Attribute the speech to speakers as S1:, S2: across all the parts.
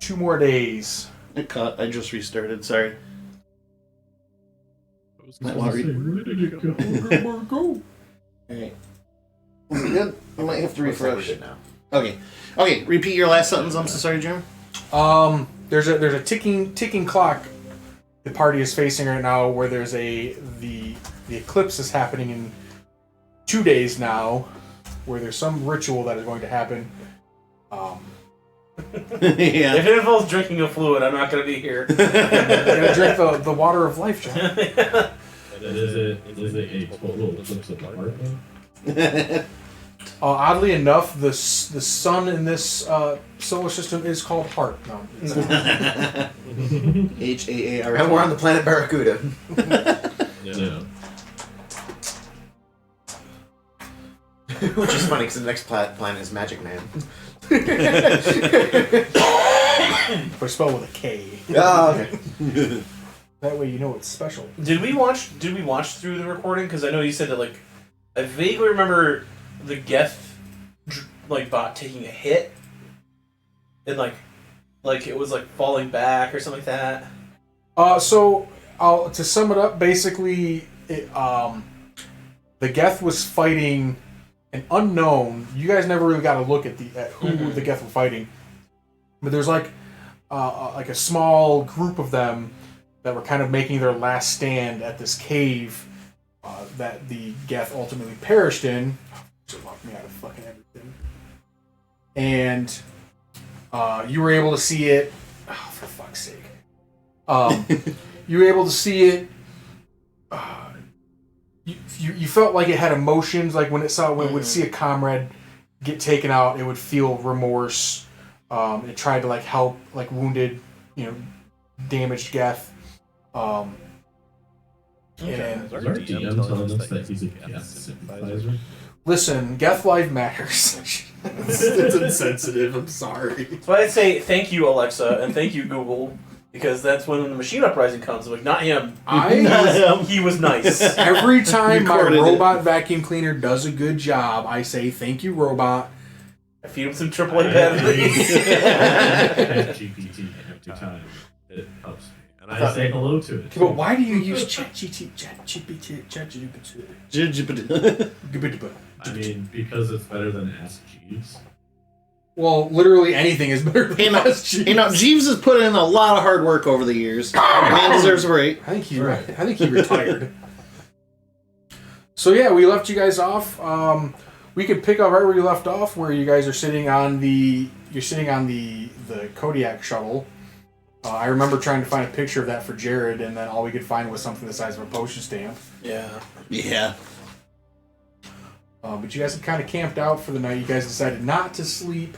S1: 2 more days.
S2: It cut. I just restarted. Sorry.
S3: Where did it go?
S1: Go.
S2: Alright. Good. I might have to refresh.
S4: now.
S2: Okay. Okay, repeat your last sentence. I'm so sorry, Jim.
S1: There's a ticking clock the party is facing right now, where there's the eclipse is happening in 2 days now, where there's some ritual that is going to happen.
S2: Yeah.
S4: If it involves drinking a fluid, I'm not going to be here.
S1: You gotta drink the water of life, John.
S3: Is it a total eclipse of the heart? Then?
S1: Oddly enough, the sun in this solar system is called Heart. No, it's not.
S2: H-A-A-R.
S5: And we're on the planet Barracuda.
S3: Yeah.
S5: Which is funny because the next planet is Magic Man.
S1: But spelled with a K.
S5: Oh, okay.
S1: That way you know it's special.
S4: Did we watch through the recording? Because I know you said that, like, I vaguely remember the Geth, like, bot taking a hit. And, like it was, like, falling back or something like that.
S1: To sum it up, basically, the Geth was fighting an unknown. You guys never really got to look at who the Geth were fighting, but there's like a small group of them that were kind of making their last stand at this cave that the Geth ultimately perished in. Just locked me out of fucking everything. And you were able to see it. Oh, for fuck's sake! You were able to see it. You felt like it had emotions, like when it would see a comrade get taken out, it would feel remorse. It tried to like help like wounded, damaged Geth. And
S3: Is our DM telling us that he's a Geth sympathizer?
S1: listen, Geth life matters. it's insensitive. I'm sorry.
S4: So I'd say thank you, Alexa, and thank you, Google, because that's when the machine uprising comes. I'm like, not him. He was nice.
S1: Every time my
S2: Recorded
S1: robot vacuum cleaner does a good job, I say thank you, robot.
S4: I feed him some AAA batteries.
S3: GPT every time it helps me, and I say hello to it.
S1: But why do you use ChatGPT?
S3: I mean, because it's better than Ask Jeeves.
S1: Well, literally anything is better than Jeeves.
S2: Jeeves has put in a lot of hard work over the years. Man deserves a break.
S1: I think he retired. So yeah, we left you guys off. We could pick up right where you left off, where you guys are sitting on the Kodiak shuttle. I remember trying to find a picture of that for Jared, and then all we could find was something the size of a postage stamp.
S4: Yeah.
S2: Yeah.
S1: But you guys had kind of camped out for the night. You guys decided not to sleep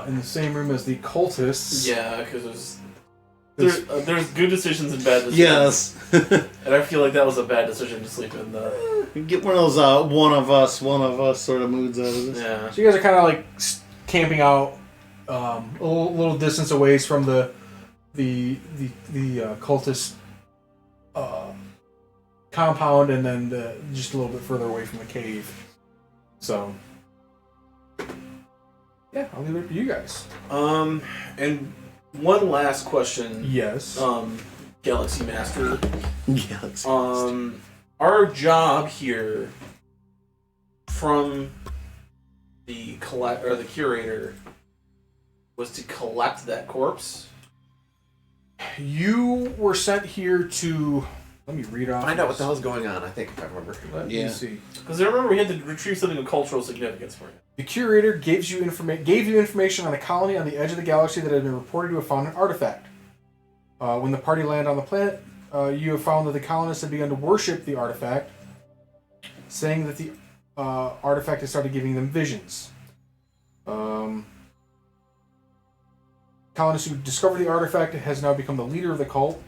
S1: in the same room as the cultists.
S4: Yeah, because there's good decisions and bad decisions.
S2: Yes.
S4: And I feel like that was a bad decision to sleep in the...
S2: Get one of those one of us sort of moods out of this.
S4: Yeah.
S1: So you guys are kind of like camping out a little distance away from the cultist compound, and then just a little bit further away from the cave. So yeah, I'll leave it up to you guys.
S4: And one last question.
S1: Yes.
S4: Galaxy Master.
S2: Galaxy.
S4: Our job here from the curator was to collect that corpse.
S1: You were sent here to... Let me read off.
S5: Find out what the hell's going on, I think, if I remember.
S1: Let me see.
S4: Because I remember we had to retrieve something of cultural significance for you.
S1: The curator gave you information on a colony on the edge of the galaxy that had been reported to have found an artifact. When the party landed on the planet, you have found that the colonists had begun to worship the artifact, saying that the artifact had started giving them visions. Colonist who discovered the artifact has now become the leader of the cult,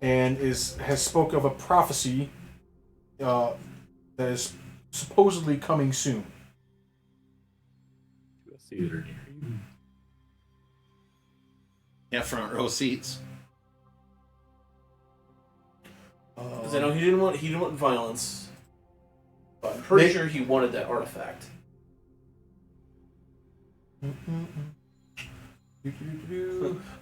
S1: and has spoke of a prophecy that is supposedly coming soon.
S3: Theater near you.
S2: Yeah, front row seats.
S4: Because I know he didn't want violence, but I'm pretty sure he wanted that artifact.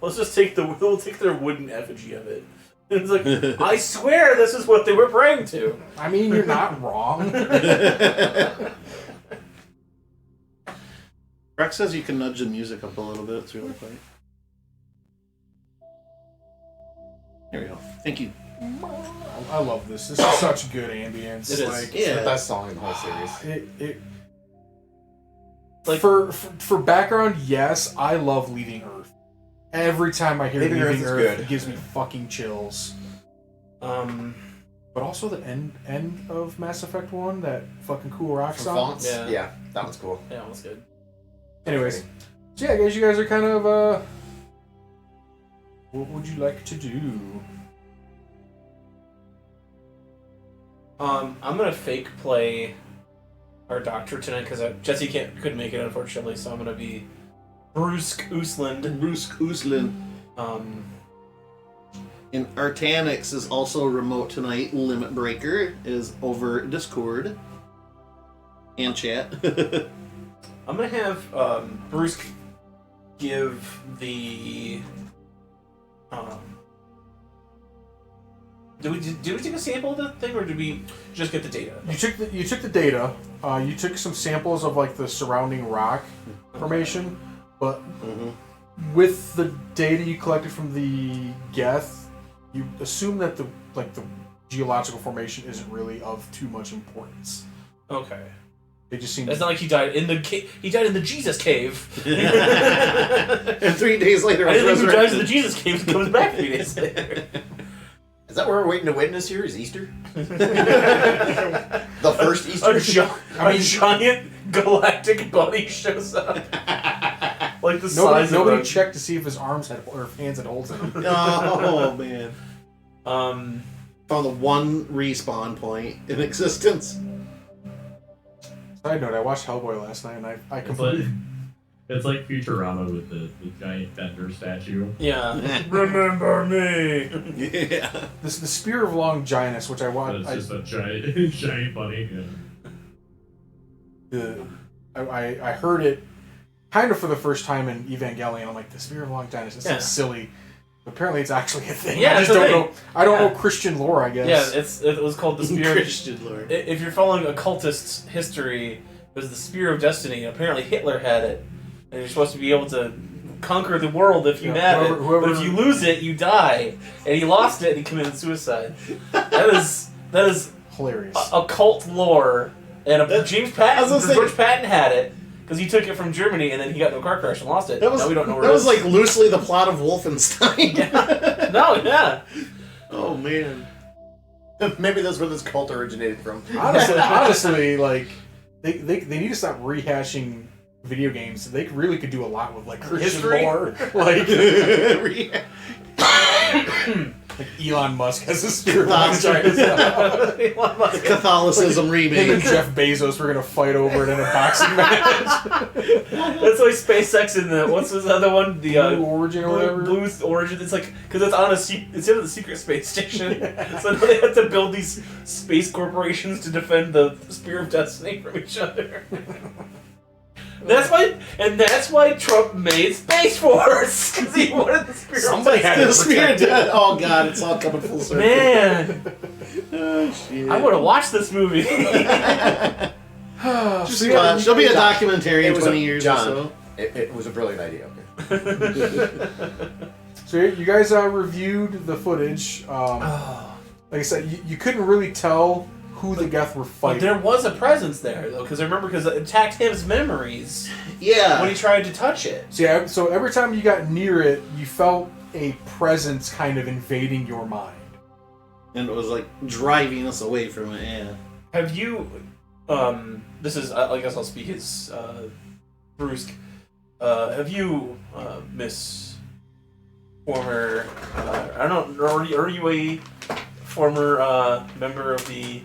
S4: Let's just we'll take their wooden effigy of it. It's like, I swear this is what they were praying to.
S1: I mean, you're not wrong.
S2: Rex says you can nudge the music up a little bit. It's really funny. There we go. Thank you.
S1: I love this. This is such good ambience.
S4: It is.
S1: Like,
S5: It's the best song in the whole series.
S4: Like,
S1: for background, yes, I love Leaving Earth. Every time I hear
S5: Leaving
S1: Leaving
S5: Earth is
S1: Earth,
S5: good.
S1: it gives me fucking chills. But also the end of Mass Effect 1, that fucking cool rock
S5: From
S1: song.
S5: Fonts?
S4: Yeah.
S5: Yeah, that one's cool.
S4: yeah, that was good.
S1: Anyways, so yeah, I guess you guys are kind of, what would you like to do?
S4: I'm gonna fake play our doctor tonight because Jesse couldn't make it, unfortunately. So I'm gonna be Bruce Usland.
S2: Bruce Uslan. And Artanix is also remote tonight. Limit Breaker is over Discord and chat.
S4: I'm gonna have Bruce give the. Did we take a sample of the thing, or did we just get the data?
S1: You took the data. You took some samples of like the surrounding rock formation, but with the data you collected from the Geth, you assume that the geological formation isn't really of too much importance.
S4: Okay.
S1: They just seem.
S4: It's not like he died in the he died in the Jesus cave.
S2: And 3 days later,
S4: I
S2: was
S4: didn't think who dies in the
S2: resurrected.
S4: Jesus cave and comes back 3 days later.
S5: Is that what we're waiting to witness here? Is Easter? The first Easter?
S4: A giant galactic bunny shows up. Like the size
S1: Nobody
S4: of
S1: checked to see if his arms had or if hands had holes in them.
S2: Oh man!
S4: a...
S2: Found the one respawn point in existence.
S1: Side note: I watched Hellboy last night, and I completely.
S3: It's like Futurama with the giant Bender statue.
S4: Yeah. Remember me.
S2: Yeah.
S1: The Spear of Longinus, which I
S3: But
S1: watched.
S3: it's just a giant, giant bunny. Yeah.
S1: I heard it kind of for the first time in Evangelion. I'm like, the Spear of Longinus. It's
S4: Yeah.
S1: silly. Apparently, it's actually a thing.
S4: Yeah,
S1: I just
S4: it's a
S1: don't
S4: thing.
S1: know. I don't
S4: Yeah.
S1: know Christian lore. I guess.
S4: Yeah, it was called the Spear.
S2: Christian Lord.
S4: If you're following occultist history, it was the Spear of Destiny. Apparently, Hitler had it, and you're supposed to be able to conquer the world if you
S1: Yeah,
S4: have
S1: whoever-
S4: it. But if you lose it, you die. And he lost it, and he committed suicide. That is
S1: Hilarious.
S4: occult lore. And James Patton,
S2: gonna say-
S4: George Patton had it because he took it from Germany, and then he got in a car crash and lost it.
S2: That was
S4: now we don't know where
S2: that
S4: it
S2: was
S4: is.
S2: like loosely the plot of Wolfenstein.
S4: No, yeah.
S2: Oh man.
S5: Maybe that's where this cult originated from.
S1: honestly, like they need to stop rehashing video games. They really could do a lot with like Christian
S4: History?
S1: lore. Like Elon Musk has a Spear of
S2: That's right.
S1: Longinus.
S4: Elon Musk.
S2: Catholicism
S1: Him and
S2: remake.
S1: Jeff Bezos were gonna fight over it in a boxing match.
S4: That's like SpaceX in the what's this other one? The
S1: Blue Origin or whatever.
S4: Blue Origin. It's like because it's on it's in the secret space station. So now they have to build these space corporations to defend the Spear of Destiny from each other. That's why Trump made Space Force because he wanted the Spear.
S1: Somebody
S4: of
S1: had
S4: Destiny.
S2: The Spear of Death. Oh god, it's all coming full circle.
S4: Man,
S2: Oh, shit.
S4: I want to watch this movie.
S2: Just watch. There'll be a documentary in
S5: It was
S2: 20
S5: a-
S2: years
S5: John.
S2: or so.
S5: It was a brilliant idea. Okay.
S1: So you guys reviewed the footage. Like I said, you couldn't really tell who the Geth were
S4: But
S1: fighting.
S4: there was a presence there though, because I remember because it attacked his memories
S2: Yeah.
S4: when he tried to touch it.
S1: So every time you got near it, you felt a presence kind of invading your mind.
S2: And it was like driving us away from it, yeah.
S4: Have you? This is. I guess I'll speak as Bruce. Have you, Miss former? I don't know. Are you a former member of the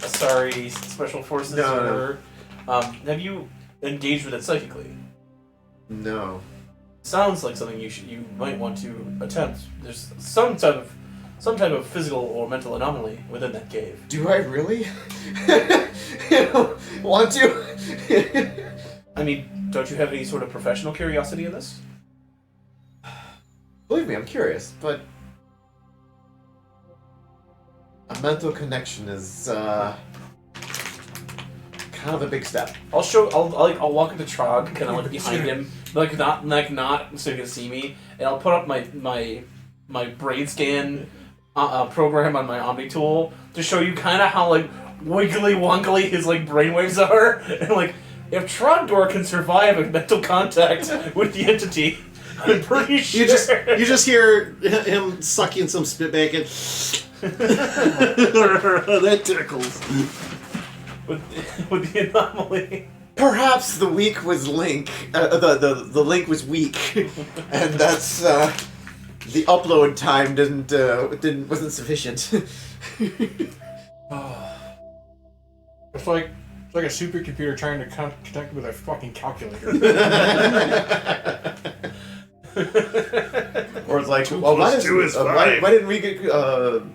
S4: Asari Special Forces?
S5: No,
S4: or
S5: no.
S4: whatever? Have you engaged with it psychically?
S5: No.
S4: Sounds like something you might want to attempt. There's some type of physical or mental anomaly within that cave.
S5: Do I really want to?
S4: I mean, don't you have any sort of professional curiosity in this?
S5: Believe me, I'm curious, but a mental connection is kind of a big step.
S4: I'll walk into Trog, kind of like behind him, not so he can see me, and I'll put up my brain scan program on my Omni tool to show you kind of how like wiggly wonkly his like brainwaves are, and like if Trogdor can survive a mental contact with the entity, I'm pretty sure
S2: You just hear him sucking some spit back and that tickles.
S4: with the anomaly.
S5: Perhaps the weak was link. The link was weak, and that's the upload time wasn't sufficient.
S1: It's like a supercomputer trying to connect with a fucking calculator.
S5: Or it's like,
S2: Two
S5: well,
S2: plus two is
S5: why
S2: five.
S5: didn't we get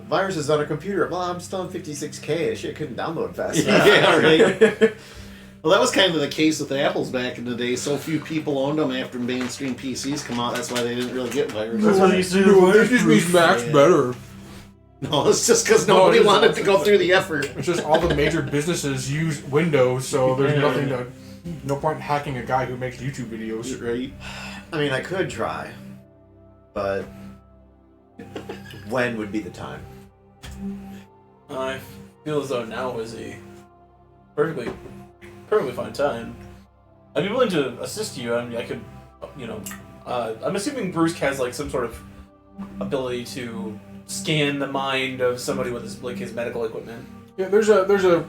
S5: viruses on a computer? Well, I'm still on 56K. Shit couldn't download fast enough.
S2: Yeah, right. Well, that was kind of the case with Apples back in the day. So few people owned them after mainstream PCs come out. That's why they didn't really get viruses.
S4: That's what they used to do.
S1: No, it just means Mac's
S2: Yeah.
S1: better.
S2: No, it's just because nobody
S1: it's
S2: wanted
S1: also-
S2: to go through the effort.
S1: It's just all the major businesses use Windows, so there's no point in hacking a guy who makes YouTube videos.
S2: Right.
S5: I mean, I could try, but when would be the time?
S4: I feel as though now is a perfectly fine time. I'd be willing to assist you. I mean, I could, I'm assuming Bruce has like some sort of ability to scan the mind of somebody with his medical equipment.
S1: Yeah, there's a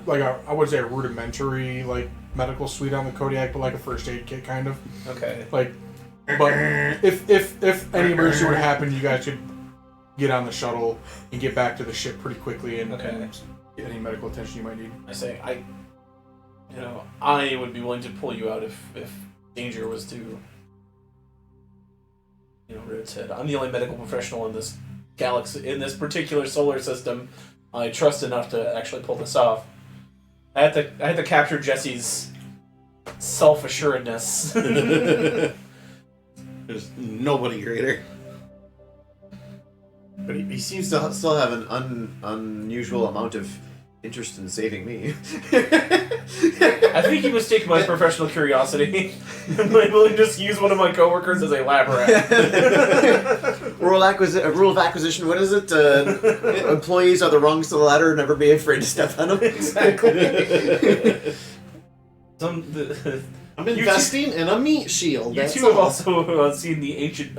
S1: I would say a rudimentary like medical suite on the Kodiak, but like a first aid kit kind of.
S4: Okay.
S1: Like, but if any emergency would happen, you guys could get on the shuttle and get back to the ship pretty quickly and get any medical attention you might need.
S4: I say I would be willing to pull you out if danger was to rear its head. I'm the only medical professional in this galaxy, in this particular solar system, I trust enough to actually pull this off. I had to capture Jesse's self-assuredness.
S2: There's nobody greater.
S5: But he seems to still have an unusual amount of interest in saving me.
S4: I think he mistaken my professional curiosity. I'm willing to just use one of my coworkers as a lab rat.
S5: Rule of acquisition. What is it? Employees are the rungs to the ladder. Never be afraid to step on them.
S4: Exactly.
S2: I'm investing in a meat shield.
S4: You
S2: That's
S4: two have
S2: all.
S4: also seen the ancient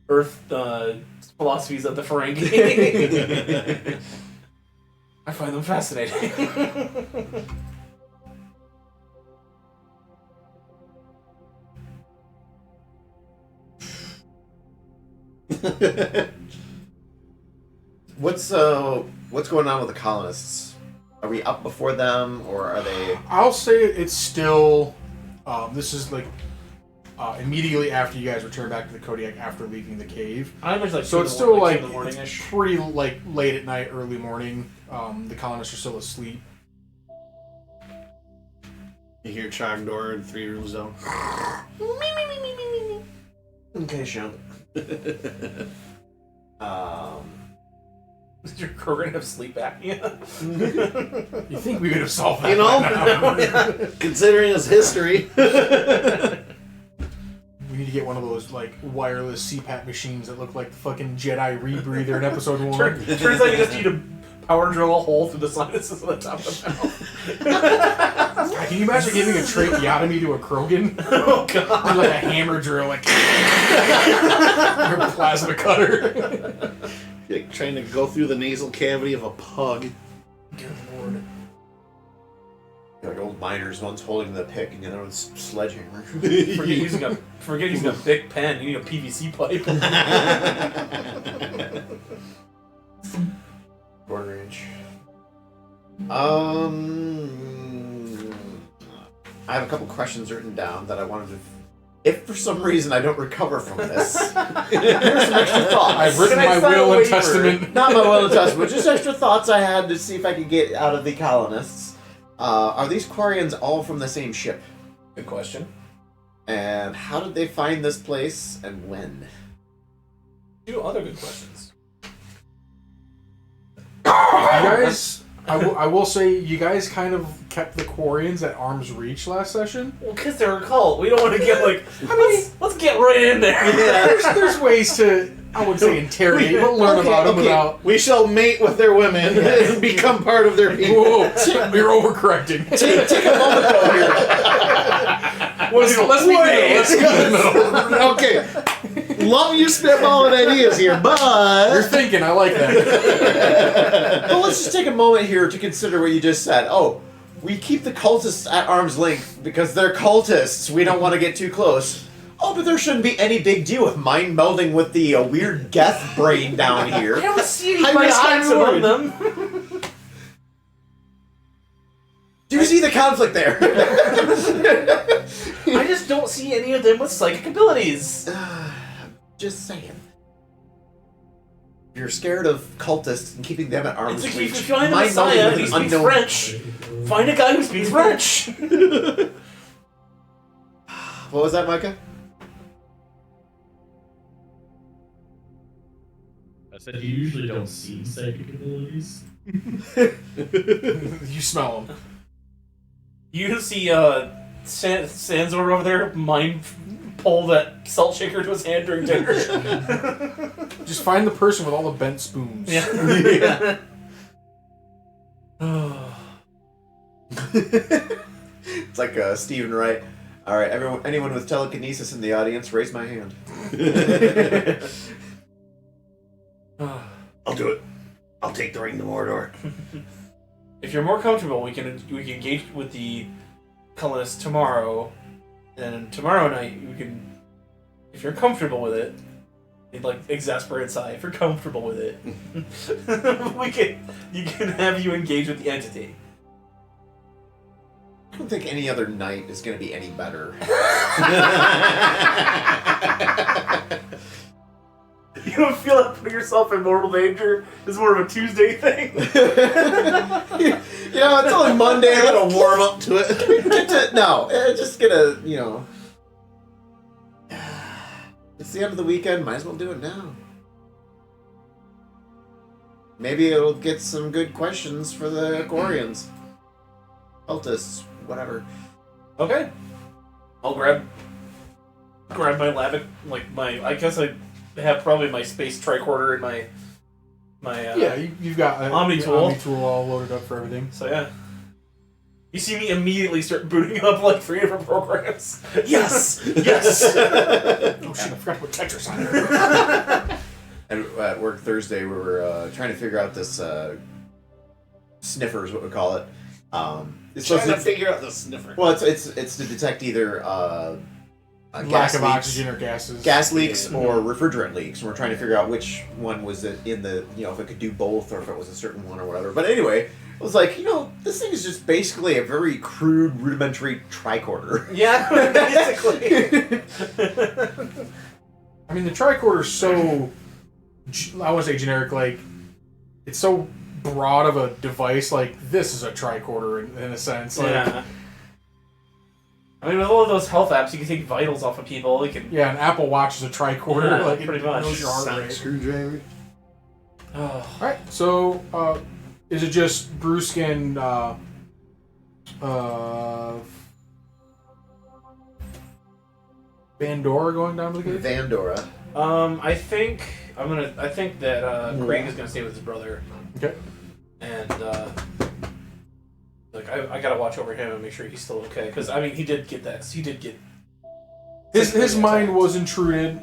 S4: Earth philosophies of the Ferengi. I find them fascinating.
S5: What's going on with the colonists? Are we up before them, or are they?
S1: I'll say it's still. This is like immediately after you guys return back to the Kodiak after leaving the cave.
S4: I imagine like
S1: So it's still like
S4: in the morning-ish.
S1: it's pretty like late at night, early morning. The colonists are still asleep.
S2: You hear Chagdor in 3 rooms down.
S5: Okay, Sean.
S4: Is your Krogan gonna have sleep apnea?
S1: You think we would have solved that?
S2: You
S1: by
S2: know,
S1: now.
S2: considering his history.
S1: We need to get one of those like wireless CPAP machines that look like the fucking Jedi rebreather in episode 1.
S4: Turns out you just need to power drill a hole through the sinuses on the top of the mouth.
S1: Can you imagine giving a tracheotomy to a Krogan?
S4: Oh god.
S1: Or like a hammer drill, like or a plasma cutter.
S2: Like trying to go through the nasal cavity of a pug.
S4: Good lord.
S5: Like old miners, one's holding the pick and the other one's sledgehammer.
S4: Forget using a big pen. You need a PVC pipe.
S5: Quarter inch. I have a couple questions written down that I wanted to. If for some reason I don't recover from this, here's some extra thoughts.
S1: I've written
S4: Can I
S1: my
S4: sign a
S1: will and
S4: waiver?
S1: testament.
S5: Not my will and testament, just extra thoughts I had to see if I could get out of the colonists. Are these Quarians all from the same ship?
S4: Good question.
S5: And how did they find this place and when?
S4: Two other good questions.
S1: You guys, I will say, you guys kind of kept the Quarians at arm's reach last session.
S4: Well, because they're a cult. We don't want to get like. Let's get right in there.
S2: Yeah.
S1: There's ways to, I wouldn't say interrogate, but learn about them without.
S2: We shall mate with their women and become part of their people.
S1: Whoa, you're overcorrecting.
S2: Take a moment though here.
S1: Let's be middle. Let's be in the middle.
S2: Okay. Love you spitballing ideas here,
S1: You're
S2: but
S1: thinking, I like that.
S5: Well, let's just take a moment here to consider what you just said. Oh, we keep the cultists at arm's length because they're cultists. We don't want to get too close. Oh, but there shouldn't be any big deal with mind melding with the weird Geth brain down
S4: I
S5: here.
S4: don't see any
S5: High risk, high
S4: biotics among
S5: reward.
S4: them.
S5: Do you see the conflict there?
S4: I just don't see any of them with psychic abilities.
S5: Just saying. If you're scared of cultists and keeping them at arm's
S4: It's like
S5: reach,
S4: if you find a
S5: mind
S4: Messiah
S5: melding
S4: and he
S5: with
S4: speaks
S5: an unknown.
S4: French, find a guy who speaks French.
S5: What was that, Micah?
S3: I said you usually don't see psychic abilities.
S1: You smell them.
S4: You can see Sanzor over there mind pull that salt shaker to his hand during dinner.
S1: Just find the person with all the bent spoons.
S4: Yeah.
S5: It's like Stephen Wright. All right, anyone with telekinesis in the audience, raise my hand.
S2: I'll do it. I'll take the ring to Mordor.
S4: If you're more comfortable, we can engage with the colonists tomorrow, and tomorrow night we can, if you're comfortable with it, like exasperate side. If you're comfortable with it, you can have you engage with the entity.
S5: I don't think any other night is going to be any better.
S4: You don't feel like putting yourself in mortal danger is more of a Tuesday thing.
S5: You know, it's only Monday. I'm going to warm up to it. Just going to, it's the end of the weekend. Might as well do it now. Maybe it'll get some good questions for the Quarians. Cultists, whatever.
S4: Okay. I'll grab my lab, I guess I have probably my space tricorder in my
S1: Yeah, you've got
S4: Omni
S1: your
S4: tool.
S1: Omni tool all loaded up for everything.
S4: So yeah. You see me immediately start booting up like 3 different programs. Yes! Yes!
S1: Oh shit, I forgot to put Tetris on there.
S5: And at work Thursday, we were trying to figure out this sniffer is what we call it. It's
S2: Trying
S5: supposed
S2: to figure out the sniffer.
S5: well, it's to detect either
S1: Lack
S5: gas
S1: of
S5: leaks,
S1: oxygen or gases.
S5: gas leaks, or refrigerant leaks. And we're trying to figure out which one was it in the if it could do both or if it was a certain one or whatever. But anyway, I was like, this thing is just basically a very crude, rudimentary tricorder.
S4: Yeah, basically.
S1: I mean, the tricorder's so, I want to say generic, like, it's so broad of a device, like, this is a tricorder in a sense. Like,
S4: Yeah. I mean, with all of those health apps, you can take vitals off of people. You can.
S1: yeah, an Apple Watch is a tricorder.
S4: Yeah,
S1: like,
S4: pretty
S1: it
S4: much.
S1: knows your heart
S2: Sonic
S1: rate.
S2: screwdriver.
S4: Oh.
S1: Alright, so, is it just Bruce and, Vandora going down to the cave?
S5: Vandora.
S4: I think that Craig is gonna stay with his brother,
S1: Okay.
S4: and I gotta watch over him and make sure he's still okay. Because I mean, he did get that. He did get.
S1: His mind was intruded.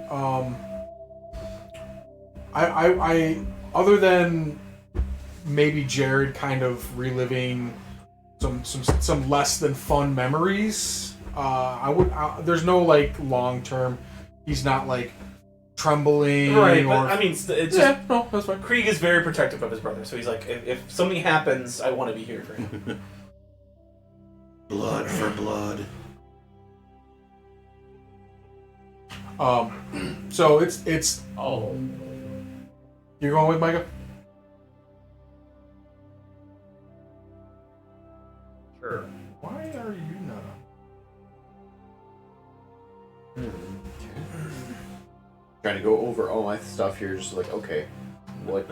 S1: I other than maybe Jared kind of reliving some less than fun memories. There's no like long term. He's not like trembling.
S4: Right,
S1: or,
S4: but I mean, it's just
S1: yeah, no, that's fine.
S4: Krieg is very protective of his brother, so he's like, if something happens, I want to be here for him.
S2: Blood for blood.
S1: So it's
S3: Oh.
S1: you're going with Micah.
S3: Sure.
S1: Why are you not?
S5: trying to go over all my stuff here, just like, okay, what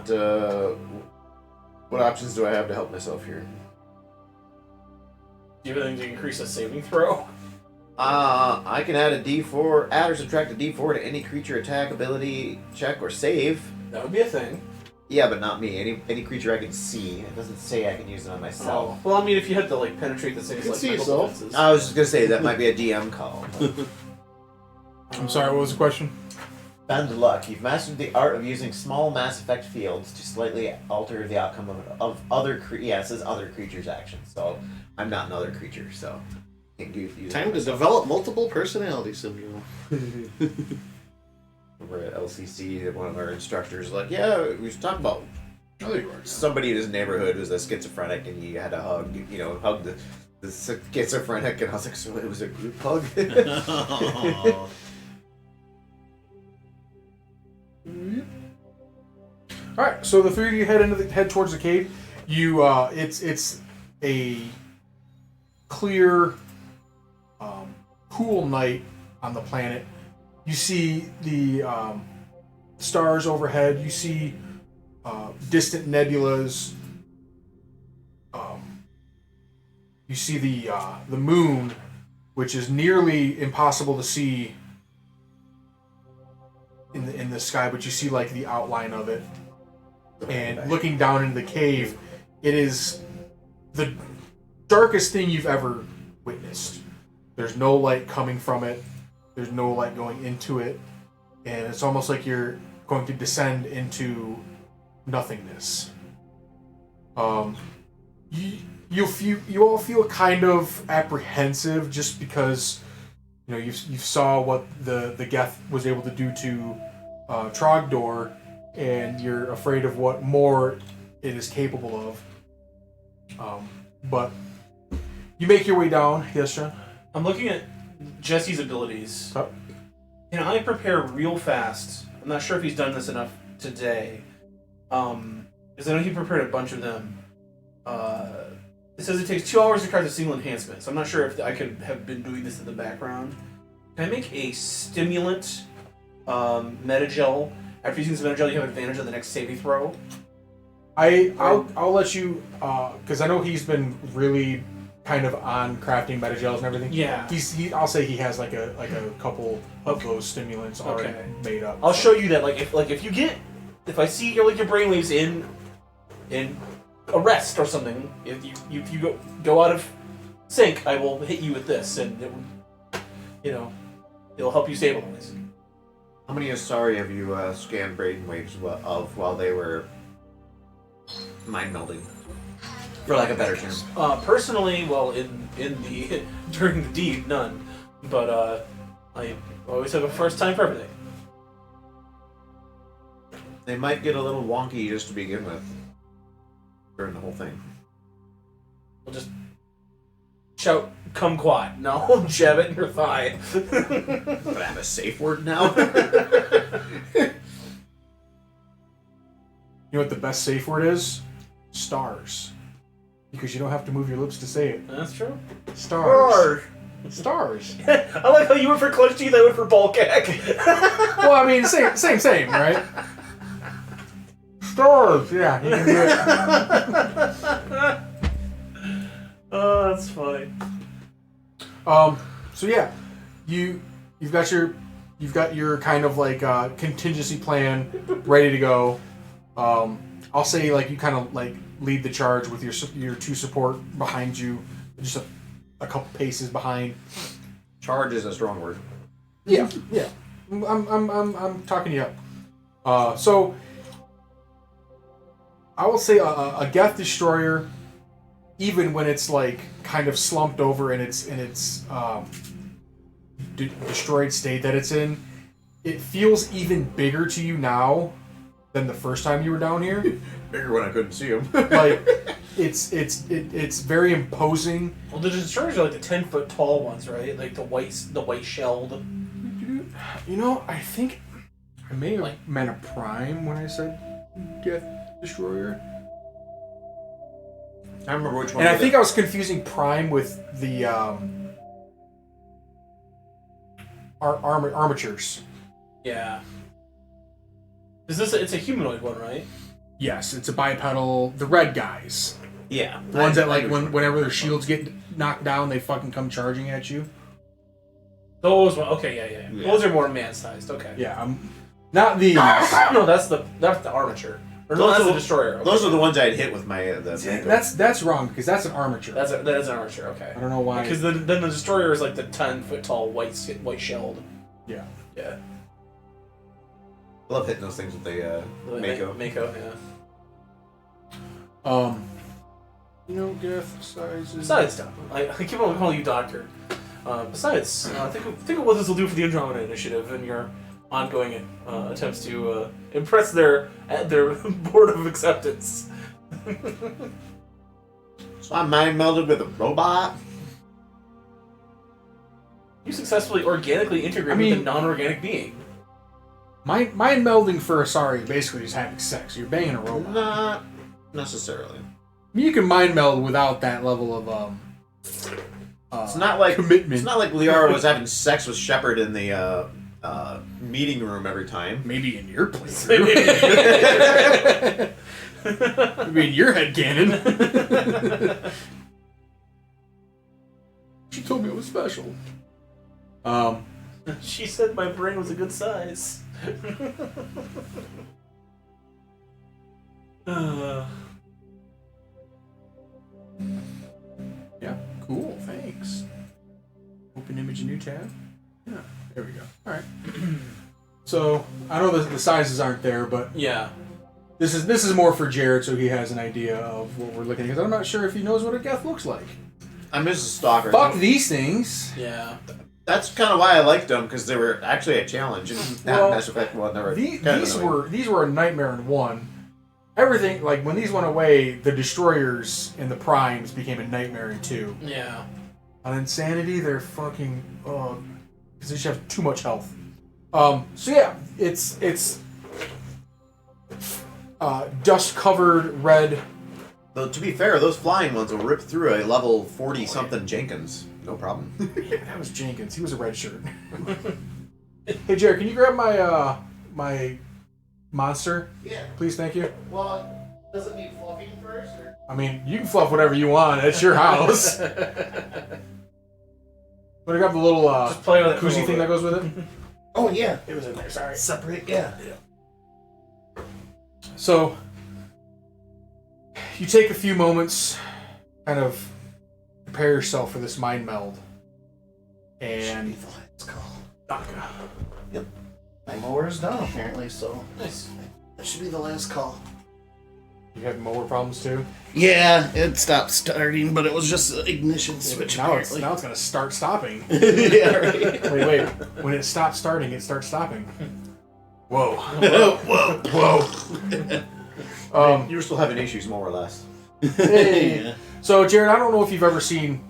S5: options do I have to help myself here?
S4: Do you have anything to increase a saving throw?
S5: I can add or subtract a D4 to any creature attack, ability, check, or save.
S4: That would be a thing.
S5: Yeah, but not me. Any creature I can see. It doesn't say I can use it on myself.
S4: Oh. Well, I mean, if you had to like penetrate the things
S2: can
S4: like
S2: see
S4: mental
S2: yourself.
S4: defenses.
S5: I was just gonna say that might be a DM call.
S1: I'm sorry, what was the question?
S5: Bend luck. You've mastered the art of using small Mass Effect fields to slightly alter the outcome of other it says other creatures' actions. So I'm not another creature, so I can't use
S2: Time to develop multiple personality syndrome.
S5: Over at LCC, one of our instructors was like, yeah, we should talk about
S1: Oh, there you are.
S5: somebody in his neighborhood was a schizophrenic, and you had to hug the schizophrenic, and I was like, so it was a group hug.
S2: Oh.
S1: All right, so the three of you head towards the cave. You, it's a clear, cool night on the planet. You see the stars overhead. You see distant nebulas. You see the moon, which is nearly impossible to see in the sky, but you see like the outline of it. And looking down into the cave, it is the darkest thing you've ever witnessed. There's no light coming from it. There's no light going into it. And it's almost like you're going to descend into nothingness. You all feel kind of apprehensive just because you saw what the Geth was able to do to Trogdor, and you're afraid of what more it is capable of. But you make your way down. Yes, John?
S4: I'm looking at Jesse's abilities.
S1: Oh.
S4: Can I prepare real fast? I'm not sure if he's done this enough today. Because I know he prepared a bunch of them. It says it takes 2 hours to craft a single enhancement, so I'm not sure if I could have been doing this in the background. Can I make a stimulant metagel? After using this metagel, you have advantage on the next saving throw.
S1: I'll let you, because I know he's been really kind of on crafting metagels and everything.
S4: Yeah.
S1: I'll say he has like a couple of those stimulants already made up.
S4: I'll show you that if I see your brainwaves in a rest or something, if you go out of sync, I will hit you with this, and it'll help you stabilize.
S5: How many Asari have you scanned brainwaves of while they were mind melding? For lack of a better term.
S4: Personally, well, in the during the deed, none. But I always have a first time for everything.
S5: They might get a little wonky just to begin with. During the whole thing.
S4: We'll just shout kumquat. No, jab it in your thigh.
S5: But I have a safe word now.
S1: You know what the best safe word is? Stars. Because you don't have to move your lips to say it.
S4: That's true.
S1: Stars. Stars.
S4: I like how you went for clenched teeth, I went for ball gag.
S1: Well, I mean, same, right? Stars. Yeah, you can do it.
S4: Oh, that's funny.
S1: So yeah, you've got your kind of like contingency plan ready to go. I'll say like you kind of like lead the charge with your two support behind you, just a couple paces behind.
S5: Charge is a strong word.
S1: Yeah. I'm talking you up. So I will say a Geth destroyer, even when it's like kind of slumped over in its destroyed state that it's in, it feels even bigger to you now than the first time you were down here.
S5: Bigger when I couldn't see him.
S1: Like it's very imposing.
S4: Well, the destroyers are like the 10-foot tall ones, right? Like the white shelled.
S1: You know, I think I may have meant a prime when I said Geth destroyer.
S5: I remember which one.
S1: And I think I was confusing prime with the armatures.
S4: Yeah. Is this? It's a humanoid one, right?
S1: Yes, it's a bipedal. The red guys.
S4: Yeah.
S1: The ones that, like, whenever their shields get knocked down, they fucking come charging at you.
S4: Those. Okay. Yeah. Those are more man-sized. Okay.
S1: Yeah, not these.
S4: No, that's the armature. Or no, that's the destroyer. Okay.
S5: Those are the ones I'd hit with my.
S1: That's wrong because that's an armature.
S4: That is an armature. Okay.
S1: I don't know why.
S4: Because then the destroyer is like the 10-foot tall white shelled.
S1: Yeah.
S4: Yeah.
S5: I love hitting those things with the Mako.
S4: Mako. Yeah.
S1: Geth sizes.
S4: Besides, I keep on calling you Doctor. Besides, think of what this will do for the Andromeda Initiative and your ongoing attempts to impress their board of acceptance.
S5: So I'm mind melded with a robot.
S4: You successfully organically integrate with a non-organic being.
S1: Mind melding for Asari basically is having sex. You're banging a robot.
S5: Not necessarily.
S1: I mean, you can mind meld without that level of
S5: It's not like
S1: commitment.
S5: It's not like Liara was having sex with Shepard in the meeting room every time.
S1: Maybe in your place. Maybe in your headcanon. She told me it was special.
S4: She said my brain was a good size.
S1: Yeah, cool, thanks. Open image, new tab. Yeah, there we go. Alright. So, I know the sizes aren't there, but
S4: Yeah.
S1: this is more for Jared so he has an idea of what we're looking at, because I'm not sure if he knows what a Geth looks like.
S5: I'm just a stalker.
S1: Fuck these things!
S4: Yeah.
S5: That's kind of why I liked them, because they were actually a challenge. And
S1: Well,
S5: Mass Effect 1, they were
S1: These were a nightmare in 1. Everything, like, when these went away, the Destroyers and the Primes became a nightmare in 2.
S4: Yeah.
S1: On Insanity, they're fucking, because they just have too much health. So yeah, it's dust-covered red.
S5: Though, to be fair, those flying ones will rip through a level 40-something Jenkins. No problem.
S1: Yeah, that was Jenkins. He was a red shirt. Hey, Jared, can you grab my my monster?
S2: Yeah.
S1: Please, thank you.
S2: Well, does it need fluffing first? Or?
S1: I mean, you can fluff whatever you want. It's your house. Want to grab the little
S4: Just play with it for a
S1: koozie
S4: little
S1: thing
S4: bit.
S1: that goes with it?
S2: Oh, yeah.
S1: It was in there, sorry.
S2: Separate, yeah.
S1: So, you take a few moments, kind of prepare yourself for this mind meld. And
S2: Should be the last call.
S1: Daka.
S2: My mower is done, apparently, so
S4: Nice.
S2: that should be the last call.
S1: You have mower problems too?
S2: Yeah, it stopped starting, but it was just the ignition switch,
S1: now it's
S2: apparently.
S1: gonna start stopping.
S2: Yeah, right.
S1: Wait. When it stops starting, it starts stopping. Whoa.
S2: Whoa.
S5: You were still having issues, more or less.
S1: Hey.
S2: Yeah.
S1: So, Jared, I don't know if you've ever seen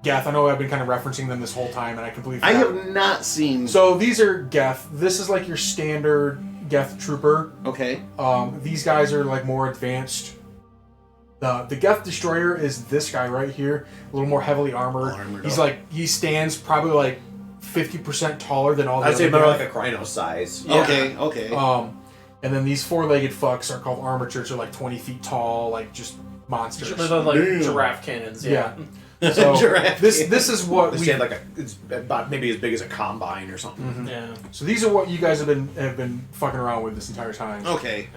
S1: Geth. I know I've been kind of referencing them this whole time, and I completely
S2: I
S1: forgot.
S2: have not seen...
S1: So, these are Geth. This is like your standard Geth trooper.
S2: Okay.
S1: These guys are like more advanced. The Geth Destroyer is this guy right here, a little more heavily armored. He stands probably like 50% taller than all the
S5: I'd say
S1: other
S5: more
S1: Geth.
S5: like a Krynos size.
S1: Yeah.
S2: Okay.
S1: And then these four-legged fucks are called armatures. They're like 20 feet tall, like just monsters.
S4: They're like
S2: Damn.
S4: giraffe cannons.
S1: Yeah. So
S5: Giraffe
S1: this is what
S5: They
S1: we.
S5: stand like it's about maybe as big as a combine or something.
S1: Mhm.
S4: Yeah.
S1: So these are what you guys have been fucking around with this entire time.
S2: Okay.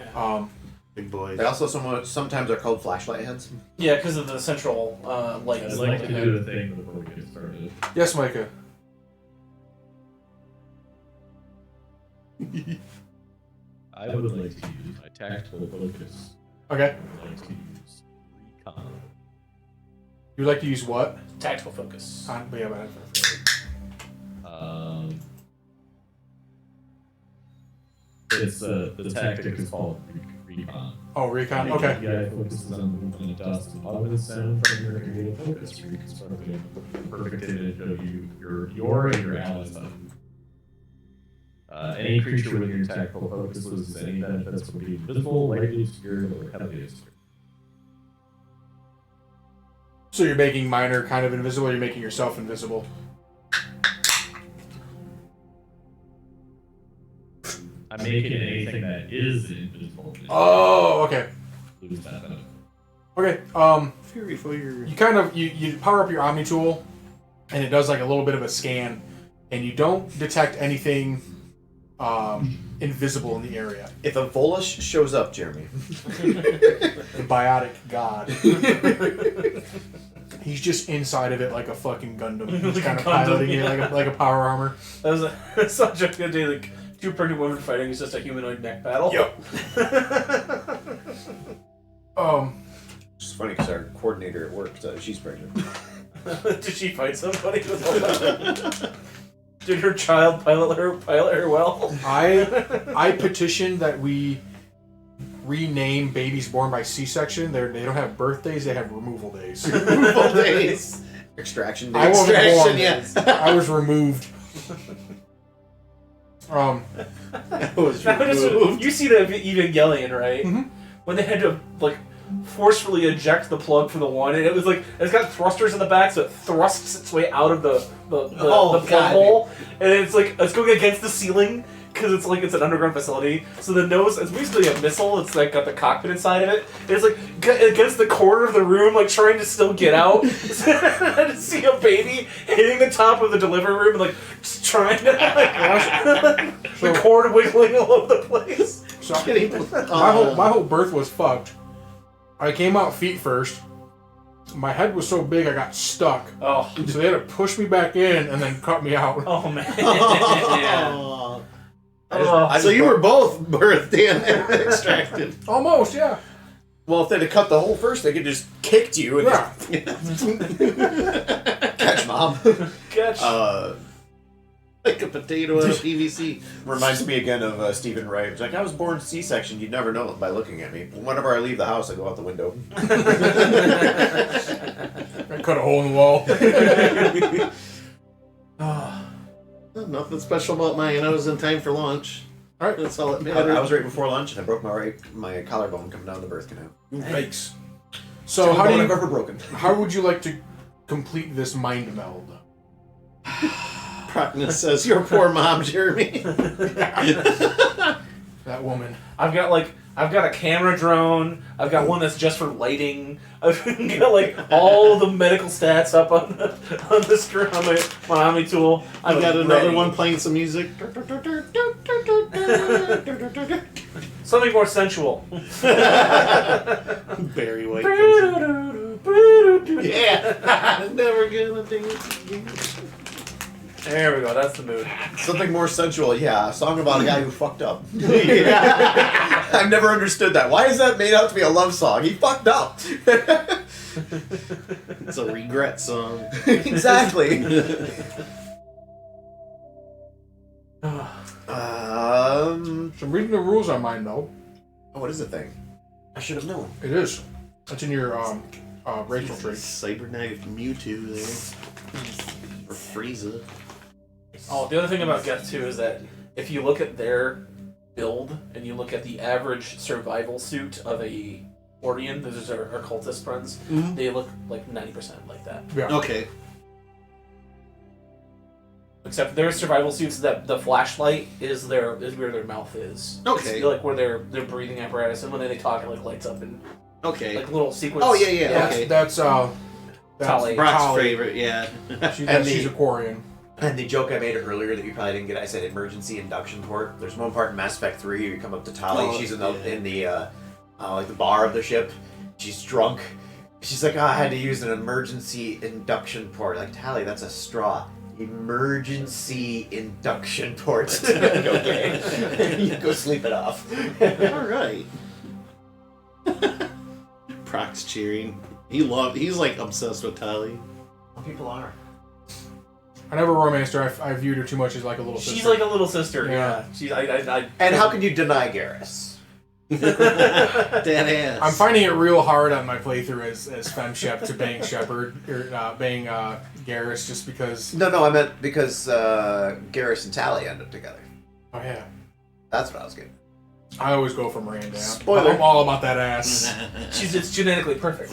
S5: Big boys. They also sometimes are called flashlight heads.
S4: Yeah, because of the central light.
S3: I'd like to do the thing before we get started.
S1: Yes, Micah.
S3: I would like to use my tactical focus.
S1: Okay.
S3: I'd like to use recon.
S1: You'd like to use what?
S4: Tactical focus.
S1: Yeah, but
S3: It's the tactic is called recon.
S1: oh, recon. Okay.
S3: The guy focuses on the movement of dust and other sound from your area of focus, reconstructing a perfect image of your and your allies. Any creature within your tactical focus loses any benefits from being visible, lightly obscured, or heavily obscured.
S1: So you're making Miner kind of invisible, or you're making yourself invisible?
S3: I'm making anything that is invisible.
S1: Oh, okay.
S3: Lose that benefit.
S1: Okay.
S2: Fury Fire.
S1: You kind of you power up your Omni tool, and it does like a little bit of a scan, and you don't detect anything invisible in the area.
S5: If a Volish shows up, Jeremy.
S1: The biotic god. He's just inside of it like a fucking Gundam. He's
S4: Like
S1: kind
S4: a
S1: of
S4: Gundam,
S1: piloting it
S4: yeah.
S1: like a power armor.
S4: That was such a good day. Like 2 pregnant women fighting is just a humanoid neck battle.
S1: Yep.
S5: It's funny because our coordinator at work, she's pregnant.
S4: Did she fight somebody with all that? Did her child pilot her well?
S1: I petitioned that we rename babies born by C-section. They don't have birthdays; they have removal days.
S5: Removal days. Extraction days.
S1: I wasn't
S5: Extraction,
S1: born.
S5: yes.
S1: I was removed.
S2: That was
S4: Now,
S2: removed.
S4: you see the Evangelion, right?
S1: Mhm.
S4: When they had to like forcefully eject the plug from the one, and it was like it's got thrusters in the back, so it thrusts its way out of the plug
S5: God.
S4: hole, and it's like it's going against the ceiling because it's like it's an underground facility. So the nose, it's basically a missile. It's like got the cockpit inside of it. And it's like against the corner of the room, like trying to still get out. To see a baby hitting the top of the delivery room, and like just trying to like the cord wiggling all over the place.
S1: So
S2: Oh.
S1: my whole birth was fucked. I came out feet first. My head was so big I got stuck.
S4: Oh,
S1: So they had to push me back in and then cut me out.
S4: oh man.
S2: Oh.
S4: Oh.
S2: So you were both birthed and extracted.
S1: Almost, yeah.
S5: Well, if they'd have cut the hole first, they could just kicked you and
S1: Yeah.
S5: just catch mom.
S4: Catch.
S2: Like a potato out of PVC.
S5: Reminds me again of Stephen Wright. It's like, I was born C-section. You'd never know it by looking at me. Whenever I leave the house, I go out the window.
S1: I cut a hole in the wall.
S2: Nothing special about mine. I was in time for lunch.
S1: All right.
S2: That's all it
S5: I
S2: mattered.
S5: was right before lunch, and I broke my collarbone coming down the birth canal.
S1: Yikes. So
S5: Only
S1: how do
S5: bone I've
S1: you?
S5: ever broken?
S1: How would you like to complete this mind meld?
S2: Procnus says, "Your poor mom, Jeremy."
S1: That woman.
S4: I've got a camera drone. I've got one that's just for lighting. I've got like all the medical stats up on the screen on my Omni tool.
S2: I've got another one playing some music.
S4: Something more sensual.
S2: Barry White. Comes in. Yeah. Never gonna dance again.
S4: There we go. That's the mood.
S5: Something more sensual, yeah. A song about a guy who fucked up.
S2: Yeah.
S5: I've never understood that. Why is that made out to be a love song? He fucked up.
S2: It's a regret song.
S5: Exactly.
S1: So I'm reading the rules on mine though.
S5: Oh, what is the thing? I should have known.
S1: It is. It's in your racial trait.
S2: Cybernetic Mewtwo there. Or Frieza.
S4: Oh, the other thing about Geth too is that if you look at their build and you look at the average survival suit of a Ordian, those are our cultist friends,
S2: Mhm.
S4: they look like 90% like that.
S1: Yeah.
S2: Okay.
S4: Except their survival suits, that the flashlight is where their mouth is.
S2: Okay.
S4: It's like where their breathing apparatus, and when they talk, it like lights up and
S2: Okay.
S4: like little sequence.
S2: Oh, yeah, okay.
S1: That's
S4: Tali.
S2: Brock's
S1: Tali.
S2: favorite, yeah.
S1: She's a Quarian.
S5: And the joke I made earlier that you probably didn't get, I said emergency induction port. There's one part in Mass Effect 3 where you come up to Tali.
S2: Oh,
S5: She's in
S2: yeah.
S5: the like the bar of the ship. She's drunk. She's like, I had to use an emergency induction port. Like, Tali, that's a straw. Emergency induction port. Okay. You go sleep it off.
S2: Alright. Proc's cheering. He's like obsessed with Tali.
S5: Some people are.
S1: I never romanced her. I viewed her too much as like a little sister.
S4: She's like a little sister.
S1: Yeah.
S4: She's I
S5: And how can you deny Garrus?
S2: Dead ass.
S1: I'm finding it real hard on my playthrough as Femshep to bang Shepard or bang Garrus just because.
S5: No, I meant because Garrus and Tali end up together.
S1: Oh yeah.
S5: That's what I was getting.
S1: I always go for Miranda.
S5: Spoiler.
S1: I'm all about that ass.
S4: It's genetically perfect.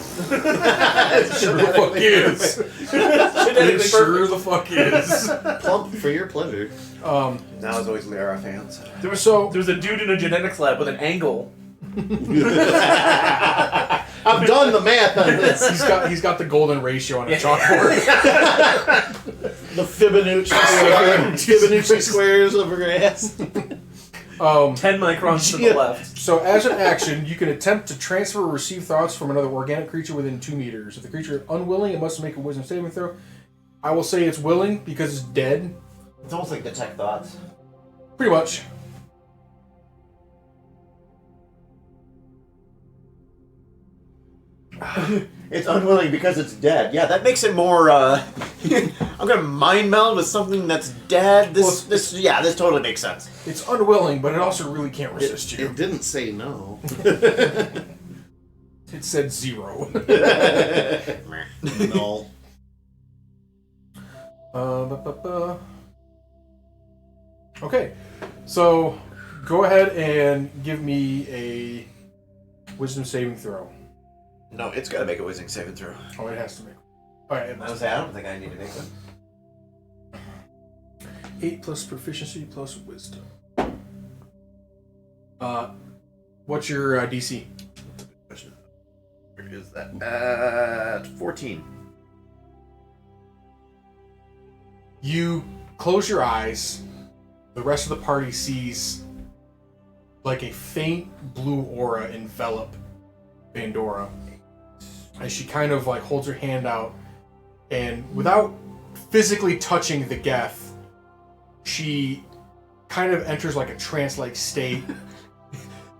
S1: Sure the fuck is.
S4: Genetically
S1: It sure
S4: perfect.
S1: the fuck is.
S2: Plump for your pleasure.
S5: Now it's always Lara fans.
S4: There was
S1: So-
S4: a dude in a genetics lab with an angle.
S2: I've done the math on this.
S1: He's got the golden ratio on a chalkboard.
S2: The Fibonacci squares of her ass.
S4: 10 microns to the left.
S1: So as an action, you can attempt to transfer or receive thoughts from another organic creature within 2 meters. If the creature is unwilling, it must make a wisdom saving throw. I will say it's willing because it's dead.
S5: It's almost like detect thoughts.
S1: Pretty much.
S5: It's unwilling because it's dead. Yeah, that makes it more. I'm gonna mind meld with something that's dead. This totally makes sense.
S1: It's unwilling, but it also really can't resist you.
S2: It didn't say no.
S1: It said 0.
S2: No.
S1: Okay, so go ahead and give me a wisdom saving throw.
S5: No, it's gotta make a wisdom saving throw.
S1: Oh, it has to make. All right,
S5: I don't think I need to make one.
S1: 8 plus proficiency plus wisdom. What's your DC?
S5: Where is that? 14.
S1: You close your eyes. The rest of the party sees like a faint blue aura envelop Pandora as she kind of like holds her hand out, and without physically touching the Geth, she kind of enters like a trance-like state.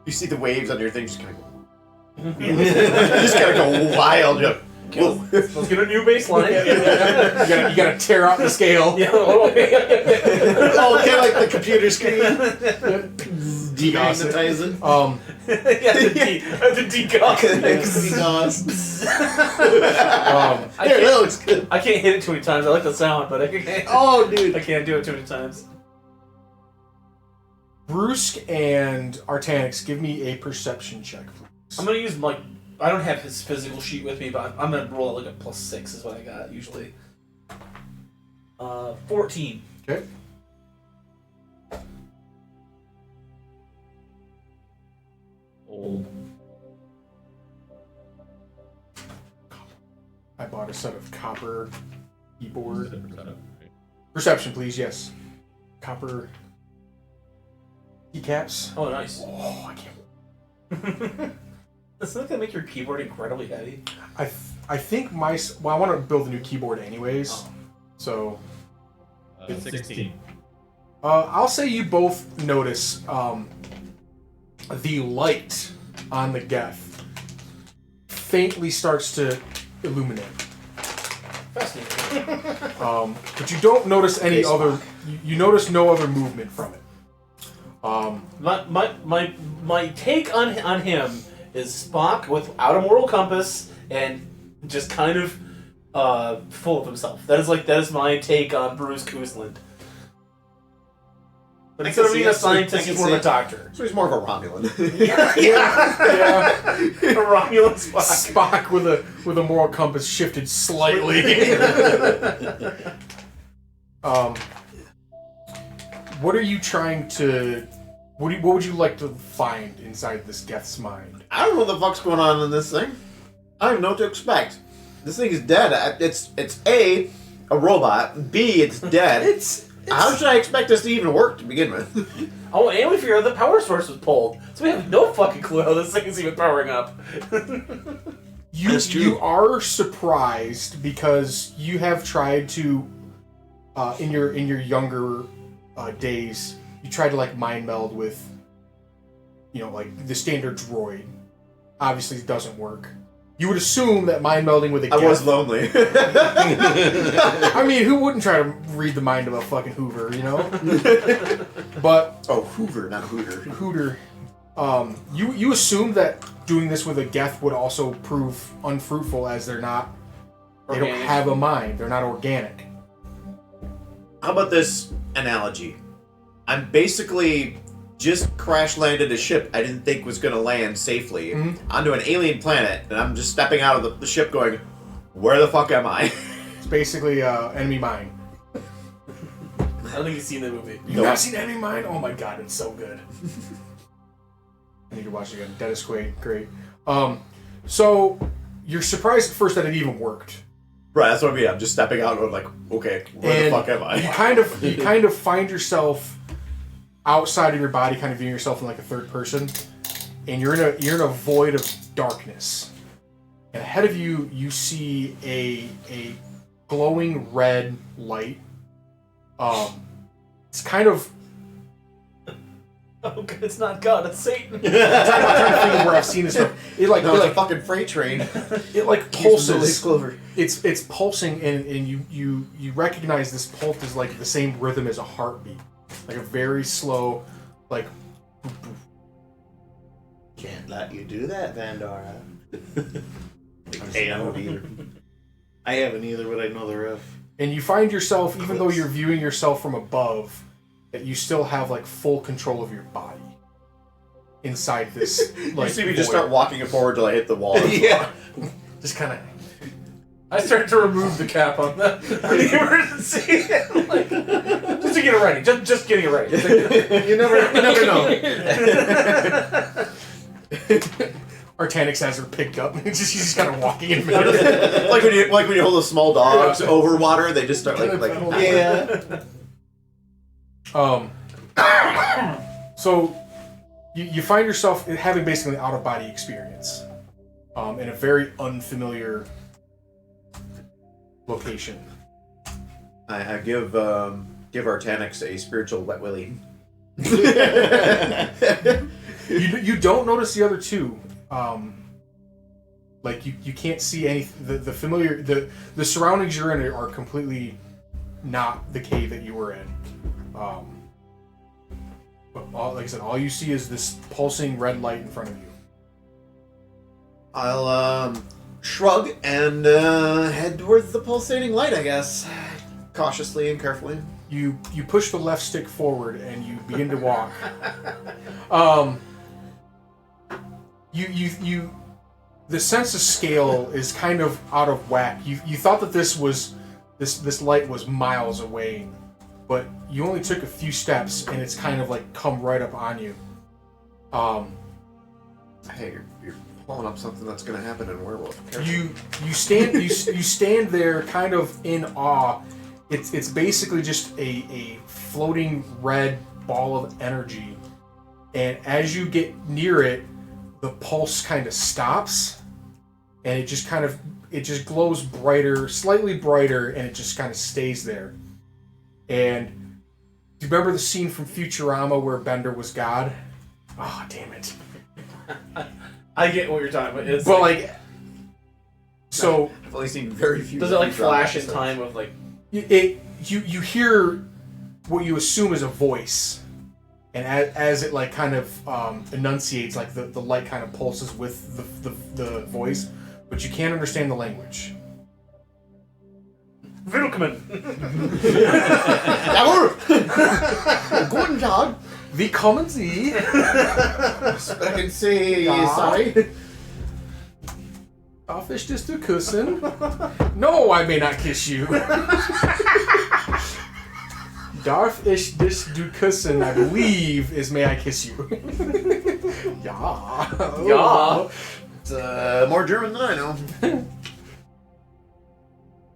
S5: You see the waves on your thing just kind of go. Just gotta go wild.
S4: Let's get a new baseline.
S1: You gotta tear out the scale.
S2: Oh, kind of like the computer screen.
S1: DDoS it.
S2: Demonetizing.
S4: The decom.
S2: DDoS.
S4: I
S2: There, that
S4: can't,
S2: looks good.
S4: I can't hit it too many times. I like the sound, but I can't.
S2: Oh, dude.
S4: I can't do it too many times.
S1: Brusque and Artanix, give me a perception check, please.
S4: I'm gonna use I don't have his physical sheet with me, but I'm gonna roll like a +6 is what I got usually. 14.
S1: Okay.
S3: Old.
S1: I bought a set of copper keyboard.
S3: 10%.
S1: Perception, please. Yes. Copper keycaps.
S4: Oh, nice.
S1: Oh, I can't.
S4: Doesn't that make your keyboard incredibly heavy?
S1: I think I want to build a new keyboard anyways.
S4: Oh.
S1: So
S3: 16.
S1: I'll say you both notice the light on the Geth faintly starts to illuminate.
S4: Fascinating.
S1: But you don't notice any other. You notice no other movement from it.
S4: My take on him is Spock without a moral compass and just kind of full of himself. That is my take on Bruce Koosland. But instead of being a scientist, he's more of a doctor.
S5: So he's more of a Romulan.
S1: Yeah.
S4: A Romulan Spock.
S1: Spock with a moral compass shifted slightly. What are you trying to? What would you like to find inside this Geth's mind?
S5: I don't know what the fuck's going on in this thing. I don't even know what to expect. This thing is dead. It's A, a robot. B, it's dead. How should I expect this to even work to begin with?
S4: Oh, and we figured out the power source was pulled, so we have no fucking clue how this thing is even powering up.
S2: That's true.
S1: You are surprised because you have tried to, in your younger days, you tried to like mind meld with, like the standard droid. Obviously, it doesn't work. You would assume that mind melding with a Geth...
S5: I was lonely.
S1: I mean, who wouldn't try to read the mind of a fucking Hoover, But...
S5: Oh, Hoover, not Hooter.
S1: Hooter. You assume that doing this with a Geth would also prove unfruitful as they're not... They don't
S4: Organic.
S1: have a mind. They're not organic.
S5: How about this analogy? I'm basically just crash landed a ship I didn't think was going to land safely onto an alien planet, and I'm just stepping out of the ship going, where the fuck am I?
S1: It's basically Enemy Mine.
S4: I don't think you've seen the movie.
S1: You've not seen Enemy Mine? Oh my god, it's so good. I need to watch it again. Dennis Quaid, great. So you're surprised at first that it even worked.
S5: Right, that's what I mean. I'm just stepping out and going like, okay, where the fuck am I?
S1: You kind of find yourself outside of your body, kind of viewing yourself in like a third person, and you're in a void of darkness. And ahead of you, you see a glowing red light. It's kind of.
S4: Oh, God, it's not God, it's Satan.
S1: I'm trying to think of where I've seen this from. It's
S5: a fucking freight train.
S1: It like pulses.
S5: Clover.
S1: It's pulsing, and you recognize this pulse is like the same rhythm as a heartbeat, like a very slow, like.
S2: Can't let you do that, Vandora. I haven't either, but I know the riff.
S1: And you find yourself, even though you're viewing yourself from above, that you still have like full control of your body inside this. Like,
S5: you see me just start walking forward till I hit the wall.
S2: Yeah.
S1: Just kind of.
S4: I started to remove the cap on the emergency. Like, just to get it ready. Just getting it ready.
S2: You never know.
S1: Artanix has her picked up. She's just kind of walking in the middle.
S5: like when you hold the small dogs over water, they just start like
S2: Yeah.
S1: So you find yourself having basically an out-of-body experience in a very unfamiliar location.
S5: I give Artanix a spiritual wet willy.
S1: You don't notice the other two. Like you can't see any the familiar the surroundings you're in are completely not the cave that you were in. But like I said, all you see is this pulsing red light in front of you.
S5: I'll shrug and head towards the pulsating light, I guess, cautiously and carefully.
S1: You push the left stick forward and you begin to walk. You the sense of scale is kind of out of whack. You thought that this light was miles away, but you only took a few steps and it's kind of like come right up on you.
S5: Hey, you're pulling up something that's going to happen in Werewolf.
S1: You stand there kind of in awe. It's basically just a floating red ball of energy, and as you get near it, the pulse kind of stops, and it just glows brighter, slightly brighter, and it just kind of stays there. And do you remember the scene from Futurama where Bender was God? Oh, damn it.
S4: I get what you're talking about. It's
S1: But so
S5: I've only seen very few.
S4: does it like
S5: Futurama
S4: flash in
S5: episodes.
S4: time of like
S1: you hear what you assume is a voice, and as it like kind of enunciates, like the light kind of pulses with the voice, but you can't understand the language.
S4: Willkommen.
S5: Guten Tag.
S1: Wie kommen Sie?
S5: I can say
S1: Ja.
S5: sorry.
S1: Darf ich dich du küssen? No, I may not kiss you. Darf ich dich du küssen, I believe, is may I kiss you. Ja.
S4: Ja.
S5: It's more German than I know.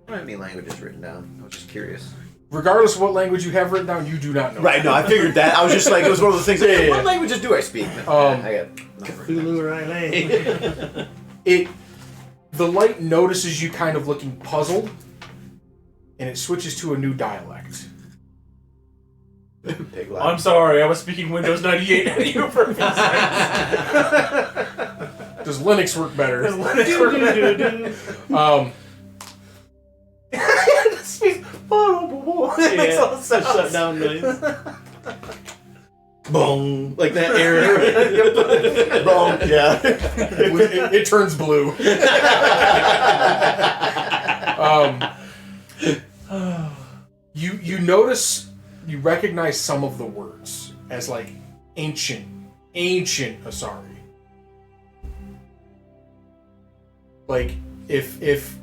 S5: I don't have any languages written down. I was just curious.
S1: Regardless of what language you have written down, you do not know.
S5: Right, no, I figured that. I was just like, it was one of those things. Like,
S1: Yeah.
S5: What languages do I speak? I got nothing written down.
S1: The light notices you kind of looking puzzled, and it switches to a new dialect.
S5: Pig laugh.
S4: I'm sorry, I was speaking Windows 98 at you for a few seconds.
S1: Does Linux work better?
S4: Does Linux work better? It makes all the sounds.
S2: Shut down noise. Boom. Like that error.
S5: Wrong, yeah.
S1: It turns blue. You notice, you recognize some of the words as like ancient Asari. Like if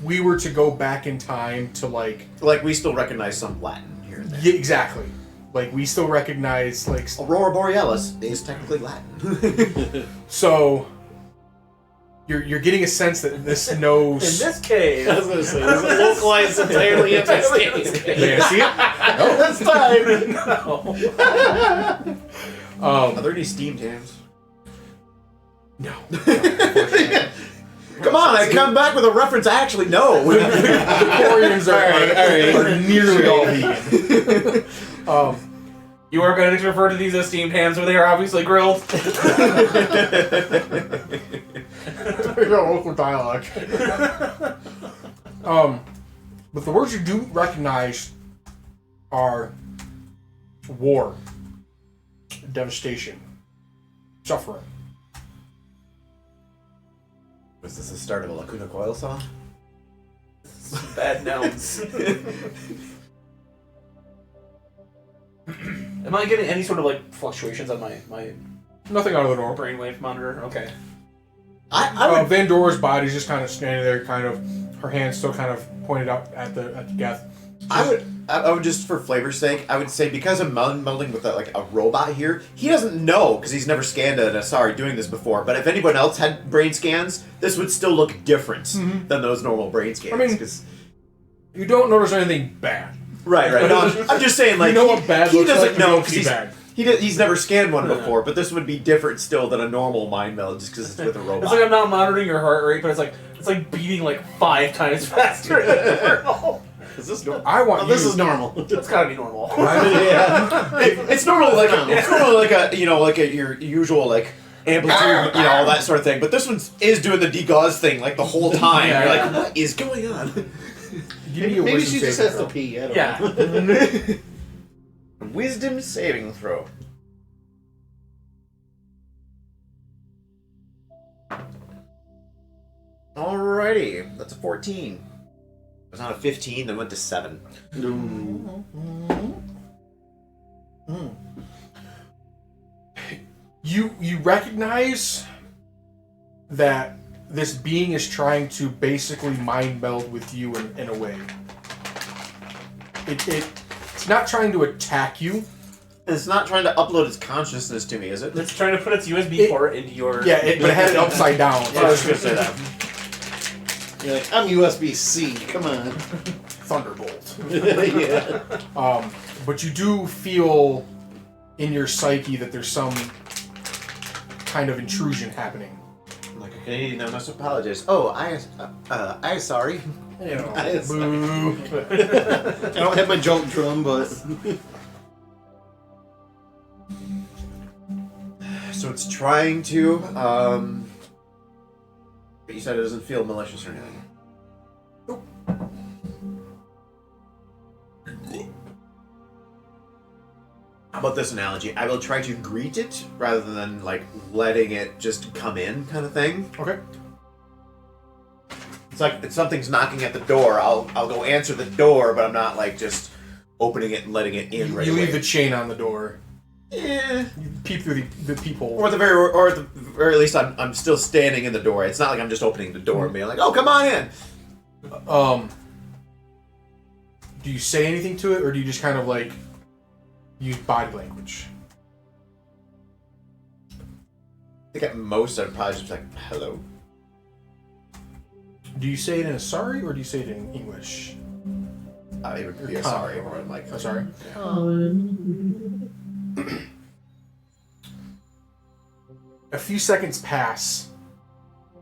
S1: we were to go back in time to like
S5: we still recognize some Latin here and there.
S1: yeah, exactly. Like we still recognize like
S5: Aurora Borealis is technically Latin.
S1: so you're getting a sense that this knows
S4: In this case,
S2: I was going to say, this is localized entirely in this case.
S1: May I see it?
S2: That's time.
S5: Are there any steamed hams?
S1: No.
S5: Come on, I come back with a reference I actually know.
S1: The Koreans are nearly all vegan.
S4: you are going to refer to these as steamed hams, where they are obviously grilled.
S1: Local dialogue. But the words you do recognize are war, devastation, suffering.
S5: Was this the start of a Lacuna Coil song?
S4: Bad nouns. Am I getting any sort of like fluctuations on my
S1: Nothing out of the normal.
S4: brainwave monitor? Okay.
S5: I would,
S1: Van Dora's body's just kind of standing there, kind of her hands still kind of pointed up at the Geth.
S5: I would just, for flavor's sake, I would say because I'm melding with a robot here, he doesn't know because he's never scanned an Asari doing this before. But if anyone else had brain scans, this would still look different than those normal brain scans.
S1: I mean,
S5: 'cause-
S1: you don't notice anything bad.
S5: right. No, I'm just saying, like,
S1: You know what bad
S5: he
S1: looks
S5: doesn't
S1: like,
S5: know
S1: you don't
S5: because
S1: see bad.
S5: he's never scanned one before. But this would be different still than a normal mind meld just because it's with a robot.
S4: It's like I'm not monitoring your heart rate, but it's like beating like 5 times faster than normal.
S2: Is this normal?
S1: I want
S2: This
S1: you-
S2: is normal.
S4: That's gotta be normal.
S5: Yeah. It's normally like a your usual like amplitude, all that sort of thing. But this one is doing the degauss thing like the whole time.
S4: Yeah.
S5: You're like, what is going on?
S1: Give me a
S2: Maybe
S1: wisdom
S2: she just
S1: saving
S2: has to
S1: throw.
S2: pee. I don't
S4: Yeah.
S2: know.
S5: Wisdom saving throw. Alrighty, that's a 14. It was not a 15, then went to 7.
S1: You recognize that this being is trying to basically mind meld with you in a way. It's not trying to attack you.
S5: It's not trying to upload its consciousness to me, is it?
S4: It's trying to put its USB port into your.
S1: Yeah, but it had it upside down.
S5: I was gonna say that.
S2: You're like, I'm USB-C. Come on.
S1: Thunderbolt.
S2: Yeah.
S1: But you do feel in your psyche that there's some kind of intrusion happening.
S5: Like a Canadian, I must apologize. Oh, I sorry.
S1: You know,
S2: I-
S1: boo.
S2: I don't have my jolt drum, but
S5: So it's trying to, but you said it doesn't feel malicious or anything. How about this analogy? I will try to greet it rather than like letting it just come in, kind of thing.
S1: Okay.
S5: It's like if something's knocking at the door, I'll go answer the door, but I'm not like just opening it and letting it in right
S1: You
S5: away.
S1: leave the chain on the door.
S5: Eh.
S1: You peep through the peephole.
S5: Or at the very least, I'm still standing in the door. It's not like I'm just opening the door and being like, "Oh, come on in."
S1: Do you say anything to it, or do you just kind of like use body language?
S5: I think at most I'd probably just be like, "Hello."
S1: Do you say it in Asari, or do you say it in English?
S5: It would be a sorry, or I'm like,
S1: Asari. A few seconds pass,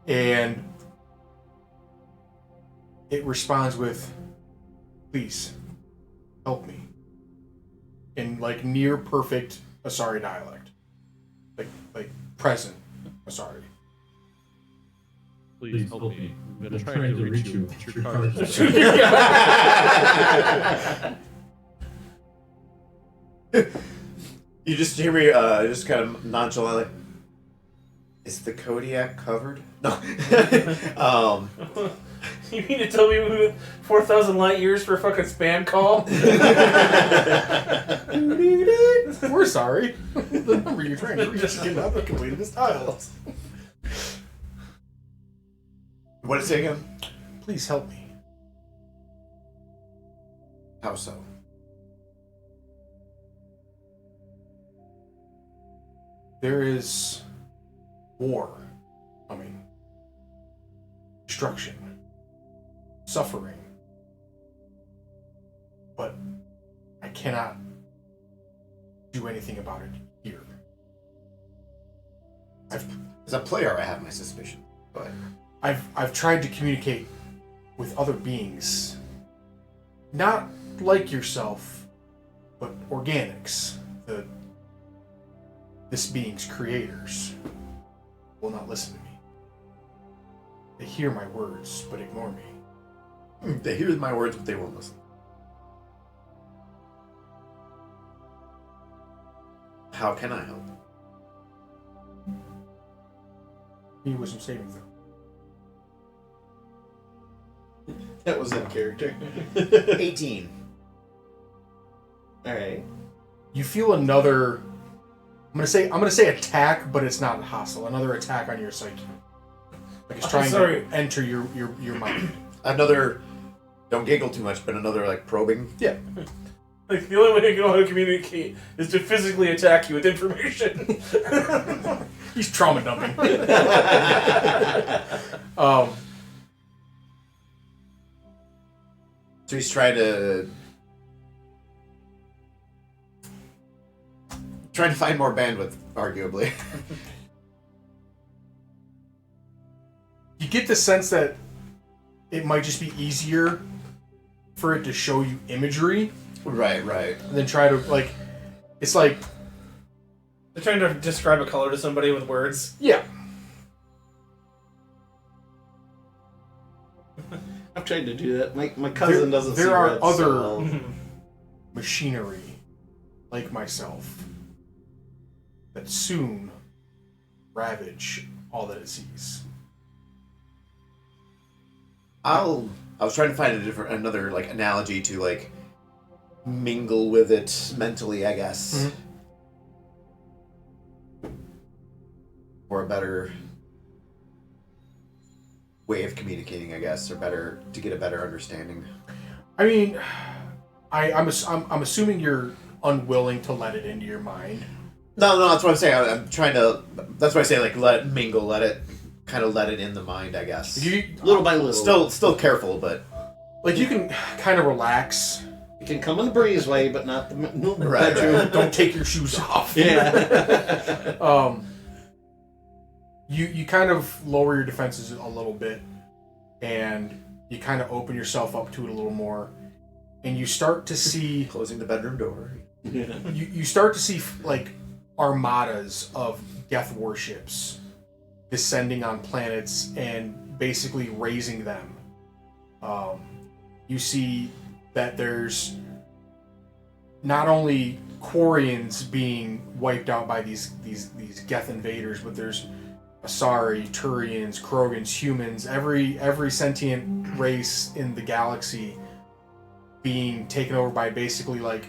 S1: and it responds with, "Please, help me." In like near perfect Asari dialect, like present Asari.
S3: Please help me. I've been trying to reach you. It's your car.
S5: You just hear me, just kind of nonchalantly. Is the Kodiak covered? No.
S4: You mean to tell me we went 4,000 light years for a fucking spam call?
S1: We're sorry. The number you're trying to reach is not the completed tiles.
S5: What did it say again?
S1: Please help me.
S5: How so?
S1: There is war coming. Destruction. Suffering. But I cannot do anything about it here.
S5: As a player, I have my suspicion, but
S1: I've tried to communicate with other beings, not like yourself, but organics. This being's creators will not listen to me. They hear my words, but ignore me.
S5: they hear my words, but they won't listen. How can I help?
S1: He was some saving throw.
S2: That was in character.
S5: 18.
S2: Alright.
S1: You feel another. I'm gonna say attack, but it's not hostile. Another attack on your psyche. Like it's trying to enter your mind.
S5: Another, don't giggle too much, but another like probing.
S1: Yeah.
S4: Like, the only way to know how to communicate is to physically attack you with information.
S1: He's trauma dumping.
S5: So he's trying to find more bandwidth, arguably.
S1: You get the sense that it might just be easier for it to show you imagery
S5: Right.
S1: than try to, like, it's like,
S4: They're trying to describe a color to somebody with words.
S1: yeah.
S2: I've tried to do that. My cousin doesn't see
S1: There are
S2: red,
S1: other
S2: so-
S1: machinery, like myself, that soon ravage all that it sees.
S5: I was trying to find another like analogy to like mingle with it mentally, I guess. Or a better way of communicating, I guess, or better to get a better understanding.
S1: I mean, I'm assuming you're unwilling to let it into your mind.
S5: No, that's what I'm saying. I'm trying to. That's why I say like let it mingle, let it in the mind, I guess.
S2: Little by little.
S5: Still careful, but
S1: Like, you can kind of relax.
S2: It can come in the breezeway, but not the
S5: Right.
S2: bedroom.
S1: Don't take your shoes off.
S2: Yeah.
S1: You kind of lower your defenses a little bit, and you kind of open yourself up to it a little more, and you start to see
S5: closing the bedroom door.
S1: you start to see like armadas of Geth warships descending on planets and basically raising them. You see that there's not only Quarians being wiped out by these Geth invaders, but there's Asari, Turians, Krogans, humans, every sentient race in the galaxy being taken over by basically like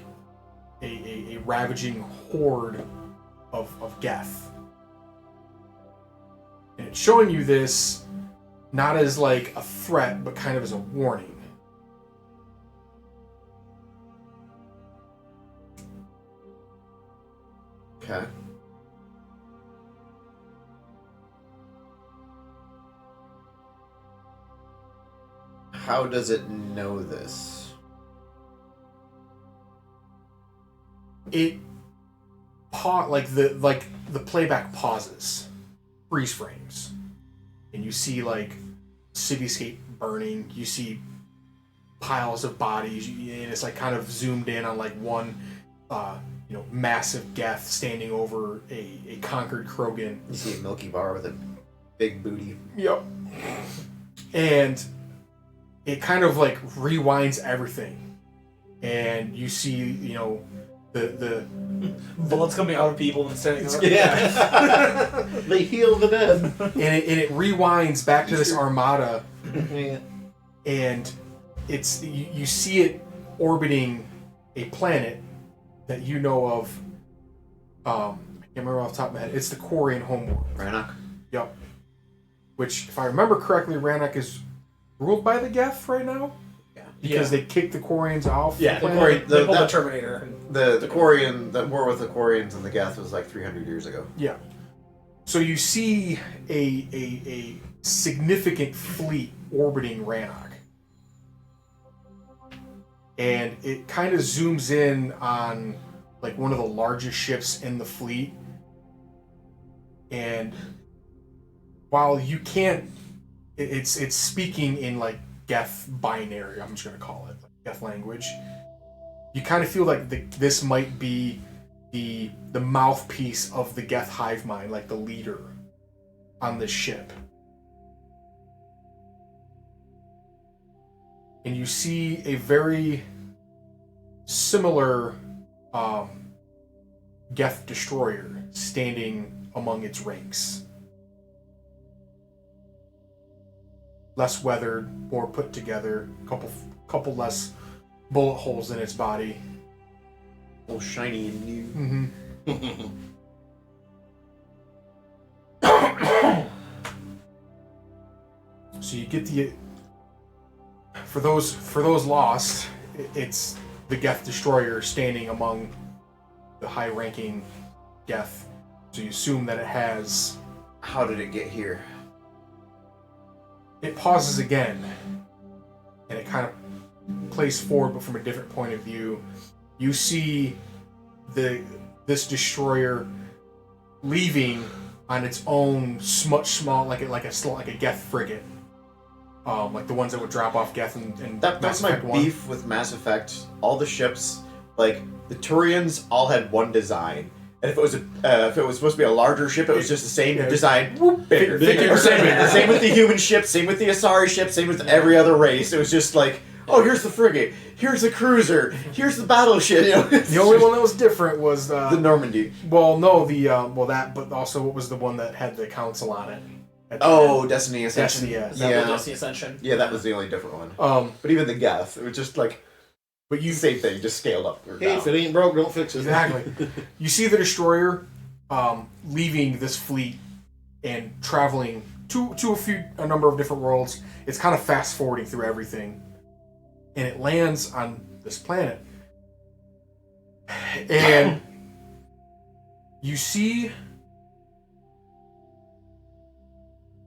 S1: a ravaging horde of Geth. And it's showing you this not as like a threat, but kind of as a warning.
S5: Okay. How does it know this?
S1: It the playback pauses, freeze frames, and you see like cityscape burning. You see piles of bodies, and it's like kind of zoomed in on like one, massive Geth standing over a conquered Krogan.
S5: You see a Milky Bar with a big booty.
S1: Yep. And it kind of like rewinds everything, and you see the
S4: bullets coming out of people and standing over.
S2: Yeah. They heal the dead.
S1: and it rewinds back to this armada,
S2: Yeah.
S1: and you see it orbiting a planet that you know of. I can't remember off the top of my head. It's the Quarian homeworld.
S5: Rannoch.
S1: Yep. Which, if I remember correctly, Rannoch is ruled by the Geth right now.
S4: Yeah.
S1: Because they kicked the Quarians off.
S5: Yeah,
S1: the
S5: the
S1: planet.
S4: They pulled the Terminator.
S5: The Quarian, the war with the Quarians and the Geth was like 300 years ago.
S1: Yeah. So you see a significant fleet orbiting Rannoch. And it kind of zooms in on like one of the largest ships in the fleet. And while you can't, it's speaking in like Geth binary, I'm just going to call it, like Geth language. You kind of feel like this might be the mouthpiece of the Geth hive mind, like the leader on this ship. And you see a very similar Geth destroyer standing among its ranks. Less weathered, more put together, couple less bullet holes in its body.
S5: All shiny and new.
S1: Mm-hmm. So you get for those lost, it's the Geth destroyer standing among the high-ranking Geth. So you assume that it has.
S5: How did it get here?
S1: It pauses again, and it kind of plays forward, but from a different point of view. You see this destroyer leaving on its own, much small, like a Geth frigate, like the ones that would drop off Geth and
S5: That's
S1: Mass
S5: my
S1: Effect 1.
S5: beef with Mass Effect. All the ships, like the Turians, all had one design. And if it was supposed to be a larger ship, it was just the same design, bigger. Same with the human ship, same with the Asari ship, same with every other race. It was just like, oh, here's the frigate, here's the cruiser, here's the battleship. You know?
S1: The only one that was different was
S5: the Normandy.
S1: Well, no, but also what was the one that had the council on it?
S5: Oh, Destiny Ascension.
S1: Destiny, yeah.
S4: Destiny Ascension.
S5: Yeah, that was the only different one. But even the Geth, it was just like, same thing, just scaled up. Or
S2: Hey,
S5: down.
S2: if it ain't broke, don't fix it.
S1: Exactly. You see the destroyer leaving this fleet and traveling to a number of different worlds. It's kind of fast forwarding through everything, and it lands on this planet. And you see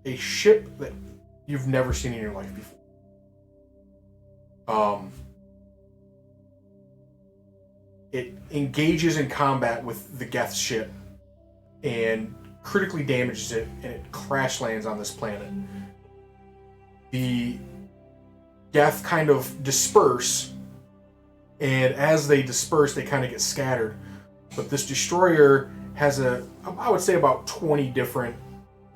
S1: a ship that you've never seen in your life before. It engages in combat with the Geth ship and critically damages it, and it crash lands on this planet. The Geth kind of disperse, and as they disperse, they kind of get scattered. But this destroyer has I would say about 20 different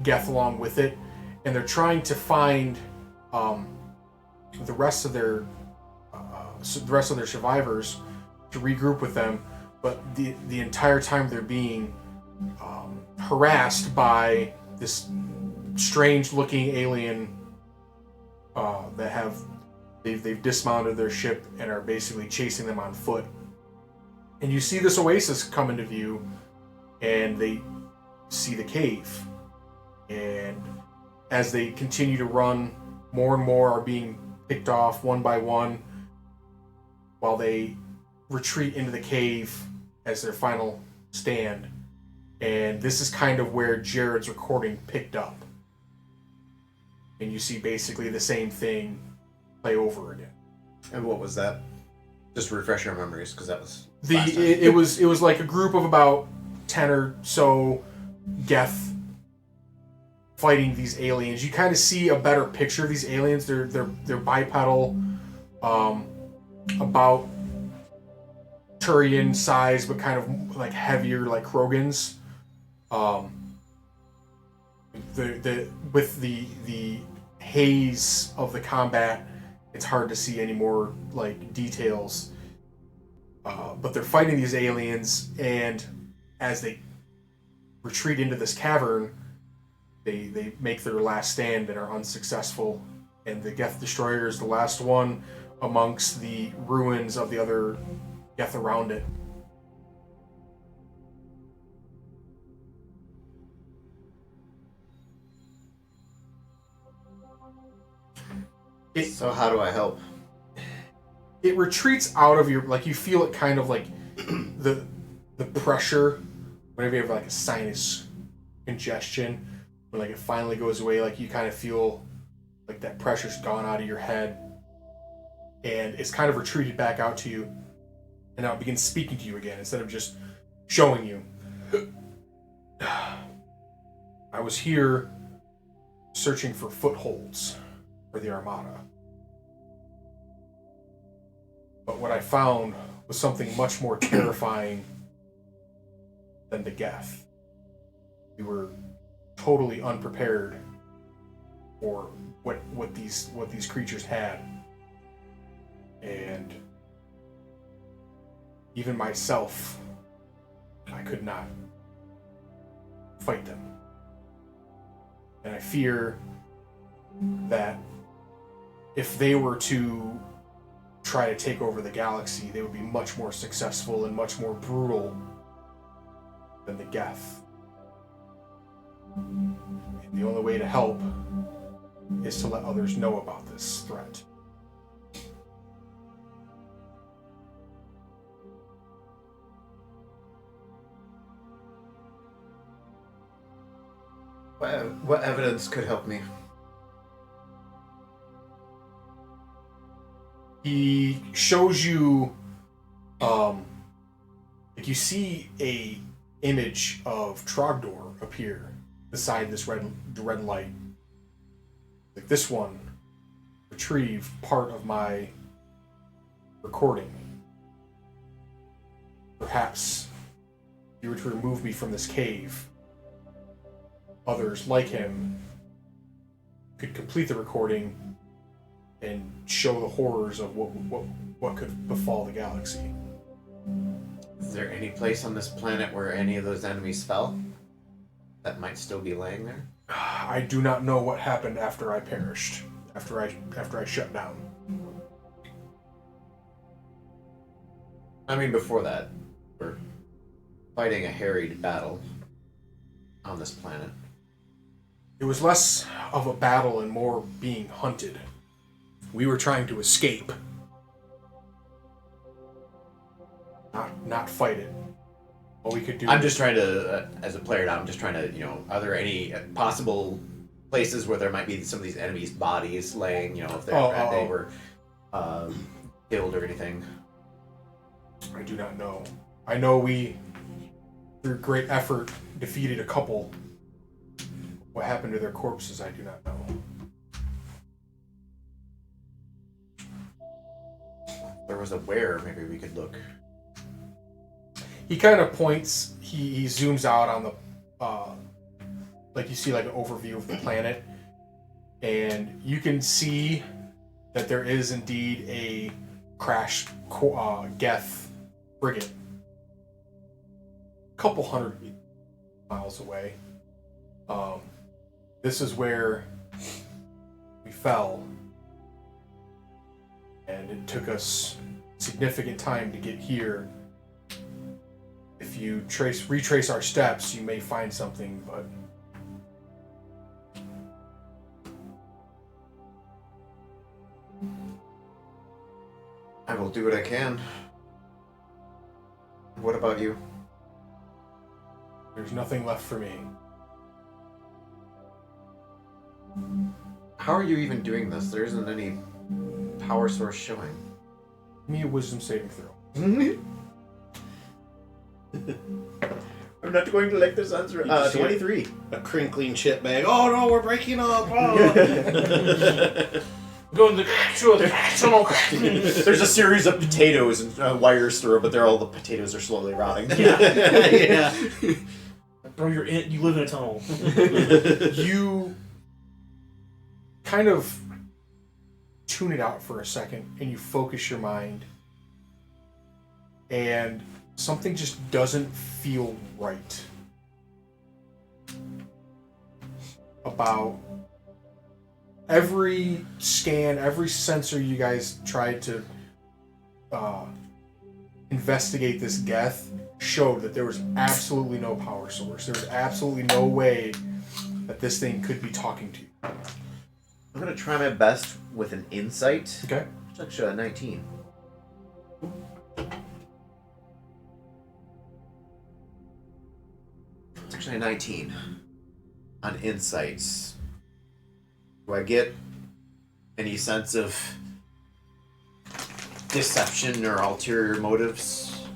S1: Geth along with it, and they're trying to find the rest of their survivors to regroup with them, but the entire time they're being harassed by this strange-looking alien that they've dismounted their ship and are basically chasing them on foot. And you see this oasis come into view, and they see the cave. And as they continue to run, more and more are being picked off one by one, while they retreat into the cave as their final stand. And this is kind of where Jared's recording picked up. And you see basically the same thing play over again.
S5: And what was that? Just to refresh our memories, because that was
S1: it was like a group of about 10 or so Geth fighting these aliens. You kind of see a better picture of these aliens. They're bipedal, about Turian size, but kind of like heavier, like Krogans. With the haze of the combat, it's hard to see any more like details. But they're fighting these aliens, and as they retreat into this cavern, they make their last stand and are unsuccessful and the Geth Destroyer is the last one amongst the ruins of the other Geth around it.
S5: So how do I help?
S1: It retreats out of your, like, you feel it kind of like the pressure whenever you have like a sinus congestion, when like it finally goes away, like you kind of feel like that pressure's gone out of your head and it's kind of retreated back out to you, and now it begins speaking to you again instead of just showing you. I was here searching for footholds for the Armada. But what I found was something much more terrifying than the Geth. We were totally unprepared for what these creatures had. And even myself, I could not fight them. And I fear that if they were to try to take over the galaxy, they would be much more successful and much more brutal than the Geth. And the only way to help is to let others know about this threat.
S5: What evidence could help me?
S1: He shows you, like you see a image of Trogdor appear beside this red light. Like this one retrieved part of my recording. Perhaps if you were to remove me from this cave, others like him could complete the recording and show the horrors of what could befall the galaxy.
S5: Is there any place on this planet where any of those enemies fell that might still be laying there?
S1: I do not know what happened after I perished, after I shut down.
S5: I mean, before that, we're fighting a harried battle on this planet.
S1: It was less of a battle and more being hunted. We were trying to escape, not fight it. All we could do.
S5: I'm just trying to, as a player now, I'm just trying to, are there any possible places where there might be some of these enemies' bodies laying, if they were killed or anything?
S1: I do not know. I know we, through great effort, defeated a couple. What happened to their corpses, I do not know.
S5: If there was a where, maybe we could look.
S1: He kind of points, he zooms out on the, like you see like an overview of the planet, and you can see that there is indeed a crashed Geth frigate. A couple hundred miles away. This is where we fell, and it took us significant time to get here. If you retrace our steps, you may find something, but
S5: I will do what I can. What about you?
S1: there's nothing left for me.
S5: How are you even doing this? There isn't any power source showing.
S1: Give me a wisdom saving throw.
S5: I'm not going to like this answer.
S2: just hear
S5: 23.
S2: A crinkling chip bag. Oh no, we're breaking up. Oh.
S4: Go to the tunnel.
S5: There's a series of potatoes and wires through, but all the potatoes are slowly rotting.
S2: Yeah.
S4: Bro, you live in a tunnel.
S1: You kind of tune it out for a second and you focus your mind, and something just doesn't feel right about every scan, every sensor you guys tried to investigate this geth showed that there was absolutely no power source. There was absolutely no way that this thing could be talking to you.
S5: I'm gonna try my best with an insight.
S1: Okay.
S5: It's actually a 19. It's actually a 19 on insights. Do I get any sense of deception or ulterior motives?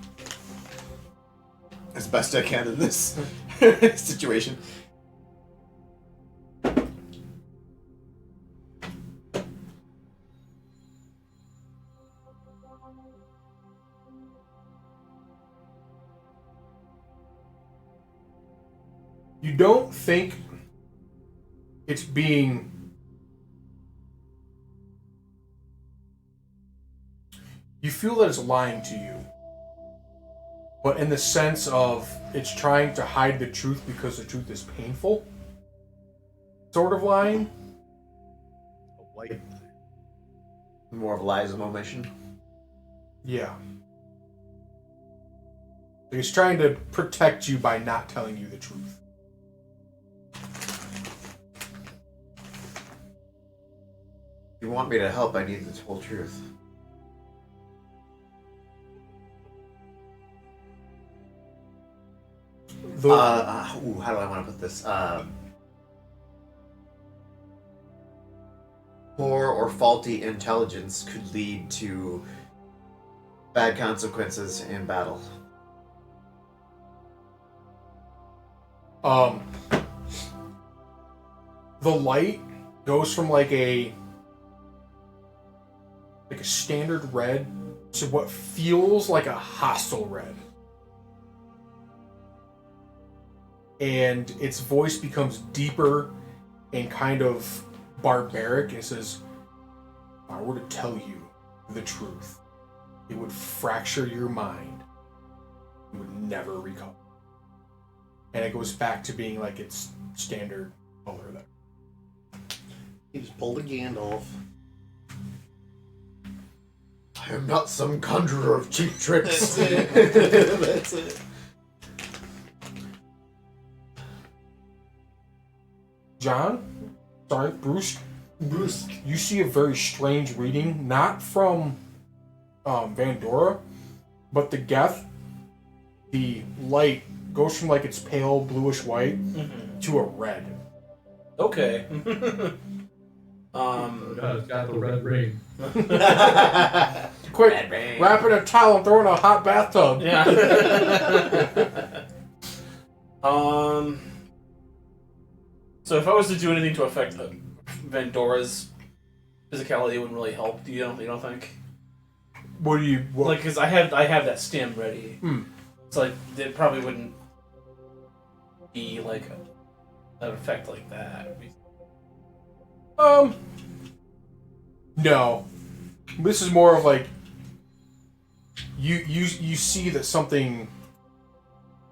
S5: As best I can in this situation.
S1: You don't think it's being... You feel that it's lying to you. But in the sense of it's trying to hide the truth because the truth is painful. Sort of lying.
S5: Like more of lies of omission.
S1: Yeah. It's trying to protect you by not telling you the truth.
S5: If you want me to help, I need the whole truth. How do I want to put this? Poor or faulty intelligence could lead to bad consequences in battle.
S1: The light goes from like a standard red to what feels like a hostile red. And its voice becomes deeper and kind of barbaric. It says, if I were to tell you the truth, it would fracture your mind. You would never recover. And it goes back to being like its standard color there.
S2: He just pulled a Gandalf.
S5: I am not some conjurer of cheap tricks.
S2: That's it. That's it.
S1: Bruce, you see a very strange reading, not from Vandora, but the Geth. The light goes from like its pale bluish white to a red.
S4: Okay.
S3: It's got the red ring.
S1: Quick, wrap in a towel and throw in a hot bathtub.
S4: Yeah. So if I was to do anything to affect Vandora's physicality, it wouldn't really help. You don't think?
S1: What do you
S4: like? Because I have that stim ready. It's like it probably wouldn't be like an effect like that.
S1: No. This is more of like you see that something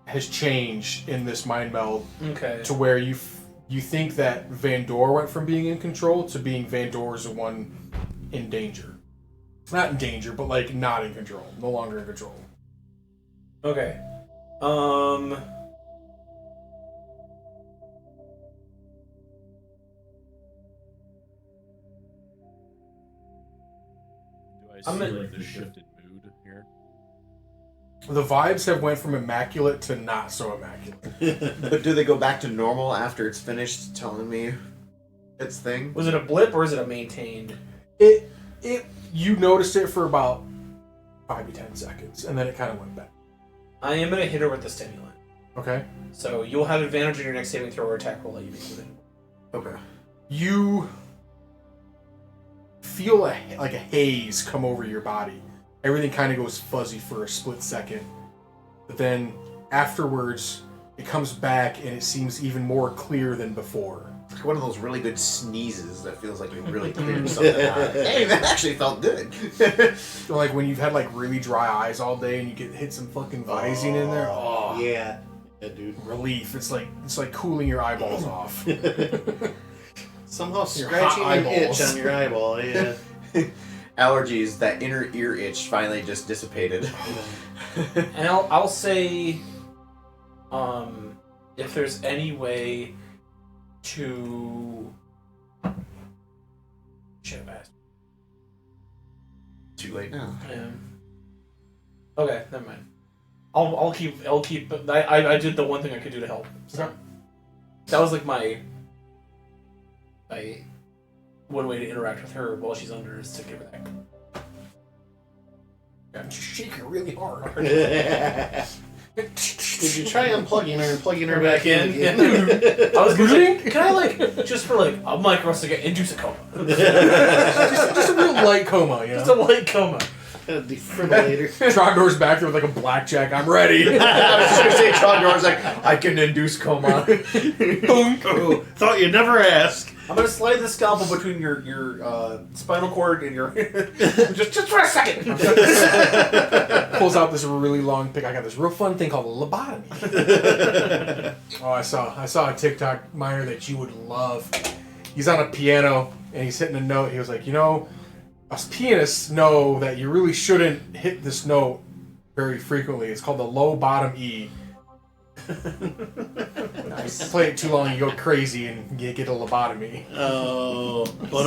S1: has changed in this mind meld.
S4: Okay.
S1: To where you think that Vandor went from being in control to being Vandor's the one in danger. Not in danger, but like not in control. No longer in control.
S4: Okay.
S3: Do I see like the shifted mood here?
S1: The vibes have went from immaculate to not so immaculate.
S5: But do they go back to normal after it's finished telling me its thing?
S4: Was it a blip or is it a maintained?
S1: You noticed it for about 5 to 10 seconds, and then it kind of went back.
S4: I am gonna hit her with the stimulant.
S1: Okay.
S4: So you'll have advantage on your next saving throw or attack roll that you make with it.
S5: Okay.
S1: You feel like a haze come over your body. Everything kind of goes fuzzy for a split second. But then afterwards, it comes back and it seems even more clear than before.
S5: It's like one of those really good sneezes that feels like you really cleared something out. Hey, that actually felt good.
S1: So like when you've had like really dry eyes all day and you hit some fucking Visine in there. Oh,
S2: Yeah, dude.
S1: relief. It's like cooling your eyeballs off.
S2: Somehow
S1: Your
S2: scratching
S1: hot
S2: an itch
S1: eyeballs.
S2: on your eyeball. Yeah.
S5: Allergies, that inner ear itch finally just dissipated.
S4: And I'll say, if there's any way to, should have asked.
S5: Too late now.
S4: Okay, never mind. I'll keep. I did the one thing I could do to help. So.
S1: Okay.
S4: That was like my one way to interact with her while she's under is to give her that.
S1: Yeah, just shake her really hard.
S2: Did you try unplugging her and plugging her back in?
S4: I was gonna say, can I like just for like a microsecond induce a coma?
S1: just a real light coma, you know?
S4: Just a light coma.
S2: A defibrillator.
S1: Trogdor's back there with like a blackjack. I'm ready.
S5: I was just gonna say, Trogdor's like, I can induce coma.
S2: Oh, thought you'd never ask.
S4: I'm gonna slide the scalpel between your spinal cord and your just for a second.
S1: Pulls out this really long pick. I got this real fun thing called a lobotomy. Oh, I saw a TikTok miner that you would love. He's on a piano and he's hitting a note. He was like, you know, us pianists know that you really shouldn't hit this note very frequently. It's called the low bottom E. Nice. Play it too long, you go crazy and you get a lobotomy.
S2: Oh, but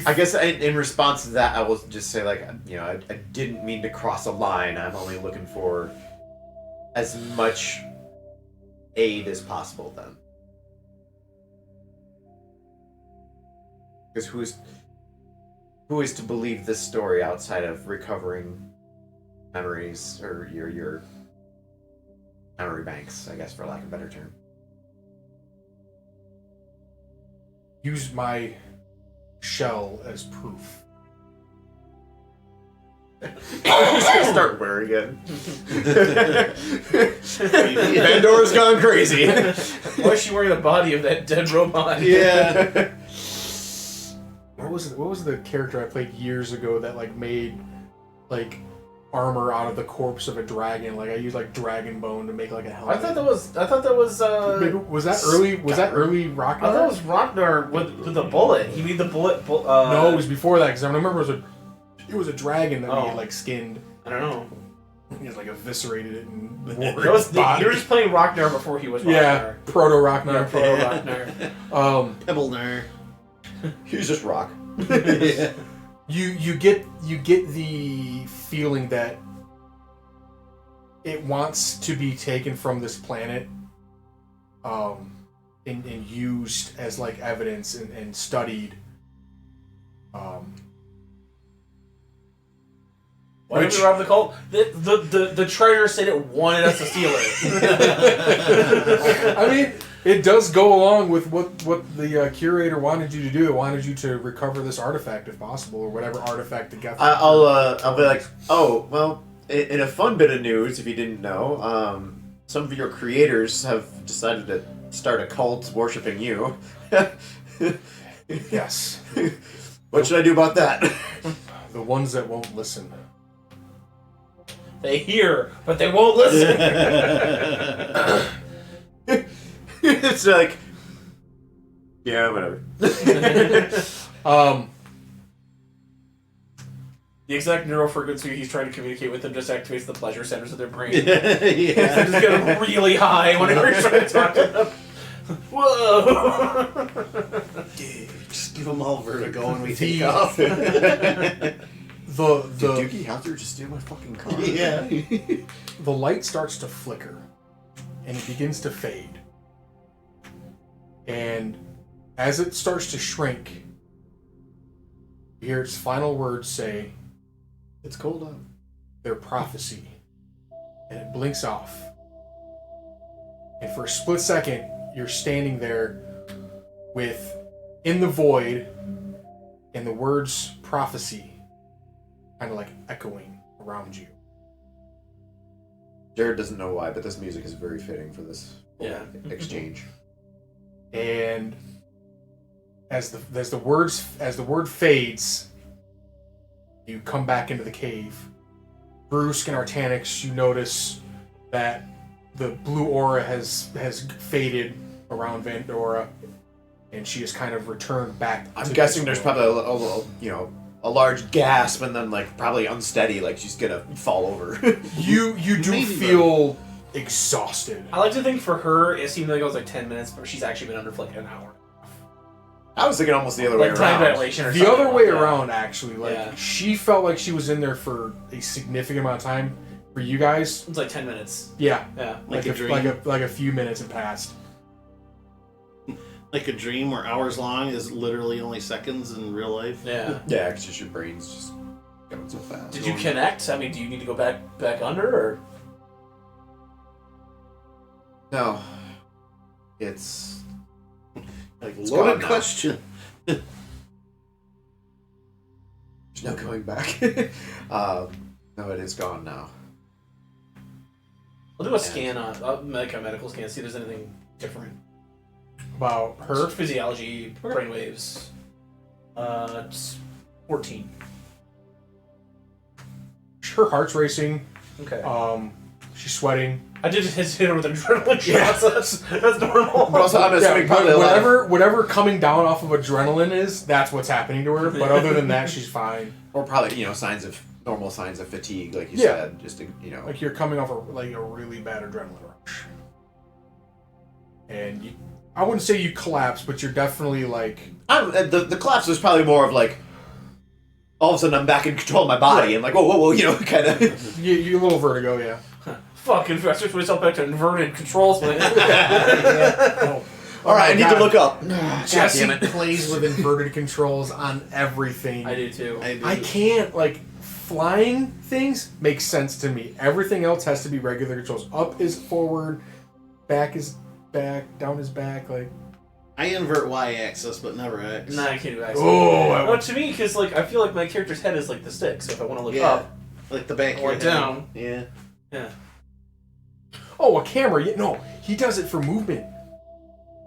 S5: I guess in response to that, I will just say, like, you know, I didn't mean to cross a line. I'm only looking for as much aid as possible then. Because who is to believe this story outside of recovering memories or your memory banks, I guess, for lack of a better term.
S1: Use my shell as proof.
S5: I'm just gonna start wearing it. Pandor's gone crazy.
S4: Why is she wearing the body of that dead robot?
S2: yeah.
S1: What was the character I played years ago that like made like armor out of the corpse of a dragon? Like I used like dragon bone to make like a helmet.
S4: I thought that was.
S1: Maybe, was that early? Was that early Rocknar?
S4: I thought it was Rocknar with the bullet. He made the bullet.
S1: No, it was before that because I remember it was a dragon that we had like skinned.
S4: I don't know.
S1: He just like eviscerated it and wore
S4: You were
S1: its body.
S4: just playing Rocknar before he was Rocknar.
S1: Yeah, proto Rocknar.
S4: Yeah, proto Rocknar.
S2: Pebblenar.
S5: He's just rock.
S2: Yeah.
S1: You get the feeling that it wants to be taken from this planet, and used as like evidence and studied.
S4: Why did we rob the cult? The traitor said it wanted us to steal it.
S1: I mean, it does go along with what the curator wanted you to do. It wanted you to recover this artifact if possible, or whatever artifact the Geth.
S5: I'll be like, oh well. In a fun bit of news, if you didn't know, some of your creators have decided to start a cult worshiping you.
S1: Yes,
S5: What should I do about that?
S1: the ones that won't listen.
S4: They hear, but they won't listen.
S5: It's like, yeah, whatever.
S4: The exact neurofrequency he's trying to communicate with them just activates the pleasure centers of their brain.
S2: Yeah.
S4: They just get really high whenever he's trying to talk to them. Whoa!
S2: Just give them all vertigo and we take
S1: The-
S2: off.
S1: The
S5: Did Dookie Howser just steal my fucking car?
S2: Yeah.
S1: the light starts to flicker and it begins to fade. And as it starts to shrink, you hear its final words say,
S2: It's cold out.
S1: their prophecy. And it blinks off. And for a split second, you're standing there with, in the void, and the words prophecy kind of like echoing around you.
S5: Jared doesn't know why, but this music is very fitting for this
S4: Yeah.
S5: exchange.
S1: And as the word fades, you come back into the cave. Brusque and Artanix, you notice that the blue aura has faded around Vandora, and she has kind of returned back.
S5: I'm guessing there's probably a large gasp and then like probably unsteady, like she's gonna fall over.
S1: You do
S2: Maybe
S1: feel exhausted.
S4: I like to think for her, it seemed like it was like 10 minutes, but she's actually been under for like an hour.
S5: I was thinking almost the other way
S4: Like time
S5: around.
S4: dilation or
S1: The
S4: something
S1: other way
S4: like that.
S1: around, actually, like
S4: Yeah.
S1: she felt like she was in there for a significant amount of time. For you guys,
S4: It's like 10 minutes.
S1: yeah,
S4: Yeah.
S2: Like a dream.
S1: like a few minutes had passed.
S2: Like a dream where hours long is literally only seconds in real life.
S4: Yeah.
S5: Yeah, because just your brain's just going so fast.
S4: Did you connect? I mean, do you need to go back under or?
S5: No. It's
S2: Like
S5: It's
S2: loaded
S5: gone now.
S2: question.
S5: there's no going back. No, it is gone now.
S4: I'll do a scan on, like a medical scan, see if there's anything different.
S1: About her,
S4: Physiology, brainwaves. It's 14.
S1: her heart's racing.
S4: Okay.
S1: She's sweating.
S4: I did just hit her with adrenaline
S1: Yeah.
S4: shots, so that's normal.
S5: But also, I'm assuming probably a lot of-
S1: whatever coming down off of adrenaline is, that's what's happening to her. But other than that, she's fine.
S5: or probably normal signs of fatigue, like you
S1: Yeah.
S5: said. Just
S1: Like you're coming off a really bad adrenaline rush, and I wouldn't say you collapse, but you're definitely like
S5: the collapse was probably more of like all of a sudden I'm back in control of my body and like whoa, kind of.
S1: you a little vertigo, yeah.
S4: Fucking, I switched myself back to inverted controls, man.
S1: Oh,
S5: All right, I need to
S1: God.
S5: look up.
S1: Jesse
S5: God damn it.
S1: plays with inverted controls on everything.
S4: I do too.
S1: I can't, like, flying things makes sense to me. Everything else has to be regular controls. Up is forward, back is back, down is back, like.
S2: I invert y-axis, but never x.
S4: Nah, I can't do access.
S1: Oh,
S4: No, to me, because like I feel like my character's head is like the stick, so if I want to look
S2: Yeah.
S4: up
S2: Like the back of
S4: or
S2: your head.
S4: down,
S2: Yeah.
S4: yeah.
S1: Oh, a camera. No, he does it for movement.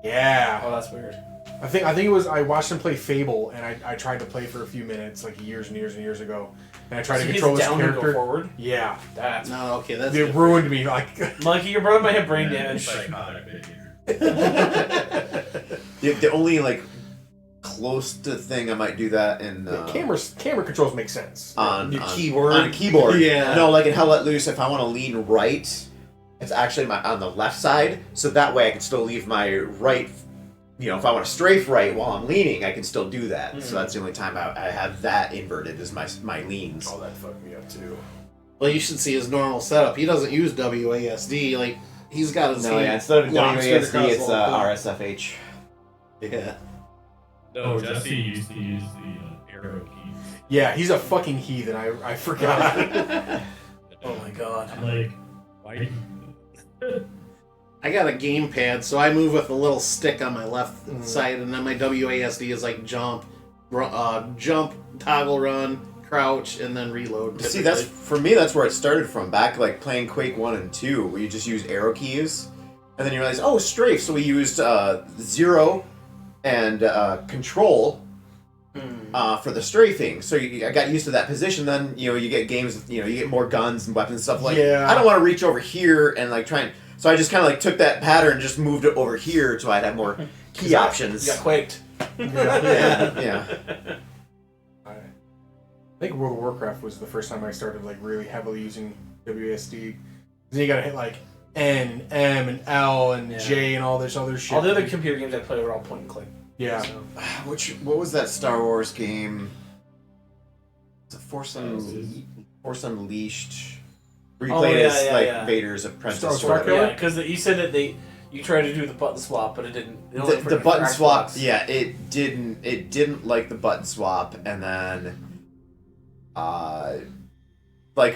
S1: Yeah.
S4: Oh, that's weird.
S1: I think it was, I watched him play Fable, and I tried to play for a few minutes, like years and years and years ago. And I tried
S4: So
S1: to
S4: he's
S1: control this
S4: down to go
S1: character.
S4: forward.
S1: Yeah.
S4: That's
S2: No, okay, that's
S1: It
S2: different.
S1: ruined me. Like,
S4: Monkey, your brother might have brain damage.
S3: Psychotic behavior.
S5: The only like close to thing I might do that in
S1: camera controls make sense.
S5: on
S2: Your
S5: on-
S2: keyboard.
S5: on a keyboard.
S2: Yeah.
S5: No, like in Hell Let Loose, if I want to lean right, it's actually on the left side, so that way I can still leave my right. If I want to strafe right while I'm leaning, I can still do that. So that's the only time I have that inverted is my leans.
S1: Oh, that fucked me up too.
S2: Well, you should see his normal setup. He doesn't use WASD. Like, he's got his
S5: No,
S2: hand
S5: yeah, instead of
S2: locked straight
S5: WASD,
S2: across
S5: it's
S2: the whole
S5: RSFH.
S2: thing. Yeah.
S3: No, Jesse used to use the arrow keys.
S1: Yeah, he's a fucking heathen. I forgot.
S4: Oh my god.
S3: I'm like, why?
S2: I got a gamepad, so I move with a little stick on my left side, and then my WASD is like jump, toggle run, crouch, and then reload.
S5: See,
S2: typically.
S5: for me, that's where it started from. Back like playing Quake 1 and 2, where you just use arrow keys, and then you realize, oh, strafe. So we used 0 and control for the strafing. So I got used to that position. Then you get games, you get more guns and weapons and stuff. Like,
S1: Yeah.
S5: I don't want to reach over here and like try and. So I just kind of like took that pattern and just moved it over here so I'd have more key options.
S4: You got quaked.
S5: Yeah.
S1: I think World of Warcraft was the first time I started like really heavily using WASD. Then you gotta hit like N, M, and L, and
S4: Yeah.
S1: J, and all this other shit.
S4: All the other computer games I played were all point and click.
S1: Yeah.
S4: So.
S5: What was that Star Wars game? Was it Force Unleashed? Where you
S4: Oh,
S5: played
S4: yeah,
S5: as
S4: yeah,
S5: like
S4: yeah.
S5: Vader's apprentice.
S1: Star
S5: or whatever.
S1: Killer?
S4: Yeah, because you said that you tried to do the button swap, but it didn't. It only
S5: The
S4: for
S5: button
S4: Xbox.
S5: swap, yeah, it didn't like the button swap, and then,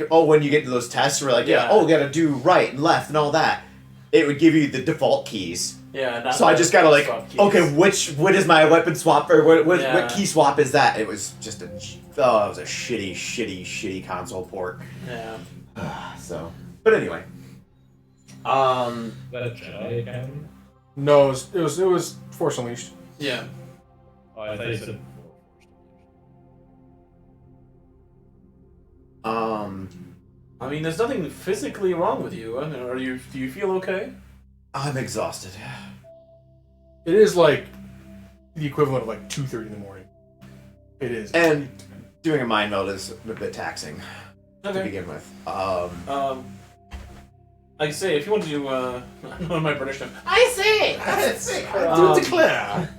S5: when you get to those tests, we're like,
S4: Yeah.
S5: we gotta do right and left and all that. It would give you the default keys.
S4: Yeah. Not
S5: So I
S4: the
S5: just gotta like,
S4: swap keys.
S5: okay, what is my weapon swap or what
S4: Yeah.
S5: key swap is that? It was just it was a shitty console port.
S4: Yeah.
S5: So, but anyway,
S3: Is that a Jedi Academy?
S1: No, it was Force Unleashed.
S4: Yeah.
S3: Oh, I thought you said
S5: um,
S4: I mean, there's nothing physically wrong with you. Do you feel okay?
S5: I'm exhausted.
S1: It is like the equivalent of like 2:30 in the morning. It is.
S5: And doing a mind meld is a bit taxing to
S4: Okay.
S5: begin with.
S4: I say, if you want to do, one of my British name. I say!
S1: Do declare.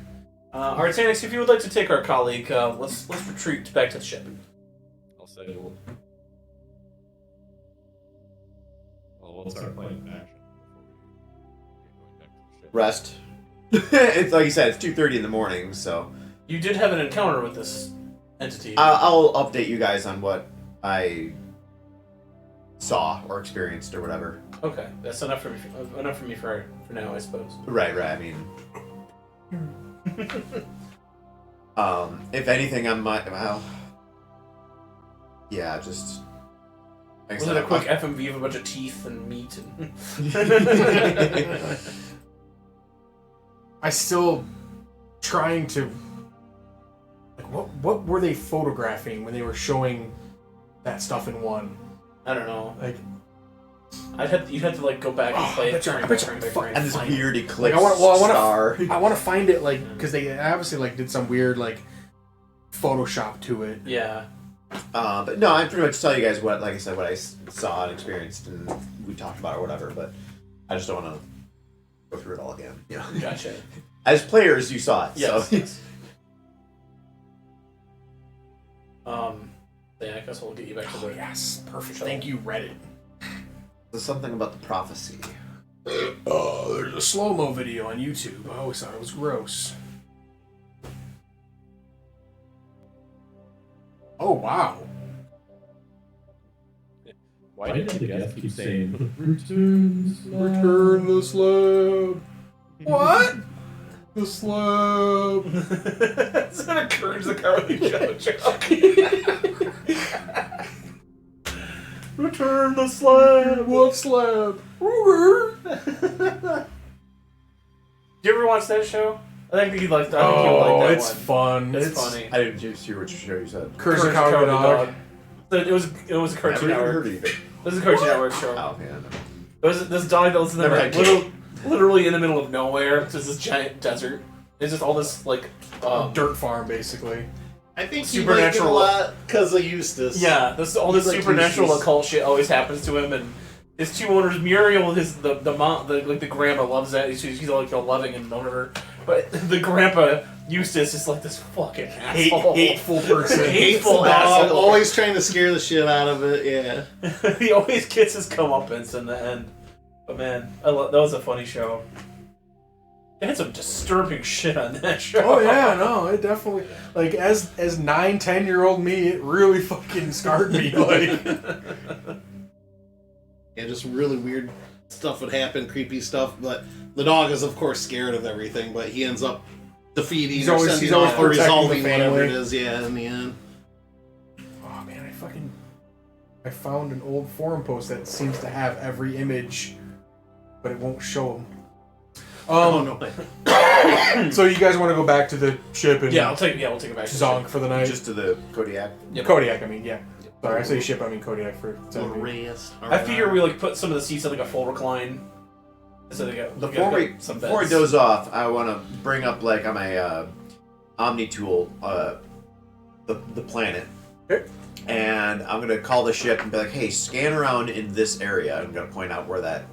S4: Artanix, if you would like to take our colleague, let's retreat back to the ship.
S3: I'll say, well, what's our plan of action before we get going back to the ship?
S5: Rest. It's like you said, it's 2:30 in the morning, so
S4: You did have an encounter with this entity.
S5: I'll update you guys on what I saw or experienced or whatever.
S4: Okay, that's enough for me. Enough for me for now, I suppose.
S5: Right. I mean, if anything, yeah, just. Like I
S4: Was
S5: said,
S4: it a quick FMV of a bunch of teeth and meat and?
S1: I still trying to like what were they photographing when they were showing that stuff in one?
S4: I don't know.
S1: Like
S4: You'd have to like go back and play it.
S1: that's right.
S4: frame
S1: I bet
S4: by
S1: you
S4: frame by frame.
S5: and this
S1: Fine.
S5: weird eclipse
S1: I want
S5: star.
S1: I want to find it like because they obviously like did some weird like Photoshop to it.
S4: Yeah.
S5: But no, I pretty much tell you guys what, like I said, what I saw and experienced, and we talked about or whatever. But I just don't want to go through it all again. You know?
S4: Gotcha.
S5: As players, you saw it.
S4: Yes.
S5: So.
S4: Yes. Yeah, I guess we'll get you back to the.
S1: Yes, perfect. Thank you, Reddit.
S5: There's something about the prophecy.
S1: Oh, there's a slow-mo video on YouTube. I always thought it was gross. Oh, wow.
S3: Why did the guest keep saying, return slab?
S1: Return the slab. What? The slab.
S4: It's gonna encourage the Carly joke. Return the slab.
S1: What slab?
S4: Do you ever watch that show? I think you'd like that.
S1: Oh,
S4: that
S1: it's
S4: one.
S1: fun.
S4: It's funny.
S5: I didn't just hear which show you said.
S1: Courage the Cowardly Dog.
S4: So it was a Cartoon
S5: Never even
S4: Network.
S5: heard of it.
S4: This is a Cartoon Network show.
S5: Oh, yeah.
S4: It was this dog that was in the
S5: Never
S4: like,
S5: had
S4: literally in the middle of nowhere. It's just this giant desert. It's just all this like
S1: Dirt farm, basically.
S2: I think
S4: Supernatural.
S2: he liked it a lot because of Eustace.
S4: Yeah, all this
S2: He's like
S4: supernatural
S2: Eustace.
S4: occult shit always happens to him, and his two owners, Muriel, the mom, the grandma loves that. She's like loving and whatever. But the grandpa Eustace is like this fucking asshole,
S1: Hateful person.
S4: hateful
S2: Dog,
S4: asshole.
S2: always trying to scare the shit out of it. Yeah.
S4: He always gets his comeuppance in the end. But man, that was a funny show. They had some disturbing shit on that show.
S1: Oh yeah, no, it definitely like as 9-10-year-old me, it really fucking scarred me. Like
S2: Yeah, just really weird stuff would happen, creepy stuff. But the dog is, of course, scared of everything. But he ends up defeating
S1: He's
S2: or
S1: always-
S2: sending
S1: he's always
S2: off or
S1: protecting the
S2: resolving whatever
S1: family.
S2: it is. Yeah, in the end.
S1: oh man, I found an old forum post that seems to have every image, but it won't show them.
S2: Oh no!
S1: So you guys want to go back to the ship and
S4: we'll take it back. to the
S1: Zonk
S4: ship.
S1: for the night?
S5: Just to the Kodiak.
S4: Yep.
S1: Kodiak, I mean, yeah. Sorry, I say ship, I mean Kodiak for
S2: Reyes.
S4: I figure we like put some of the seats in like a full recline. So they got some
S5: Before I
S4: beds.
S5: doze off, I want to bring up like on my Omni tool the planet,
S1: Okay.
S5: and I'm gonna call the ship and be like, "Hey, scan around in this area." I'm gonna point out where that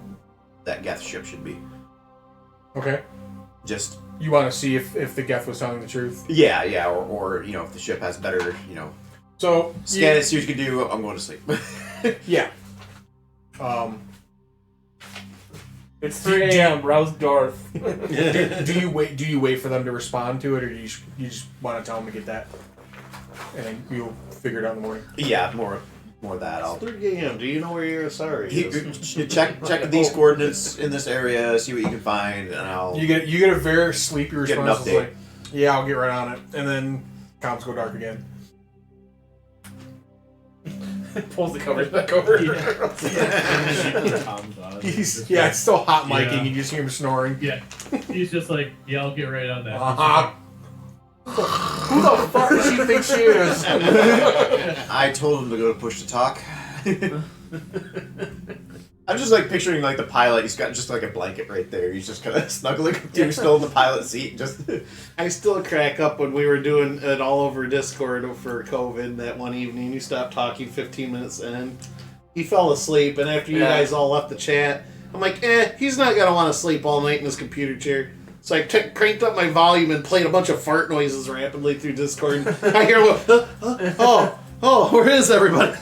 S5: Geth ship should be.
S1: Okay.
S5: Just
S1: You want to see if the Geth was telling the truth?
S5: yeah, or if the ship has better
S1: So
S5: scan it, see what you can do. I'm going to sleep.
S1: Yeah.
S4: It's 3 a.m. Rouse Darth.
S1: Do you wait for them to respond to it, or you just want to tell them to get that, and then you'll figure it out in the morning?
S5: Yeah, more of that.
S2: It's 3 a.m. Do you know where your Asari is?
S5: Check these coordinates in this area, see what you can find, and I'll.
S1: You get a very sleepy
S5: Get an
S1: response. It's
S5: update.
S1: like, yeah, I'll get right on it, and then comms go dark again.
S4: Pulls the covers back over.
S1: It's still hot miking,
S3: Yeah.
S1: and you just hear him snoring.
S3: Yeah. He's just like, yeah, I'll get right on that.
S1: Uh-huh. Who the fuck does she think she is?
S5: I told him to go to push to talk. I'm just like picturing like the pilot. He's got just like a blanket right there. He's just kind of snuggling up to still in the pilot seat. Just
S2: I still crack up when we were doing it all over Discord for COVID that one evening. You stopped talking 15 minutes in. He fell asleep, and after you guys all left the chat, I'm like, he's not going to want to sleep all night in his computer chair. So I cranked up my volume and played a bunch of fart noises rapidly through Discord. I hear, where is everybody?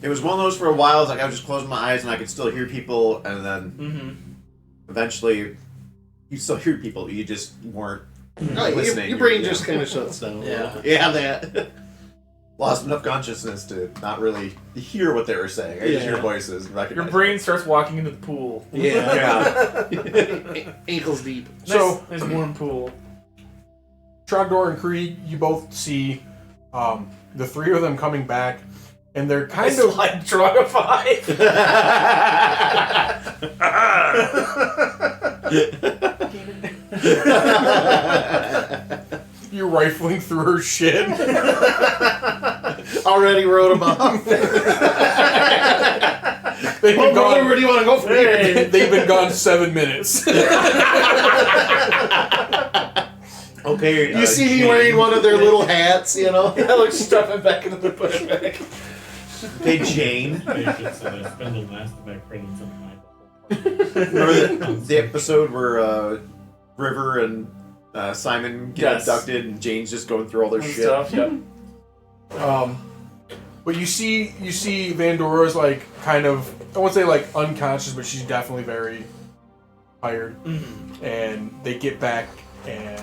S5: it was one of those for a while. It's like I was just closing my eyes and I could still hear people, and then eventually you still hear people. You just weren't listening.
S2: Your brain just kind of shuts down.
S4: Yeah,
S2: that.
S5: Lost enough consciousness to not really hear what they were saying. I just hear voices and recognize.
S4: Your brain starts walking into the pool.
S2: Yeah. Ankles deep.
S1: So
S4: nice warm pool.
S1: Trogdor and Krieg, you both see the three of them coming back, and they're kind of
S4: like Drogify.
S1: You're rifling through her shit.
S2: Already wrote them off.
S1: They've been gone.
S2: Where do you want to go from here?
S1: They've been gone 7 minutes.
S5: Okay.
S2: You see me wearing one of their little hats, you know?
S4: I like stuffing back into the pushback.
S5: Hey, Jane.
S3: Patience, so they spend the last of my credits on my
S5: Remember the episode where River and Simon get abducted and Jane's just going through all their shit?
S4: Stuff, yep.
S1: But you see Vandora's like kind of, I won't say like unconscious, but she's definitely very tired. And they get back and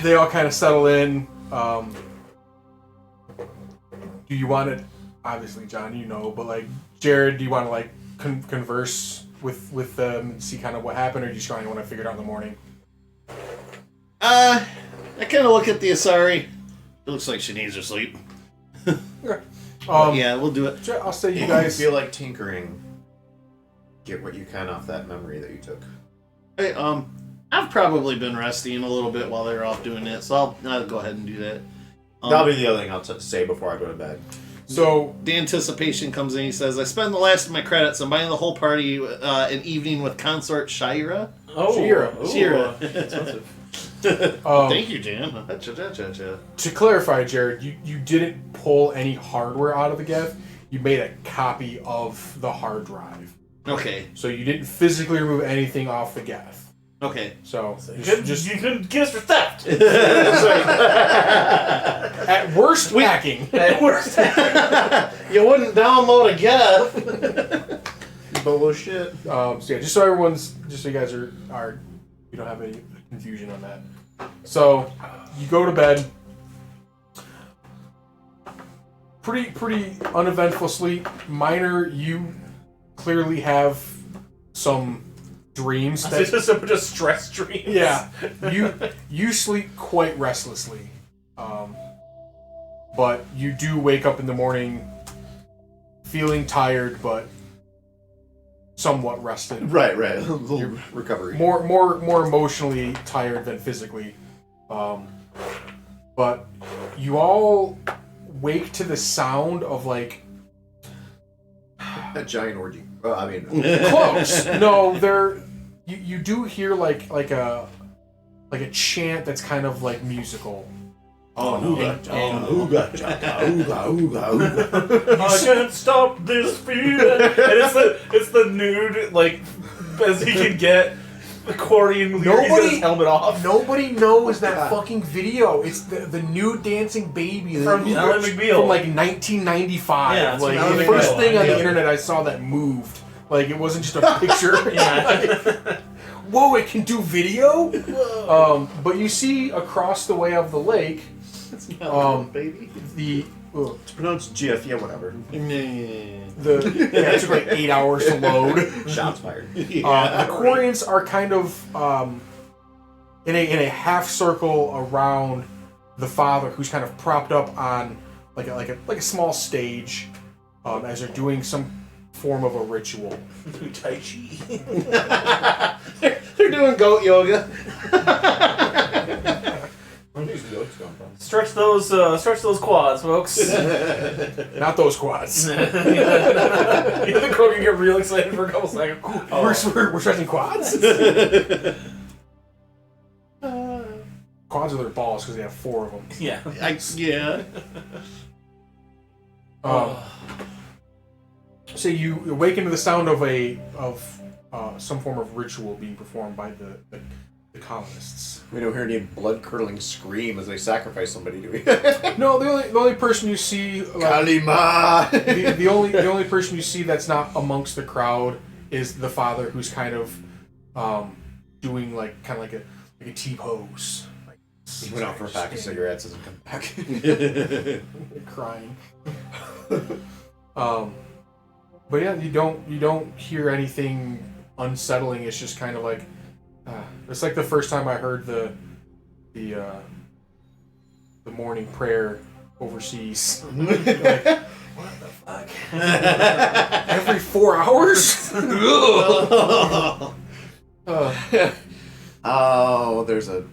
S1: they all kind of settle in. Do you want to, obviously John, you know, but like Jared, do you want to like converse with them and see kind of what happened, or do you just kind of want to figure it out in the morning?
S2: I kind of look at the Asari. It looks like she needs her sleep. Yeah, we'll do it.
S1: I'll say you
S5: You
S1: guys
S5: feel like tinkering. Get what you can off that memory that you took.
S2: Hey, I've probably been resting a little bit while they were off doing it, so I'll go ahead and do that.
S5: That'll be the other thing I'll say before I go to bed.
S1: So
S2: the anticipation comes in. He says, "I spend the last of my credits. I'm buying the whole party an evening with consort Shira."
S4: Oh,
S1: Shira.
S2: Shira.
S4: Expensive.
S2: Thank you, Dan.
S1: To clarify, Jared, you didn't pull any hardware out of the Geth. You made a copy of the hard drive.
S2: Okay.
S1: So you didn't physically remove anything off the Geth.
S2: Okay.
S1: So
S4: You couldn't get us for theft.
S1: At worst, hacking.
S4: At worst.
S2: You wouldn't download a Geth.
S5: Bullshit.
S1: So yeah, just so you guys are you don't have any confusion on that. So you go to bed. Pretty uneventful sleep. Minor, you clearly have some dreams.
S4: It's just a bunch of stress dreams.
S1: Yeah, you sleep quite restlessly, but you do wake up in the morning feeling tired, but somewhat rested.
S5: Right. A little recovery.
S1: More emotionally tired than physically, but you all wake to the sound of like
S5: A giant orgy. I mean,
S1: close. No, you do hear like a chant that's kind of like musical.
S5: ooga chaka, ooga.
S4: I can't stop this feeling. And it's the nude, like, as he can get, accordion leader. He's got his helmet off.
S1: Nobody knows that fucking video. It's the nude dancing baby
S4: From Ellen McBeal.
S1: from like 1995.
S4: Yeah, it's
S1: like
S4: from
S1: the
S4: Ellen
S1: first
S4: McBeal.
S1: thing on the
S4: Yeah.
S1: internet I saw that moved. Like it wasn't just a picture.
S4: Yeah.
S1: Whoa, it can do video. But you see across the way of the lake,
S2: baby.
S5: It's pronounced GIF, yeah, whatever.
S1: it took like 8 hours to load.
S5: Shots fired.
S1: The Quarians are kind of in a half circle around the father, who's kind of propped up on like a small stage, as they're doing some form of a ritual.
S4: Tai Chi.
S2: They're doing goat yoga.
S5: was going from.
S4: Stretch those quads, folks.
S1: Not those quads.
S4: You the crow can get real excited for a couple seconds.
S1: We're stretching quads? Quads are their balls because they have 4 of them.
S4: Yeah.
S2: Yeah.
S1: So you awaken to the sound of some form of ritual being performed by the colonists.
S5: We don't hear any blood-curdling scream as they sacrifice somebody, do we?
S1: No, the only person you see, like,
S5: Kalima!
S1: the only person you see that's not amongst the crowd is the father, who's kind of doing like a T-pose. Like,
S5: He went out for a pack of cigarettes and come back.
S1: crying. But yeah, you don't hear anything unsettling. It's just kind of like it's like the first time I heard the morning prayer overseas. Like, what the fuck? Every 4 hours?
S5: Oh, there's a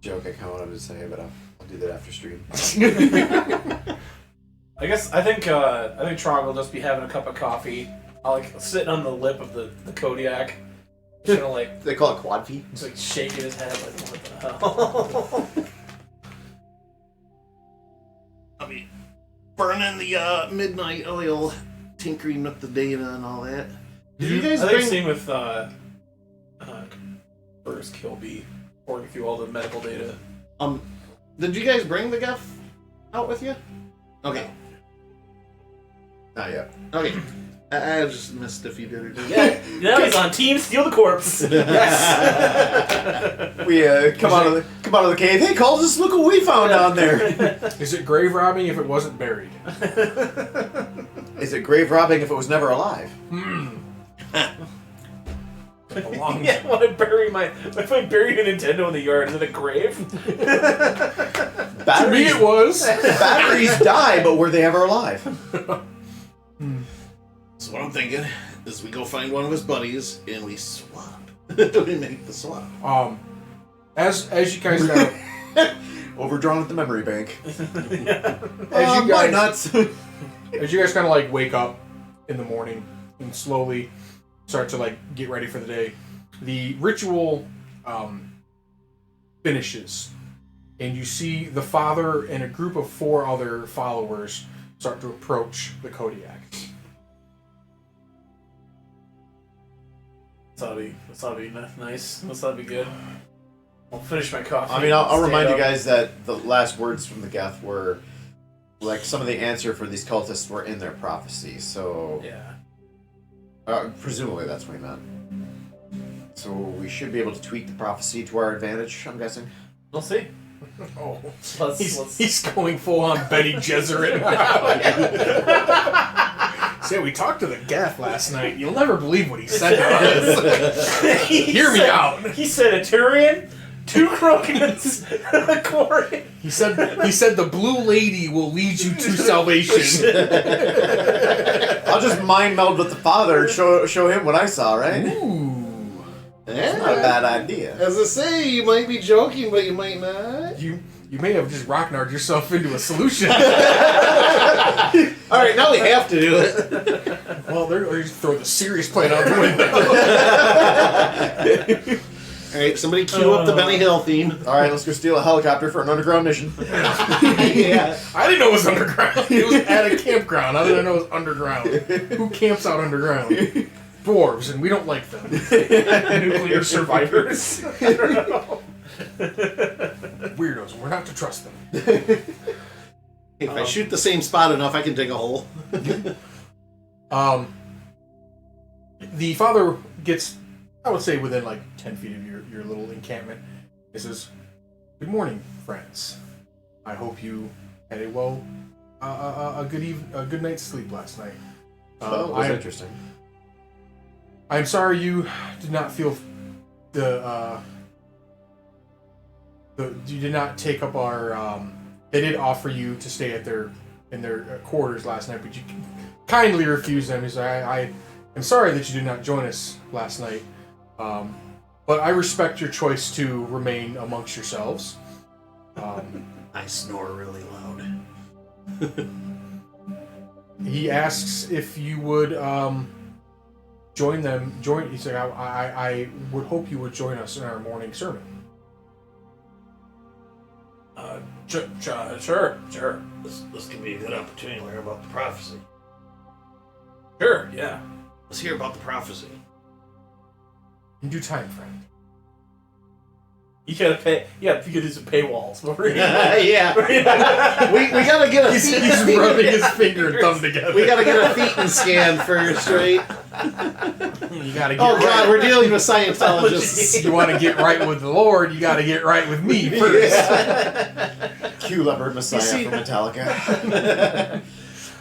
S5: joke I kind of wanted to say, but I'll do that after stream.
S4: I think Trog will just be having a cup of coffee, like sitting on the lip of the Kodiak, kind of like
S5: They call it quad feet.
S4: just like shaking his head, like what the hell?
S2: I mean, burning the midnight oil, tinkering with the data and all that. Did you guys
S4: I think
S2: bring?
S4: same with first Kilby, working through all the medical data.
S2: Did you guys bring the Guff out with you? Okay.
S5: Not yet.
S2: Okay. I just missed if you did or didn't.
S4: Yeah, now he's on Team Steal the Corpse.
S5: We come out of the cave. Hey, Cultus, look what we found down there.
S1: Is it grave robbing if it wasn't buried?
S5: Is it grave robbing if it was never alive?
S4: Yeah, when I bury if I bury a Nintendo in the yard, is it a grave?
S1: To me,
S5: Batteries,
S1: it was.
S5: batteries die, but were they ever alive?
S2: So what I'm thinking is we go find one of his buddies and we swap. We make the swap.
S1: As you guys know,
S5: Overdrawn at the memory bank.
S1: as you
S5: Why
S1: guys
S5: not?
S1: as you guys kind of like wake up in the morning and slowly start to like get ready for the day, the ritual finishes, and you see the father and a group of 4 other followers start to approach the Kodiak.
S4: That's ought to be nice. That's ought to be good. I'll finish my coffee.
S5: I mean, I'll
S4: stand
S5: remind you
S4: up.
S5: guys that the last words from the Geth were, like, some of the answer for these cultists were in their prophecy, so...
S4: Yeah.
S5: Presumably that's what he meant. So we should be able to tweak the prophecy to our advantage, I'm guessing.
S4: We'll see.
S1: Oh,
S4: Let's
S1: he's going full on Benny Gesserit. Say, we talked to the Gaff last night. You'll never believe what he said to us. Hear me out.
S4: He said a Turian, 2 Krokans, a Quarry.
S1: He said the blue lady will lead you to salvation.
S5: I'll just mind meld with the father and show him what I saw, right?
S1: Ooh.
S5: It's not a bad idea.
S2: As I say, you might be joking, but you might not.
S1: You may have just rocknard yourself into a solution.
S2: All right, now we have to do it.
S1: Well, they're just throw the serious plan out the window.
S2: All right, somebody cue up the Benny Hill theme.
S5: All right, let's go steal a helicopter for an underground mission.
S2: Yeah.
S1: I didn't know it was underground. It was at a campground. I didn't know it was underground. Who camps out underground? Dwarves, and we don't like them.
S4: Nuclear survivors. I don't know.
S1: Weirdos. We're not to trust them.
S2: If I shoot the same spot enough, I can dig a hole.
S1: The father gets, I would say, within like 10 feet of your little encampment. He says, "Good morning, friends. I hope you had a good night's sleep last night.
S5: That was interesting.
S1: I'm sorry you did not feel you did not take up our. They did offer you to stay at their quarters last night, but you kindly refused them. He said, I am sorry that you did not join us last night, but I respect your choice to remain amongst yourselves.
S2: I snore really loud.
S1: He asks if you would join them. He's like, I would hope you would join us in our morning sermon.
S4: Sure.
S2: This could be a good opportunity to learn about the prophecy.
S4: Sure, yeah.
S2: Let's hear about the prophecy.
S1: In due time, friend.
S4: You gotta do some paywalls.
S2: Yeah. we gotta get a
S1: He's
S2: feet.
S1: rubbing his finger and thumb together.
S2: We gotta get a feet scan first, right?
S1: You gotta get
S2: Oh
S1: right.
S2: God, we're dealing with Scientologists.
S1: You want to get right with the Lord, you got to get right with me first.
S5: Q Leopard Messiah
S2: see-
S5: from Metallica.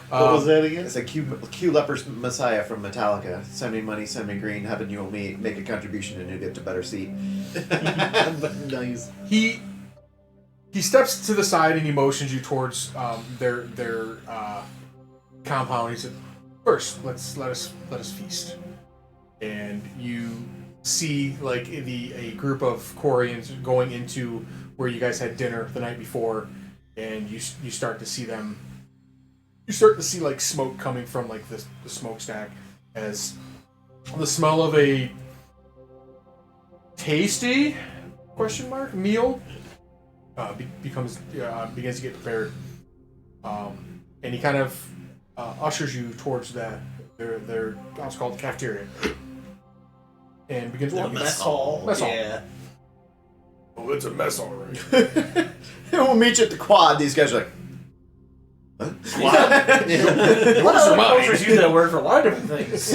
S2: What was that again?
S5: It's a Q Leopard Messiah from Metallica. Send me money, send me green, heaven you will meet, make a contribution and you get a better seat.
S2: Nice.
S1: He steps to the side and he motions you towards their compound. He said, "First, let us feast." And you see like a group of Koreans going into where you guys had dinner the night before, and you start to see them. You start to see like smoke coming from like the smokestack as the smell of a tasty meal begins to get prepared, and he kind of ushers you towards their what's called the cafeteria, and begins
S2: The
S1: walking.
S2: mess hall.
S1: Mess hall.
S2: Yeah.
S1: Oh, it's a mess, all right.
S5: We'll meet you at the quad. These guys are like, huh?
S4: What other cultures use that word for a lot of different things?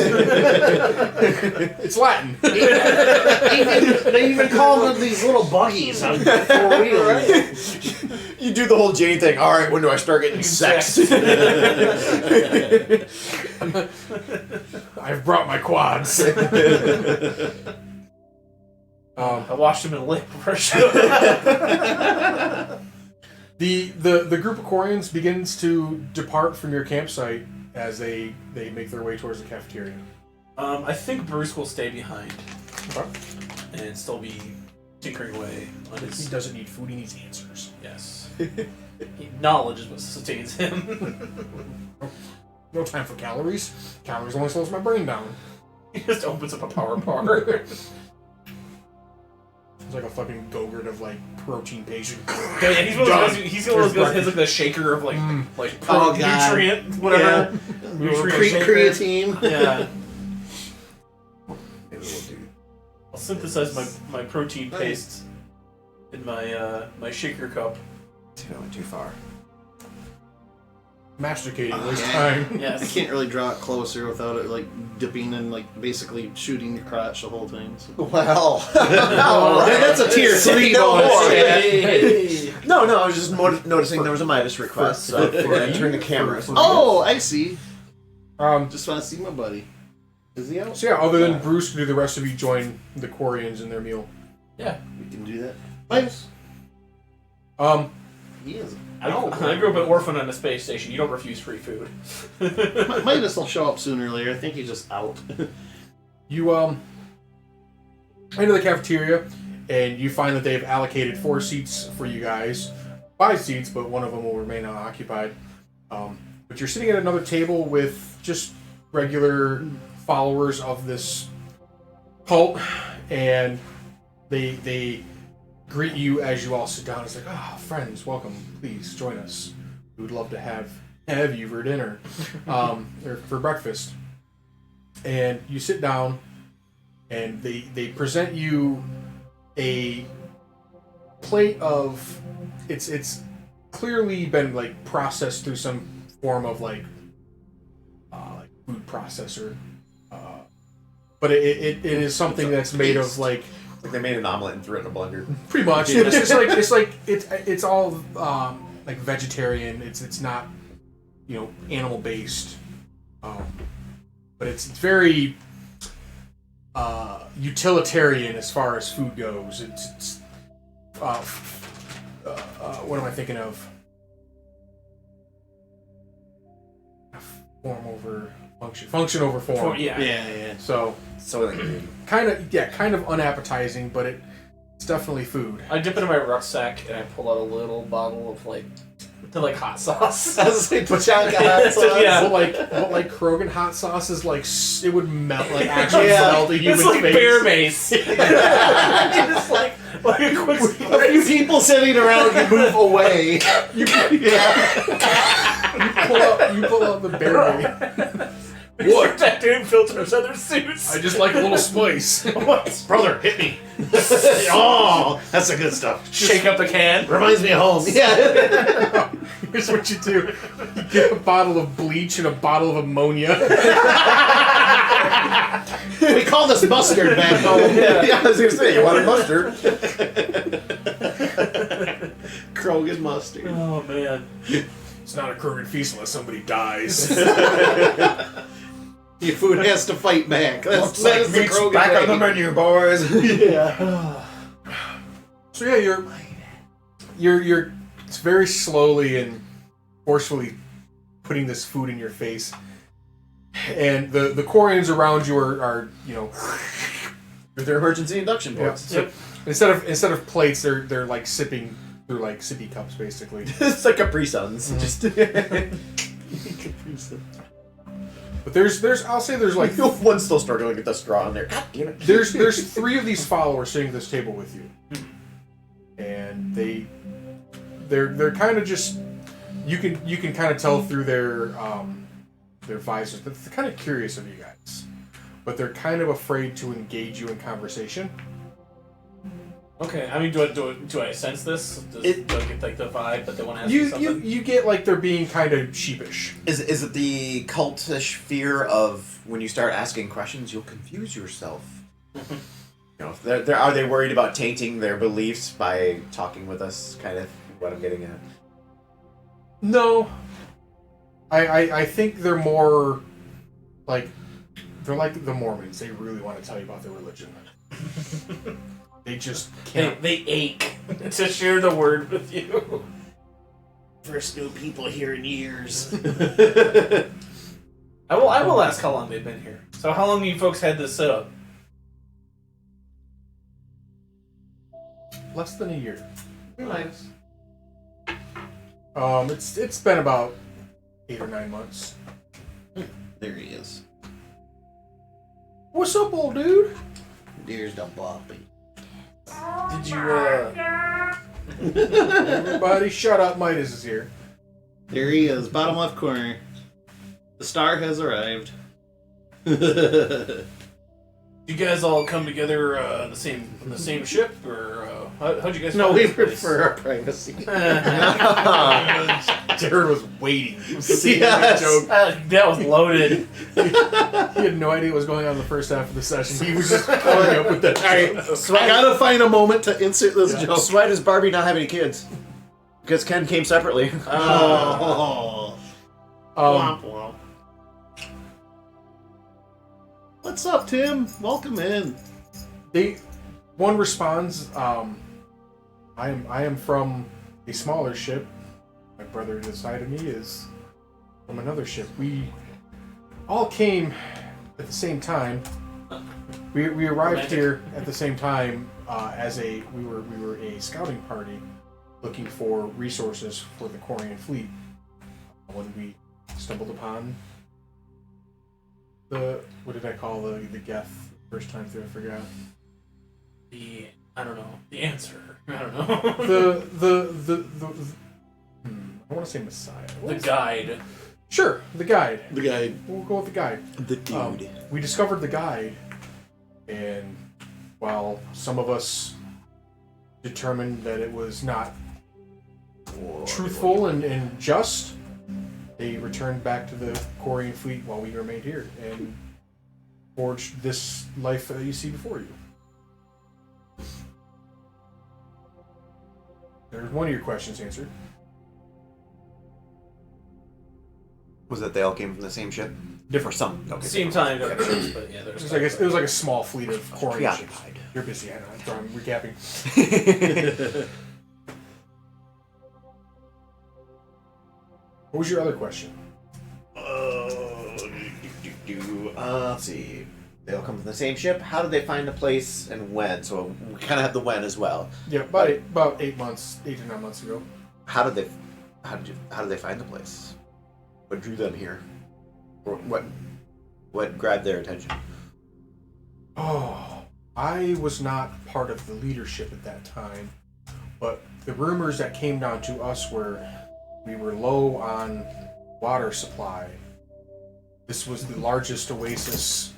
S1: It's Latin.
S2: They even call them these little buggies on 4 wheels.
S5: You do the whole Jane thing. All right, when do I start getting sex?
S1: I've brought my quads.
S4: I watched him in a lake before show.
S1: The group of Koreans begins to depart from your campsite as they make their way towards the cafeteria.
S4: I think Bruce will stay behind
S1: Okay.
S4: and still be tinkering away on
S1: He
S4: his.
S1: doesn't need food; he needs answers.
S4: Yes. Knowledge is what sustains him.
S1: No time for calories. Calories only slows my brain down.
S4: He just opens up a power bar.
S1: It's like a fucking Go-Gurt of like protein patient.
S4: Yeah, he's one of those guys. He's one of those guys who has like the shaker of like
S2: Oh, God.
S4: nutrient whatever. Nutrient shaker.
S2: Creatine.
S4: Yeah.
S5: Maybe we'll do.
S4: I'll synthesize my protein paste in my my shaker cup.
S5: I went too far.
S1: Masticating, waste
S2: yeah.
S1: time.
S2: I
S4: Yes.
S2: can't really draw it closer without it like dipping and like basically shooting your crotch the whole time. So.
S5: Well,
S2: That's a tier 3
S5: no
S2: bonus.
S5: more.
S4: Hey.
S5: No, I was just noticing there was a Midas request for entering the cameras.
S2: Oh, I see.
S1: Um,
S2: Just want to see my buddy. Is he out?
S1: so yeah, other than Bruce, do the rest of you join the Koreans in their meal?
S4: Yeah.
S2: We can do that. Midas. He is.
S4: I grew up an orphan on a space station. You don't refuse free food.
S2: Midas will show up sooner or later. I think he's just out.
S1: You enter the cafeteria, and you find that they've allocated 4 seats for you guys. 5 seats, but one of them will remain unoccupied. But you're sitting at another table with just regular followers of this cult, and they greet you as you all sit down. It's like, friends, welcome. Please join us. We would love to have you for dinner, or for breakfast. And you sit down, and they present you a plate of it's clearly been like processed through some form of like food processor, but it is something that's made of like.
S5: Like they made an omelet and threw it in a blender.
S1: Pretty much. It's all like vegetarian. It's not animal based, but it's very utilitarian as far as food goes. It's what am I thinking of? Form over function. Function over form.
S4: Yeah.
S2: Yeah.
S1: So
S5: So like,
S1: kind of unappetizing, but It's definitely food.
S4: I dip into my rucksack and I pull out a little bottle of hot sauce.
S2: I was like, Pachanga hot sauce.
S4: Yeah.
S1: What like Krogan hot sauce is like it would melt like actually
S2: Yeah.
S1: melt a human
S4: It's like
S1: face.
S4: bear mace. Just like a quick
S2: A few people sitting around, you move away.
S1: You pull out the bear meat.
S4: What? That dude filters other suits.
S1: I just like a little spice.
S4: What?
S2: Brother, hit me. Oh, that's the good stuff.
S4: Shake up the can.
S2: Reminds me of home. Yeah.
S1: Here's what you do. You get a bottle of bleach and a bottle of ammonia.
S2: We call this mustard back home.
S5: Yeah, I was gonna say, you wanted mustard.
S2: Krogan mustard.
S4: Oh man.
S1: It's not a Krogan feast unless somebody dies.
S2: Your food has to fight back. That's
S5: Looks like
S2: the
S5: meat's
S2: Krogan
S5: back on the
S2: way.
S5: menu, boys.
S2: Yeah.
S1: So yeah, you're it's very slowly and forcefully putting this food in your face, and the Quarians around you are
S5: With their emergency induction ports.
S1: so instead of plates, they're like sipping through like sippy cups basically.
S5: It's like Capri Suns. Just
S1: But there's I'll say there's like
S5: one's still struggling with the straw in there. God damn it.
S1: there's 3 of these followers sitting at this table with you, and they're kind of just you can kind of tell through their visors that they're kind of curious of you guys, but they're kind of afraid to engage you in conversation.
S4: Okay, I mean, do I sense this? Do I get like the vibe that they want to ask me
S1: You
S4: something?
S1: you get like they're being kind of sheepish.
S5: Is it the cultish fear of when you start asking questions, you'll confuse yourself? Are they worried about tainting their beliefs by talking with us? Kind of what I'm getting at.
S1: No, I think they're more like they're like the Mormons. They really want to tell you about their religion. They just can't.
S4: They ache to share the word with you.
S2: First new people here in years.
S4: I will ask how long they've been here. So how long you folks had this set up?
S1: Less than a year.
S4: Nice.
S1: It's been about 8 or 9 months.
S2: There he is.
S1: What's up, old dude?
S2: Deers don't bop me.
S4: Did you
S1: Everybody, shut up. Midas is here.
S2: There he is, bottom left corner. The star has arrived.
S4: you guys all come together on the same ship, or how'd you guys?
S2: No,
S4: find
S2: we
S4: this place?
S2: prefer our privacy.
S1: Jared was waiting.
S2: Yes.
S1: Joke.
S4: That was loaded.
S1: He had no idea what was going on in the first half of the session. He was just coming up with that.
S2: I gotta find a moment to insert this joke.
S5: So why does Barbie not have any kids? Because Ken came separately.
S2: Oh. Womp womp. What's up, Tim? Welcome in.
S1: One responds, I am from a smaller ship. My brother to the side of me is from another ship. We all came at the same time. We arrived
S4: Romantic.
S1: here at the same time we were a scouting party looking for resources for the Quarian fleet. When we stumbled upon what did I call the Geth first time through? I forgot.
S4: I don't know. The answer. I don't know.
S1: I want to say Messiah.
S4: The guide.
S1: Sure, the guide.
S2: The guy.
S1: We'll go with the guide.
S5: The dude.
S1: We discovered the guide, and while some of us determined that it was not truthful and just, they returned back to the Quarian fleet while we remained here and forged this life that you see before you. There's one of your questions answered.
S5: Was that they all came from the same ship?
S1: Different.
S5: Or some? Okay.
S4: Same time, different ships, but yeah, there's.
S1: It was like a small fleet of Quarian ships.
S5: Preoccupied.
S1: You're busy. I know. I'm recapping. What was your other question?
S5: Let's see. They all come from the same ship. How did they find the place and when? So we kind of have the when as well.
S1: Yeah, about 8 to 9 months ago.
S5: How did they find the place? What drew them here? Or what grabbed their attention?
S1: Oh, I was not part of the leadership at that time, but the rumors that came down to us were we were low on water supply. This was the largest oasis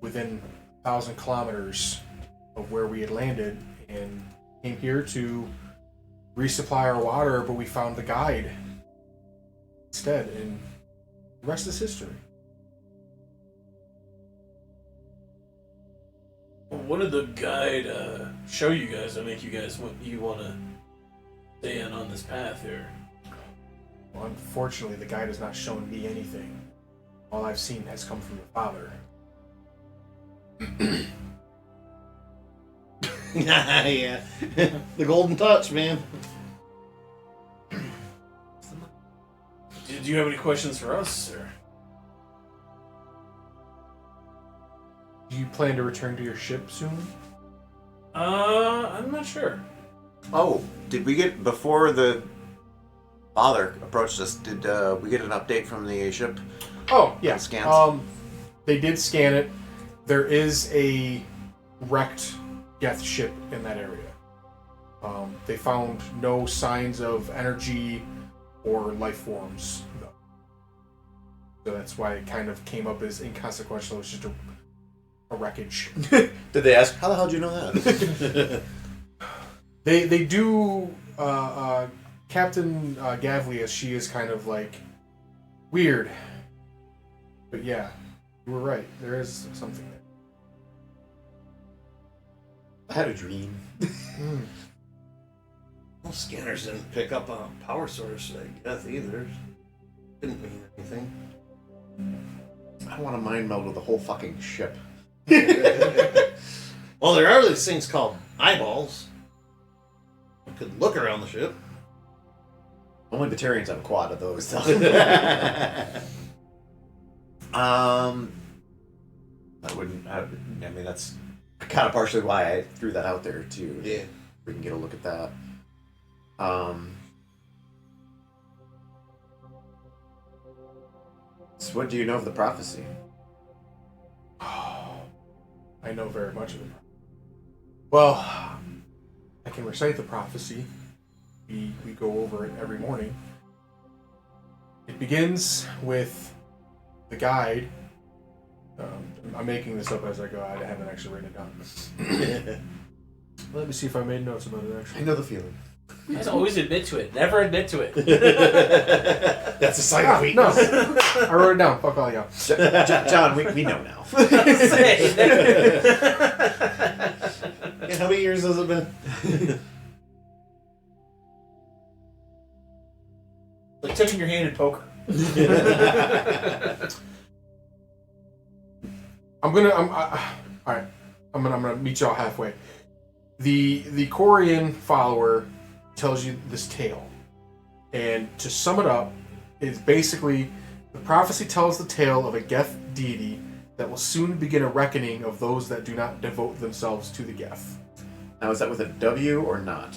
S1: within 1,000 kilometers of where we had landed, and came here to resupply our water, but we found the guide instead, and the rest is history.
S4: What did the guide show you guys to make you guys want to stay on this path here?
S1: Well, unfortunately, the guide has not shown me anything. All I've seen has come from your father.
S2: Yeah. The golden touch, man.
S4: Do you have any questions for us, sir?
S1: Do you plan to return to your ship soon?
S4: I'm not sure.
S5: Oh, did we get before the father approached us? Did we get an update from the ship?
S1: Oh, yeah.
S5: Scans?
S1: They did scan it. There is a wrecked Geth ship in that area. They found no signs of energy or life forms, though. So that's why it kind of came up as inconsequential. It's just a wreckage.
S5: Did they ask, how the hell did you know that?
S1: They do. Captain Gavlius, she is kind of like weird. But yeah, you were right. There is something there.
S5: I had a dream.
S2: Well, scanners didn't pick up on a power source, I guess, either. Didn't mean anything.
S5: I don't want to mind meld with the whole fucking ship.
S2: Well, there are these things called eyeballs. You could look around the ship.
S5: Only Batarians have a quad of those. So. I wouldn't. I mean, that's kind of partially why I threw that out there too.
S2: Yeah.
S5: We can get a look at that. So what do you know of the prophecy?
S1: Oh, I know very much of it. Well, I can recite the prophecy. We go over it every morning. It begins with the guide. I'm making this up as I go. I haven't actually written it down. Let me see if I made notes about it, actually.
S5: I know the feeling.
S4: Just always admit to it. Never admit to it.
S2: That's a sign of
S1: No,
S2: weakness.
S1: I wrote it down. Fuck all y'all.
S5: John, we know now.
S2: Yeah, how many years has it been?
S4: Like tipping your hand in poker.
S1: I'm gonna meet y'all halfway. The Corian follower tells you this tale, and to sum it up, it's basically the prophecy tells the tale of a Geth deity that will soon begin a reckoning of those that do not devote themselves to the Geth.
S5: Now, is that with a W or not?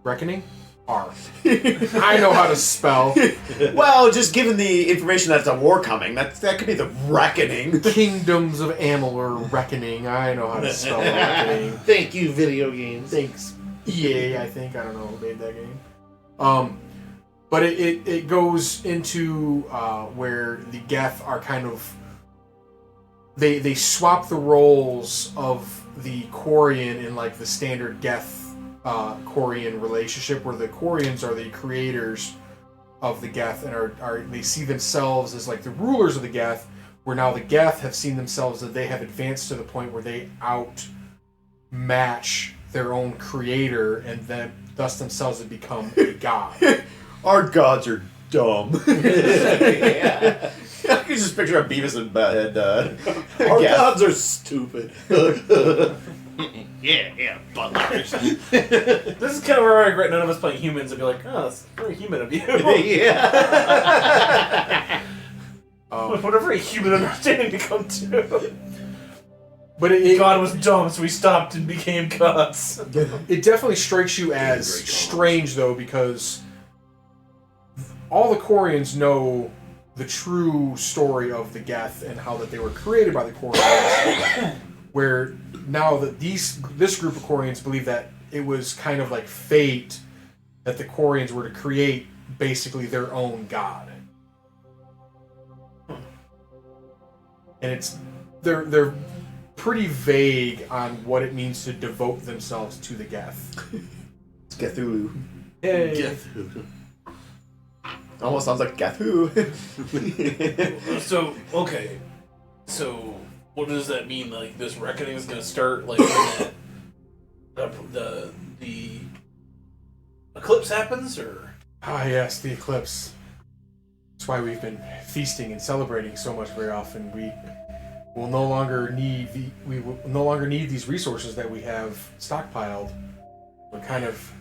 S1: Reckoning? R. I know how to spell.
S5: Well, just given the information that it's a war coming, that could be the reckoning.
S1: Kingdoms of Amalur Reckoning. I know how to spell reckoning.
S2: Thank you, video games.
S1: Thanks, EA, I think. I don't know who made that game. But it goes into where the Geth are kind of... They swap the roles of the Quarian in like the standard Geth Quarian relationship, where the Quarians are the creators of the Geth and are they see themselves as like the rulers of the Geth, where now the Geth have seen themselves that they have advanced to the point where they outmatch their own creator, and then thus themselves have become a god.
S5: Our gods are dumb. Yeah. I can just picture a Beavis and
S2: Our
S5: Geth.
S2: gods are stupid. Yeah, butlers.
S4: This is kind of where I regret none of us playing humans and be like, oh, that's very human of you.
S2: Yeah.
S4: Whatever a human understanding to come to.
S1: But it
S4: God was dumb, so we stopped and became gods.
S1: it definitely strikes you as strange, though, because all the Quarians know the true story of the Geth and how that they were created by the Quarians. Where now that this group of Quarians believe that it was kind of like fate that the Quarians were to create basically their own god. And they're pretty vague on what it means to devote themselves to the Geth.
S5: It's Cthulhu.
S1: Hey.
S5: Almost sounds like Cthulhu.
S4: So, okay. So, what does that mean? Like, this reckoning is going to start, like, when the eclipse happens, or?
S1: Ah, yes, the eclipse. That's why we've been feasting and celebrating so much very often. We will no longer need these resources that we have stockpiled. We're kind of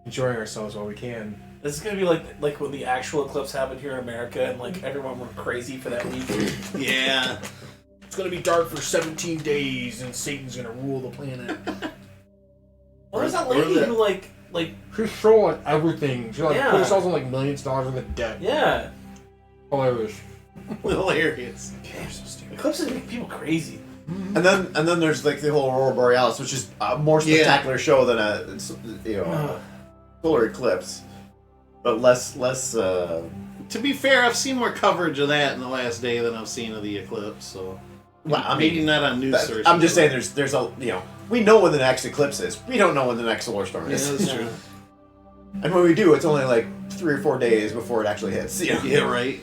S1: enjoying ourselves while we can.
S4: This is going to be like when the actual eclipse happened here in America, and, like, everyone went crazy for that week.
S2: Yeah.
S1: It's going to be dark for 17 days, and Satan's going to rule the planet.
S4: Well, there's that lady who, like...
S1: She's sold everything. She put
S4: Yeah.
S1: herself in millions of dollars worth of debt.
S4: Yeah.
S1: Hilarious.
S2: Hilarious.
S4: Damn, so stupid. Eclipses make people crazy.
S5: And then there's like the whole Aurora Borealis, which is a more spectacular show than a solar eclipse, but less.
S2: To be fair, I've seen more coverage of that in the last day than I've seen of the eclipse. So,
S5: Well, I
S2: maybe
S5: mean,
S2: not on news sources.
S5: I'm just saying there's a we know when the next eclipse is. We don't know when the next solar storm
S2: Yeah,
S5: is.
S2: that's true.
S5: And when we do, it's only like 3 or 4 days before it actually hits.
S2: Yeah, right.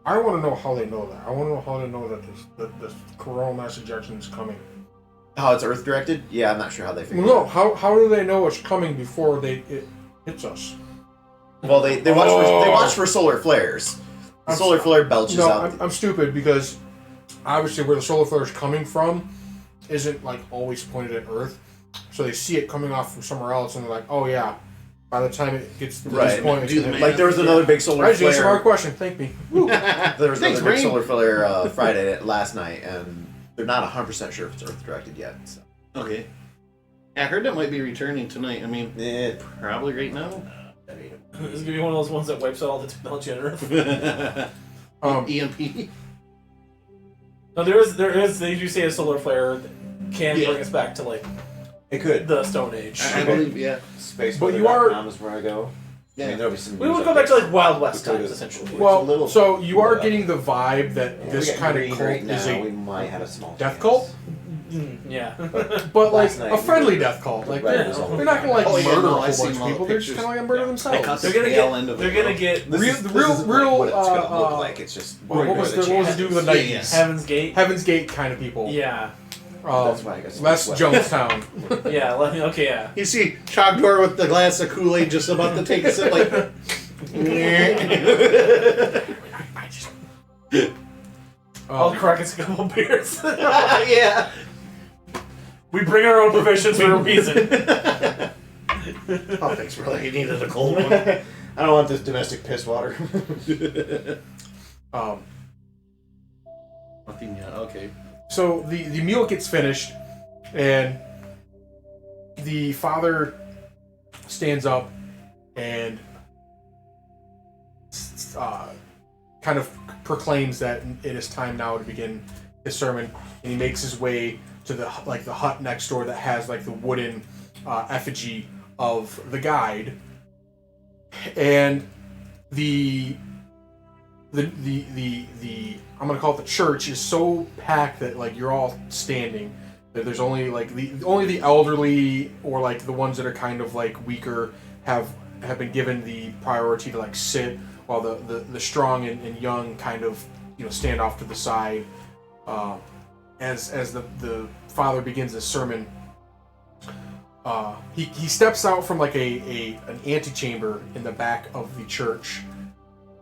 S1: I want to know how they know that. I want to know how they know that this coronal mass ejection is coming.
S5: How it's Earth directed? Yeah, I'm not sure how they figure.
S1: No, how do they know it's coming before it hits us?
S5: Well, they watch for solar flares. The solar flare belches out.
S1: I'm stupid because obviously where the solar flare is coming from isn't like always pointed at Earth, so they see it coming off from somewhere else, and they're like, "Oh yeah." By the time it gets to this point, it's gonna
S5: like there was another big solar
S1: Right,
S5: flare.
S1: Jason, our question. Thank me.
S5: There was
S2: Thanks,
S5: another big
S2: Rain.
S5: solar flare Friday last night, and they're not 100% sure if it's Earth directed yet. So.
S2: Okay. I heard it might be returning tonight. I mean, probably right now.
S4: This is gonna be one of those ones that wipes out all the technology on Earth.
S2: EMP.
S4: No, there is. They do say a solar flare that can bring us back to like
S5: It could.
S4: the Stone Age.
S2: I believe, yeah.
S1: But you are-
S5: is where I go.
S2: Yeah.
S5: I mean, there'll be some.
S4: We
S5: news
S4: will go back to
S5: updates.
S4: like Wild West
S5: Because-
S4: times, essentially.
S1: Well, so you are getting the vibe that
S5: Yeah,
S1: this
S5: we got
S1: kind of
S5: green
S1: cult
S5: right
S1: is
S5: now, we
S1: a
S5: might have a small
S1: death
S5: chance.
S1: cult,
S4: Yeah.
S1: but like
S5: Last night
S1: a
S5: we
S1: friendly
S5: were-
S1: death cult. Like
S5: Right,
S1: they're
S5: it was all-
S1: not gonna like
S2: Oh, yeah,
S1: murder
S2: no,
S1: a
S2: I
S1: whole
S2: seen
S1: bunch of
S2: all the
S1: people. They're just
S2: pictures.
S1: kind of like murder themselves.
S4: They're gonna
S2: tail end of
S4: They're
S2: it.
S4: gonna get
S5: This is
S1: real,
S5: like
S1: real.
S5: what it's gonna look like. It's just
S1: what was the do with the
S2: Yeah,
S1: Nikes?
S4: Heaven's Gate.
S1: Heaven's Gate kind of people.
S4: Yeah.
S5: That's why I guess
S1: Less Jonestown.
S4: Yeah. Okay. Yeah.
S2: You see Chogdor with the glass of Kool-Aid just about to take a sip, like.
S4: I'll crack us a couple beers.
S2: Yeah.
S4: We bring our own provisions for a reason.
S2: Oh, thanks, brother. You needed a cold one.
S5: I don't want this domestic piss water.
S2: Nothing yet. Okay.
S1: So the meal gets finished, and the father stands up and kind of proclaims that it is time now to begin his sermon, and he makes his way to the hut next door that has like the wooden effigy of the guide, and the I'm gonna call it the church is so packed that like you're all standing. That there's only like the elderly or like the ones that are kind of like weaker have been given the priority to like sit, while the strong and young kind of stand off to the side. As the father begins his sermon, he steps out from like an antechamber in the back of the church,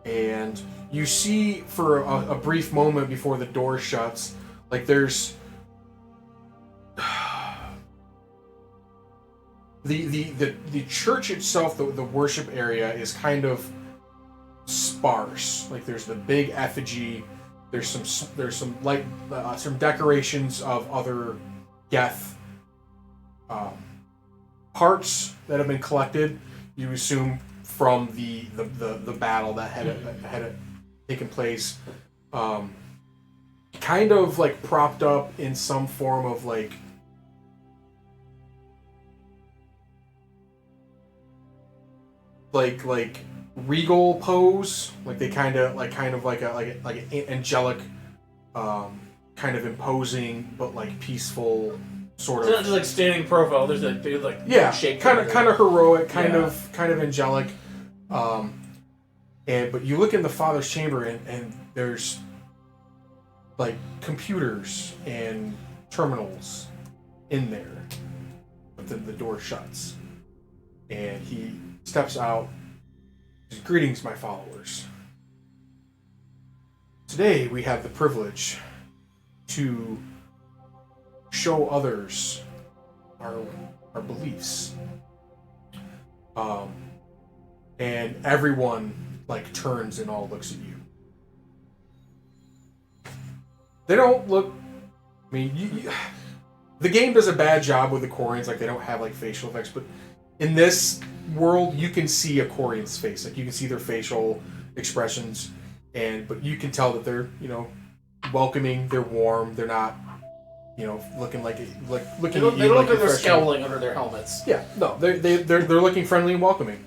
S1: and you see for a brief moment before the door shuts, like there's the church itself, the worship area is kind of sparse. Like there's the big effigy There's some light some decorations of other Geth parts that have been collected. You assume from the battle that had taken place. Kind of like propped up in some form of like regal pose, like they kind of like an angelic, kind of imposing but like peaceful sort
S4: It's
S1: of.
S4: not just like standing profile. There's like big like
S1: Yeah,
S4: shape.
S1: kind of heroic, kind
S4: Yeah.
S1: of angelic. But you look in the Father's chamber and there's like computers and terminals in there, but then the door shuts, and he steps out. Greetings, my followers. Today we have the privilege to show others our beliefs. And everyone like turns and all looks at you. They don't look. I mean, the game does a bad job with the Quarians. Like they don't have like facial effects, but in this world, you can see a Quarian's face. Like you can see their facial expressions, but you can tell that they're welcoming. They're warm. They're not looking like looking.
S4: They
S1: at you
S4: don't
S1: like
S4: look like they're
S1: fresh-
S4: scowling under their helmets.
S1: Yeah, no, they're looking friendly and welcoming.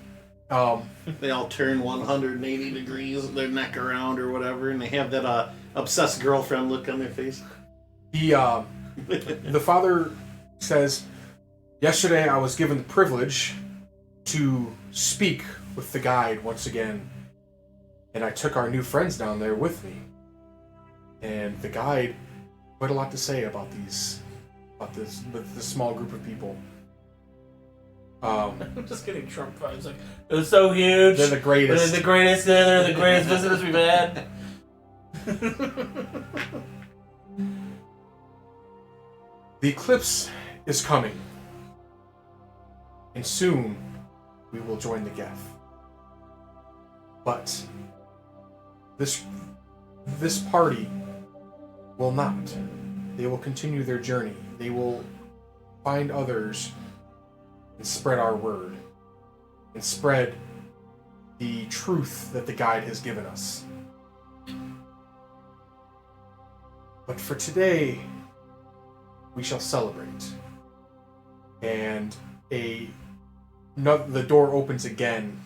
S2: They all turn 180 degrees, their neck around or whatever, and they have that obsessed girlfriend look on their face.
S1: The father says, yesterday I was given the privilege to speak with the guide once again, and I took our new friends down there with me. And the guide quite a lot to say about this small group of people.
S4: I'm just getting Trump vibes. Like it was so huge.
S1: They're the greatest.
S4: They're the greatest. They're the greatest visitors we've had.
S1: The eclipse is coming, and soon we will join the Geth. But this party will not. They will continue their journey. They will find others and spread our word and spread the truth that the guide has given us. But for today, we shall celebrate. And the door opens again,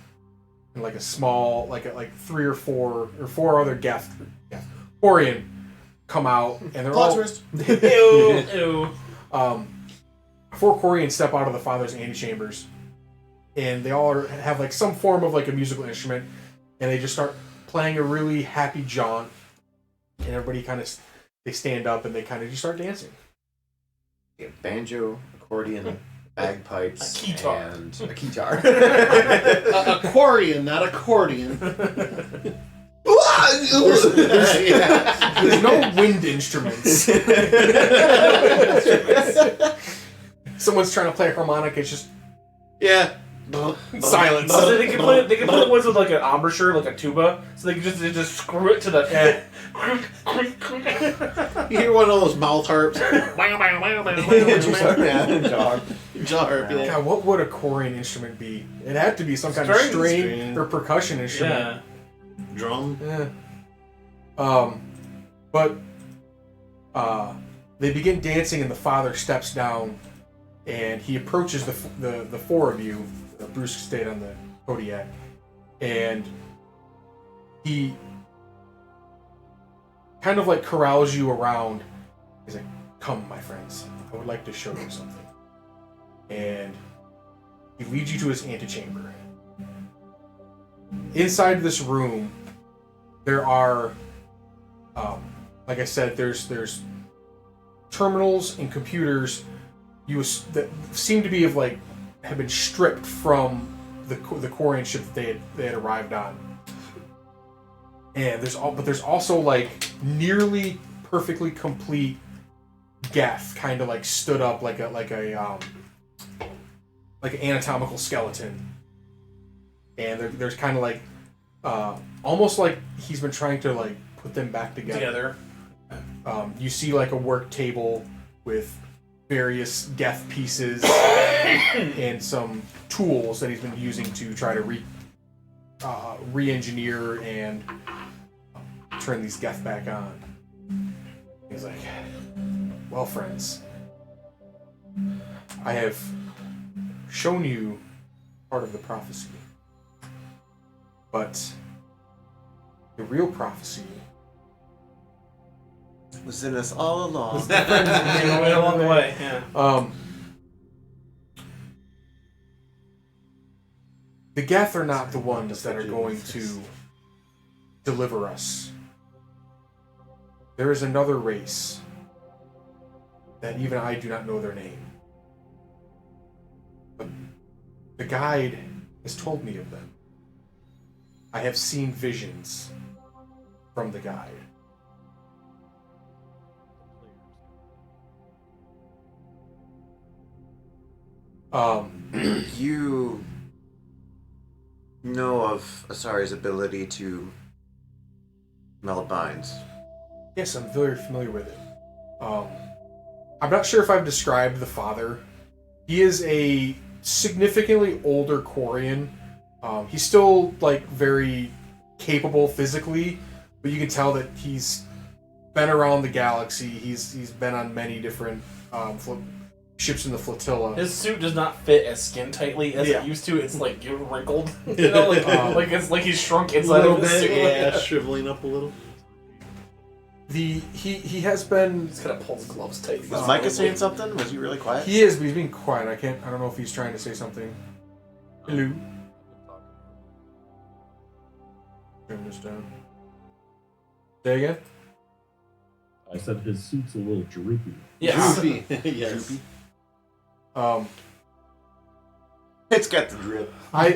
S1: and like a small, like 3 or 4 other Geth Quarian come out, and they're
S5: Plot
S1: all
S5: twist.
S4: Ew.
S1: 4 Quarians step out of the Father's antechambers, and they all have like some form of like a musical instrument, and they just start playing a really happy jaunt, and everybody they stand up and they kind of just start dancing.
S5: Yeah, banjo, accordion, bagpipes,
S4: A guitar.
S5: and a guitar.
S2: Aquarian, not accordion.
S1: There's no wind instruments. Someone's trying to play a harmonica. It's just
S2: Yeah.
S1: silence.
S4: So they can play ones with like an embouchure, like a tuba, so they can just screw it to the head.
S2: You hear one of those mouth harps. Jaw harp, yeah.
S1: God, what would a Quarian instrument be? It had to be some kind of
S4: String.
S1: string or percussion instrument.
S4: Yeah.
S2: Drum.
S1: Yeah. But they begin dancing, and the father steps down, and he approaches the 4 of you. Bruce stayed on the Kodiak, and he kind of like corrals you around. He's like, "Come, my friends, I would like to show you something." And he leads you to his antechamber. Inside this room, there are, like I said, there's terminals and computers that seem to be have been stripped from the Quarian ship that they had arrived on. And there's also like nearly perfectly complete Geth kind of like stood up like an anatomical skeleton. And there's kind of like almost like he's been trying to like put them back
S4: Together.
S1: You see like a work table with various Geth pieces and some tools that he's been using to try to re-engineer and turn these Geth back on. He's like, well, friends, I have shown you part of the prophecy, but the real prophecy
S5: Was in us all along.
S4: Along the way, yeah.
S1: The Geth are not the ones that are going to deliver us. There is another race that even I do not know their name. But the guide has told me of them. I have seen visions from the guide.
S5: You know of Asari's ability to meld minds.
S1: Yes, I'm very familiar with it. I'm not sure if I've described the father. He is a significantly older Quarian. He's still like very capable physically, but you can tell that he's been around the galaxy. He's been on many different ships in the flotilla.
S4: His suit does not fit as skin tightly as
S1: Yeah.
S4: it used to. It's like wrinkled, you know, like it's like he's shrunk
S2: A
S4: inside
S2: little
S4: of his
S2: bit,
S4: suit.
S2: yeah, shriveling up a little.
S1: He has been.
S4: He's gotta pull his gloves tight.
S5: Was Micah saying something? Was he really quiet?
S1: He is, but he's being quiet. I don't know if he's trying to say something. Hello. Turn this down. Say again.
S3: I said his suit's a little droopy.
S4: Yes.
S2: Droopy. Yes.
S5: It's got the drip.
S1: I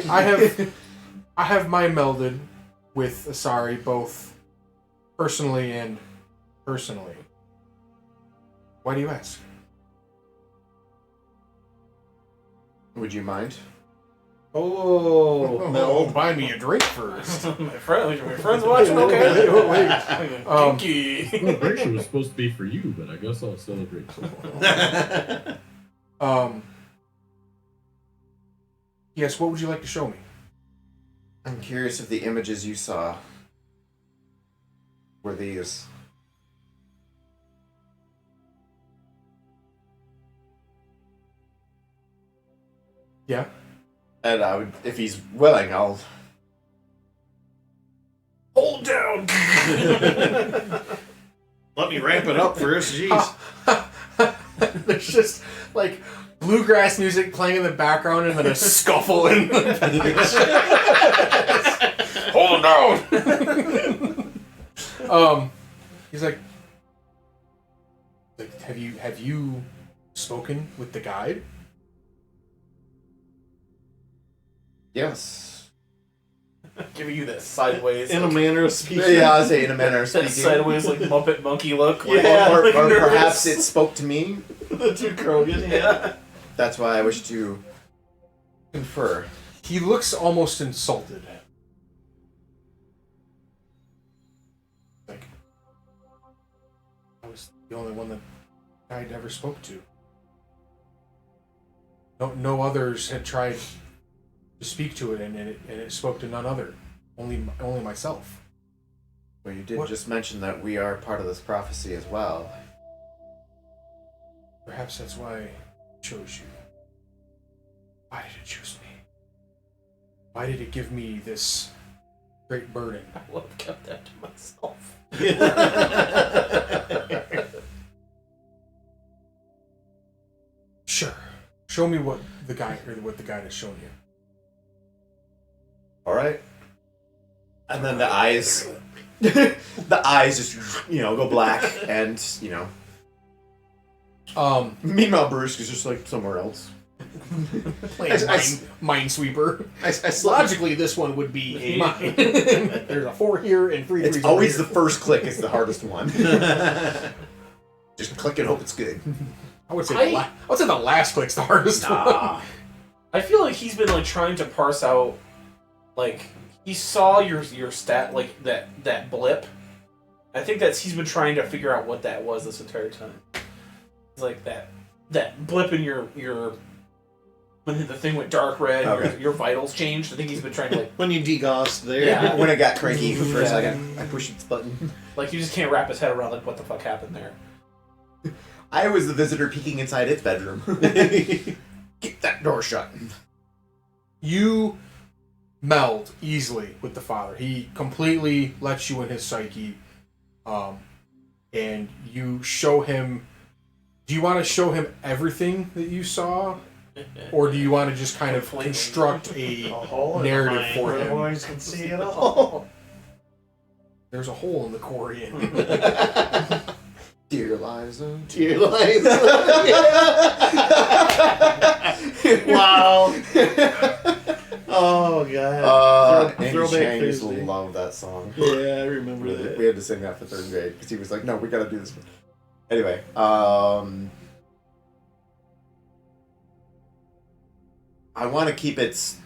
S1: have my melded with Asari both personally and personally. Why do you ask?
S5: Would you mind?
S2: Oh, meld.
S1: Buy me a drink first.
S4: my friend's watching. Okay.
S1: Wait.
S4: Kinky.
S3: Well, British was supposed to be for you, but I guess I'll celebrate so
S1: Yes, what would you like to show me?
S5: I'm curious if the images you saw were these.
S1: Yeah.
S5: And I would, if he's willing, I'll.
S4: Hold down.
S2: Let me ramp it up first. Jeez.
S1: There's just like bluegrass music playing in the background and then a scuffle in the hold down. He's like, have you spoken with the guide?
S5: Yes.
S4: Giving you that sideways,
S2: In a manner of speaking.
S5: Yeah, I'll say in a manner of
S4: that
S5: speaking.
S4: sideways like Muppet monkey look. Like,
S2: Yeah.
S5: Or
S4: nervous.
S5: perhaps it spoke to me.
S2: The two Krogan.
S4: Yeah.
S5: That's why I wish to confer.
S1: He looks almost insulted. Like, I was the only one that I ever spoke to. No others had tried to speak to it, and it spoke to none other. Only myself.
S5: Well, you did
S1: What?
S5: just mention that we are part of this prophecy as well.
S1: Perhaps that's why I chose you. Why did it choose me? Why did it give me this great burden?
S4: I would have kept that to myself.
S1: Sure. Show me what the guy has shown you.
S5: All right. And then the eyes, the eyes just go black, and meanwhile Bruce is just like somewhere else.
S1: Playing Minesweeper. Logically, this one would be mine. There's a 4 here and 3
S5: It's
S1: threes
S5: always
S1: over
S5: the
S1: here.
S5: first click is the hardest one. Just click and hope it's good.
S1: I would say the last click's the hardest one.
S4: I feel like he's been like trying to parse out, like he saw your stat like that blip, I think he's been trying to figure out what that was this entire time. It's like that blip in your when the thing went dark red,
S5: Okay.
S4: your vitals changed. I think he's been trying to like
S2: When you degaussed there.
S4: Yeah.
S5: When it got cranky for a
S4: Yeah.
S5: second, I pushed its button.
S4: like he just can't wrap his head around like what the fuck happened there.
S5: I was the visitor peeking inside its bedroom. Keep that door shut.
S1: You meld easily with the father. He completely lets you in his psyche, and you show him. Do you want to show him everything that you saw, or do you want to just kind of construct a narrative for him?
S2: Boys can see it all.
S1: There's a hole in the Corian.
S5: Dear Liza.
S2: Tear lights. Wow. Oh god.
S5: Andy
S2: Throwback
S5: Chang used to
S2: Thursday.
S5: love that song.
S2: Yeah, I remember
S5: We
S2: that.
S5: had to sing that for third grade because he was like, "No, we gotta do this." Anyway, I want to keep its.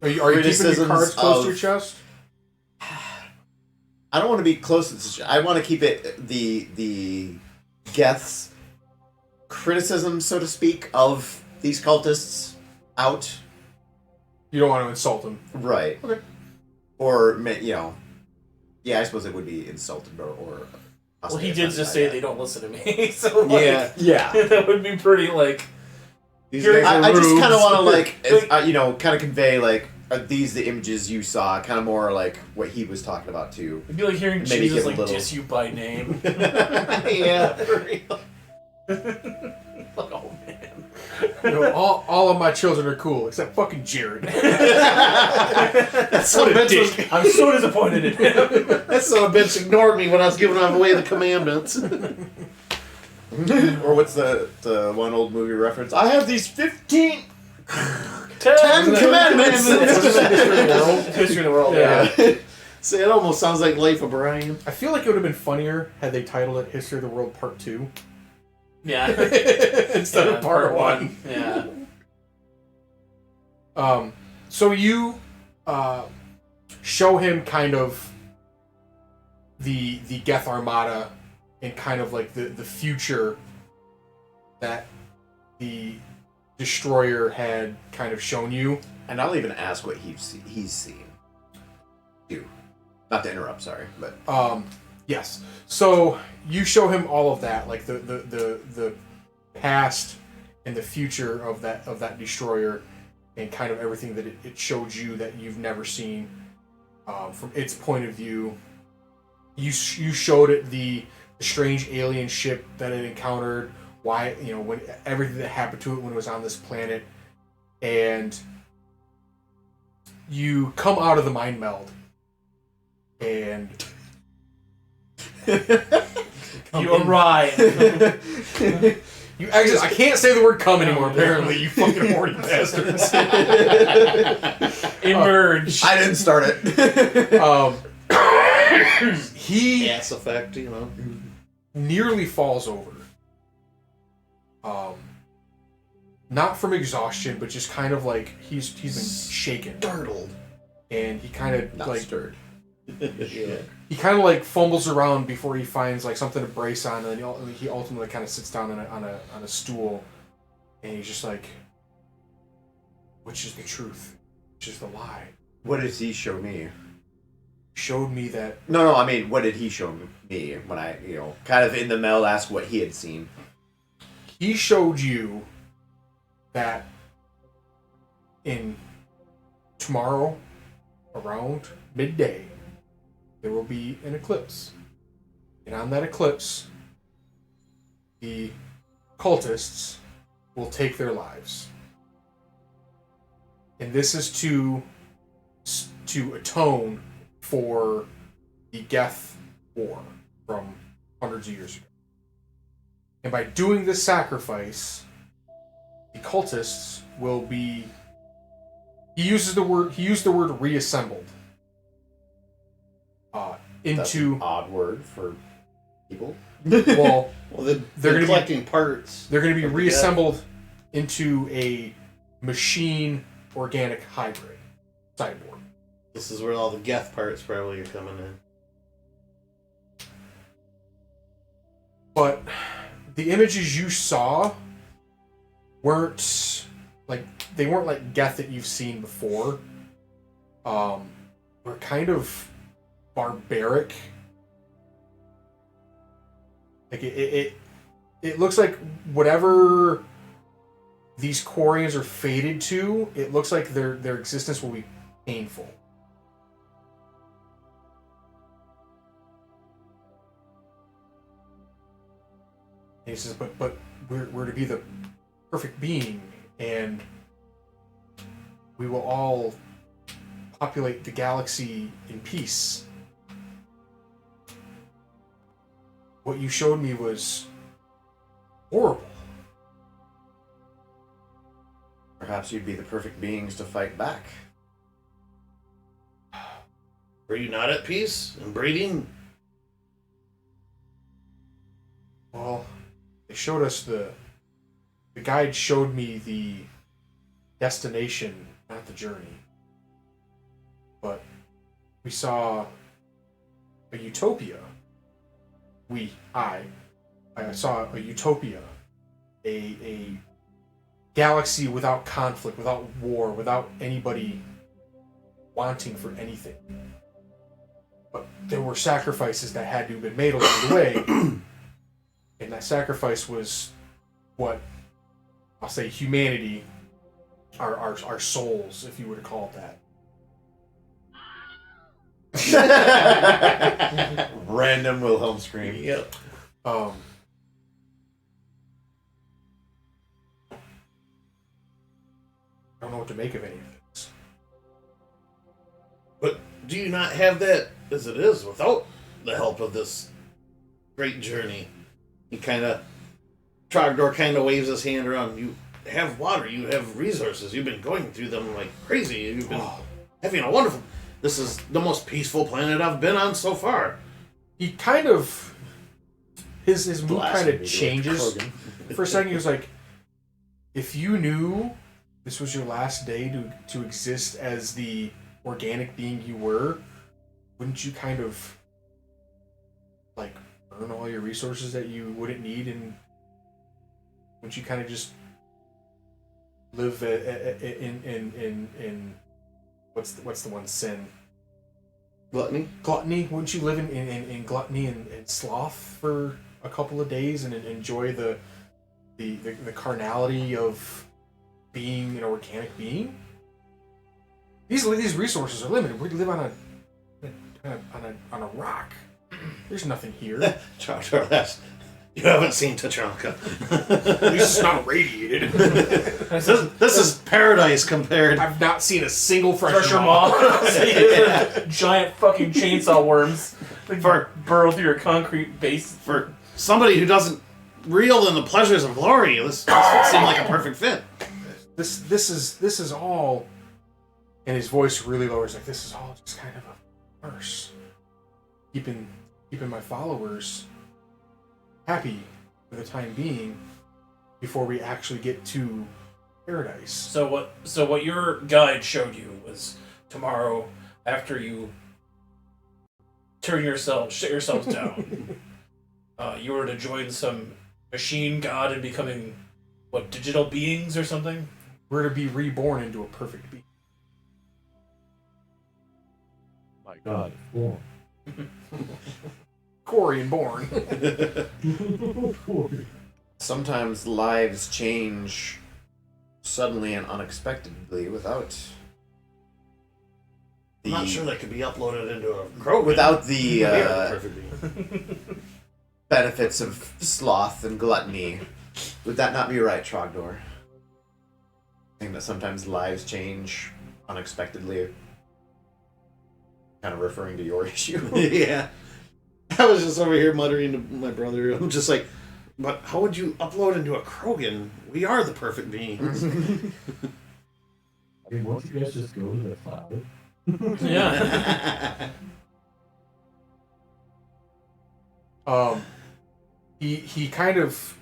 S1: Are you keeping your cards
S5: Criticisms
S1: close to your
S5: of-
S1: chest?
S5: I don't want to be close to this. I want to keep it the Geth's criticism, so to speak, of these cultists out.
S1: You don't want to insult him.
S5: Right.
S1: Okay.
S5: Or, yeah, I suppose it would be insulted or
S4: Well, he did just say they don't listen to me, so like,
S2: Yeah.
S5: Yeah.
S4: that would be pretty like.
S2: These
S4: You're-
S2: guys are
S5: I just
S2: rubes.
S5: kind of want to, like, kind of convey, like, are these the images you saw? Kind of more like what he was talking about, too.
S4: It'd be like hearing
S5: Maybe
S4: Jesus
S5: give a
S4: like
S5: little-
S4: diss you by name.
S2: Yeah, for real.
S4: Like, oh man.
S1: You know, all of my children are cool except fucking Jared.
S2: That son of a bitch
S4: I'm so disappointed in him.
S2: was, that son of a bitch ignored me when I was giving away the commandments.
S5: Or what's the one old movie reference? I have these 15
S4: Ten
S5: commandments.
S4: History of the world.
S1: Yeah.
S4: Yeah.
S2: See, it almost sounds like Life of Brian.
S1: I feel like it would have been funnier had they titled it History of the World Part 2
S4: Yeah.
S1: instead
S4: Yeah,
S1: of Part 1.
S4: Yeah.
S1: So you show him kind of the Geth Armada and kind of like the future that the Destroyer had kind of shown you.
S5: And I'll even ask what he's seen. You. Not to interrupt, sorry, but
S1: Yes. So you show him all of that, like the past and the future of that Destroyer, and kind of everything that it showed you that you've never seen from its point of view. You showed it the strange alien ship that it encountered, why, when everything that happened to it when it was on this planet, and you come out of the mind meld, and
S4: You arrive.
S1: you exit. I can't say the word "come" anymore. Apparently, you fucking horny bastards.
S4: Emerge.
S5: I didn't start it.
S1: He
S2: Ass effect,
S1: nearly falls over. Not from exhaustion, but just kind of like he's been shaken,
S5: Startled.
S1: and he kind of
S5: Not
S1: like
S5: stirred.
S2: Yeah.
S1: he kind of like fumbles around before he finds like something to brace on, and then he ultimately kind of sits down on a stool, and he's just like, which is the truth, which is the lie?
S5: What does he show me?
S1: Showed me that
S5: No, I mean, what did he show me when I, kind of in the mail asked what he had seen?
S1: he showed you that in tomorrow around midday there will be an eclipse, and on that eclipse the cultists will take their lives, and this is to atone for the Geth War from hundreds of years ago. And by doing this sacrifice, the cultists will be. He used the word reassembled.
S5: That's
S1: Into
S5: an odd word for people.
S1: well,
S2: Well,
S1: They're
S2: they're
S1: gonna be-
S2: collecting parts.
S1: they're going to be
S2: of the
S1: reassembled into a machine organic hybrid cyborg.
S2: This is where all the Geth parts probably are coming in.
S1: But the images you saw weren't like Geth that you've seen before. Were kind of barbaric. Like it looks like whatever these Quarians are fated to, it looks like their existence will be painful. And he says, but we're to be the perfect being, and we will all populate the galaxy in peace. What you showed me was horrible.
S5: Perhaps you'd be the perfect beings to fight back.
S2: Were you not at peace and breeding?
S1: Well, they showed us the guide showed me the destination, not the journey. But we saw a utopia. I saw a utopia, a galaxy without conflict, without war, without anybody wanting for anything. But there were sacrifices that had to have been made along the way, and that sacrifice was what I'll say humanity, our souls, if you were to call it that.
S5: Random Wilhelm scream.
S2: Yep.
S1: I don't know what to make of any of this.
S2: But do you not have that as it is without the help of this great journey? Trogdor kind of waves his hand around. You have water, you have resources, you've been going through them like crazy, you've been having a wonderful... This is the most peaceful planet I've been on so far.
S1: He kind of... His mood kind
S5: Blasphemy
S1: of changes. For a second, he was like, if you knew this was your last day to exist as the organic being you were, wouldn't you kind of like earn all your resources that you wouldn't need, and wouldn't you kind of just live in what's the one sin?
S2: Gluttony?
S1: Gluttony? Wouldn't you live in gluttony and sloth for a couple of days and enjoy the carnality of being an organic being? These resources are limited. We live on a rock. There's nothing here.
S2: Trogdor laughs. You haven't seen Tachanka.
S1: At least it's not radiated.
S2: This is paradise compared.
S1: I've not seen a single
S4: Pressure
S1: fresher
S4: maw.
S1: maw.
S4: Giant fucking chainsaw worms. They burrow through your concrete base.
S2: For somebody who doesn't reel in the pleasures of glory, this would seem like a perfect fit.
S1: This is all, and his voice really lowers. Like, this is all just kind of a farce. Keeping my followers happy for the time being before we actually get to paradise.
S4: So what your guide showed you was tomorrow, after you shut yourselves down, you were to join some machine god and becoming digital beings or something?
S1: We're to be reborn into a perfect being.
S3: My God, form.
S1: Quarian born.
S5: Sometimes lives change suddenly and unexpectedly without
S2: I'm not sure that could be uploaded into a Krogan.
S5: without the
S2: perfectly.
S5: benefits of sloth and gluttony. Would that not be right, Trogdor? Saying that sometimes lives change unexpectedly. Kind of referring to your issue.
S2: Yeah. I was just over here muttering to my brother. I'm just like, but how would you upload into a Krogan? We are the perfect beings.
S3: I mean, won't you guys just go to the cloud?
S4: Yeah.
S1: He kind of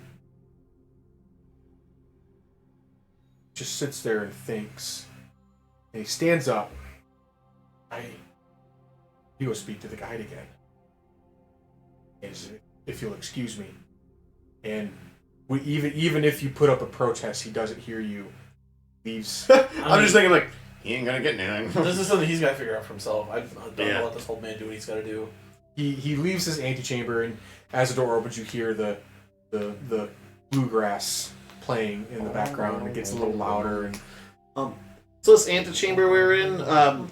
S1: just sits there and thinks, and he stands up. You go speak to the guide again. If you'll excuse me. and even if you put up a protest, he doesn't hear you. Leaves.
S5: I'm just thinking like he ain't gonna get anything.
S4: This is something he's got to figure out for himself. I don't know let this old man do what he's got to do.
S1: He leaves his antechamber, and as the door opens, you hear the bluegrass playing in the background. It gets a little louder, and
S2: So this antechamber we're in,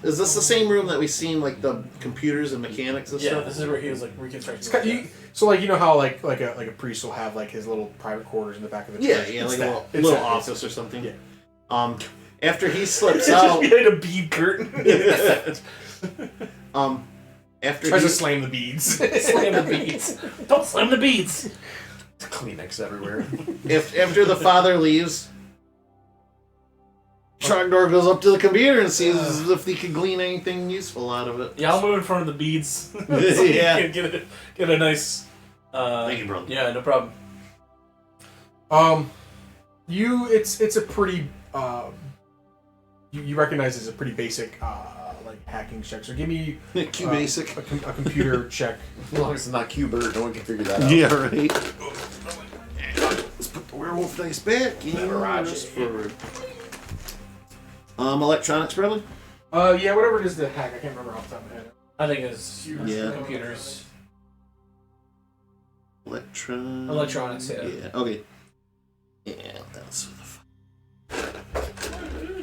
S2: is this the same room that we seen like the computers and mechanics and
S4: Yeah,
S2: stuff?
S4: this is where he was like reconstructing.
S1: it's kind of, so like you know how like a priest will have like his little private quarters in the back of the church.
S2: Yeah,
S1: It's
S2: like
S1: that.
S2: a
S1: It's
S2: little
S1: that.
S2: office or something.
S1: Yeah.
S2: After he slips
S4: It's just
S2: out,
S4: behind a bead curtain.
S2: after
S1: Tries
S2: he,
S1: to slam the beads.
S4: Slam the beads. Don't slam the beads.
S5: Kleenex everywhere.
S2: after the father leaves, Trogdor goes up to the computer and sees if he can glean anything useful out of it.
S4: Yeah, I'll move in front of the beads. So
S2: Yeah.
S4: you can get a nice.
S2: Thank you, brother.
S4: Yeah, no problem.
S1: It's a pretty you recognize it's a pretty basic like hacking check. So give me
S2: Q basic.
S1: a computer check.
S5: As long as it's not Cubert, no one can figure that out.
S2: Yeah, right. Let's put the werewolf dice back in. Just forward. Electronics, probably.
S1: Yeah, whatever it is to hack, I can't remember off the top of my head.
S4: I think it's
S2: Yeah.
S4: computers.
S2: Electronics.
S4: Yeah.
S2: Yeah. Okay. Yeah, that's.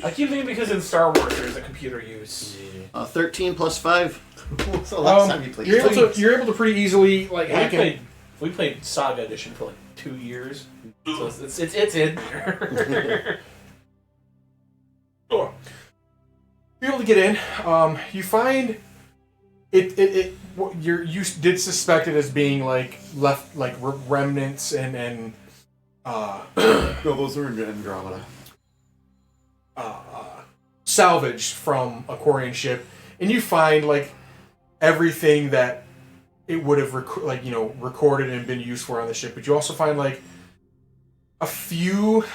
S4: I keep thinking because in Star Wars there's a computer use.
S2: 13 plus 5.
S5: What's the last time you played?
S1: You're able to pretty easily like hack it.
S4: We played Saga Edition for like 2 years, so it's in there.
S1: Sure. You're able to get in. You find it you did suspect it as being like left like remnants and
S5: No, those are in Andromeda.
S1: salvaged from a Quarian ship, and you find like everything that it would have recorded and been used for on the ship. But you also find like a few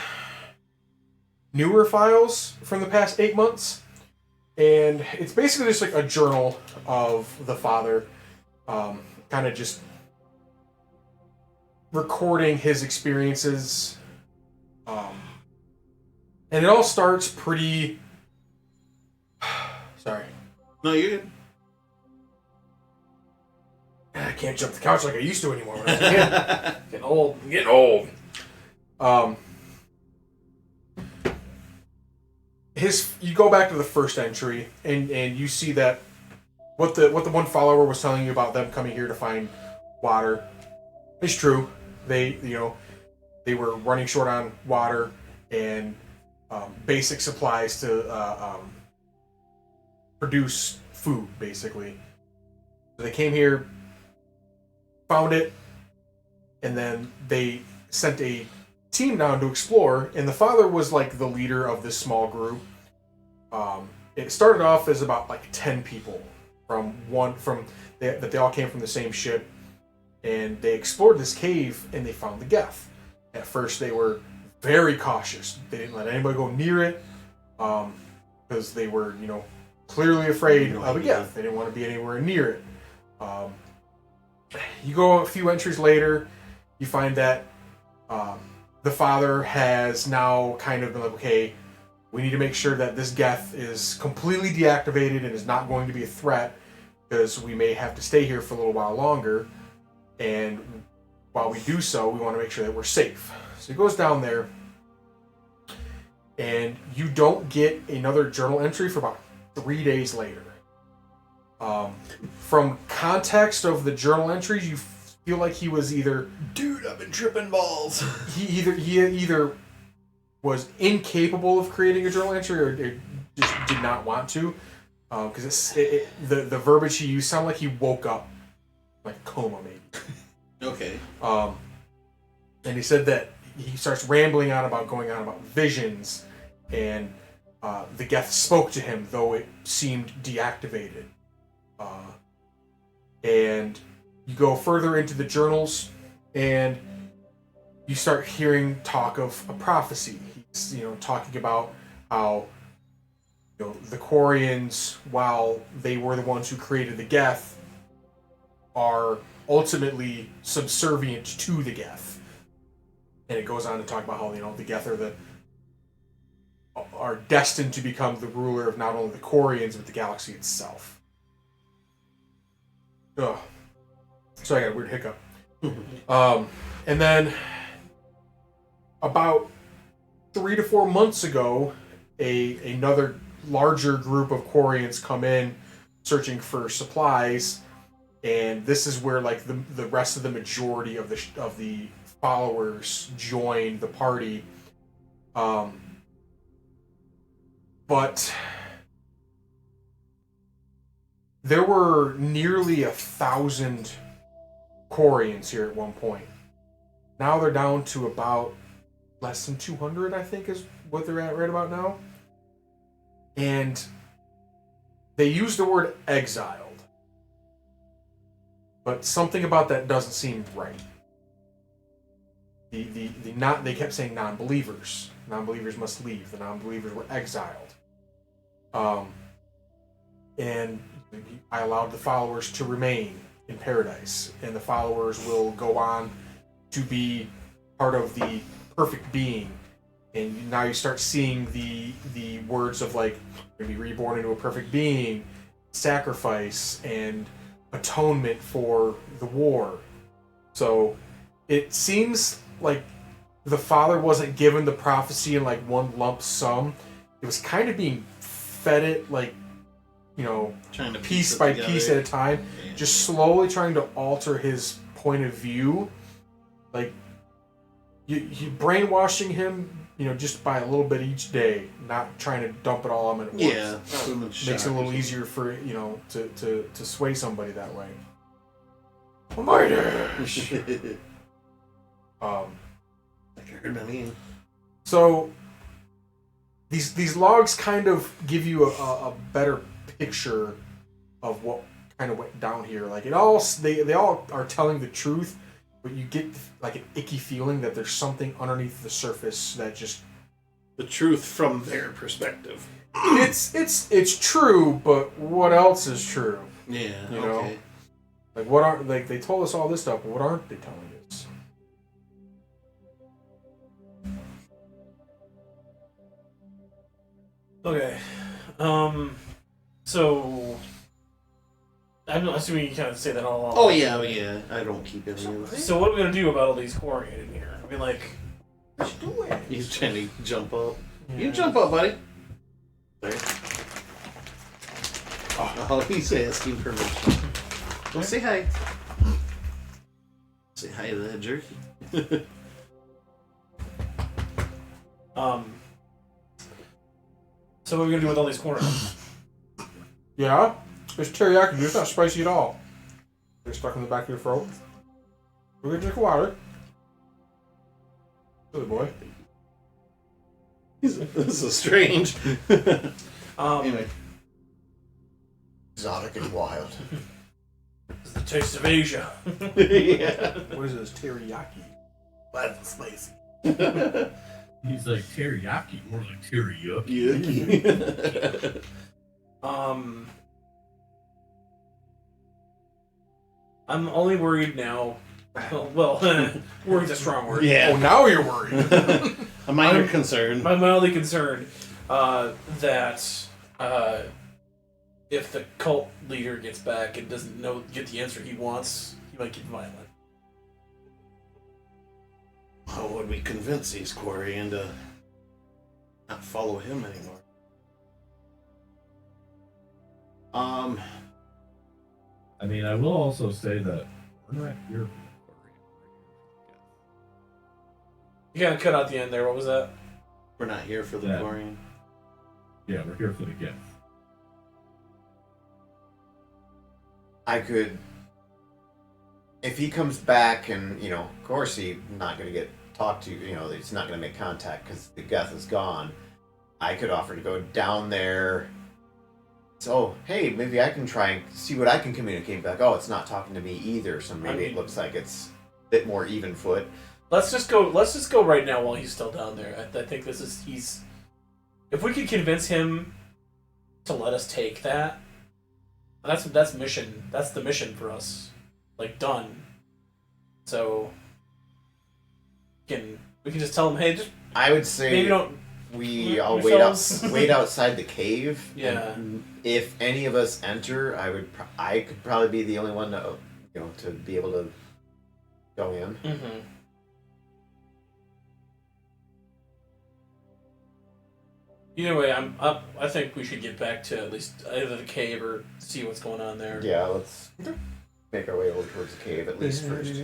S1: newer files from the past 8 months, and it's basically just like a journal of the father, kind of just recording his experiences. And it all starts pretty. Sorry.
S2: No, you're good.
S1: I can't jump the couch like I used to anymore when I was a kid. Getting old. I'm getting old. You go back to the first entry and you see that what the one follower was telling you about them coming here to find water is true. They were running short on water and basic supplies to produce food, basically. So they came here, found it, and then they sent a team down to explore, and the father was like the leader of this small group. It started off as about like 10 people that they all came from the same ship, and they explored this cave and they found the Geth. At first they were very cautious. They didn't let anybody go near it because they were, clearly afraid of a Geth. They didn't want to be anywhere near it. You go a few entries later, you find that the father has now kind of been like, okay, we need to make sure that this Geth is completely deactivated and is not going to be a threat because we may have to stay here for a little while longer. And while we do so, we want to make sure that we're safe. So he goes down there, and you don't get another journal entry for about 3 days later. From context of the journal entries, you feel like he was either...
S5: Dude, I've been tripping balls.
S1: He either was incapable of creating a journal entry or just did not want to. Because the verbiage he used sounded like he woke up. Like coma, maybe.
S2: Okay.
S1: And he said that he starts rambling on about visions, and the Geth spoke to him, though it seemed deactivated. And you go further into the journals, and you start hearing talk of a prophecy. He's, talking about how, the Quarians, while they were the ones who created the Geth, are ultimately subservient to the Geth. And it goes on to talk about how, the Geth are destined to become the ruler of not only the Quarians, but the galaxy itself. Ugh. So I got a weird hiccup. And then about 3 to 4 months ago, another larger group of Quarians come in searching for supplies, and this is where like the rest of the majority of the followers join the party. But there were nearly 1,000 Quarians here at one point. Now they're down to about less than 200, I think, is what they're at right about now. And they use the word exiled, but something about that doesn't seem right. They kept saying non-believers. Non-believers must leave. The non-believers were exiled. And I allowed the followers to remain in paradise, and the followers will go on to be part of the perfect being. And now you start seeing the words of like, going to be reborn into a perfect being, sacrifice, and atonement for the war. So it seems like the Father wasn't given the prophecy in like one lump sum. It was kind of being fed it like,
S2: trying to
S1: piece by piece at a time, just slowly trying to alter his point of view. Like, you brainwashing him, just by a little bit each day, not trying to dump it all on him at once.
S2: Yeah,
S1: makes it a little easier for to sway somebody that way. Almighty. So these logs kind of give you a better picture of what kind of went down here. Like they all are telling the truth, but you get like an icky feeling that there's something underneath the surface that just
S2: the truth from their perspective.
S1: It's true, but what else is true?
S2: Yeah,
S1: okay. Like what aren't they told us all this stuff, but what aren't they telling us?
S4: Okay. So I'm assuming you kind of say that all along.
S2: Oh yeah. I don't keep any of this.
S4: So what are we gonna do about all these Quarian in here? I mean, like,
S1: Let's do it.
S2: He's trying to jump up.
S1: Yeah.
S2: You jump up, buddy. There. Oh, he's asking permission. Go say hi. Say hi to that jerky.
S4: So what are we gonna do with all these Quarians?
S1: Yeah, it's teriyaki, dude. It's not spicy at all. They're stuck in the back of your throat. We're gonna drink water. Good boy.
S2: This is strange. Anyway.
S5: Exotic and wild.
S4: It's the taste of Asia.
S2: Yeah.
S1: What is this? Teriyaki.
S2: That's spicy.
S3: He's like teriyaki, more like teriyaki.
S2: Yucky.
S4: I'm only worried now. Well, worried's a strong word.
S2: Yeah.
S1: Oh, now you're worried.
S2: A minor concern.
S4: I'm mildly concerned that if the cult leader gets back and doesn't get the answer he wants, he might get violent.
S2: How would we convince these Quarian to not follow him anymore?
S3: I mean, I will also say that we're not here for
S4: You gotta cut out the end there. What was that?
S2: We're not here for the
S3: Yeah.
S2: Quarian.
S3: Yeah, we're here for the gift.
S5: I could, if he comes back and, of course he's not going to get talked to, he's not going to make contact because the Geth is gone. I could offer to go down there. So, hey, maybe I can try and see what I can communicate back. Oh, it's not talking to me either, so maybe it looks like it's a bit more even foot.
S4: Let's just go right now while he's still down there. I think he's. If we could convince him to let us take that, that's mission. That's the mission for us. Like, done. So, We can just tell them, hey, just
S5: I would say
S4: maybe don't.
S5: we all
S4: yourselves.
S5: wait outside the cave.
S4: Yeah.
S5: And if any of us enter, I could probably be the only one to to be able to go in.
S4: Mm-hmm. Either way, I'm up. I think we should get back to at least either the cave or see what's going on there.
S5: Yeah, let's make our way over towards the cave at least first.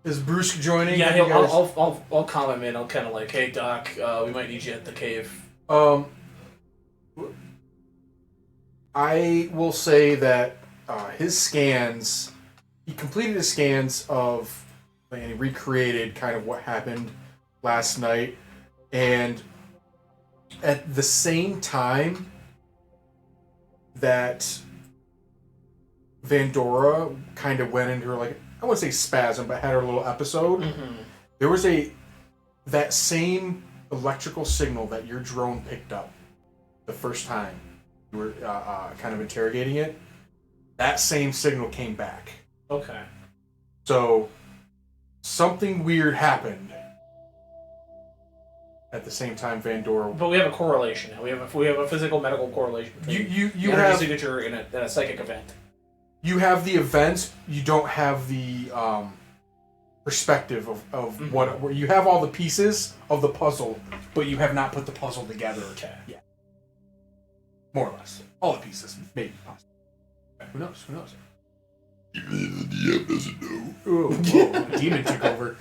S1: Is Bruce joining?
S4: Yeah,
S1: You guys-
S4: I'll call him in. I'll kind of like, hey Doc, we might need you at the cave.
S1: I will say that his scans, he completed his scans of, and he recreated kind of what happened last night, and at the same time that Vandora kind of went into her, like, I wouldn't say spasm, but had her little episode, there was that same electrical signal that your drone picked up the first time you were kind of interrogating it. That same signal came back.
S4: Okay.
S1: So something weird happened at the same time Vandora.
S4: But we have a correlation now. We have a physical medical correlation between
S1: You
S4: energy
S1: have
S4: signature and a psychic event.
S1: you have the events. You don't have the perspective of what. Where you have all the pieces of the puzzle, but you have not put the puzzle together.
S4: Okay.
S1: Yeah. More or less, all the pieces, maybe possible. Who knows? Who knows?
S6: Even the DM doesn't know.
S1: Whoa, demon took over.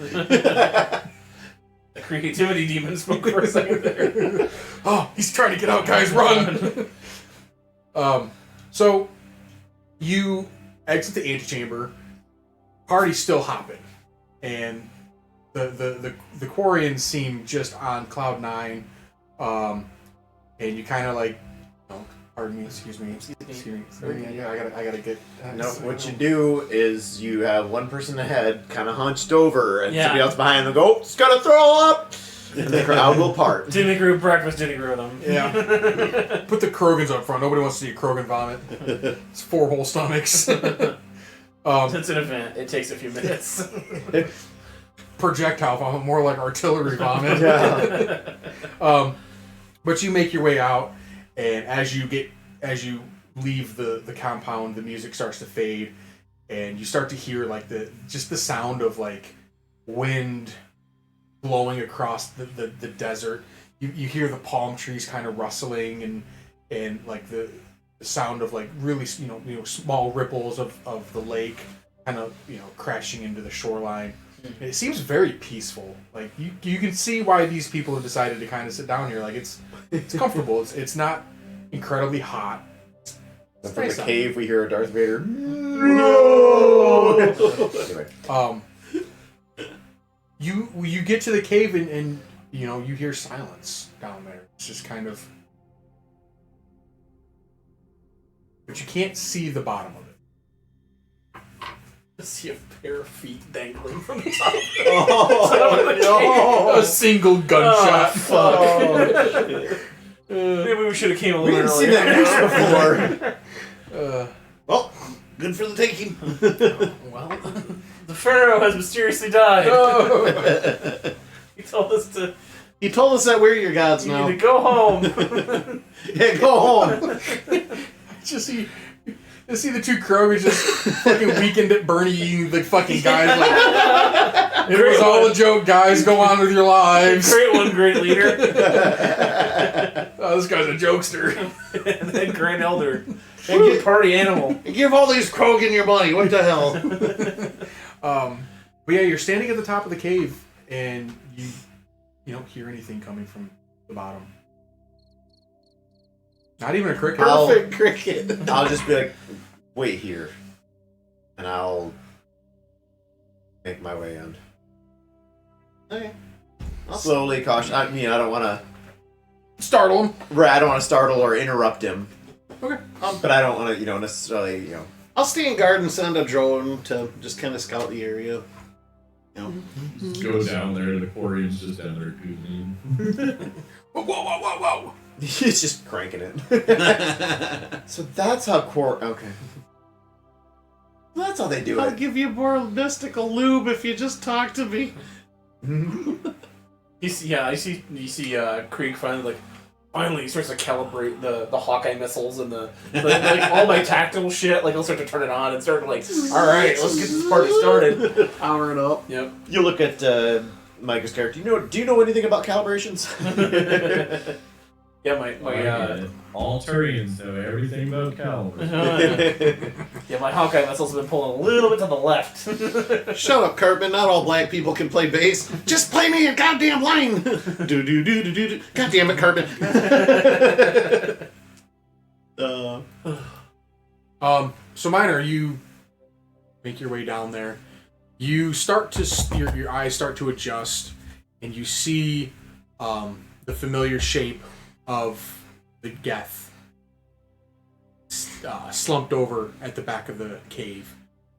S4: The creativity demon spoke for a second there.
S1: Oh, he's trying to get out, guys! Run! So you exit the antechamber. Party's still hopping, and the Quarians seem just on cloud nine. And you kind of like, oh, pardon me, excuse me. Yeah, I gotta get.
S5: No, what you do is you have one person ahead, kind of hunched over, and somebody else behind them go, "It's gonna throw up," and the crowd will part.
S4: Didn't agree with breakfast, didn't agree with them.
S1: Yeah. Put the Krogans up front. Nobody wants to see a Krogan vomit. It's 4 whole stomachs.
S4: It's an event. It takes a few minutes.
S1: Projectile vomit, more like artillery vomit.
S5: Yeah.
S1: But you make your way out, and as you leave the compound, the music starts to fade, and you start to hear like the sound of like wind blowing across the desert. You hear the palm trees kind of rustling and like the sound of like really small ripples of the lake kind of crashing into the shoreline. And it seems very peaceful. Like you can see why these people have decided to kind of sit down here. Like it's comfortable. It's not incredibly hot.
S5: And from the cave, we hear a Darth Vader.
S1: No!
S5: Anyway.
S1: You get to the cave and you hear silence down there. It's just kind of, but you can't see the bottom of it.
S4: I see a pair of feet dangling from the top.
S1: A single gunshot.
S4: Fuck. Maybe we should have came a
S5: We
S4: little
S5: didn't see
S4: earlier.
S5: that before.
S2: Well, good for the taking.
S4: Well, the pharaoh has mysteriously died.
S1: Oh.
S4: He told us to.
S2: He told us that we're your gods
S4: You
S2: now.
S4: need to go home.
S2: Yeah, go home.
S1: Just see the two Krogans just fucking weakened at Bernie eating the fucking guys. Like, it was all a joke, guys. Go on with your lives.
S4: Great one, great leader.
S1: Oh, this guy's a jokester.
S4: And then Grand Elder. And good party animal.
S2: Give all these Krogan your money. What the hell?
S1: But yeah, you're standing at the top of the cave, and you don't hear anything coming from the bottom. Not even a cricket.
S2: Perfect cricket.
S5: I'll just be like, wait here. And I'll make my way in.
S2: Okay.
S5: Slowly, cautious. I mean, I don't want to.
S1: Startle him.
S5: Right, I don't want to startle or interrupt him.
S1: Okay.
S5: But I don't want to, necessarily,
S2: I'll stay in guard and send a drone to just kind of scout the area.
S3: Just go down there, the Quarian's just down there cooling.
S1: Whoa.
S5: He's just cranking it. So that's how okay. Well, that's how they do
S2: I'll
S5: it.
S2: give you more mystical lube if you just talk to me.
S4: You see Krieg finally he starts to calibrate the Hawkeye missiles and the like all my tactical shit. Like he'll start to turn it on and start to like, all right, let's get this party started.
S2: Powering up.
S4: Yep.
S5: You look at Micah's character. Do you know anything about calibrations?
S4: Yeah, my
S3: all Turians know everything about caliber.
S4: yeah, my Hawkeye missiles have been pulling a little bit to the left.
S2: Shut up, Cartman. Not all black people can play bass. Just play me a goddamn line. Do do do do do. God damn it, Cartman.
S1: So Minor, you make your way down there. You start to your eyes start to adjust, and you see the familiar shape of the Geth slumped over at the back of the cave.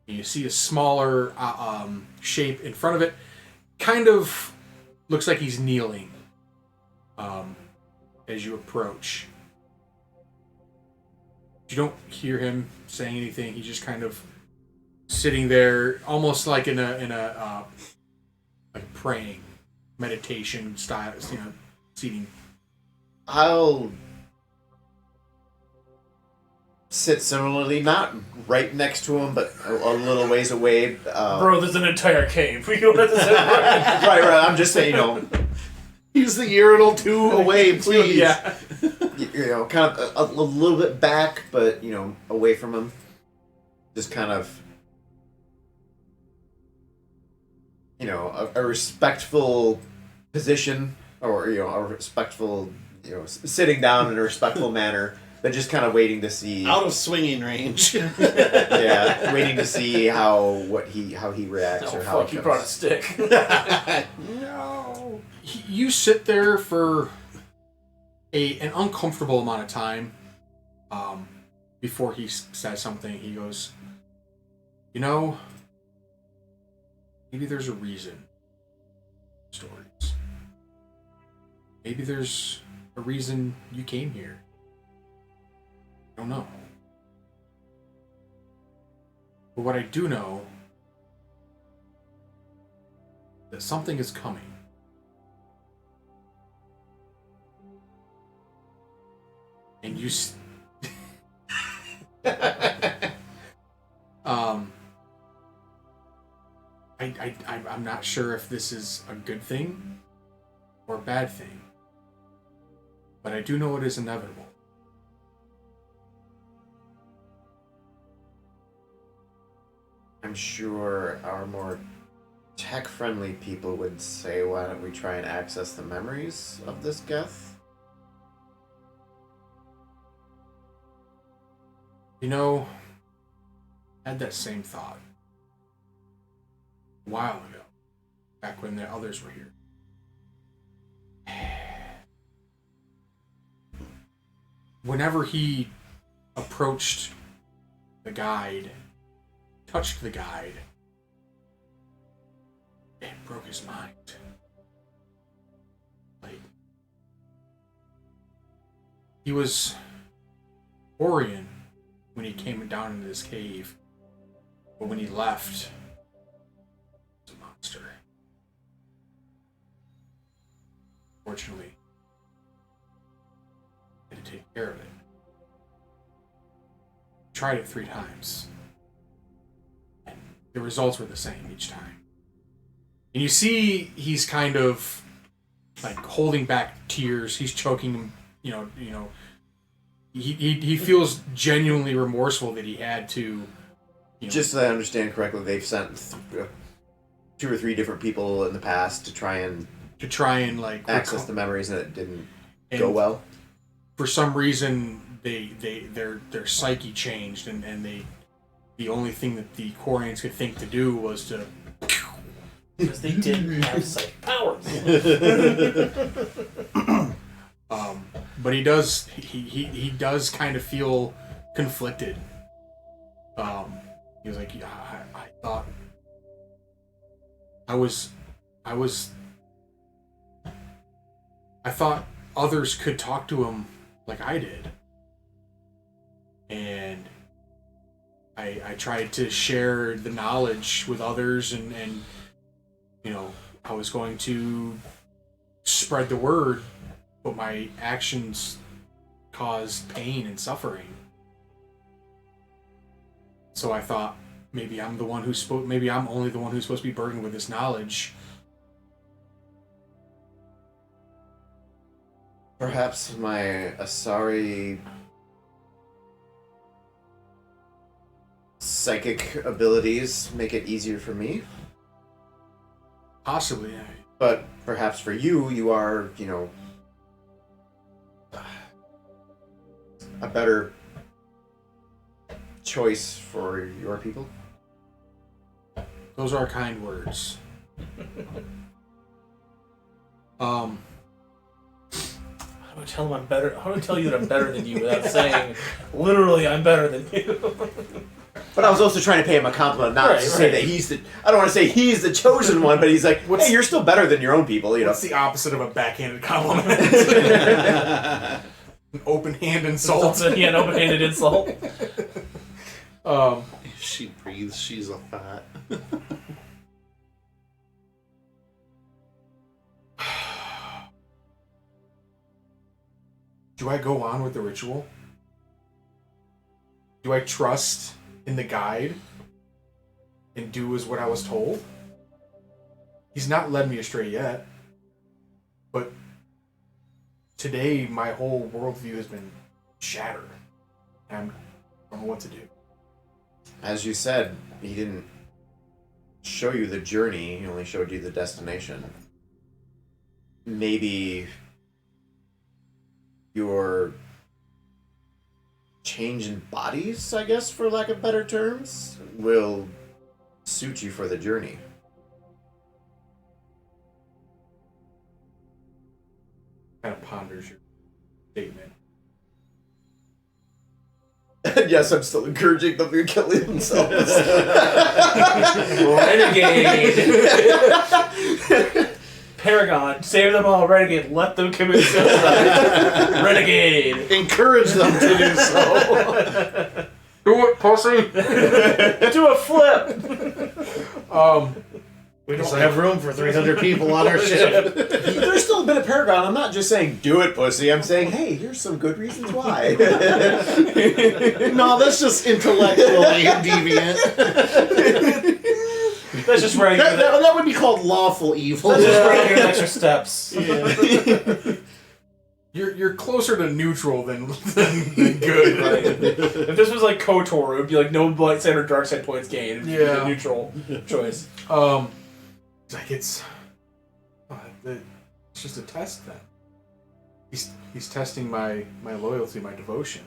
S1: And you see a smaller shape in front of it. Kind of looks like he's kneeling as you approach. You don't hear him saying anything. He's just kind of sitting there, almost like in a like praying, meditation style, seating.
S5: I'll sit similarly, not right next to him, but a little ways away.
S4: Bro, there's an entire cave. We don't have to sit right.
S5: Right. I'm just saying,
S2: Use the urinal 2 away, please.
S4: Yeah.
S5: Kind of a little bit back, but away from him. Just kind of, a respectful position, or a respectful, sitting down in a respectful manner, but just kind of waiting to see.
S2: Out of swinging range.
S5: Yeah, waiting to see how he reacts or how.
S4: Fuck! You brought a stick.
S1: No. You sit there for an uncomfortable amount of time before he says something. He goes, maybe there's a reason. Stories. Maybe there's a reason you came here. I don't know. But what I do know is that something is coming. And you I'm not sure if this is a good thing or a bad thing, but I do know it is inevitable.
S5: I'm sure our more tech-friendly people would say, why don't we try and access the memories of this Geth?
S1: I had that same thought a while ago, back when the others were here. Whenever he approached the guide, touched the guide, it broke his mind. Like, he was Orion when he came down into this cave, but when he left, he was a monster. Fortunately, I had to take care of it. Tried it 3 times. And the results were the same each time. And you see he's kind of like holding back tears. He's choking, he feels genuinely remorseful that he had to.
S5: Just so I understand correctly, they've sent 2 or 3 different people in the past to try and
S1: like
S5: access the memories, and it didn't go well.
S1: For some reason, their psyche changed, and the only thing that the Quarians could think to do was to.
S4: Because they didn't have psychic powers.
S1: But he does kind of feel conflicted. He was like, yeah, I thought I thought others could talk to him like I did. And I tried to share the knowledge with others, and I was going to spread the word, but my actions caused pain and suffering. So I thought maybe I'm the one who's maybe I'm only the one who's supposed to be burdened with this knowledge.
S5: Perhaps my Asari psychic abilities make it easier for me.
S1: Possibly.
S5: But perhaps for you, you are, a better choice for your people.
S1: Those are kind words.
S4: How do I tell him I'm better? How do I tell you that I'm better than you without saying, literally, I'm better than you?
S5: But I was also trying to pay him a compliment, not
S4: Right,
S5: to say that he's the. I don't want to say he's the chosen one, but he's like, hey, you're still better than your own people,
S1: What's the opposite of a backhanded compliment? An open-hand insult.
S4: Yeah, an open-handed insult.
S2: If she breathes, she's a thought.
S1: Do I go on with the ritual? Do I trust in the guide and do as what I was told? He's not led me astray yet. But today, my whole worldview has been shattered. I don't know what to do.
S5: As you said, he didn't show you the journey, he only showed you the destination. Maybe your change in bodies, I guess, for lack of better terms, will suit you for the journey.
S1: Kind of ponders your statement.
S5: Yes, I'm still encouraging them to kill themselves.
S4: Renegade! Paragon, save them all. Renegade, let them commit suicide. Renegade!
S2: Encourage them to do so.
S1: Do it, pussy!
S4: Do a flip!
S2: We don't have room for 300 people on our ship.
S5: There's still a bit of Paragon. I'm not just saying, do it, pussy. I'm saying, hey, here's some good reasons why.
S2: No, that's just intellectually deviant.
S4: That's just where
S2: That would be called lawful evil.
S4: That's just where you get extra steps.
S1: You're closer to neutral than good.
S4: Right. If this was like KOTOR, it would be like no light side or dark side points gained. It'd be a neutral choice.
S1: Like it's just a test then. He's testing my loyalty, my devotion.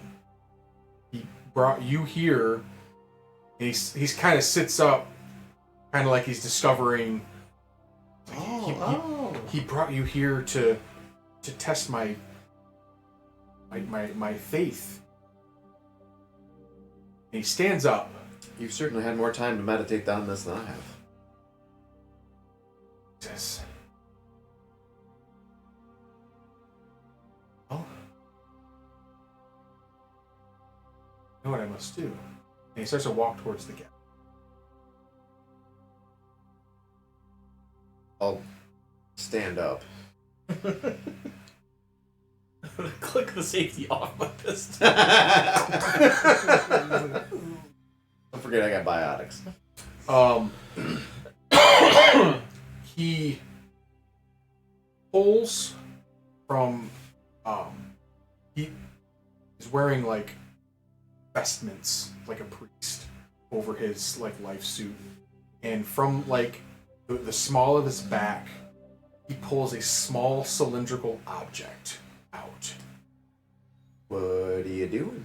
S1: He brought you here, and he's kind of sits up, kind of like he's discovering. He brought you here to test my faith. And he stands up.
S5: You've certainly had more time to meditate on this than I have.
S1: Says, well, I know what I must do. And he starts to walk towards the gap.
S5: I'll stand up.
S4: Click the safety off my pistol.
S5: Don't forget I got biotics.
S1: He pulls from he is wearing like vestments like a priest over his like life suit, and from like the small of his back he pulls a small cylindrical object out.
S5: What are you doing?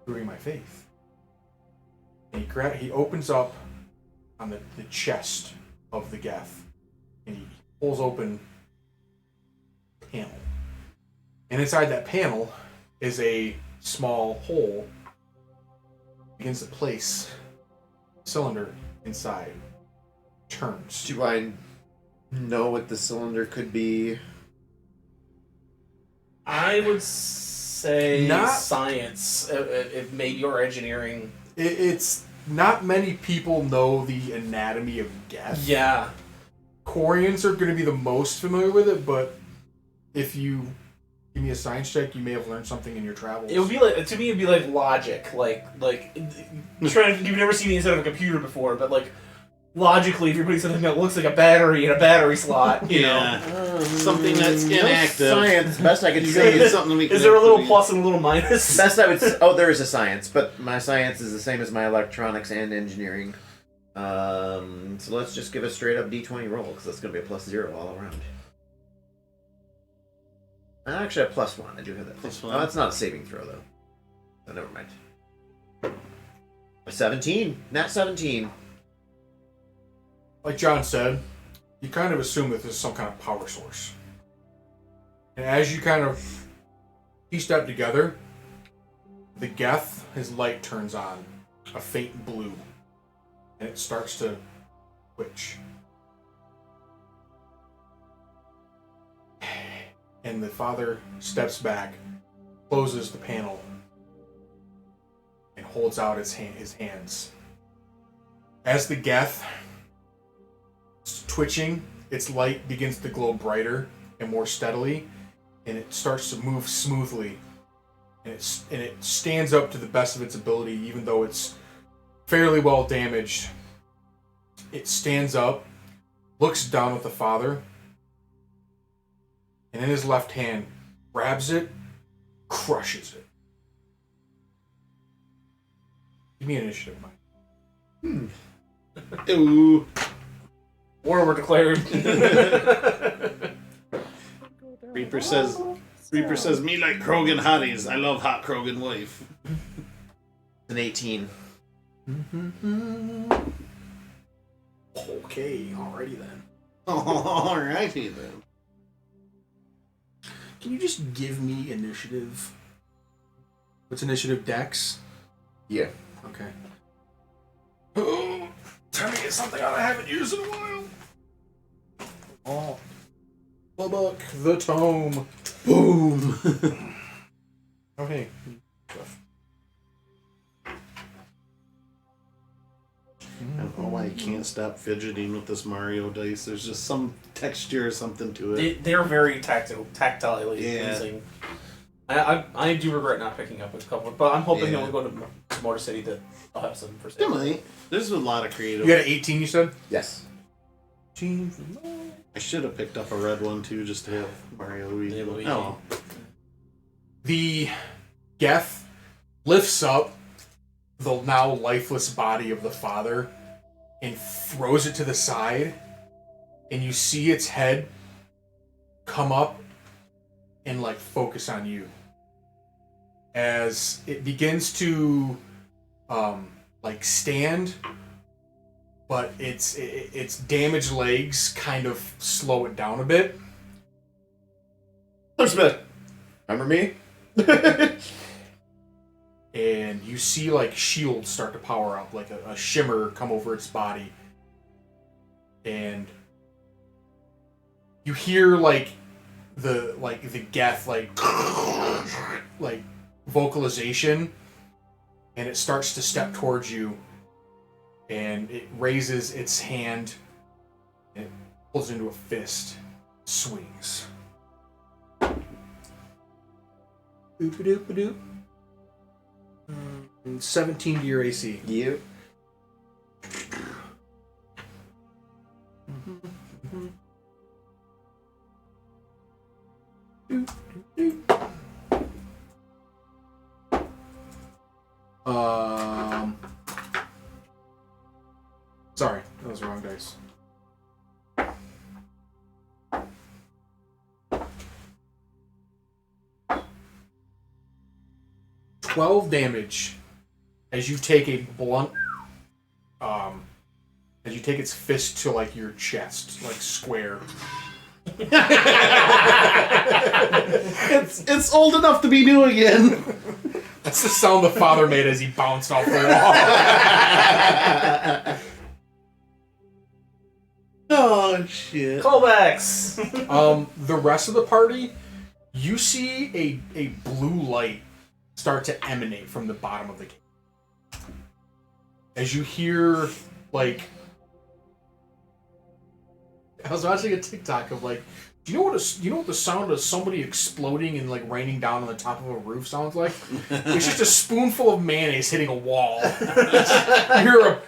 S1: Proving my faith. And he opens up on the chest of the Geth, and he pulls open a panel. And inside that panel is a small hole. He begins to place the cylinder inside. Turns.
S5: Do I know what the cylinder could be?
S4: I would say
S1: Not
S4: science, maybe, or engineering.
S1: It's not many people know the anatomy of Geth.
S4: Yeah.
S1: Quarians are going to be the most familiar with it, but if you give me a science check, you may have learned something in your travels.
S4: It would be like, to me, it'd be like logic. Like you've never seen the inside of a computer before, but like, logically, if you're putting something that looks like a battery in a battery slot, you know.
S2: Something that's
S5: No
S2: inactive.
S5: science. Best I could
S2: You
S5: say
S2: gotta get
S5: is
S2: something to make
S4: Is
S2: it
S4: there a little
S2: active
S4: plus and a little minus?
S5: best I would. Oh, there is a science, but my science is the same as my electronics and engineering. So let's just give a straight up D20 roll because that's gonna be a +0 all around. Actually, a +1. I do have that.
S2: +1.
S5: Oh, that's not a saving throw though. Oh, never mind. A 17. Nat 17.
S1: Like John said, you kind of assume that there's some kind of power source. And as you kind of piece that together, the Geth, his light turns on, a faint blue, and it starts to twitch. And the father steps back, closes the panel, and holds out his hands. As the Geth twitching, its light begins to glow brighter and more steadily, and it starts to move smoothly, and it stands up to the best of its ability, even though it's fairly well damaged. It stands up, looks down at the father, and in his left hand grabs it, crushes it. Give me an initiative, Mike.
S2: Ooh.
S4: War were declared.
S2: Reaper says, me like Krogan hotties. I love hot Krogan wife.
S5: An 18.
S1: Okay, alrighty then.
S2: Alrighty then.
S1: Can you just give me initiative? What's initiative, Dex?
S5: Yeah.
S1: Okay. Oh, time to get something out I haven't used in a while. Oh. The book, the tome.
S2: Boom.
S1: Okay.
S2: I don't know why I can't stop fidgeting with this Mario dice. There's just some texture or something to it.
S4: They're very tactilely
S2: Yeah.
S4: pleasing. I do regret not picking up a couple, but I'm hoping that we'll go to Motor City that I'll have some for sale.
S2: Definitely. There's a lot of creative.
S1: You got an 18, you said?
S5: Yes.
S1: 18.
S2: I should have picked up a red one too, just to have Mario Luigi.
S4: Yeah, Luigi.
S2: Oh,
S1: The Geth lifts up the now lifeless body of the father and throws it to the side, and you see its head come up and like focus on you as it begins to like stand, but its damaged legs kind of slow it down a bit.
S5: Elizabeth, remember me?
S1: And you see like shields start to power up, like a shimmer come over its body, and you hear like the Geth like vocalization, and it starts to step towards you, and it raises its hand and it pulls into a fist, swings. Doop-a-doop-a-doop. 17 to your AC.
S5: You.
S1: Sorry, that was the wrong dice. $12 damage as you take a blunt, as you take its fist to like your chest, like square.
S2: it's old enough to be new again.
S1: That's the sound the father made as he bounced off the wall.
S2: Oh shit!
S4: Callbacks.
S1: The rest of the party, you see a blue light start to emanate from the bottom of the cave. As you hear, like, I was watching a TikTok of like, do you know what the sound of somebody exploding and like raining down on the top of a roof sounds like? It's just a spoonful of mayonnaise hitting a wall. You hear a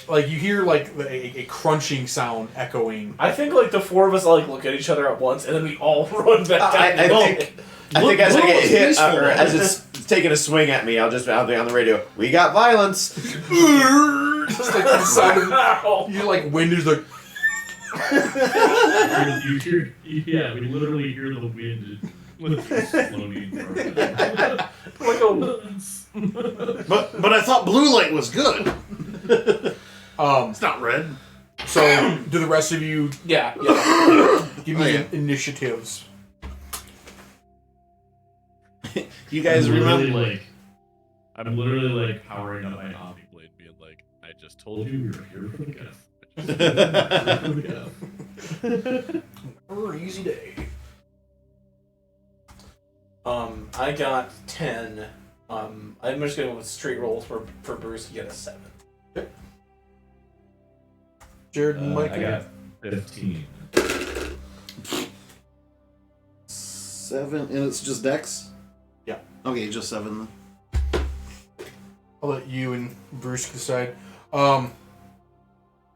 S1: like you hear like a crunching sound echoing.
S4: I think like the four of us like look at each other at once, and then we all run back down.
S5: I think as I get hit, or as it's taking a swing at me, I'll be on the radio. We got violence.
S1: Just like the sound of, you like wind is like.
S3: You hear, yeah, we literally hear the wind exploding.
S4: Like
S2: But I thought blue light was good.
S1: It's
S2: not red.
S1: So do the rest of you
S4: yeah.
S1: give me initiatives?
S2: You guys remember?
S3: I'm literally like powering up my Omni Blade, being like, I just told you we were here for the guest.
S1: An easy day.
S4: I got 10. I'm just gonna go with straight rolls for Bruce. You get a 7.
S1: Okay. Jared and Mike.
S3: I got 15.
S2: 7, and it's just Dex?
S1: Yeah.
S2: Okay, just 7 then.
S1: I'll let you and Bruce decide.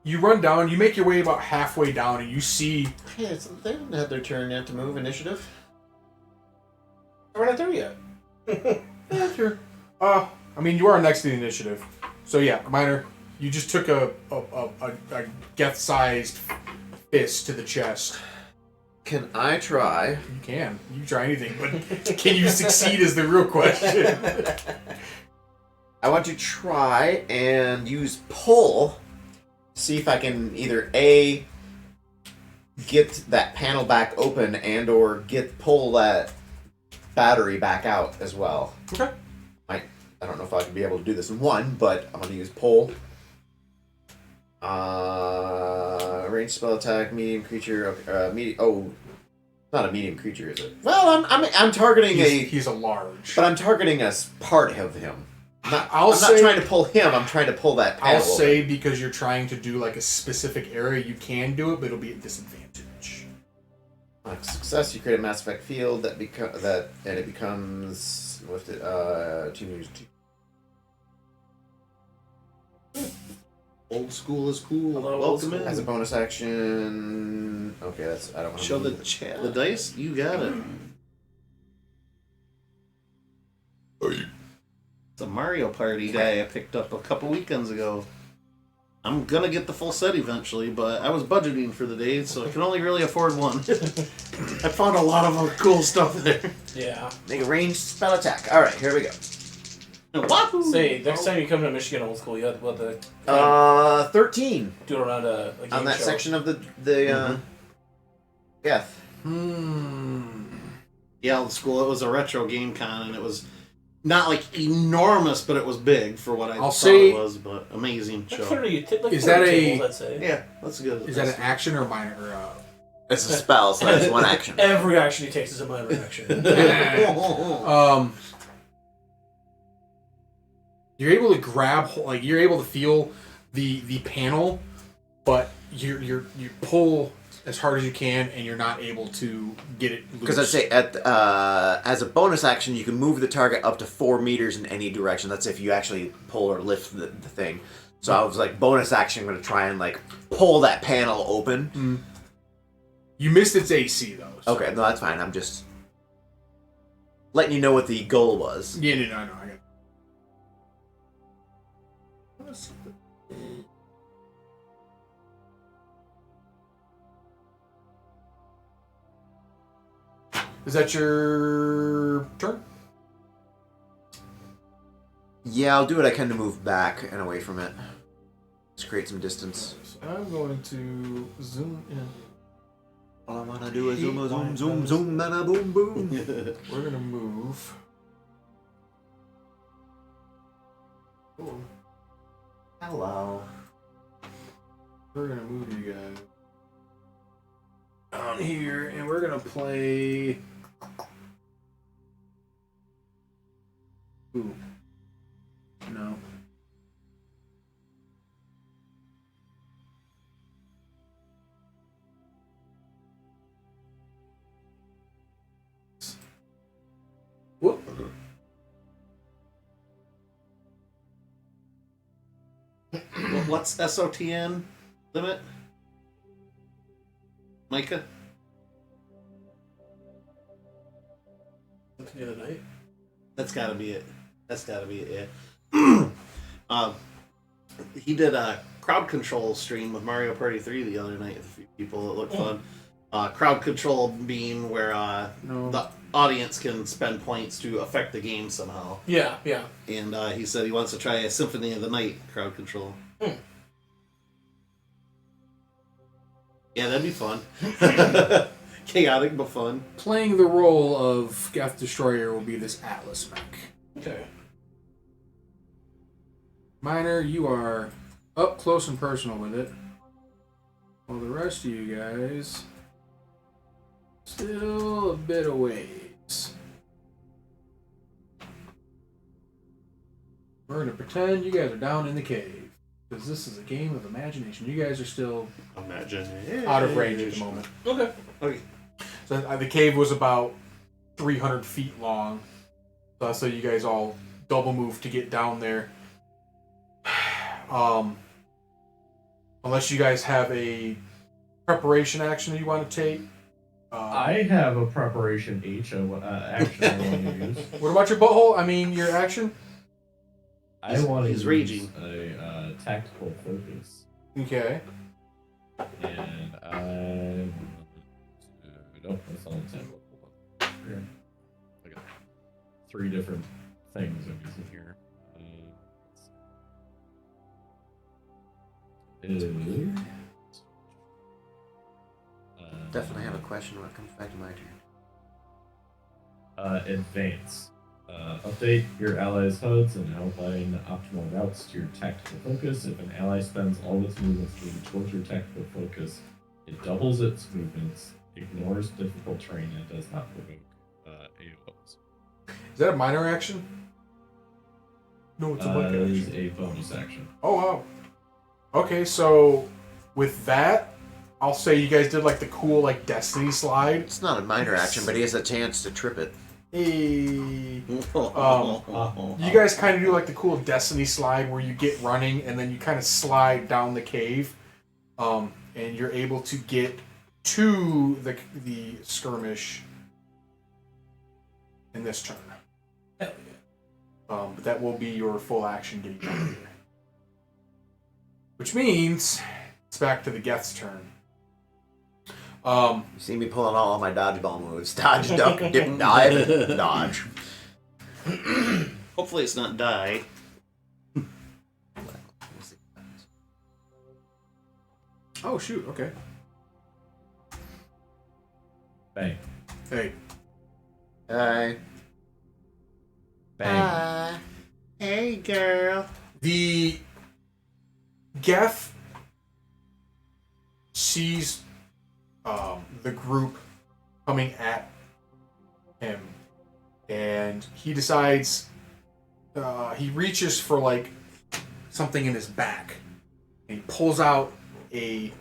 S1: You run down, you make your way about halfway down, and you see...
S5: Hey, they haven't had their turn yet to move initiative.
S4: We're not there yet.
S1: Yeah, sure. I mean, you are next to the initiative. So yeah, Minor, you just took a Geth-sized fist to the chest.
S5: Can I try?
S1: You can. You can try anything, but can you succeed is the real question.
S5: I want to try and use pull. See if I can either A, get that panel back open and or pull that battery back out as well.
S1: Okay.
S5: I don't know if I can be able to do this in one, but I'm going to use pull. Range spell attack, medium creature. Not a medium creature, is it? Well, I'm targeting
S1: He's a large.
S5: but I'm targeting a part of him. I'm not trying to pull him. I'm trying to pull that panel.
S1: I'll say because you're trying to do like a specific area, you can do it, but it'll be a disadvantage.
S5: Success, you create a Mass Effect field and it becomes with it 2 meters.
S2: Old school is cool.
S4: Hello,
S2: Welcome in.
S5: As a bonus action. Okay, I don't want to
S2: Show the chat. The dice? You got it. It's a Mario Party guy I picked up a couple weekends ago. I'm gonna get the full set eventually, but I was budgeting for the day, so I can only really afford one. I found a lot of cool stuff there.
S4: Yeah.
S5: Make a ranged spell attack. All right, here we go.
S2: Wahoo!
S4: Say, next time you come to Michigan Old School, you have to
S5: 13
S4: do it around a game
S5: on that
S4: show.
S5: section of the Geth.
S2: Yeah, old school. It was a retro game con, and it was not like enormous, but it was big for what I thought it was. But amazing show.
S1: Is that a-
S4: I'd say.
S2: Yeah, that's good.
S1: Is that an action or minor? Or,
S5: It's a spell, so that's one action.
S4: Every action he takes is a minor action.
S1: You're able to grab, like you're able to feel the panel, but you pull as hard as you can, and you're not able to get it loose.
S5: Because I'd say as a bonus action, you can move the target up to 4 meters in any direction. That's if you actually pull or lift the thing. So I was like, bonus action, I'm going to try and like pull that panel open.
S1: You missed its AC though. So.
S5: Okay, no, that's fine. I'm just letting you know what the goal was.
S1: Yeah, no, I got it. Is that your turn?
S5: Yeah, I'll do what I can to move back and away from it. Just create some distance.
S1: So I'm going to zoom in.
S5: All I wanna do is zoom, zoom, zoom, and a boom, boom.
S1: We're gonna move. Oh,
S5: Hello.
S1: we're gonna move you guys down here, and we're gonna play. Ooh. No.
S2: What's SOTN limit? Micah?
S4: Something the other night.
S2: That's gotta be it. Yeah. He did a crowd control stream with Mario Party 3 the other night with a few people. It looked fun. Crowd control being where the audience can spend points to affect the game somehow.
S4: Yeah.
S2: And he said he wants to try a Symphony of the Night crowd control. Yeah, that'd be fun. Chaotic but fun.
S1: Playing the role of Geth Destroyer will be this Atlas mech.
S4: Okay.
S1: Miner, you are up close and personal with it. While the rest of you guys still a bit of ways. We're gonna pretend you guys are down in the cave. Because this is a game of imagination. You guys are still out of range at the moment.
S4: Okay.
S1: So the cave was about 300 feet long. So you guys all double move to get down there. Unless you guys have a preparation action that you want to take.
S3: I have a preparation action I want to use.
S1: What about your butthole? I mean, your action?
S3: I want to
S2: he's
S3: use
S2: raging.
S3: a tactical focus.
S1: Okay.
S3: And I... Nope, that's not a tactical. Hold on. Here. I got 3 different things I'm using here.
S5: Definitely have a question when it comes back to my turn.
S3: Advance. Update your allies' HUDs and outline optimal routes to your tactical focus. If an ally spends all its movements moving towards your tactical focus, it doubles its movements, ignores difficult terrain, and does not provoke AOs.
S1: Is that a minor action? No, it's a blank
S3: That is
S1: action.
S3: a bonus action.
S1: Oh, wow. Okay, so with that, I'll say you guys did like the cool like Destiny slide.
S5: It's not a minor action, but he has a chance to trip it.
S1: Hey. You guys kind of do like the cool Destiny slide where you get running and then you kind of slide down the cave, and you're able to get to the skirmish in this turn.
S4: Hell
S1: But that will be your full action getting down here. Which means it's back to the Geth's turn.
S5: You see me pulling all my dodgeball moves. Dodge, duck, dip, dive, dodge.
S2: Hopefully it's not die.
S1: Oh shoot! Okay.
S3: Bang.
S1: Hey.
S5: Hi.
S3: Bang.
S2: Hey, girl.
S1: The Geth sees the group coming at him, and he decides he reaches for like something in his back, and he pulls out a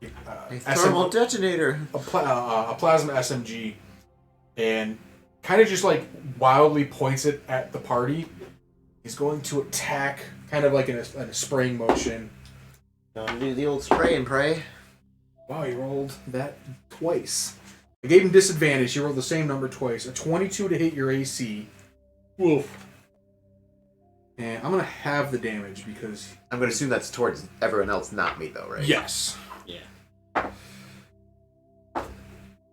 S5: Thermal detonator.
S1: a plasma SMG, and kind of just like wildly points it at the party. He's going to attack, kind of like in a spraying motion.
S5: Gonna do the old spray and pray.
S1: Wow, he rolled that twice. I gave him disadvantage. He rolled the same number twice. A 22 to hit your AC. Woof. And I'm going to have the damage because...
S5: I'm gonna assume that's towards everyone else, not me, though, right?
S1: Yes.
S2: Yeah.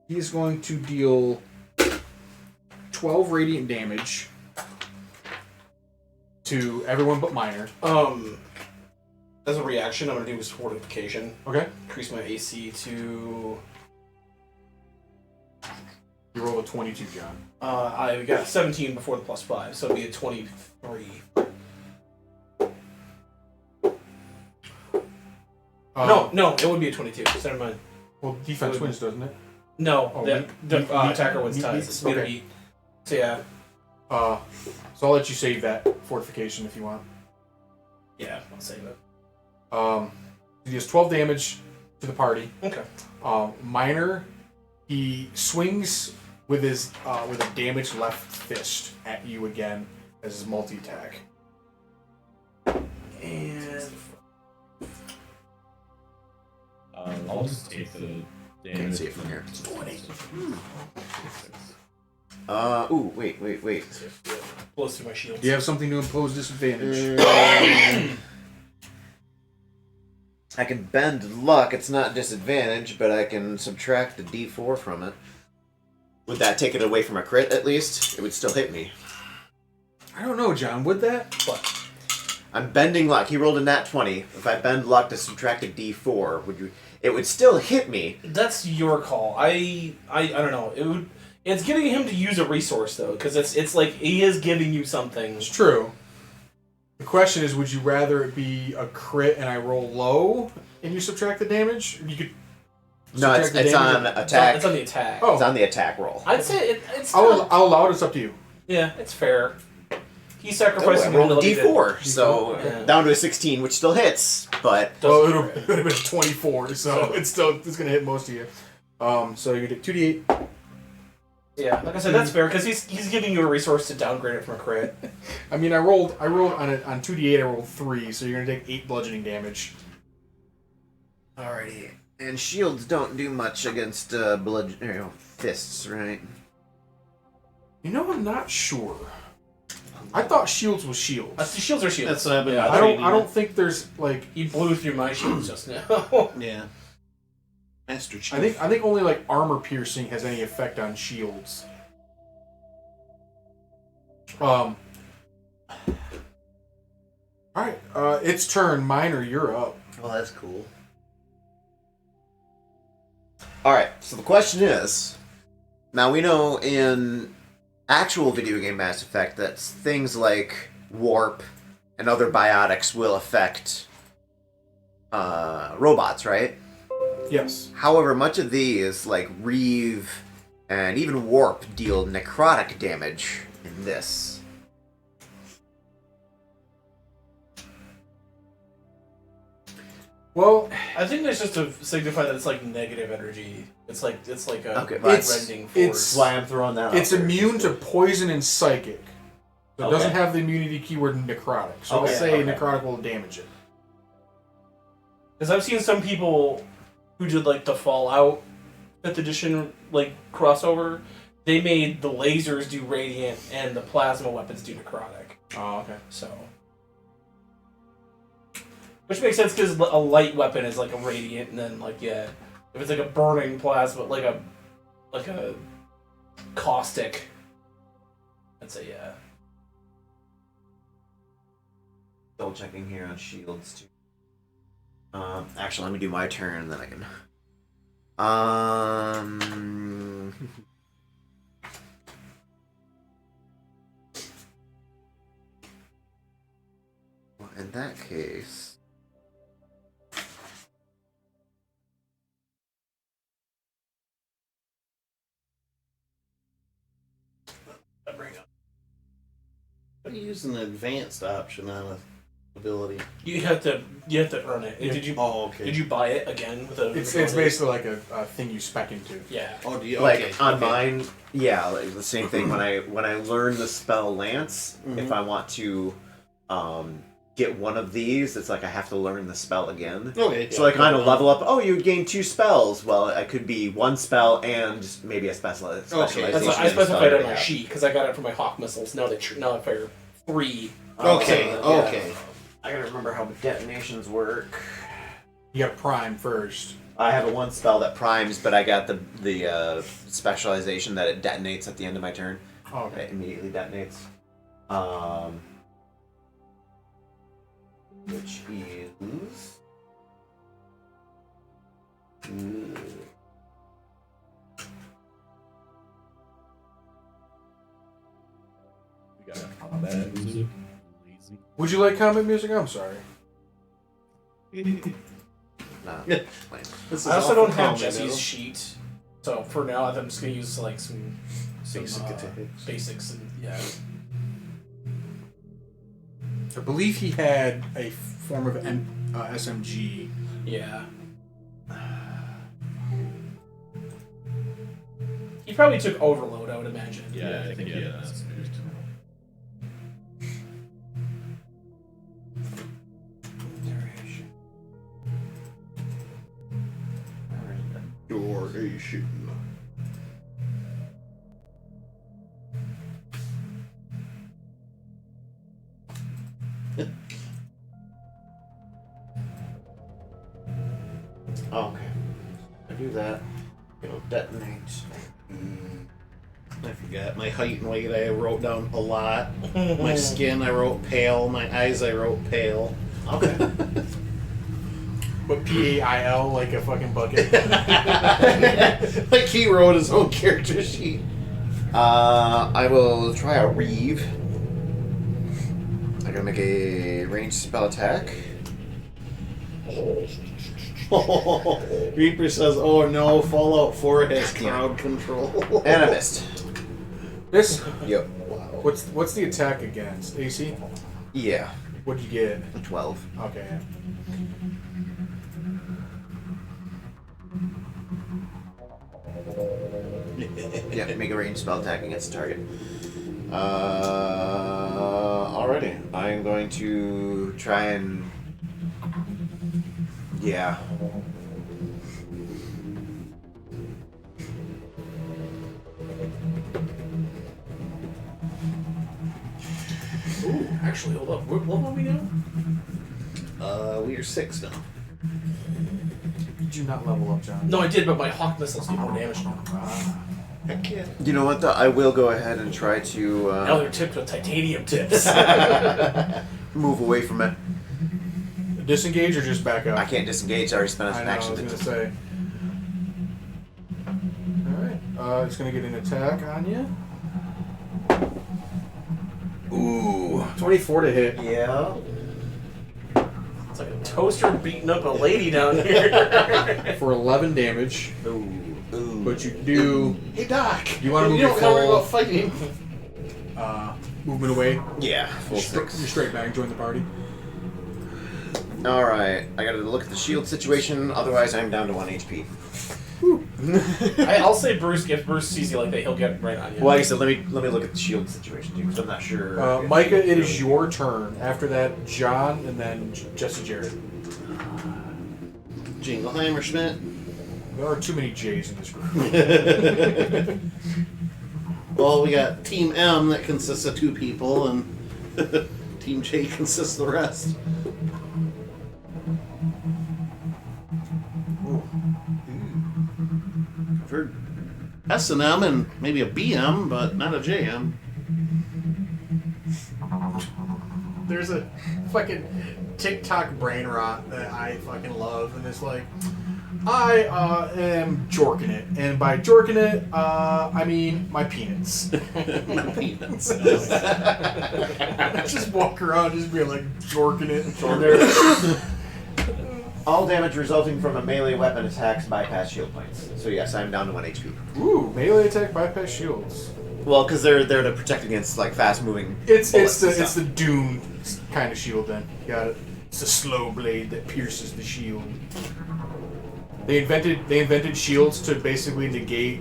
S1: He is going to deal 12 radiant damage to everyone but Minor.
S4: As a reaction, I'm gonna do his fortification.
S1: Okay.
S4: Increase my AC to.
S1: You rolled a 22, John.
S4: I got 17 before the +5, so it'd be a 23. No, it would be a 22. So never mind.
S1: Well, defense wins, doesn't it?
S4: No,
S1: Oh,
S4: the
S1: meat-
S4: attacker wins
S1: meat-
S4: ties.
S1: meat-
S4: It's gonna
S1: okay.
S4: be. So yeah,
S1: So I'll let you save that fortification if you want.
S4: yeah, I'll save it.
S1: He does 12 damage to the party.
S4: Okay.
S1: Minor, he swings with his with a damaged left fist at you again as his multi-attack.
S4: And
S3: I'll just take the damage.
S5: Can't see it from here.
S3: 20.
S5: Ooh, wait.
S4: blows through my shield.
S1: Do you have something to impose disadvantage?
S5: I can bend luck. It's not disadvantage, but I can subtract the D4 from it. Would that take it away from a crit, at least? It would still hit me.
S1: I don't know, John. Would that?
S4: But
S5: I'm bending luck. He rolled a nat 20. If I bend luck to subtract a D4, would you? It would still hit me.
S4: that's your call. I don't know. It would. It's getting him to use a resource though, because it's like he is giving you something.
S1: It's true. The question is, would you rather it be a crit and I roll low and you subtract the damage? You could.
S5: No, it's
S1: subtract the
S5: on
S1: damage.
S5: attack.
S4: It's on the attack.
S1: Oh.
S5: It's on the attack roll.
S4: I'd say it's.
S1: I'll allow it. It's up to you.
S4: Yeah, it's fair. He
S5: Oh,
S4: sacrificed
S5: I
S4: his
S5: rolled a
S4: ability to-
S5: D4, so
S4: Yeah.
S5: down to a 16, which still hits, but
S1: Well, it would have been 24, so it's gonna hit most of you. So you take 2d8.
S4: Yeah, like I said, that's fair because he's giving you a resource to downgrade it from a crit.
S1: I mean, I rolled on 2d8. I rolled 3, so you're gonna take 8 bludgeoning damage.
S5: alrighty. And shields don't do much against fists, right?
S1: You know, I'm not sure. I thought shields was shields.
S4: The shields are shields.
S2: That's what I've been.
S4: Yeah,
S1: I don't think there's like.
S4: He blew through my shields just now.
S2: Yeah. Master Chief.
S1: I think only like armor piercing has any effect on shields. All right, it's turn. Minor, you're up.
S5: Well, that's cool. Alright, so the question is, now we know in actual video game Mass Effect that things like warp and other biotics will affect robots, right?
S1: Yes.
S5: However, much of these, like Reeve and even warp, deal necrotic damage in this.
S1: Well,
S4: I think that's just to signify that it's like negative energy. It's like a
S5: Okay,
S4: rending force.
S1: it's-
S5: Why I'm throwing that
S1: it's
S5: out there.
S1: immune to poison and psychic. So it
S5: Okay.
S1: doesn't have the immunity keyword necrotic. So
S5: Okay,
S1: let's say
S5: okay.
S1: necrotic will damage it.
S4: Because I've seen some people who did like the Fallout 5th edition like crossover. They made the lasers do radiant and the plasma weapons do necrotic.
S1: Oh, okay.
S4: So, which makes sense because a light weapon is like a radiant, and then like if it's like a burning plasma, like a caustic. I'd say yeah.
S5: Double checking here on shields too. Actually, let me do my turn, then I can. Well, in that case,
S2: How do you use an advanced option on a ability?
S4: You have to earn it.
S1: Yeah.
S4: Did you
S2: Oh, okay.
S4: did you buy it again with a?
S1: It's basically like a thing you spec into.
S4: Yeah.
S2: Oh, do you?
S5: like
S2: Okay.
S5: on
S2: okay.
S5: mine, yeah, like the same thing. When I learn the spell Lance, if I want to, get one of these, it's like I have to learn the spell again.
S2: Okay.
S5: So I kind of level up. Oh, you would gain 2 spells. Well, I could be 1 spell and maybe a specialization.
S4: That's what I specified on my sheet because I got it for my hawk missiles. Now they fire 3.
S2: Okay.
S4: Yeah.
S2: Okay.
S5: I gotta remember how detonations work.
S1: You got prime first.
S5: I have a 1 spell that primes, but I got the specialization that it detonates at the end of my turn.
S1: Oh, okay.
S5: It immediately detonates. Which is.
S3: We got combat music. Lazy.
S1: Would you like combat music? I'm sorry.
S5: Nah,
S2: Yeah.
S5: plain.
S2: This is
S4: I also
S2: awful
S4: don't have
S2: common,
S4: Jesse's
S2: though.
S4: sheet, so for now I'm just gonna use like some
S2: Basic
S4: uh,
S2: attacks.
S4: basics and yeah.
S1: I believe he had a form of SMG.
S4: Yeah. He probably took overload, I would imagine.
S3: Yeah, I think yeah, that's good.
S2: Formation.
S5: Okay. I do that. It'll detonate.
S2: I forgot my height and weight. I wrote down a lot. My skin, I wrote pale. My eyes, I wrote pale.
S5: Okay.
S1: But PAIL like a fucking bucket.
S2: Like he wrote his own character sheet.
S5: I will try a Reeve. I'm gonna make a ranged spell attack.
S2: Reaper says, "Oh no, Fallout 4 has crowd control."
S5: And I missed.
S1: This.
S5: Yep.
S1: What's the attack against? AC?
S5: Yeah.
S1: What'd you get?
S5: 12.
S1: Okay. Yeah.
S5: Yeah, make a ranged spell attack against the target. Alrighty. I'm going to try and... Yeah.
S4: Ooh, actually, hold up. What level are we now?
S2: We are 6 now.
S1: Did you not level up, John?
S4: No, I did, but my hawk missiles do more damage now.
S2: Heck yeah.
S5: You know what, though? I will go ahead and try to
S4: Now they're tipped with titanium tips.
S5: move away from it.
S1: Disengage or just back up?
S5: I can't disengage. I already spent
S1: I
S5: an
S1: know, I
S5: action
S1: was
S5: to
S1: gonna say. Alright, it's gonna get an attack on you.
S5: Ooh.
S1: 24 to hit.
S5: Yeah.
S4: It's like a toaster beating up a lady down here.
S1: For 11 damage.
S5: Ooh. Ooh.
S1: But you do
S2: Hey Doc,
S1: You wanna move
S2: you
S1: your
S2: don't worry
S1: full-
S2: about fighting.
S1: movement away.
S5: Yeah, full
S1: You're
S5: 6.
S1: straight back, join the party.
S5: Alright, I gotta look at the shield situation, otherwise I'm down to 1 HP.
S4: I'll say Bruce, if Bruce sees you like that, he'll get right on you.
S5: Well, like I said, let me look at the shield situation too, because I'm not sure.
S1: Micah, it is your turn. After that, John, and then Jesse Jarrett.
S2: Jingleheimer Schmidt.
S1: There are too many J's in this group.
S2: Well, we got Team M that consists of 2 people, and Team J consists of the rest. I've heard S&M and maybe a BM, but not a JM.
S1: There's a fucking TikTok brain rot that I fucking love, and it's like, I am jorking it, and by jorking it, I mean my peanuts.
S2: My peanuts.
S1: I just walk around just being like jorking it.
S5: All damage resulting from a melee weapon attacks bypass shield points. So yes, I'm down to 1 HP.
S1: Ooh, melee attack bypass shields.
S5: Well, because they're there to protect against like fast moving.
S1: It's the Dune kind of shield then. You got it. It's a slow blade that pierces the shield. They invented shields to basically negate.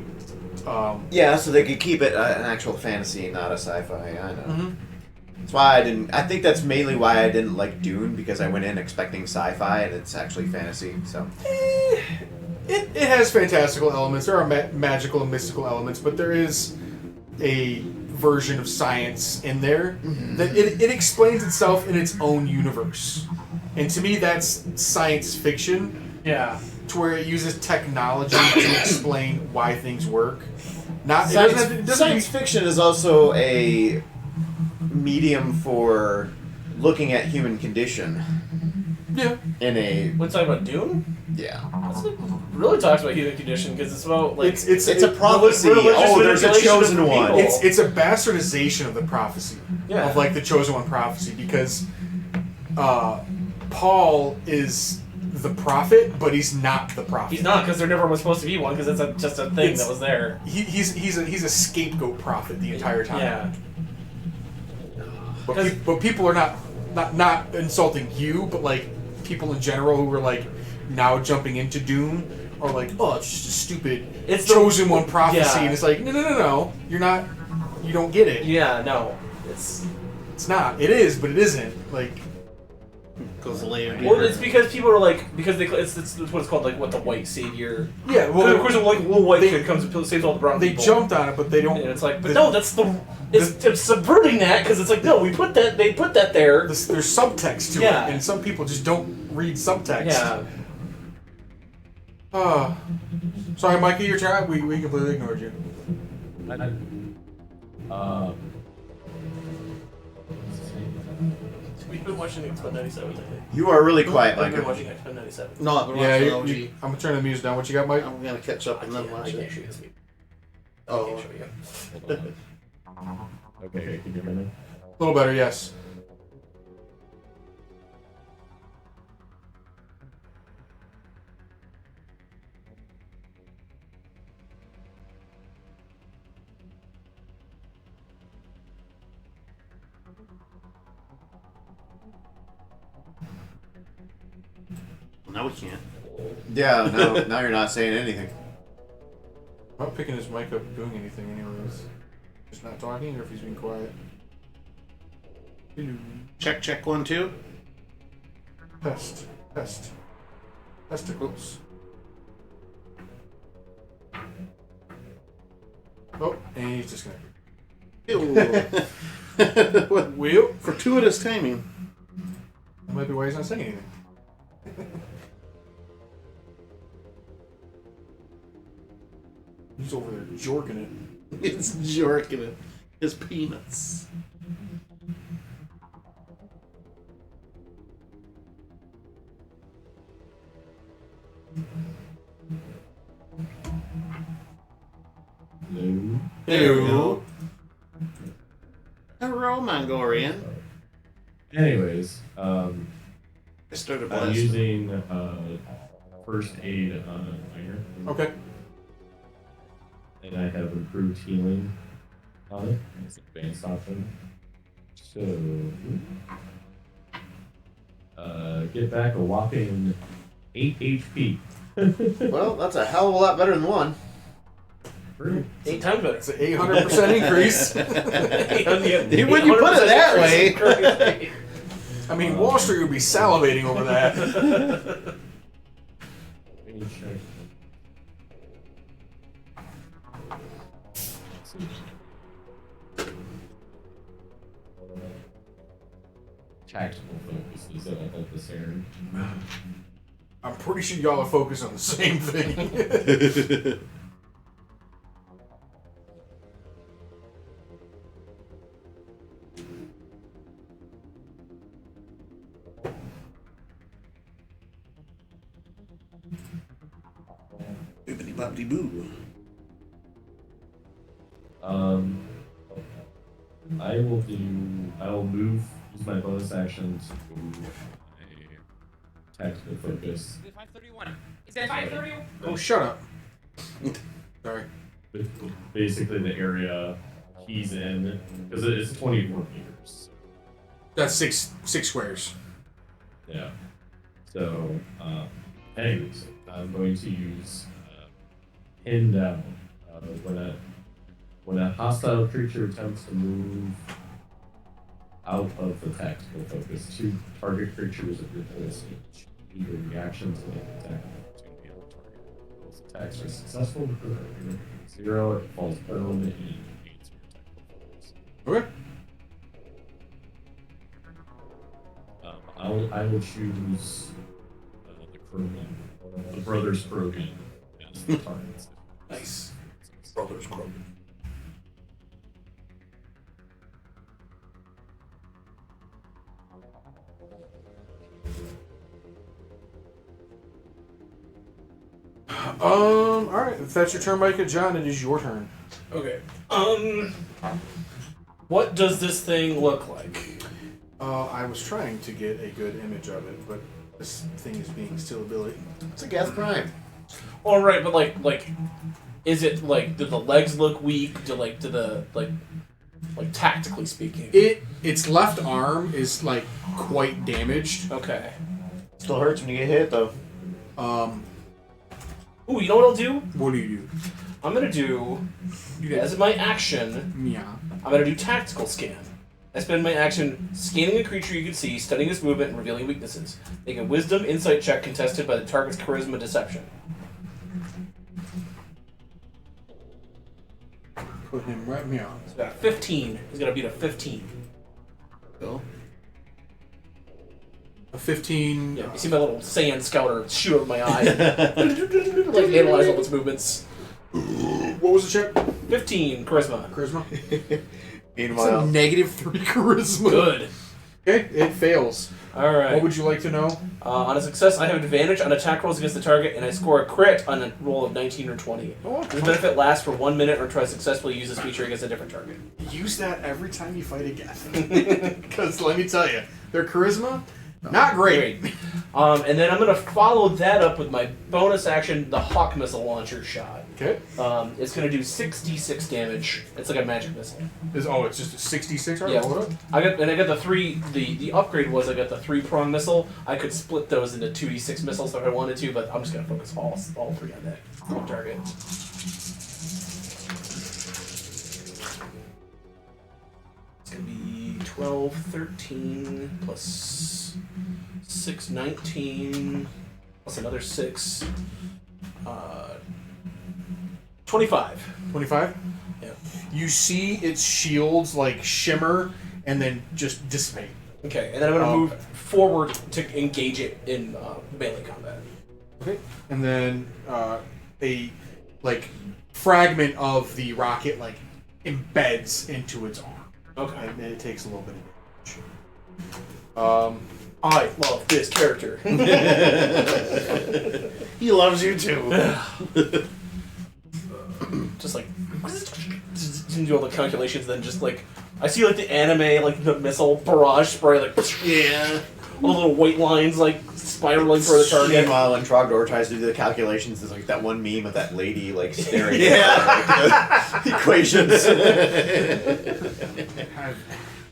S5: Yeah, so they could keep it an actual fantasy, not a sci-fi. I know.
S1: Mhm.
S5: That's why I didn't. I think that's mainly why I didn't like Dune, because I went in expecting sci-fi and it's actually fantasy. So.
S1: It has fantastical elements. There are magical and mystical elements, but there is a version of science in there that it explains itself in its own universe. And to me, that's science fiction,
S4: Yeah.
S1: to where it uses technology to explain why things work. Not it doesn't
S5: Science
S1: use-
S5: fiction is also a medium for looking at human condition
S1: Yeah.
S5: in a
S4: Let's talk about Dune.
S5: yeah.
S4: That's what really talks about human condition because it's about like
S1: It's
S5: a prophecy.
S4: religious
S5: Oh, there's a
S4: manipulation of
S5: chosen one.
S4: people.
S1: It's a bastardization of the prophecy.
S4: Yeah.
S1: Of like the chosen one prophecy, because Paul is the prophet, but he's not the prophet.
S4: he's not because there never was supposed to be one because it's just a thing
S1: It's-
S4: that was there.
S1: He's a scapegoat prophet the entire time.
S4: Yeah.
S1: But people are not insulting you, but like people in general who were like now jumping into Doom are like, oh, it's just a stupid
S4: It's the-
S1: chosen one prophecy,
S4: yeah.
S1: and it's like, no, you're not, you don't get it.
S4: Yeah. No. It's
S1: It's not. It is, but it isn't. Like,
S2: Goes the later.
S4: Well, it's because people are like it's what it's called, like what the white savior.
S1: Yeah, well,
S4: Of course, a little white kid comes and saves all the brown
S1: they
S4: people.
S1: jumped on it, but they don't.
S4: And it's like, but no, that's it's subverting that because it's like no, they put that there.
S1: There's subtext to
S4: Yeah.
S1: it, and some people just don't read subtext.
S4: Yeah.
S1: Sorry, Mikey, your turn. We completely ignored you.
S4: We've been watching X-Men 97 lately.
S5: You are really quiet,
S4: I've been
S5: Micah.
S4: watching X-Men 97.
S2: No, I've been
S1: Yeah,
S2: watching OG.
S1: I'm turning the music down. What you got, Mike?
S2: I'm gonna catch up and then
S4: I
S2: watch
S4: can't
S2: it.
S4: show you this.
S2: Oh.
S4: I can't show you.
S3: Okay, can you hear me?
S1: A little better, yes.
S2: Now we can't.
S5: Yeah, no, now you're not saying anything.
S1: I'm not picking his mic up doing anything, anyways. Just not talking, or if he's being quiet. Hello.
S2: Check 1, 2.
S1: Test. Testicles. Oh, and he's disconnected.
S2: What
S1: Wheel?
S2: fortuitous timing.
S1: That might be why he's not saying anything. He's over there jorking it.
S2: It's jerking it. His peanuts.
S3: No.
S2: There we go. Hello, Mongolian.
S3: Anyways,
S2: I started
S3: I'm
S2: blasting.
S3: using first aid on a minor,
S1: Okay.
S3: and I have improved healing on it. It's an advanced option. So, get back a whopping 8 HP.
S5: Well, that's a hell of a lot better than 1.
S4: 8 times better.
S1: It's an 800% increase.
S2: When you put it that way.
S1: I mean, Wall Street would be salivating over that.
S3: Let me check. Let's see. Tactical focuses at this Aaron.
S1: I'm pretty sure y'all are focused on the same thing.
S2: Bibbidi bobbidi boo.
S3: I will move, use my bonus action to move a tactical focus.
S7: 531. Is that 531?
S1: Oh, shut up. Sorry.
S3: With basically the area he's in, because it's 24 meters.
S1: That's six squares.
S3: Yeah. So, anyways, I'm going to use pin down. When a hostile creature attempts to move out of the tactical focus, 2 target creatures of your choice use your reaction to make an attack opportunity on the target. Those attacks are successful, 0, it falls prone, and you gains your tactical focus.
S1: Okay.
S3: I will choose the Krogan, the Brothers Krogan as the targets.
S1: Nice. Brothers Krogan. Alright, if that's your turn, Micah, John, it is your turn.
S4: Okay. What does this thing look like?
S1: I was trying to get a good image of it, but this thing is being still a Billy.
S5: It's a Geth Prime.
S4: All right, but like, is it like? Do the legs look weak? Do the tactically speaking?
S1: Its left arm is like quite damaged.
S4: Okay.
S5: Still hurts when you get hit, though.
S4: Ooh, you know what I'll do?
S1: What do?
S4: I'm gonna do as my action.
S1: Yeah.
S4: I'm gonna do tactical scan. I spend my action scanning a creature you can see, studying its movement, and revealing weaknesses. Make a Wisdom Insight check contested by the target's Charisma Deception.
S1: Put him right meow.
S4: So got a 15. He's got to beat a 15.
S2: Cool.
S1: A 15.
S4: Yeah, you see my little sand scouter shoot over my eye. Like analyze all its movements.
S1: What was the check?
S4: 15 Charisma.
S1: Charisma. It's a
S5: Meanwhile,
S1: -3 charisma.
S4: Good.
S1: Okay, it fails.
S4: All right.
S1: What would you like to know?
S4: On a success, I have advantage on attack rolls against the target, and I score a crit on a roll of 19 or 20.
S1: Oh,
S4: This benefit lasts for 1 minute or try to successfully use this feature against a different target.
S1: use that every time you fight a Geth. Because let me tell you, their charisma, not great.
S4: And then I'm going to follow that up with my bonus action, the Hawk Missile Launcher shot.
S1: Okay.
S4: It's going to do 6d6 damage. It's like a magic missile.
S1: It's just a 66. Right?
S4: Yeah.
S1: Roll it up.
S4: I got the three. The upgrade was I got the 3-prong missile. I could split those into 2d6 missiles if I wanted to, but I'm just going to focus all three on that one target. It's going to be 12, 13 plus 6, 19 plus another 6. 25.
S1: 25.
S4: Yeah.
S1: You see its shields like shimmer and then just dissipate.
S4: Okay, and then I'm going to move forward to engage it in melee combat.
S1: Okay. And then a like fragment of the rocket like embeds into its arm.
S4: Okay.
S1: And it takes a little bit of damage.
S4: I love this character.
S2: He loves you too.
S4: Just like do all the calculations, then just like I see like the anime, like the missile barrage spray, like
S2: Yeah.
S4: all the little white lines like spiraling for the target.
S5: meanwhile, when Trogdor tries to do the calculations, there's like that one meme of that lady like staring
S2: Yeah.
S5: at the equations.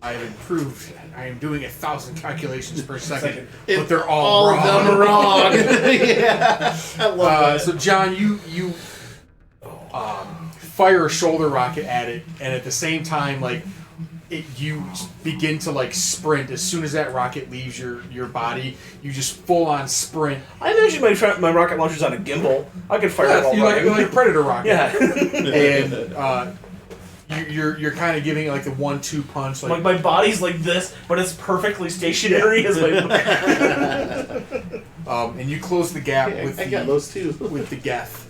S1: I've improved. I am doing 1,000 calculations per second,
S2: It-
S1: but they're all
S2: of
S1: wrong.
S2: them wrong. Yeah. I love that.
S1: So John, you fire a shoulder rocket at it, and at the same time, like you begin to like sprint. As soon as that rocket leaves your body, you just full on sprint.
S4: I imagine my rocket launcher's on a gimbal. I could fire it all
S1: You're like,
S4: right.
S1: you're like a predator rocket.
S4: Yeah.
S1: And you're kind of giving it like the 1-2 punch.
S4: Like my body's like this, but it's perfectly stationary as my.
S1: And you close the gap
S2: Yeah,
S1: with
S2: I got those too.
S1: with the Geth.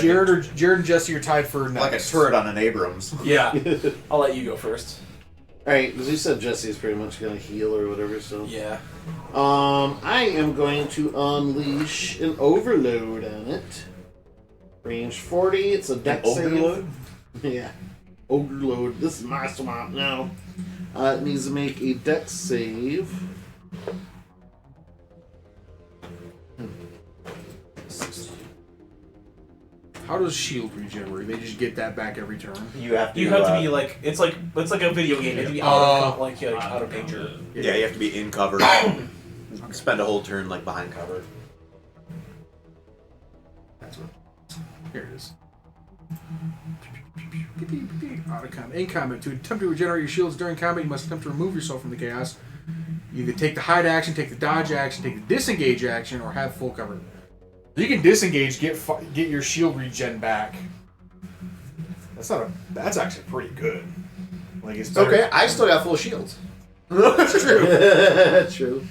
S1: Jared and Jesse are tied for next.
S5: like a turret on an Abrams.
S4: Yeah. I'll let you go first.
S2: Alright, because you said Jesse's pretty much gonna heal or whatever, so.
S4: Yeah.
S2: I am going to unleash an overload on it. Range 40, it's a dex save.
S5: Overload?
S2: Yeah. Overload. This is my swamp now. It needs to make a dex save.
S1: How does shield regenerate? They just get that back every turn.
S5: You have to.
S4: You have to be like it's like a video game. You have to be out of danger.
S5: Yeah, you have to be in cover. Spend a whole turn like behind cover.
S1: That's what. Here it is. Out of combat. In combat, to attempt to regenerate your shields during combat, you must attempt to remove yourself from the chaos. You either take the hide action, take the dodge action, take the disengage action, or have full cover. You can disengage, get your shield regen back. That's actually pretty good. Like it's better.
S5: Okay, I still got full shields.
S1: That's true.
S2: True.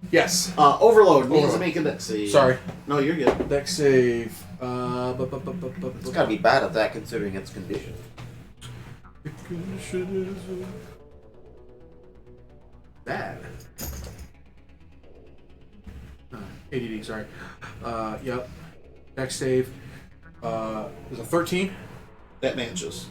S1: Yes.
S2: Overload needs to
S1: Overload.
S2: make a dex save.
S1: Sorry.
S2: No, you're good.
S1: Dex save.
S5: It's gotta be bad at that considering its condition.
S1: Bad. 80D, sorry. Yep. Dex save. Is a 13.
S2: That matches.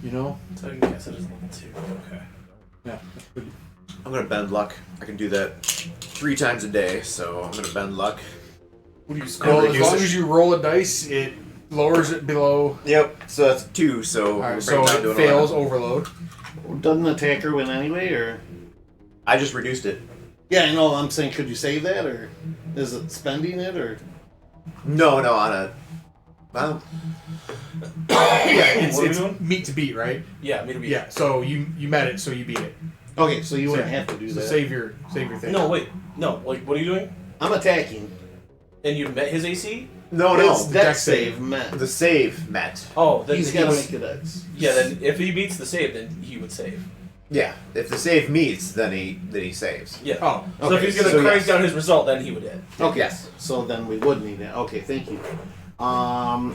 S1: You know?
S4: So I guess it is level 2. Okay.
S1: Yeah.
S5: I'm gonna bend luck. I can do that 3 times a day, so I'm gonna bend luck.
S1: What do you
S5: Well,
S1: as
S5: reduce
S1: long
S5: it.
S1: as you roll a dice, it lowers it below.
S5: Yep. So that's 2. So
S1: Alright,
S5: we'll
S1: so
S5: bring it down to
S1: it
S5: an
S1: fails
S5: 11.
S1: overload.
S2: Doesn't the attacker win anyway, or?
S5: I just reduced it.
S2: Yeah, I know. I'm saying, could you save that, or? Is it spending it or?
S5: No, on a. Well,
S1: Yeah,
S4: What are we
S1: it's
S4: doing?
S1: meet to beat, right?
S4: Yeah, me to be.
S1: Yeah. So you met it, so you beat it.
S2: Okay, so you wouldn't have to do
S1: So
S2: that.
S1: save your thing.
S4: No, wait. No, like, what are you doing?
S2: I'm attacking.
S4: And you met his AC?
S5: no.
S2: His
S1: the
S2: deck
S1: deck
S2: save
S1: save.
S2: met.
S5: The save met.
S4: Oh, then
S2: He's
S4: he
S2: got to
S4: was-
S2: make a dex.
S4: Yeah, then if he beats the save, then he would save.
S5: Yeah. If the save meets, then he saves.
S4: Yeah.
S1: Oh,
S4: So if
S2: okay,
S4: he's gonna
S5: so
S4: crank
S5: yes.
S4: down his result, then he would hit.
S2: Okay.
S5: Yes.
S2: So then we would need that. Okay, thank you.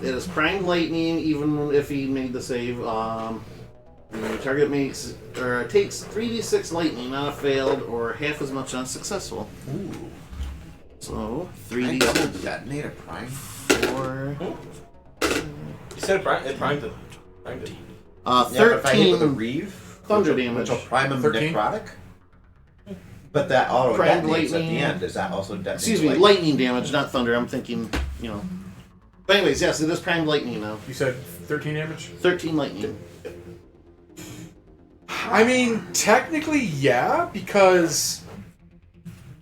S2: It is primed lightning, even if he made the save. The target makes or takes 3d6 lightning on a failed, or half as much on successful.
S5: Ooh.
S2: So
S5: I
S2: 3d
S5: double detonate a prime.
S2: 4.
S4: You said it primed it. Primed it.
S5: Yeah, but if I hit with a
S2: 13
S5: reave,
S2: thunder
S5: which
S2: damage.
S5: will prime him
S1: 13?
S5: necrotic. But that auto
S2: Primed
S5: detonates at the
S2: lightning.
S5: end. Does that also detonate?
S2: Excuse me, lightning damage, not thunder. I'm thinking, you know. But anyways, yes, it is primed lightning now.
S1: you said 13 damage.
S2: 13 lightning.
S1: I mean, technically, yeah, because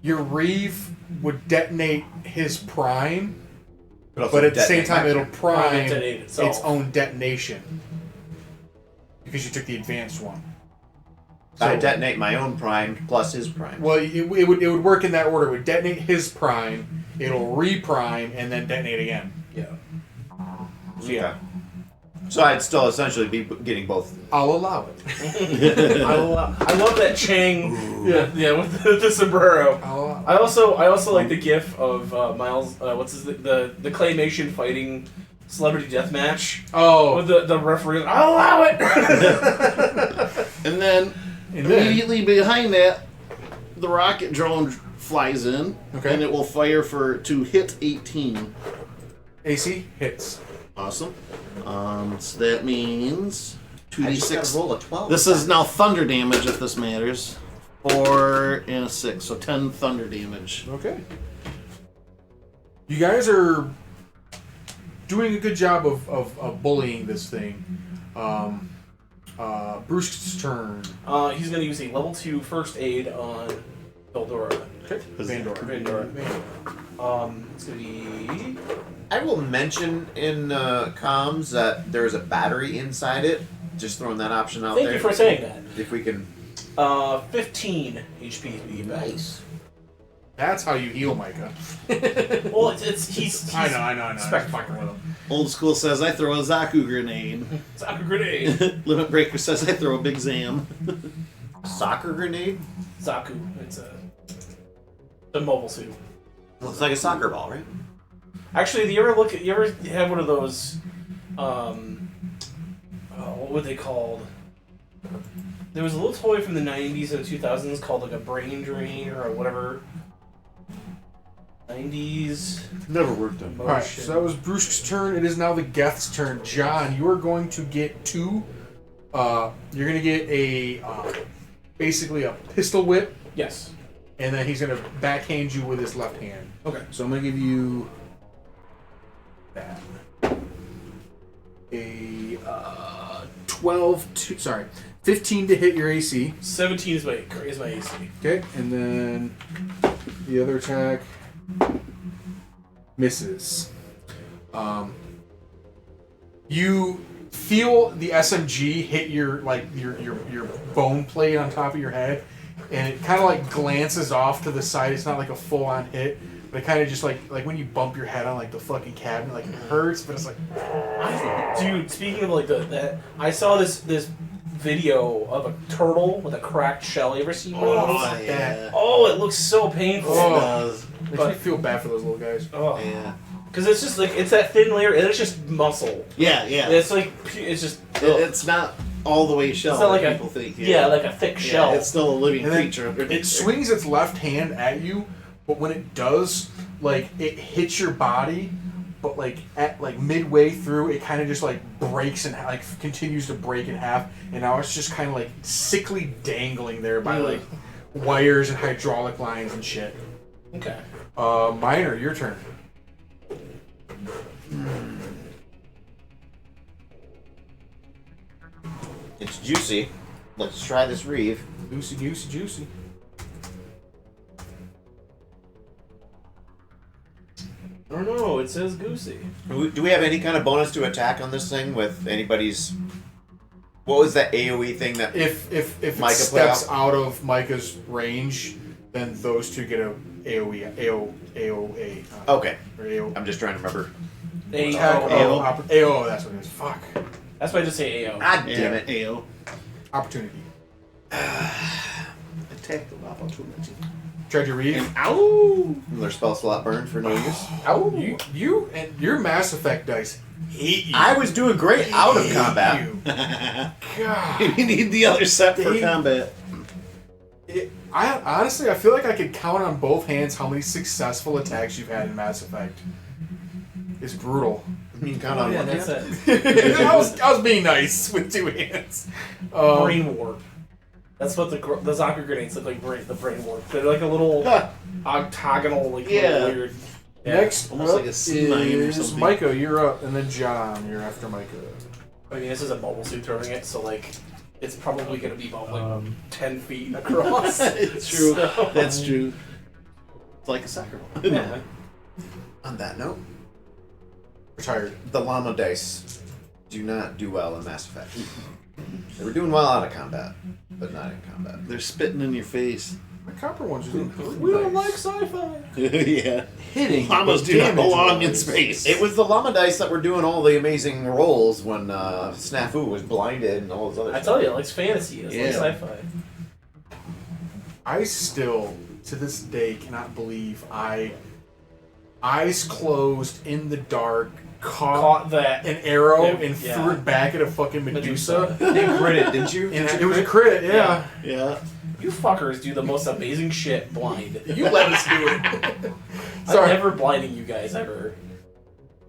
S1: your Reeve would detonate his prime,
S5: also
S1: but at the same
S5: detonate
S1: time,
S5: my
S1: it'll
S4: Prime
S1: prime
S4: detonate itself.
S1: its own detonation because you took the advanced one.
S5: I detonate my own prime plus his prime.
S1: Well, it would work in that order. It would detonate his prime, it'll reprime, and then detonate again.
S4: Yeah.
S5: Okay. So I'd still essentially be getting both.
S1: I'll allow it.
S4: I love that Chang. Yeah, with the sombrero.
S1: I'll allow it.
S4: I also like the gif of Miles. What's his the claymation fighting celebrity death match
S1: Oh,
S4: with the referee. I'll allow it.
S2: And then
S1: and then
S2: immediately behind that, the rocket drone flies in,
S1: Okay.
S2: and it will fire to hit 18.
S1: AC hits.
S2: Awesome. So that means
S5: I just gotta
S2: 2d6.
S5: roll a 12.
S2: This is now thunder damage, if this matters. 4 and a 6, so 10 thunder damage.
S1: Okay. You guys are doing a good job of bullying this thing. Bruce's turn.
S4: He's gonna use a level 2 first aid on Eldora.
S1: Okay.
S4: Vandora. It's gonna be.
S5: I will mention in comms that there is a battery inside it. Just throwing that option out
S4: Thank
S5: there.
S4: you for saying that.
S5: If we can.
S4: 15 HP to be back.
S1: That's how you heal Micah.
S4: Well, he's
S1: I know. I'm
S4: spectacular.
S1: fucking with him.
S2: Old school says I throw a Zaku grenade.
S4: Soccer grenade.
S2: Limit Breaker says I throw a big Zam.
S5: Soccer grenade?
S4: Zaku. It's a mobile suit.
S5: Looks like a soccer ball, right?
S4: Actually, you ever have one of those? What were they called? There was a little toy from the 90s and 2000s called like a brain drain or whatever. 90s.
S5: Never worked on.
S1: Alright, so that was Bruce's turn. It is now the Geth's turn. John, you are going to get two. You're going to get a basically a pistol whip,
S4: Yes.
S1: and then he's going to backhand you with his left hand.
S4: Okay.
S1: So I'm going to give you that. A 15 to hit your AC.
S4: 17 is my AC.
S1: Okay, and then the other attack misses. You feel the SMG hit your bone plate on top of your head, and it kind of like glances off to the side. It's not like a full on hit, but it kind of just like when you bump your head on like the fucking cabinet, like it hurts, but it's like
S4: Dude, speaking of like that, I saw this video of a turtle with a cracked shell. You ever seen one?
S2: Oh, yeah.
S4: Oh, it looks so painful.
S2: It does.
S1: makes me feel bad for those little guys.
S4: Oh.
S2: Yeah.
S4: Because it's just like, it's that thin layer, and it's just muscle.
S2: Yeah, yeah.
S4: It's like, it's just,
S2: It's not all the way shell.
S4: It's not like
S2: like
S4: a-
S2: people think.
S4: yeah, like a thick
S2: Yeah,
S4: shell.
S2: it's still a living
S1: And then
S2: creature.
S1: It swings its left hand at you, but when it does, like it hits your body, but like at like midway through, it kind of just like breaks and like continues to break in half, and now it's just kind of like sickly dangling there by like wires and hydraulic lines and shit.
S4: Okay.
S1: Minor, your turn.
S5: It's juicy. Let's try this reeve.
S1: Juicy, juicy, juicy.
S4: it says Goosey.
S5: Do we have any kind of bonus to attack on this thing with anybody's? What was that AOE thing that?
S1: If it
S5: Micah
S1: steps
S5: put
S1: out of Micah's range, then those two get a AOA.
S5: Okay,
S1: Or AO.
S5: I'm just trying to remember.
S1: Attack
S2: AO.
S1: AO, that's what it is. Fuck.
S4: That's why I just say AO.
S5: God damn it!
S2: AO.
S1: Opportunity.
S2: Attack the opportunity.
S1: Tried to read.
S2: Ow!
S5: Their spell slot burned for no use.
S1: Ow. You and your Mass Effect dice hate you.
S5: I was doing great out of
S1: Hate
S5: combat.
S1: you. God.
S2: You need the other set for
S1: They-
S2: combat.
S1: I honestly, I feel like I could count on both hands how many successful attacks you've had in Mass Effect. It's brutal.
S5: You can count on
S4: Yeah,
S5: one
S4: that's
S5: hand.
S4: it.
S1: I was being nice with two hands.
S4: Brain warp. That's what the Zocker grenades look like. The brain warp. They're like a little octagonal, like
S2: Yeah.
S4: little weird. Yeah.
S1: Next,
S2: Almost
S1: up
S2: like a sea mine or
S1: is
S2: something.
S1: Micah. You're up, and then John. You're after Micah.
S4: I mean, this is a mobile suit throwing it, so like, it's probably gonna be about like 10 feet across.
S2: It's true.
S4: So-
S2: That's true. It's like a soccer ball.
S4: Yeah.
S5: On that note,
S1: Retired.
S5: the llama dice do not do well in Mass Effect. They were doing well out of combat, but not in combat.
S2: They're spitting in your face.
S1: My copper ones are doing pretty
S4: We don't
S1: nice.
S4: like sci-fi.
S2: Yeah.
S1: Hitting.
S2: Llamas
S1: but
S2: do not
S1: damage
S2: belong in
S1: wise.
S2: space.
S5: It was the llama dice that were doing all the amazing rolls when Snafu was blinded and all those other
S4: I
S5: stuff.
S4: tell you, it likes fantasy. It's
S2: Yeah.
S4: like sci-fi.
S1: I still, to this day, cannot believe eyes closed in the dark,
S4: Caught that.
S1: an arrow
S4: Yeah,
S1: and
S4: yeah.
S1: threw it back at a fucking Medusa.
S4: Medusa.
S5: You critted, didn't you?
S1: And it was a crit, yeah.
S2: Yeah.
S4: You fuckers do the most amazing shit blind.
S1: You let us do it.
S4: I'm
S1: Sorry.
S4: never blinding you guys ever.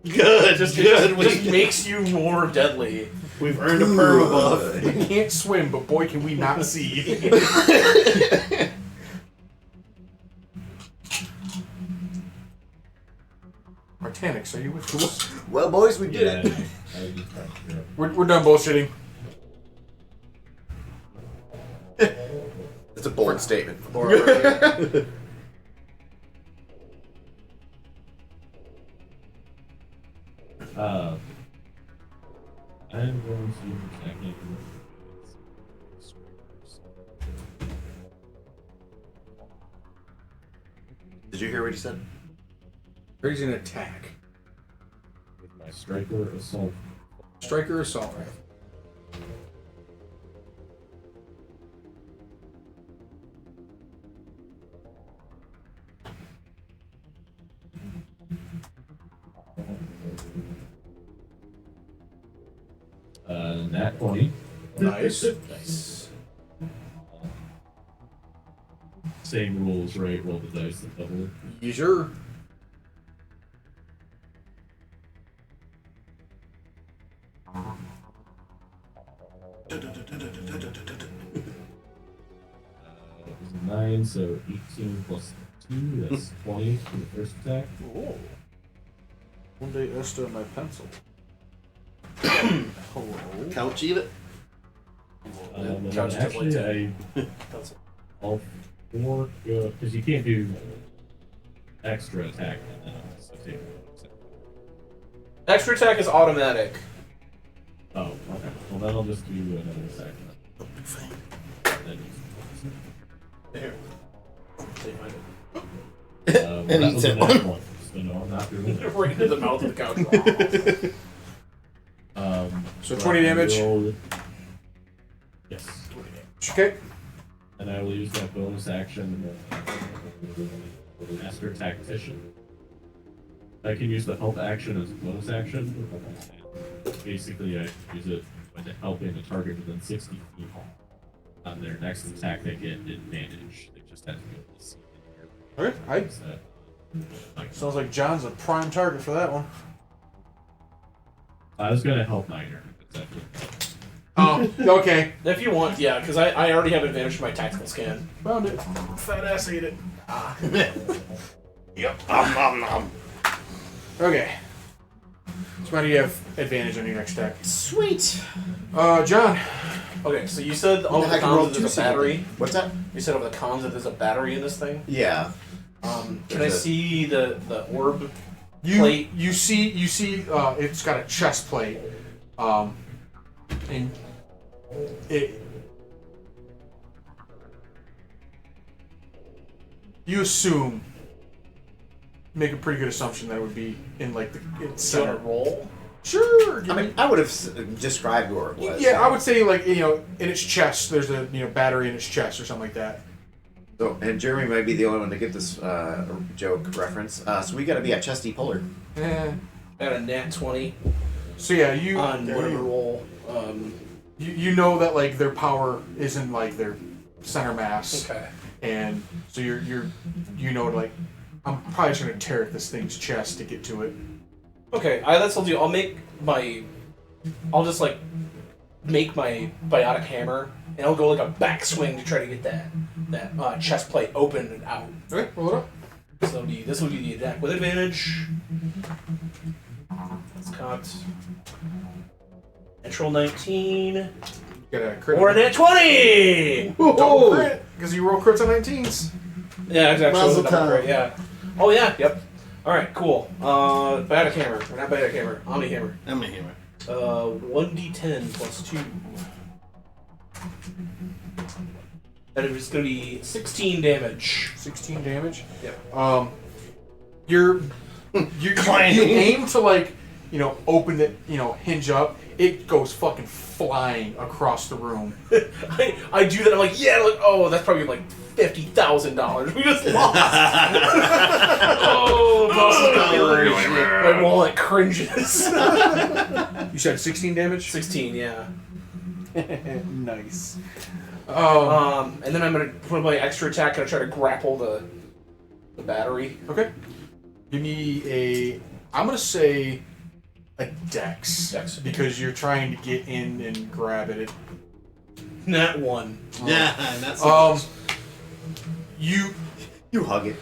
S2: Good.
S4: Just,
S2: good.
S4: it just makes you more deadly.
S2: We've earned a perma buff.
S1: We can't swim, but boy, can we not see. Artanix, are you with us?
S5: Well, boys, we did
S3: Yeah,
S5: it.
S3: I was just trying to figure out.
S1: We're done bullshitting.
S5: It's a bold statement.
S3: I'm going to technically.
S5: Did you hear what he said?
S1: He's an attack.
S3: With my striker assault.
S1: Striker assault rifle.
S3: Nat 20.
S1: Nice. Nice.
S3: Same rules, right? Roll the dice and double it.
S1: You sure?
S3: It was a 9, so 18 plus 2, that's 20 for the first attack.
S1: Oh. One day Esther and my pencil. Hello.
S2: Couch eat it.
S3: And
S4: Couch
S3: then actually,
S4: template.
S3: I all 4 go because you can't do extra attack and then also take one attack.
S4: Extra attack is automatic.
S3: Oh, okay. Well, then I'll just do another attack. Then
S4: Here. Take mine.
S2: And
S3: that
S2: eats
S3: was a
S2: it.
S3: nat 1, so no, I'm not doing it.
S4: Right into the mouth of the couch.
S1: So 20 damage?
S3: Yes.
S1: Okay.
S3: And I will use that bonus action Master Tactician. I can use the help action as a bonus action. Basically, I use it when helping a target within 60 feet. On their next attack, they get advantage. They just have to be able to see in here.
S1: Okay. Sounds like John's a prime target for that one.
S3: I was gonna help Niner. Exactly.
S1: Oh, okay.
S4: If you want, yeah, because I already have advantage for my tactical scan.
S1: Found it. Fat ass ate it.
S2: Yep. Nom, nom.
S1: Okay. So now you have advantage on your next attack.
S5: Sweet.
S1: John.
S4: Okay, so you said
S5: I
S4: over the
S5: can roll
S4: cons that
S5: two
S4: there's a battery.
S5: What's that?
S4: You said over the cons that there's a battery in this thing.
S5: Yeah.
S4: Can I
S5: There's a-
S4: see the orb plate.
S1: You see it's got a chest plate, and it. You assume, make a pretty good assumption that it would be in like the it's
S4: Do you want
S1: center.
S4: to roll?
S1: Sure.
S5: I mean, I would have described where it was.
S1: Yeah, I would say like in its chest. There's a battery in its chest or something like that.
S5: So, and Jeremy might be the only one to get this joke reference. So we got to be at Chesty Puller.
S1: Eh.
S4: I got a nat 20
S1: So yeah, you
S4: on whatever roll.
S1: you know that like their power isn't like their center mass.
S4: Okay.
S1: And so you know like I'm probably just gonna tear at this thing's chest to get to it.
S4: Okay, that's what I'll do. I'll just like make my biotic hammer, and I'll go like a backswing to try to get that chest plate open and out.
S1: Okay, roll it up.
S4: So this will be the attack with advantage. It's cocked. Natural 19
S1: Get a crit.
S4: or a nat 20.
S1: Double crit because you roll crits on 19s.
S4: Yeah, exactly.
S2: Mazel
S4: Double
S2: tov.
S4: crit, yeah. Oh yeah. Yep. All right. Cool. Biotic hammer. Or not biotic hammer. Omni hammer.
S2: I'm a hammer.
S4: 1d10 plus 2. That is going to be 16 damage.
S1: 16 damage.
S4: Yep.
S1: You aim to like open it, hinge up. It goes fucking flying across the room.
S4: I do that. I'm like, yeah. Like, oh, that's probably like $50,000 we just lost. Oh, my wallet cringes.
S1: You said 16 damage.
S4: 16, yeah.
S1: Nice.
S4: And then I'm gonna put my extra attack and try to grapple the battery.
S1: Okay. Give me I'm gonna say a dex.
S4: Dex.
S1: Because you're trying to get in and grab it.
S4: Nat 1.
S2: Yeah, that's so
S1: You
S5: hug it.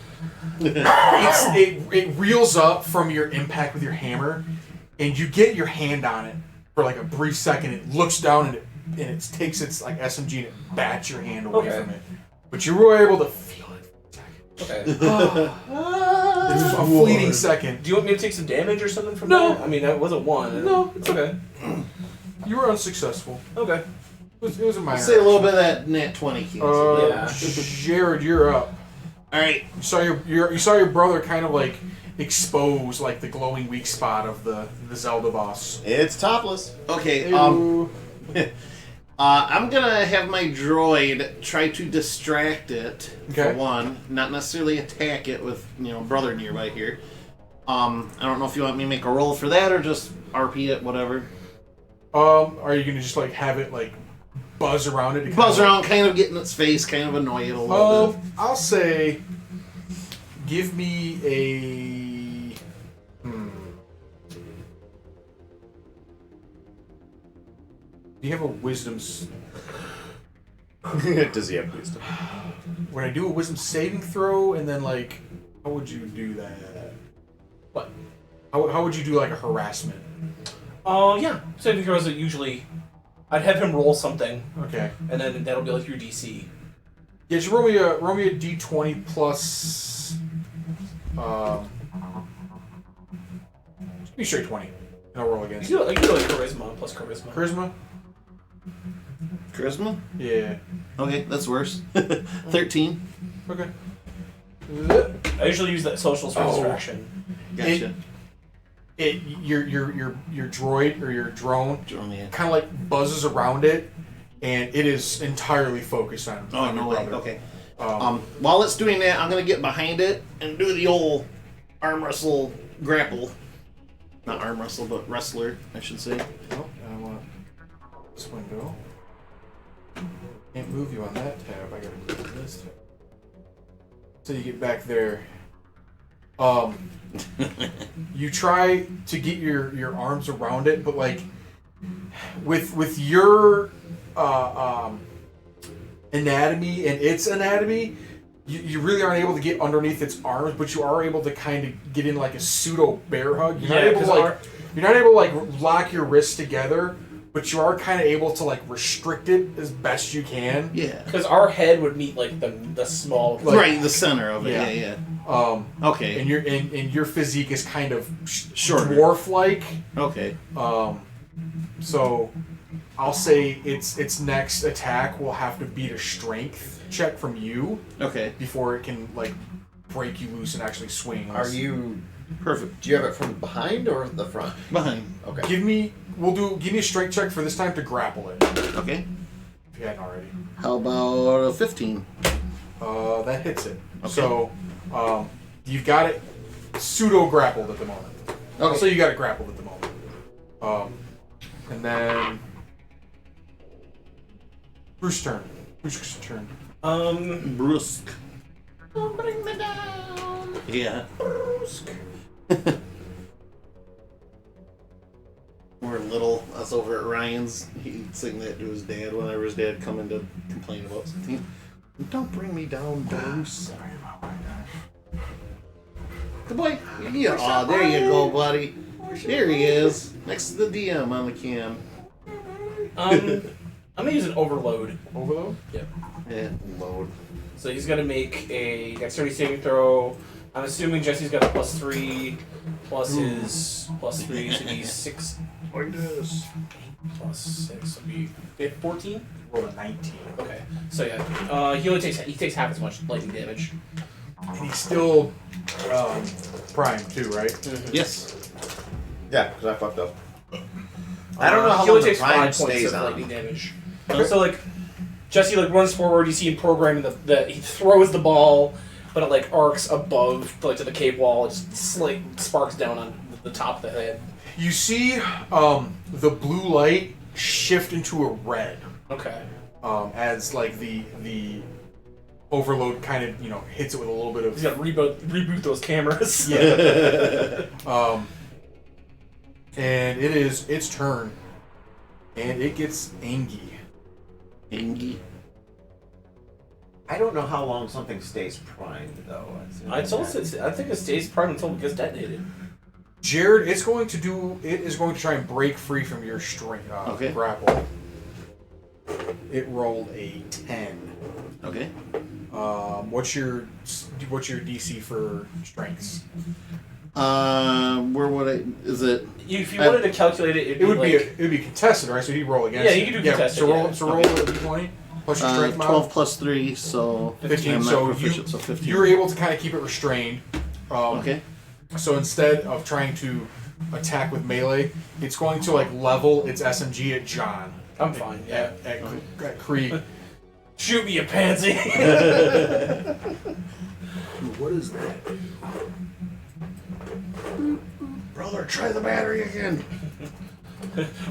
S1: it reels up from your impact with your hammer, and you get your hand on it for like a brief second. It looks down and it takes its like SMG and it bats your hand away
S4: Okay.
S1: from it. But you were able to feel it.
S4: Okay.
S1: It's a fleeting second.
S4: Do you want me to take some damage or something from
S1: No.
S4: that? I mean, that wasn't 1.
S1: No, it's
S4: Okay.
S1: You were unsuccessful.
S4: Okay.
S1: It was a minor.
S2: Say a little bit of that nat 20 cancel.
S4: Yeah.
S1: Jared, you're up.
S2: All right.
S1: You saw your brother kind of like expose like the glowing weak spot of the Zelda boss.
S5: It's topless.
S2: Okay.
S1: Ew.
S2: I'm gonna have my droid try to distract it
S1: Okay.
S2: for one, not necessarily attack it with brother nearby here. I don't know if you want me to make a roll for that or just RP it, whatever.
S1: Are you gonna just like have it like buzz around it?
S2: Buzz around, kind of get in its face, kind of annoy it a little bit.
S1: I'll say, give me a. Do you have a wisdom?
S5: Does he have wisdom?
S1: When I do a wisdom saving throw, and then like, how would you do that?
S4: What?
S1: How would you do like a harassment?
S4: Oh, yeah. Saving throws are usually. I'd have him roll something,
S1: Okay.
S4: and then that'll be like your DC.
S1: Yeah, just roll me a d20 plus. Just give me straight 20, and I'll roll
S4: You
S1: against
S4: can
S1: it.
S4: do it like charisma plus charisma.
S1: Charisma.
S2: Charisma?
S1: Yeah.
S2: Okay, that's worse. 13.
S1: Okay.
S4: I usually use that social distraction.
S2: Gotcha.
S1: Your droid or your drone
S2: Yeah.
S1: kind of like buzzes around it, and it is entirely focused on.
S2: Oh,
S1: on
S2: no
S1: your
S2: way.
S1: brother.
S2: Okay.
S1: Um,
S2: While it's doing that, I'm going to get behind it and do the old arm wrestle grapple. Not arm wrestle, but wrestler, I should say.
S1: oh, I want this window. Can't move you on that tab. I gotta move this tab. So you get back there. You try to get your arms around it, but like with your anatomy and its anatomy, you really aren't able to get underneath its arms, but you are able to kind of get in like a pseudo bear hug. You're not able to you're not able to like lock your wrists together, but you are kind of able to like restrict it as best you can.
S2: Yeah.
S4: Because our head would meet like the small.
S1: Like-
S2: Right, the center of it.
S1: Yeah.
S2: Yeah, Okay.
S1: And your physique is kind of
S2: Shorter.
S1: dwarf-like.
S2: Okay.
S1: So I'll say its next attack will have to beat a strength check from you
S2: Okay.
S1: before it can like break you loose and actually swing.
S5: Are you
S2: Perfect.
S5: Do you have it from behind or the front?
S2: Behind.
S5: Okay.
S1: Give me a strength check for this time to grapple it.
S2: Okay.
S1: If you hadn't already.
S2: How about a 15?
S1: That hits it.
S2: Okay.
S1: So you've got it pseudo grappled at the moment.
S2: Okay.
S1: So you got it grappled at the moment. And then Bruce's turn. Bruce's turn.
S2: Brusque. Don't bring me down. Yeah.
S1: Brusque.
S2: We're little. Us over at Ryan's. He'd sing that to his dad whenever his dad come in to complain about something. Don't bring me down, Bruce.
S1: Sorry about my gosh.
S2: Good boy. Yeah. Aw, there you go, buddy. There he is. Next to the DM on the cam.
S4: I'm gonna use an overload.
S1: Overload?
S4: Yep.
S2: Yeah. Load.
S4: So he's gonna make a dexterity saving throw. I'm assuming Jesse's got a +3 plus his +3, so he's 6
S1: Like this.
S4: plus 6 would be 14.
S1: Roll a 19.
S4: Okay, so yeah, he takes half as much lightning damage.
S1: And he's still prime too, right?
S2: Yes.
S5: Yeah, because I fucked up. I don't know how
S4: he
S5: long
S4: only
S5: the
S4: takes 5
S5: prime
S4: points
S5: stays
S4: of
S5: on.
S4: lightning damage. So like, Jesse like runs forward. You see him programming he throws the ball, but it like arcs above like to the cave wall. It just like sparks down on the top of the head.
S1: You see the blue light shift into a red
S4: Okay.
S1: as like the overload kind of hits it with a little bit
S4: He's
S1: of
S4: got to reboot those cameras.
S1: yeah. And it is its turn, and it gets angry.
S2: Angie.
S5: I don't know how long something stays primed though.
S4: I think it stays prime until it gets detonated.
S1: Jared, it is going to try and break free from your
S2: Okay.
S1: grapple. It rolled a 10.
S2: Okay.
S1: What's your DC for strengths?
S2: Where would I? Is it?
S4: If you wanted to calculate it,
S1: It would be contested, right? So he'd roll against.
S4: Yeah,
S1: it.
S4: you could do contested,
S1: So roll,
S4: yeah.
S1: so roll a d20 plus your strength mod.
S2: 12 plus 3, so
S1: 15.
S2: I'm not
S1: So
S2: proficient, so 15.
S1: you're able to kind of keep it restrained.
S2: Okay.
S1: So instead of trying to attack with melee, it's going to like level its SMG at John.
S4: I'm fine. Yeah.
S1: At Krieg.
S4: Shoot me, you pansy.
S1: What is that?
S2: Brother, try the battery again.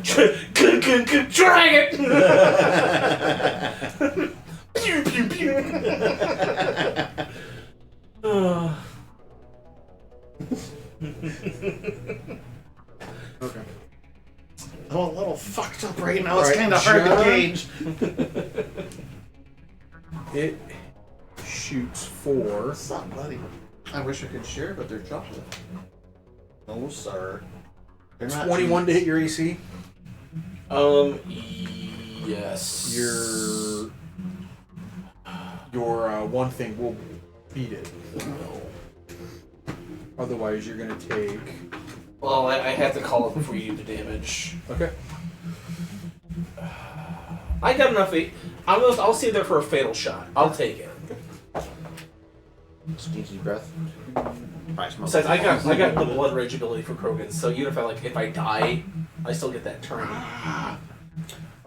S4: Try it. Pew pew pew.
S1: Okay.
S2: I'm a little fucked up right now. It's
S1: Alright,
S2: kind of hard to
S1: John.
S2: gauge.
S1: It shoots for.
S2: What's up, buddy?
S5: I wish I could share, but they're chocolate.
S2: No, sir. They're not
S1: 21 to hit your AC.
S4: Yes.
S1: Your one thing will beat it. Otherwise, you're gonna take.
S4: Well, I had to call it before you do the damage.
S1: Okay.
S4: I got enough. I'll save there for a fatal shot. I'll take it.
S5: Stinky breath. Probably smells
S4: Besides, I
S5: like-
S4: got the blood rage ability for Krogan, so even if I die, I still get that turn.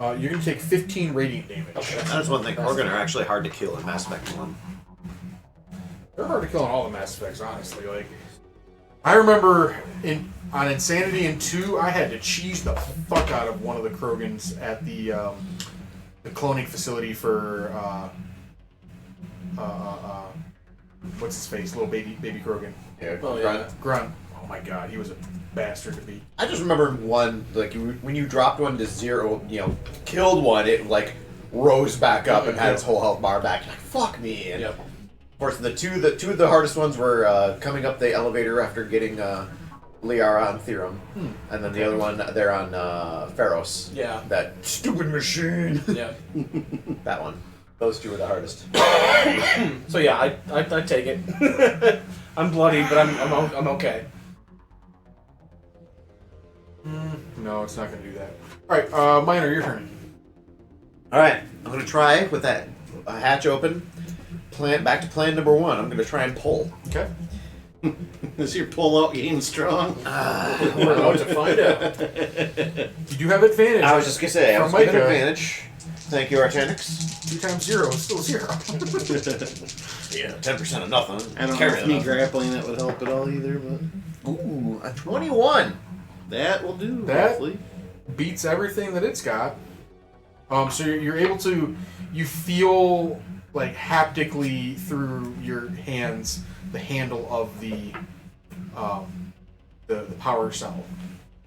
S1: You're gonna take 15 radiant damage.
S4: Okay.
S5: That's one thing. Organ are actually hard to kill in Mass Effect 1.
S1: They're hard to kill in all the Mass Effects, honestly. Like, I remember on Insanity in 2, I had to cheese the fuck out of one of the Krogans at the cloning facility for what's his face, little baby Krogan.
S5: Yeah,
S4: Oh, yeah.
S1: Grunt. Oh my god, he was a bastard to beat.
S5: I just remember one, like, when you dropped one to 0, killed one, it, like, rose back up and had its whole health bar back. Like, fuck me. And,
S4: Yep.
S5: of course, the two of the hardest ones were coming up the elevator after getting Liara on Therum. And then the other one, they're on Pharos.
S4: Yeah.
S5: That stupid machine.
S4: Yeah.
S5: That one. Those two are the hardest.
S4: So yeah, I take it. I'm bloody, but I'm okay.
S1: No, it's not going to do that. All right, Minor, your turn.
S5: All right, I'm gonna try with that hatch open. Back to plan number 1. I'm gonna try and pull.
S1: Okay.
S2: Is your pull-out game strong?
S1: We're about to find out. You do have advantage.
S5: I was just gonna say, I was
S1: From
S5: given
S1: Micah.
S5: advantage. Thank you, Argenix.
S1: 2 times 0 is still 0.
S5: Yeah, 10% of nothing.
S2: I don't know
S5: Carry
S2: if me
S5: enough.
S2: grappling that would help at all either, but
S5: Ooh, a 21.
S2: that will do.
S1: That-
S2: Hopefully.
S1: Beats everything that it's got. So you're able to, you feel like haptically through your hands the handle of the power cell.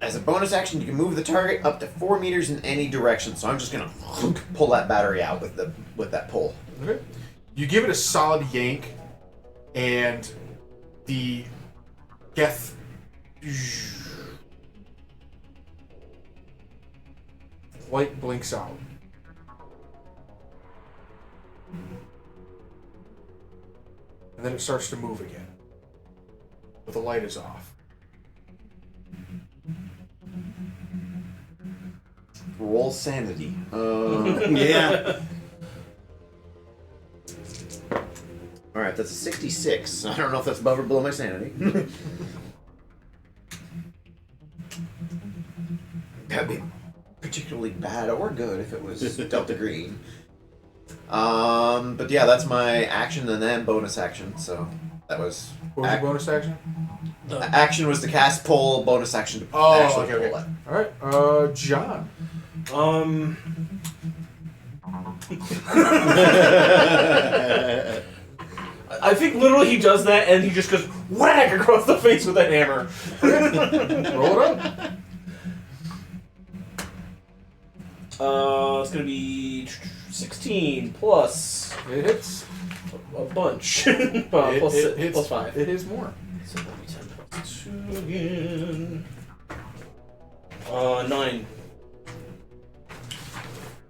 S5: As a bonus action, you can move the target up to 4 meters in any direction. So I'm just gonna pull that battery out with that pull.
S1: Okay. You give it a solid yank, and the Geth light blinks out. And then it starts to move again. But the light is off.
S5: Roll sanity.
S2: Yeah.
S5: All right, that's a 66. I don't know if that's above or below my sanity. That'd be particularly bad or good if it was Delta Green. But yeah, that's my action and then bonus action. So that was
S1: What was your bonus action?
S5: action was to cast pull, bonus action to
S1: Oh,
S5: actually
S1: okay,
S5: pull
S1: okay.
S5: it.
S1: Alright, John.
S4: I think literally he does that and he just goes whack across the face with a hammer.
S1: Roll it up.
S4: It's gonna be 16 plus
S1: It hits.
S4: a bunch. Plus
S1: It hits.
S4: plus 5.
S1: It is more.
S4: So that'll be 10 plus 2 again. 9.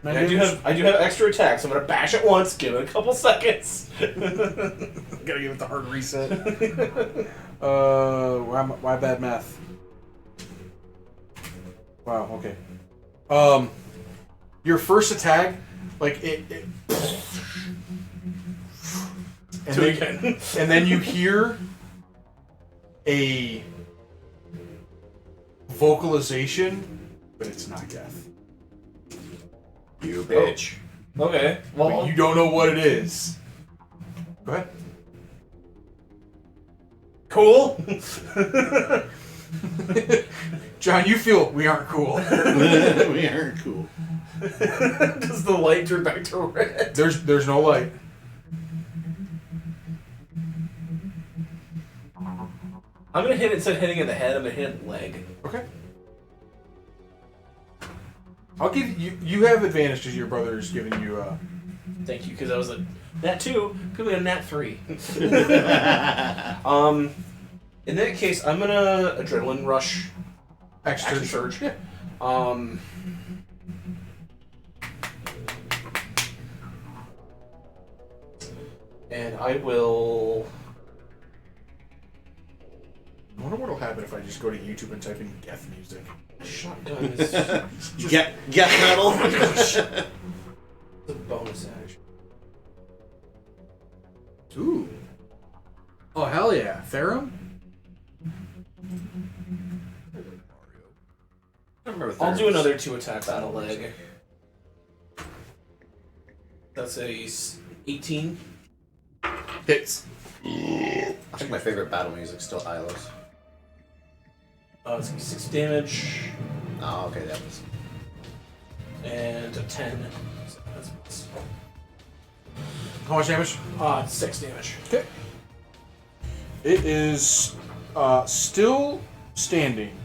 S4: And I do have extra attacks. I'm gonna bash it once, give it a couple seconds.
S1: Gotta give it the hard reset. Why bad math? Wow. Okay. Your first attack, like it and
S4: Do it
S1: then,
S4: again.
S1: and then you hear a vocalization, but it's not Geth.
S5: You bitch.
S4: Okay.
S1: But
S4: Well,
S1: you don't know what it is. Go ahead.
S4: cool.
S1: John, you feel we aren't cool.
S2: We aren't cool.
S4: Does the light turn back to red?
S1: There's no light.
S4: I'm gonna hit it instead of hitting it in the head. I'm gonna hit it in the leg.
S1: Okay. I'll give you. You have advantage because your brother is giving you.
S4: Thank you, because I was a nat 2. Could be a nat 3. In that case, I'm gonna adrenaline rush.
S1: Extra
S4: Action surge.
S1: Yeah.
S4: And I will.
S1: I wonder what'll happen if I just go to YouTube and type in Geth music.
S4: Shotgun is
S2: Get metal.
S4: the bonus action.
S1: Ooh. Oh hell yeah, Therum.
S5: I don't remember
S4: I'll do
S5: thirds.
S4: another 2 attacks on a leg. That's a 18.
S1: Hits.
S5: I think my favorite battle music is still Ilos.
S4: It's gonna be 6 damage
S5: Oh, okay, that was.
S4: and a 10. So that's
S1: How much damage?
S4: 6 damage.
S1: Okay. It is still standing.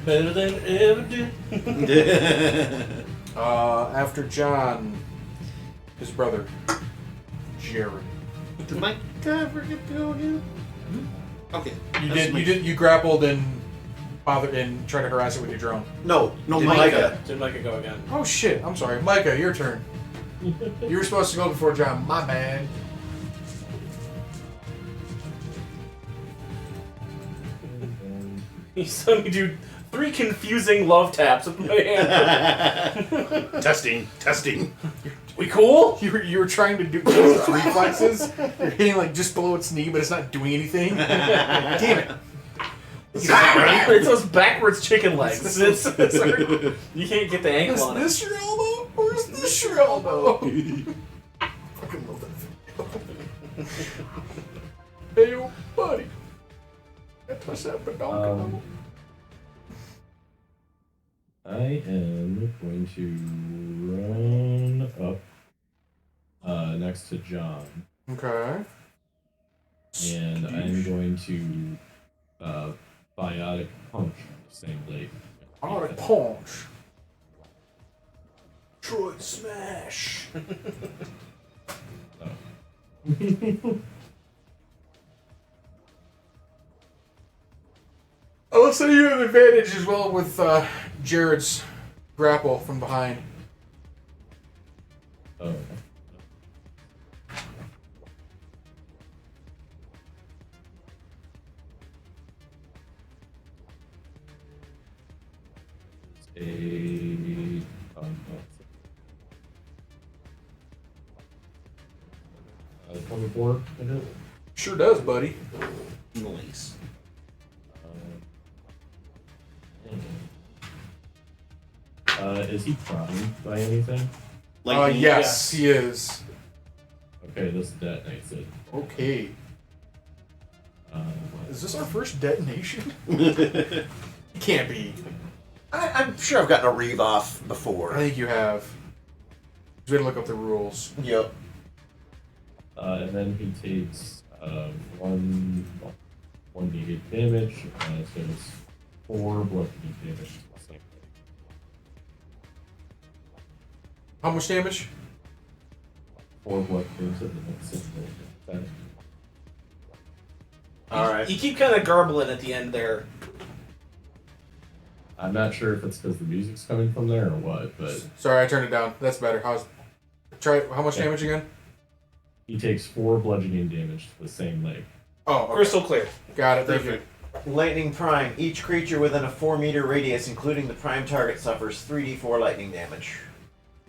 S4: Better than ever did.
S1: After John, his brother, Jared.
S2: Did my guy forget to go again? Okay.
S1: You grappled and bothered and tried to harass it with your drone.
S5: No,
S2: No,
S5: did
S2: Micah.
S4: Did Micah go again?
S1: Oh shit! I'm sorry, Micah, your turn. You were supposed to go before John. My bad.
S4: You saw me do 3 confusing love taps with my hand.
S2: Testing.
S4: We cool?
S1: You were trying to do reflexes. You're hitting like just below its knee, but it's not doing anything. Damn it!
S4: It's those backwards chicken legs. You can't get the ankle
S1: Is
S4: on it.
S1: this your elbow or is this your elbow? Fucking love that video. Hey, yo, buddy. Touch that badonka.
S3: I am going to run up next to John,
S1: Okay.
S3: and I'm going to biotic punch the same lake.
S1: Biotic punch. Troy smash. I'll say you have advantage as well with Jared's grapple from behind.
S3: Oh. A 24.
S1: Sure does, buddy.
S2: Nice.
S3: Is he primed by anything?
S1: Yes, he is.
S3: Okay, this detonates it.
S1: Okay.
S3: Uh,
S1: Is this our first detonation? It can't be.
S5: I'm sure I've gotten a reeve off
S1: I
S5: before.
S1: think you have. We had to look up the rules.
S5: Yep.
S3: and then he takes one d8 damage, so it's 4 bludgeoning damage.
S1: How much damage?
S3: 4 bludgeoning damage, and then 6 damage.
S5: Alright.
S4: You keep kind of garbling at the end there.
S3: I'm not sure if it's because the music's coming from there or what, but
S1: Sorry, I turned it down. That's better. Try how much
S3: Yeah.
S1: damage again?
S3: he takes 4 bludgeoning damage to the same leg.
S1: Oh, okay.
S4: Crystal clear.
S1: Got it. Thank you.
S5: Lightning Prime. Each creature within a 4-meter radius, including the prime target, suffers 3d4 lightning damage.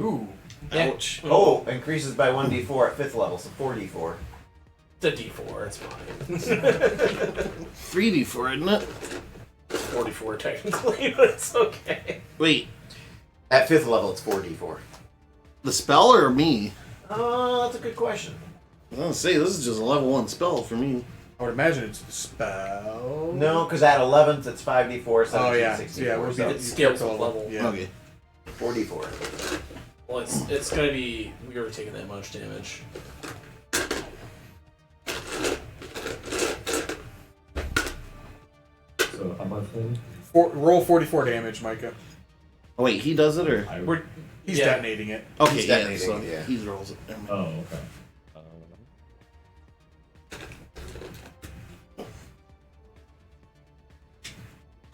S1: Ooh.
S2: Ouch.
S5: Oh, increases by 1d4 at 5th level, so 4d4.
S4: It's a D4, it's fine.
S2: 3d4, isn't it?
S4: 44 technically, but it's okay.
S2: Wait,
S5: At 5th level, it's 4d4.
S2: the spell or me?
S5: Oh, that's a good question.
S2: I was gonna say, this is just a level 1 spell for me.
S1: I would imagine it's a spell.
S5: No, because at 11th, it's 5d4, 17,
S1: Oh yeah.
S5: 64.
S1: Yeah. We're
S5: so
S4: It scales with level.
S1: Yeah.
S2: Okay.
S5: 4d4.
S4: Well, it's gonna be. We were taking that much damage.
S3: So how much then?
S1: Roll 44 damage, Micah.
S2: Oh, wait, he does it, or?
S4: We're
S1: He's
S4: Yeah.
S1: detonating it.
S2: Okay,
S5: He's
S2: yeah,
S5: detonating
S2: so
S5: it, yeah.
S2: he rolls it. Never mind.
S3: Oh, okay.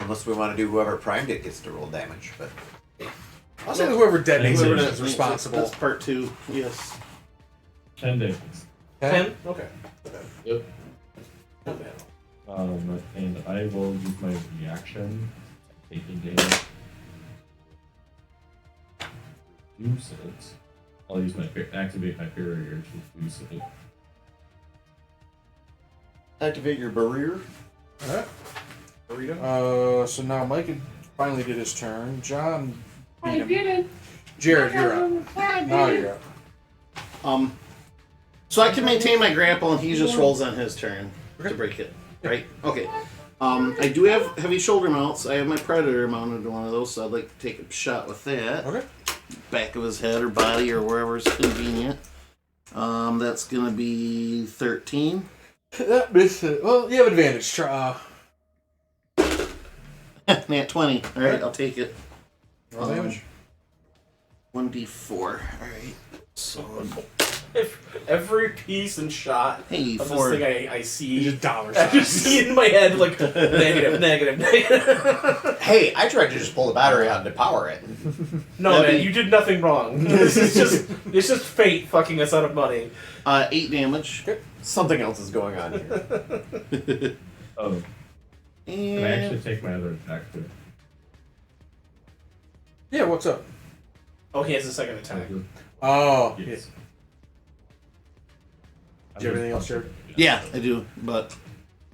S5: Unless we want to do whoever primed it gets to roll damage, but
S1: I'll say that whoever detonates
S3: Whoever
S1: it
S3: that
S1: is responsible.
S2: That's part 2, yes.
S3: 10 damage.
S4: 10. Okay.
S3: Yep.
S4: Not bad.
S3: And I will use my reaction, taking damage. Reduce it. I'll use my activate my barrier to reduce it.
S5: activate your barrier.
S1: Alright. So now Micah finally did his turn. John beat him. Jared, you're up. Now you're up.
S2: So I can maintain my grapple, and he just rolls on his turn to break it, right? Okay. I do have heavy shoulder mounts. I have my Predator mounted to one of those, so I'd like to take a shot with that.
S1: Okay.
S2: Back of his head or body or wherever's convenient. That's gonna be 13.
S1: That missed it. Well, you have advantage. Try,
S2: Nat 20. Alright, I'll take it.
S1: roll damage.
S2: 1d4. Alright. Son.
S4: Every piece and shot
S2: Hey,
S4: of
S2: for
S4: this thing I see,
S1: Just dollar
S4: I just
S1: signs.
S4: see it in my head like negative.
S5: Hey, I tried to just pull the battery out and to power it.
S4: No,
S2: That'd
S4: man,
S2: be-
S4: you did nothing wrong. This is it's just fate fucking us out of money.
S2: 8 damage.
S5: Something else is going on here.
S3: Oh, can I actually take my other attack too?
S1: Yeah, what's up?
S4: Oh, he has a second attack.
S1: Oh,
S3: Yes.
S1: Do you have anything else, Jared?
S2: Yeah, I do, but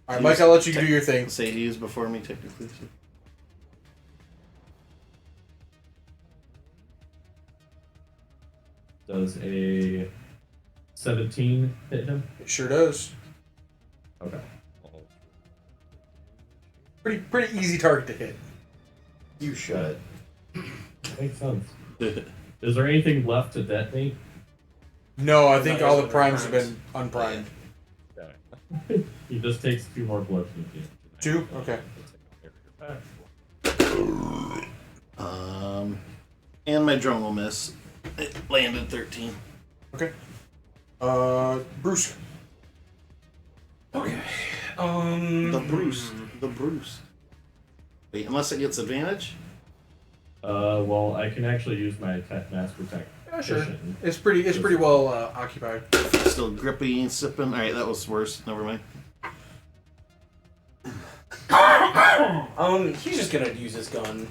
S1: All right, Mike, I'll let you do your thing.
S2: say he was before me technically. So.
S3: Does a 17 hit him?
S1: It sure does.
S3: Okay.
S1: Pretty easy target to hit.
S5: You should.
S3: Makes sense. Is there anything left to detonate?
S1: No, I think
S4: No,
S1: all the
S4: there's
S1: primes
S4: no
S1: have been unprimed.
S3: Okay. He just takes 2 more bludgeoning damage.
S1: 2? Okay.
S2: And my drone will miss. It landed 13.
S1: Okay. Bruce.
S4: Okay.
S2: The Bruce. Wait, unless it gets advantage?
S3: Well, I can actually use my master tech.
S1: Yeah, sure.
S3: efficiently.
S1: It's pretty well occupied.
S2: Still grippy and sipping. Alright, that was worse. Never mind.
S4: He's just gonna use his gun.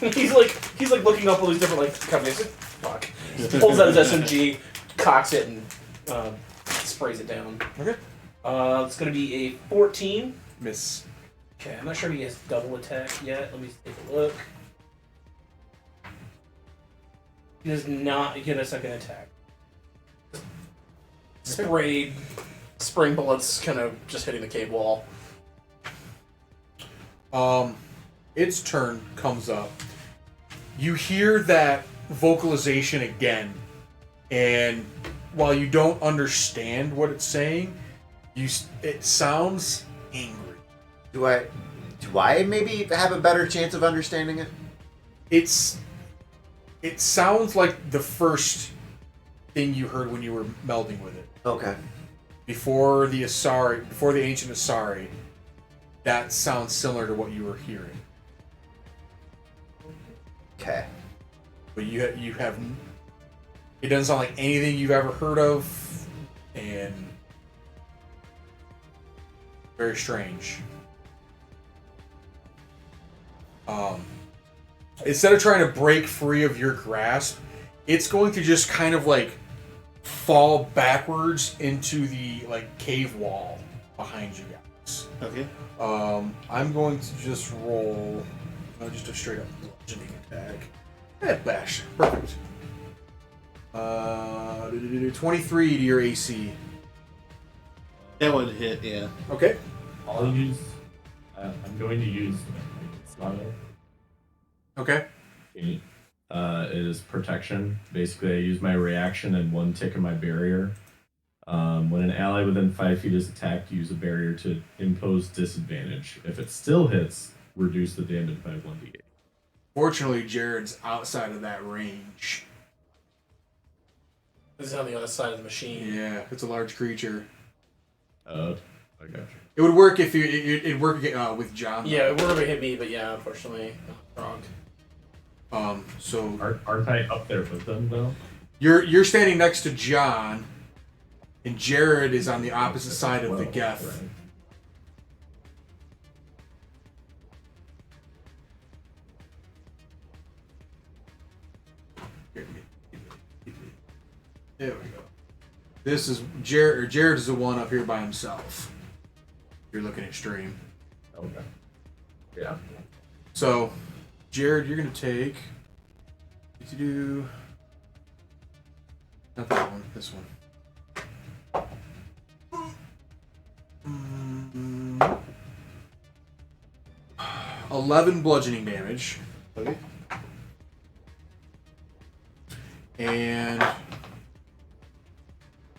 S4: he's like looking up all these different like companies. Fuck. He pulls out his SMG, cocks it, and sprays it down.
S1: Okay.
S4: It's gonna be a 14.
S1: Miss.
S4: Okay, I'm not sure if he has double attack yet. Let me take a look. He does not get a second attack. Sprayed, spring bullets kind of just hitting the cave wall.
S1: Its turn comes up. You hear that vocalization again, and while you don't understand what it's saying, it sounds angry.
S5: Do I maybe have a better chance of understanding it?
S1: It sounds like the first thing you heard when you were melding with it.
S5: Okay.
S1: Before the ancient Asari, that sounds similar to what you were hearing.
S5: Okay.
S1: But you have it doesn't sound like anything you've ever heard of, and very strange. Instead of trying to break free of your grasp, it's going to just kind of like fall backwards into the like cave wall behind you guys.
S2: Okay.
S1: I'm going to just roll just a straight up bludgeoning attack. Bash. Perfect. 23 to your AC.
S2: That would hit, yeah.
S1: Okay.
S3: I'll use. I'm going to use. Slaughter.
S1: Okay.
S3: It is protection. Basically, I use my reaction and 1 tick of my barrier. When an ally within 5 feet is attacked, use a barrier to impose disadvantage. If it still hits, reduce the damage by 1d8.
S1: Fortunately, Jared's outside of that range.
S4: This is on the other side of the machine.
S1: Yeah, it's a large creature.
S3: I got you.
S1: It would work if it'd work with John.
S4: Yeah, it would have hit me, but yeah, unfortunately, wrong.
S1: So
S3: Aren't I up there with them though?
S1: you're standing next to John, and Jared is on the opposite side of the Geth.
S3: Right.
S1: There we go. This is Jared. Or Jared is the one up here by himself. You're looking at stream.
S3: Okay. Yeah.
S1: So, Jared, you're gonna take. Did you do? Not that one. This one. 11 bludgeoning damage.
S2: Okay.
S1: And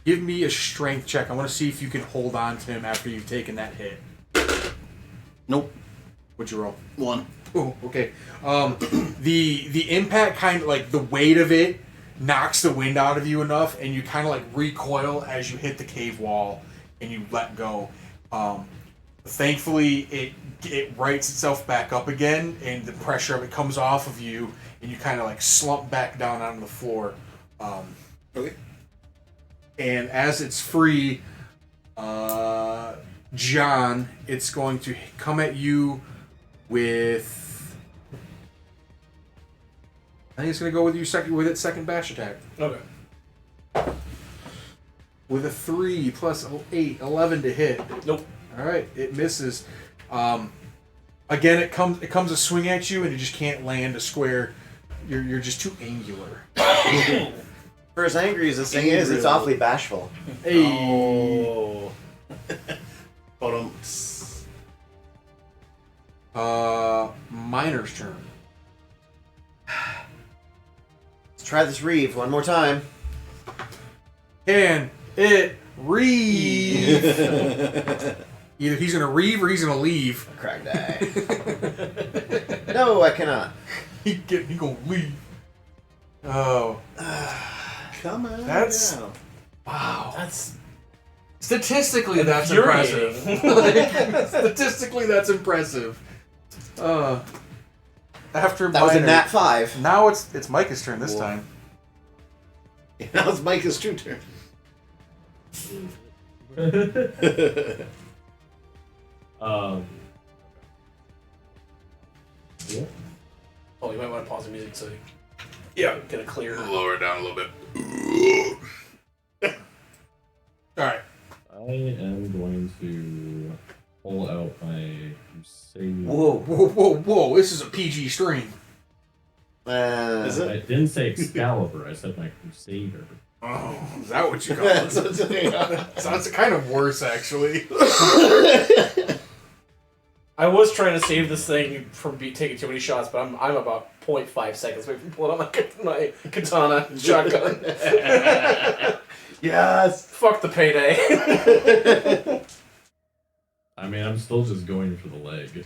S1: give me a strength check. I want to see if you can hold on to him after you've taken that hit.
S2: Nope.
S1: What'd you roll?
S2: 1.
S1: Oh, okay. The impact kind of like the weight of it knocks the wind out of you enough, and you kind of like recoil as you hit the cave wall, and you let go. Thankfully, it rights itself back up again, and the pressure of it comes off of you, and you kind of like slump back down onto the floor.
S2: Okay.
S1: And as it's free, John, it's going to come at you with. I think it's going to go with its second bash attack.
S4: Okay.
S1: With a 3 plus 8, 11 to hit.
S4: Nope.
S1: All right, it misses. Again, it comes a swing at you, and you just can't land a square. You're just too angular.
S5: For as angry as this thing is, it's awfully bashful.
S1: Hey.
S2: Oh.
S1: Miner's turn.
S5: Let's try this reeve one more time.
S1: Can it reeve? Either he's gonna reeve or he's gonna leave.
S5: Crack die. No, I cannot.
S1: He gonna leave. Oh.
S2: Come on.
S1: That's-
S2: now.
S1: Wow.
S4: That's
S1: Statistically, that's
S4: infuriating.
S1: impressive. Statistically, that's impressive. After
S5: That was a
S1: Miner-
S5: nat 5.
S1: Now it's Micah's turn this
S2: Whoa.
S1: time.
S2: Now it's Micah's true turn.
S3: Yeah.
S4: Oh, you might want to pause the music so you get a clear.
S6: Lower it down a little bit.
S1: Alright.
S3: I am going to pull out my Crusade.
S1: Whoa. This is a PG stream.
S2: Is it?
S3: I didn't say Excalibur, I said my Crusader.
S1: Oh, is that what you call it? Sounds kind of worse, actually.
S4: I was trying to save this thing from taking too many shots, but I'm about 0.5 seconds away from pulling out my katana shotgun.
S2: Yes.
S4: Fuck the payday.
S3: I mean, I'm still just going for the leg.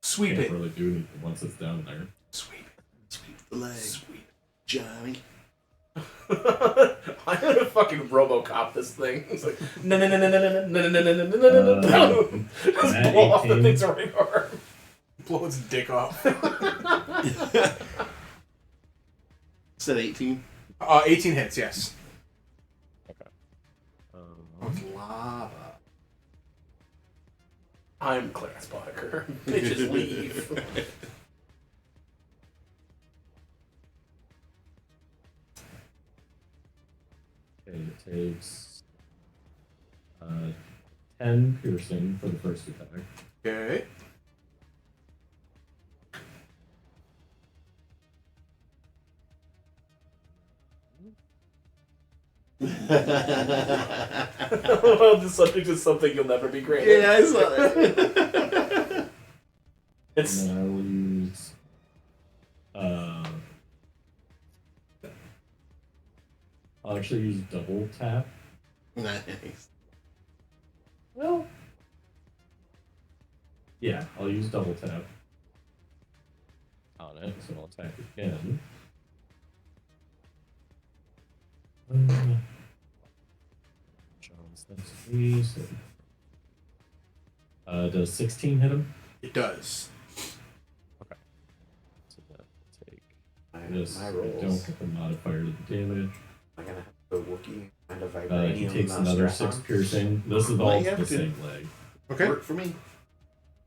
S1: Sweep
S3: Can't
S1: it.
S3: really do anything once it's down there.
S1: Sweep it.
S2: Sweep the leg. Johnny.
S4: I'm gonna fucking RoboCop this thing. It's like no. Just
S3: At
S4: blow off the
S3: 18.
S4: thing's right arm.
S1: Blow its dick off.
S2: Said 18.
S1: 18 hits, yes. With lava.
S4: I'm Clarence Barker. Bitches leave.
S3: Okay, it takes 10 piercing for the first attack.
S1: Okay.
S4: The subject is something you'll never be great at.
S2: Yeah, I saw that.
S4: It's
S3: And then I will use. I'll actually use double tap.
S2: Nice.
S3: Well. Yeah, I'll use double tap on it, so I'll attack again. John's next three, so. Does 16 hit him?
S1: It does.
S3: So that will take. This,
S5: My
S3: I
S5: rolls.
S3: don't get the modifier to the damage.
S5: I'm gonna have to go Wookiee kind of
S3: He
S5: vibranium.
S3: takes another
S5: strap
S3: 6
S5: on.
S3: piercing. This is
S2: Might
S3: all
S2: have
S3: the
S2: to.
S3: same leg.
S1: Okay.
S2: Work for me.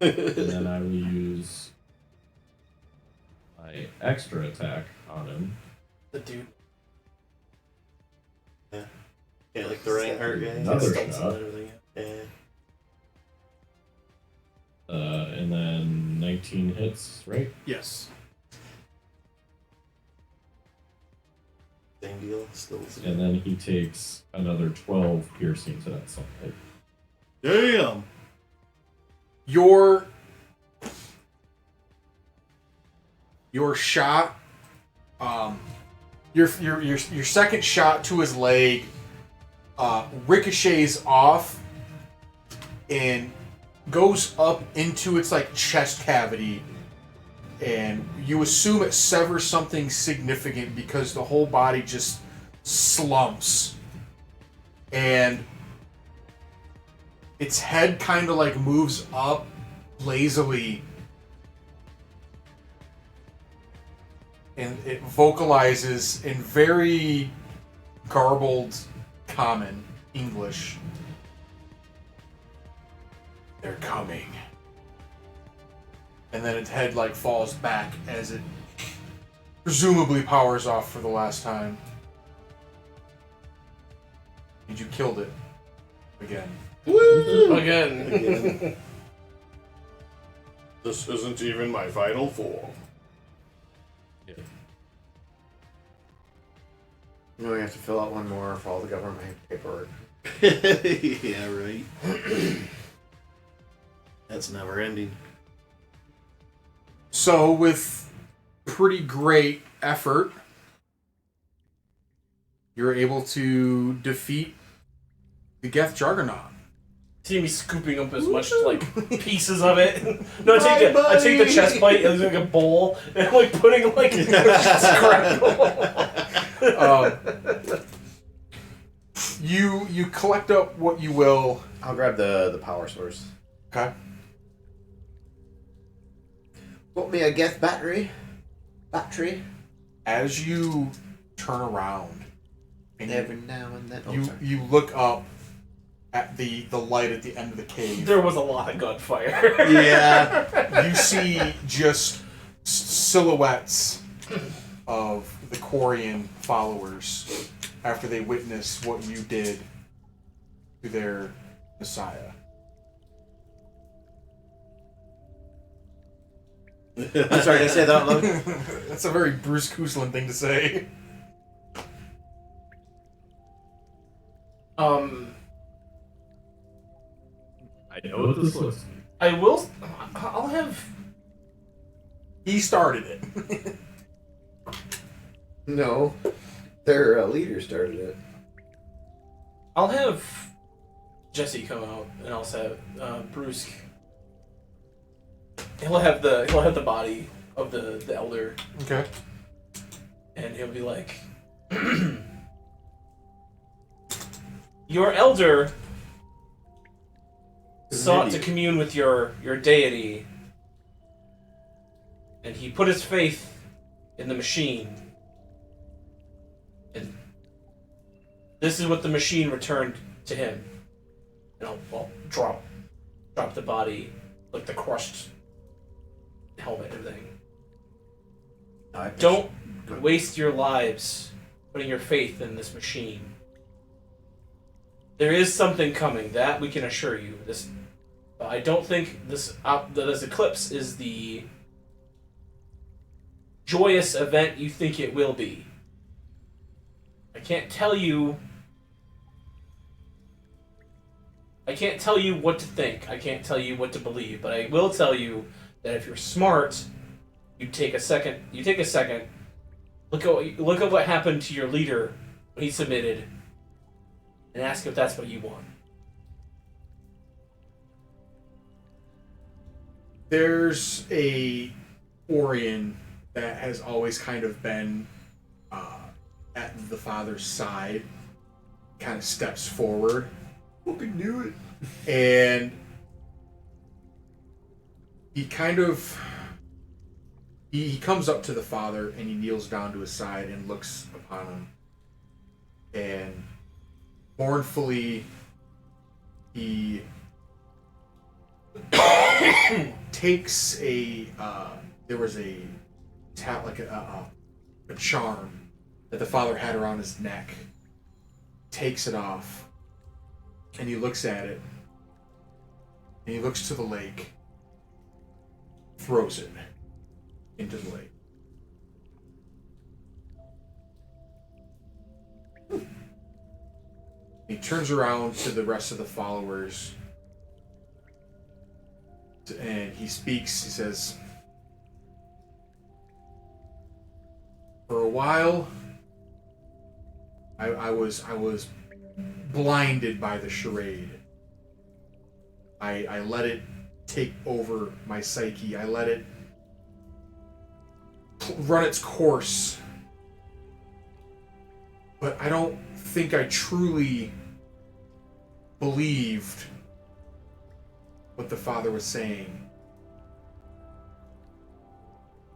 S3: And then I will use my extra attack on him.
S4: the dude.
S2: Yeah, like the Reinhardt guy.
S3: Another
S2: Stunts
S3: shot.
S2: and everything. Yeah.
S3: And then 19 hits, right?
S1: Yes.
S2: Same deal. Still the same.
S3: And then he takes another 12 piercing to that side.
S2: Damn.
S1: Your shot, your second shot to his leg, ricochets off and goes up into its like chest cavity, and you assume it severs something significant because the whole body just slumps. And its head kind of like moves up lazily. And it vocalizes in very garbled common English. They're coming. And then its head like falls back as it presumably powers off for the last time. And you killed it. Again.
S2: Woo!
S4: Again.
S2: This isn't even my final form.
S5: We have to fill out one more for all the government paperwork.
S2: Yeah, right. That's never ending.
S1: So, with pretty great effort, you're able to defeat the Geth Juggernaut.
S4: See me scooping up as much like pieces of it. No, I take the chest plate and like a bowl and I'm like putting like scrap.
S1: You collect up what you will.
S5: I'll grab the power source.
S1: Okay.
S5: Got me a Geth battery.
S1: As you turn around, and
S5: Every now and then. Oh,
S1: you
S5: sorry.
S1: you look up at the light at the end of the cave.
S4: There was a lot of gunfire.
S5: Yeah.
S1: You see just silhouettes of the Quarian followers after they witness what you did to their messiah.
S5: I'm sorry, did I say that out loud?
S1: That's a very Bruce Kuslin thing to say.
S3: I know what this looks like.
S4: I'll have.
S1: He started it.
S5: No. Their leader started it.
S4: I'll have Jesse come out, and I'll have Bruce. He'll have the body of the elder,
S1: Okay.
S4: and he'll be like, "Your elder sought to commune with your deity, and he put his faith in the machine, and this is what the machine returned to him." And I'll drop the body, like the crushed helmet and everything. Don't waste your lives putting your faith in this machine. There is something coming, that we can assure you. I don't think this eclipse is the joyous event you think it will be. I can't tell you what to think. I can't tell you what to believe, but I will tell you that if you're smart, you take a second. Look at what happened to your leader when he submitted, and ask if that's what you want.
S1: There's a Orion that has always kind of been at the father's side, kind of steps forward. Fucking knew it. And he kind of he comes up to the father and he kneels down to his side and looks upon him. And mournfully he takes there was a charm that the father had around his neck, takes it off, and he looks at it, and he looks to the lake, throws it into the lake. He turns around to the rest of the followers and he speaks. He says, "For a while, I was blinded by the charade. I let it take over my psyche. I let it run its course. But I don't think I truly believed what the father was saying.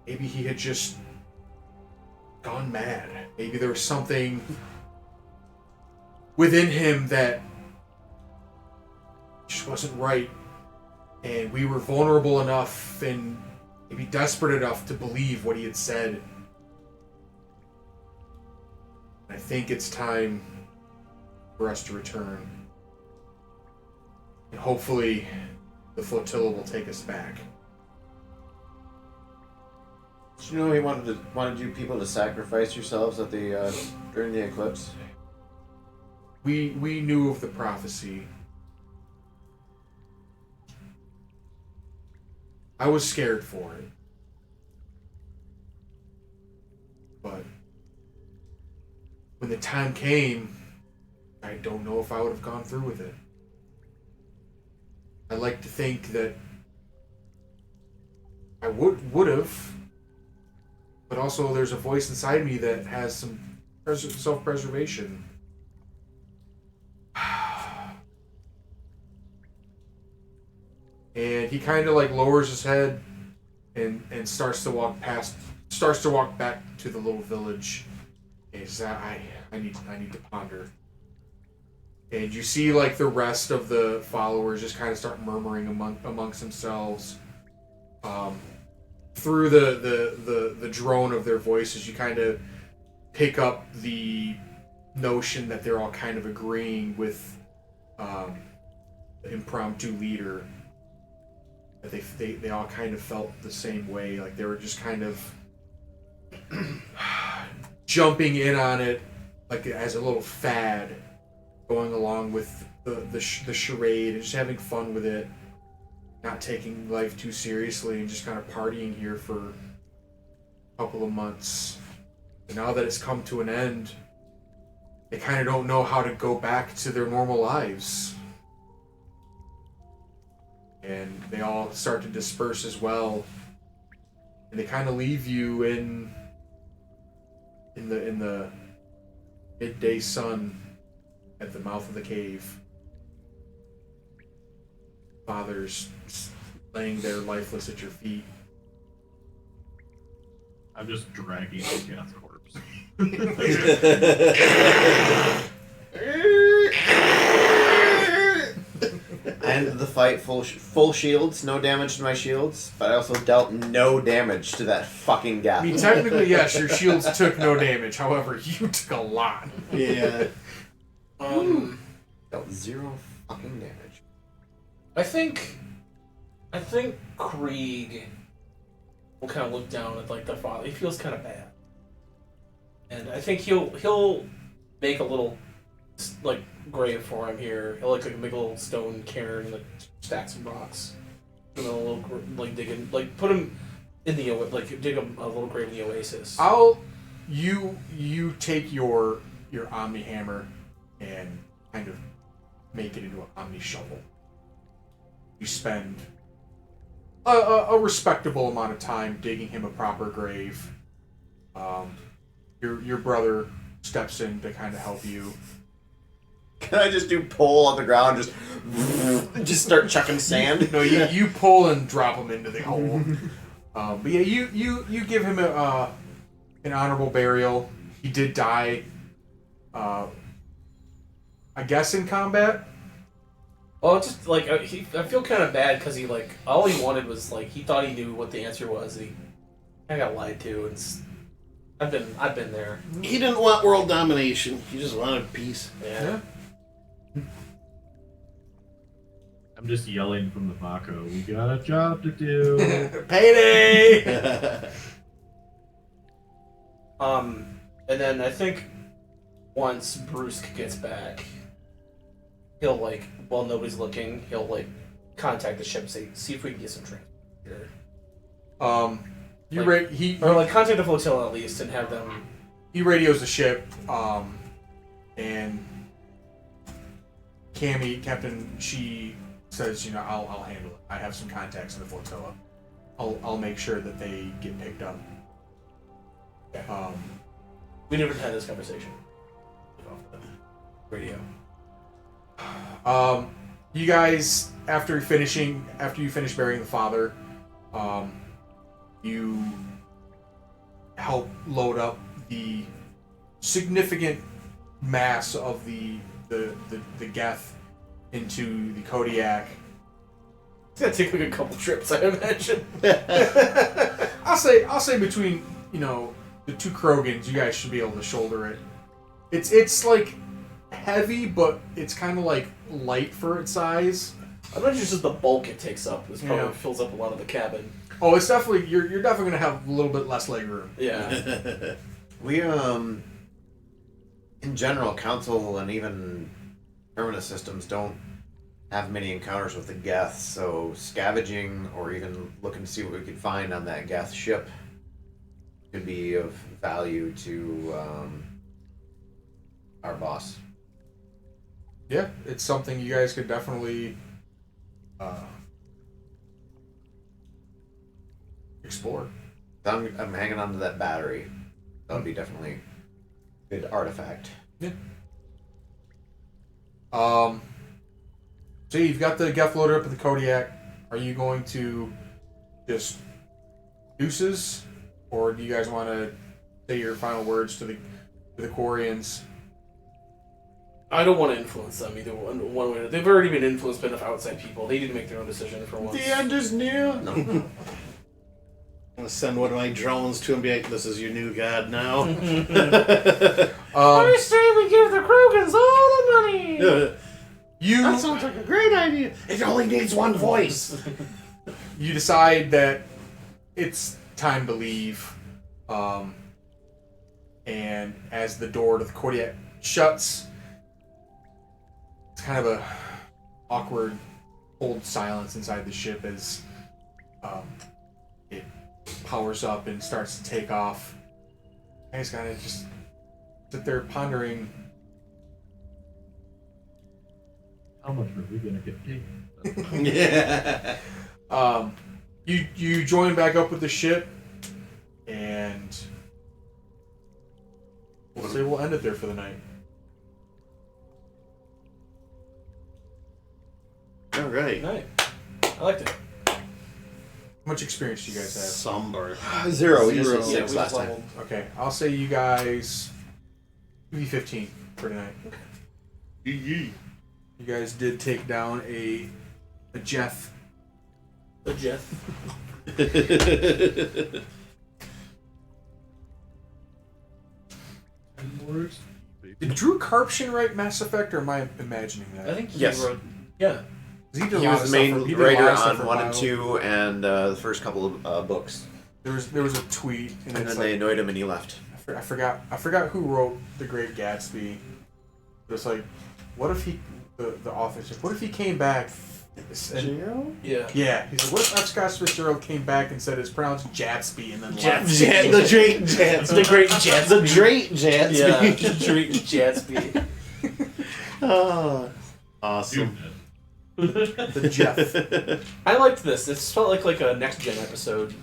S1: Maybe he had just gone mad. Maybe there was something within him that just wasn't right. And we were vulnerable enough and maybe desperate enough to believe what he had said. I think it's time for us to return. And hopefully the flotilla will take us back.
S5: Did you know he wanted you people to sacrifice yourselves at the during the eclipse?
S1: We knew of the prophecy. I was scared for it. But when the time came, I don't know if I would have gone through with it. I like to think that I would have, but also there's a voice inside me that has some self-preservation. And he kind of like lowers his head and starts to walk back to the little village. And he says, I need to ponder. And you see like the rest of the followers just kind of start murmuring amongst themselves. Through the drone of their voices, you kind of pick up the notion that they're all kind of agreeing with the impromptu leader. That they all kind of felt the same way, like they were just kind of jumping in on it, like as a little fad, going along with the charade and just having fun with it, not taking life too seriously and just kind of partying here for a couple of months. And now that it's come to an end, they kind of don't know how to go back to their normal lives. And they all start to disperse as well, and they kind of leave you in the midday sun at the mouth of the cave. Fathers laying there lifeless at your feet.
S3: I'm just dragging the Geth corpse.
S5: I ended the fight full shields, no damage to my shields, but I also dealt no damage to that fucking gap.
S1: I mean, technically, yes, your shields took no damage. However, you took a lot.
S2: Yeah.
S5: Dealt 0 fucking damage.
S4: I think Krieg will kind of look down at like the father. He feels kind of bad, and I think he'll make a little like grave for him here. He'll like make a little stone cairn, like stack some rocks, and then a little like digging, like put him in the dig him a little grave in the oasis.
S1: You take your Omni hammer and kind of make it into an Omni shovel. You spend a respectable amount of time digging him a proper grave. Your brother steps in to kind of help you.
S5: Can I just do pole on the ground, just start chucking sand?
S1: No, you pull and drop him into the hole. But yeah, you give him an honorable burial. He did die, I guess, in combat.
S4: Well, just like I feel kind of bad because he like all he wanted was like he thought he knew what the answer was. And I got lied to, and I've been there.
S2: He didn't want world domination. He just wanted peace.
S4: Yeah.
S3: I'm just yelling from the Mako, we got a job to do.
S1: Payday!
S4: And then I think once Bruce gets back, he'll like, while nobody's looking, he'll like contact the ship, see if we can get some transport here. Contact the flotilla at least and have them.
S1: He radios the ship, and Captain, she says, I'll handle it. I have some contacts in the flotilla. I'll make sure that they get picked up.
S4: We never had this conversation. Radio.
S1: You guys, after you finish burying the father, you help load up the significant mass of the Geth into the Kodiak.
S4: It's gonna take like a couple trips, I imagine.
S1: I'll say between the two Krogans, you guys should be able to shoulder it. It's like heavy, but it's kind of like light for its size.
S4: I imagine it's just the bulk it takes up. This probably
S1: Yeah.
S4: fills up a lot of the cabin.
S1: Oh, it's definitely you're definitely gonna have a little bit less leg room.
S4: Yeah.
S5: We in general, council and even terminus systems don't have many encounters with the Geth, so scavenging or even looking to see what we could find on that Geth ship could be of value to our boss.
S1: Yeah, it's something you guys could definitely explore.
S5: I'm hanging on to that battery. That would be definitely a good artifact.
S1: Yeah. So you've got the Geth loaded up at the Kodiak. Are you going to just deuces, or do you guys want to say your final words to the Quarians?
S4: I don't want to influence them either one way. They've already been influenced by enough outside people. They need to make their own decision for once.
S5: The end is near. No.
S2: I'm gonna send one of my drones to him and be like, "This is your new god now."
S4: I say we give the Krogans all the money.
S2: That sounds like a great idea. It only needs one voice.
S1: You decide that it's time to leave, and as the door to the Kodiak shuts, it's kind of a awkward, cold silence inside the ship as it powers up and starts to take off. You guys kind of just sit there pondering.
S3: How much are we gonna get paid?
S2: Yeah.
S1: You join back up with the ship, and we'll say we'll end it there for the night.
S2: All right.
S4: Night. I liked it.
S1: How much experience do you guys have?
S2: Somber.
S5: 0. We
S2: Zero.
S5: just
S4: Yeah,
S5: hit 6
S4: we
S5: last
S4: just
S5: time.
S4: leveled.
S1: Okay, I'll say you guys 2v15 for tonight.
S2: Yee.
S1: You guys did take down a Jeff.
S4: The Jeff. Did
S1: Drew Karpshin write Mass Effect, or am I imagining that?
S4: I think he
S5: Yes.
S4: wrote. Yeah.
S1: 'Cause he did a
S5: He
S1: lot
S5: was
S1: of
S5: the main
S1: stuff for, he did a lot
S5: writer
S1: of stuff
S5: on
S1: for
S5: 1 and
S1: Bio.
S5: 2 and the first couple of books.
S1: There was a tweet, and
S5: And
S1: it's
S5: then they
S1: like,
S5: annoyed him and he left.
S1: I forgot who wrote The Great Gatsby. But it's like, what if the author said, what if he came back? And,
S4: Yeah.
S1: yeah, he said, what if F. Scott Fitzgerald came back and said it's pronounced Jatsby and then left?
S2: The Drake Jats.
S4: The great Jatsby.
S2: The Drake Jats.
S4: Yeah. The Drake Jatsby.
S2: Oh, awesome.
S1: The Jeff.
S4: I liked this. This felt like a next gen episode.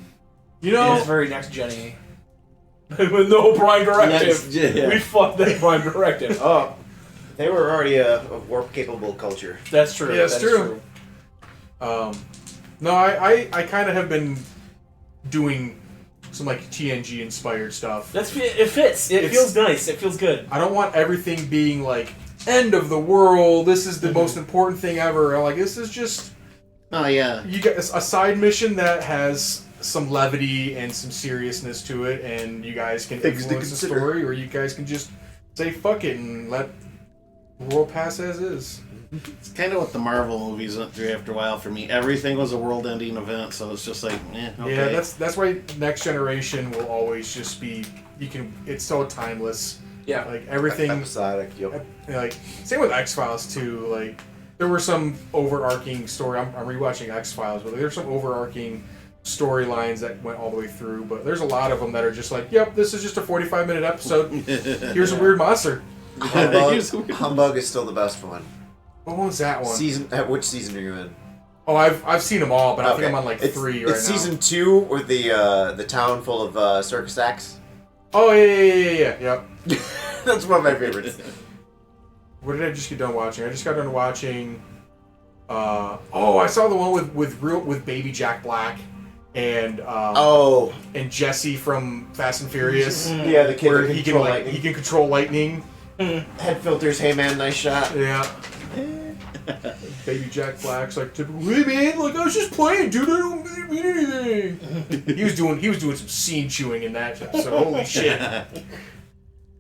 S1: You
S4: It
S1: know,
S4: was very next gen-y. With no prime directive.
S5: Next gen.
S4: We fucked that prime directive.
S5: Oh, they were already a warp-capable culture.
S4: That's true.
S1: Yeah, it's
S4: That's
S1: true. No, I kind of have been doing some like TNG inspired stuff.
S4: It fits. It
S1: It's-
S4: feels nice. It feels good.
S1: I don't want everything being like end of the world. This is the most important thing ever. I'm like, this is just
S2: Oh yeah.
S1: you get a side mission that has some levity and some seriousness to it, and you guys can
S5: Things to
S1: influence the
S5: consider.
S1: story, or you guys can just say fuck it and let the world pass as is.
S2: It's kind of what the Marvel movies went through after a while for me. Everything was a world-ending event, so it's just like, okay.
S1: Yeah, that's why Next Generation will always just be it's so timeless.
S4: Yeah.
S1: Like everything
S5: Episodic. Yep.
S1: like same with X-Files too. Like there were some overarching story. I'm rewatching X-Files, but there's some overarching storylines that went all the way through. But there's a lot of them that are just like, yep, this is just a 45-minute episode. Here's a weird monster.
S5: Humbug is still the best one.
S1: What was that one?
S5: Which season are you in?
S1: Oh, I've seen them all, but I think
S5: Okay.
S1: I'm on like
S5: It's-
S1: 3 right
S5: It's
S1: now.
S5: season 2 with the town full of circus acts.
S1: Oh yeah. Yep.
S5: That's one of my favorites.
S1: What did I just get done watching? I just got done watching. I saw the one with baby Jack Black and and Jesse from Fast and Furious.
S5: Yeah, the kid
S1: Where
S5: that
S1: he
S5: can
S1: can
S5: control lightning.
S1: he can control lightning.
S5: Head filters, hey man, nice shot.
S1: Yeah. Baby Jack Black's like typical. Hey man, like I was just playing, dude. I don't mean anything. He was doing some scene chewing in that. So holy shit.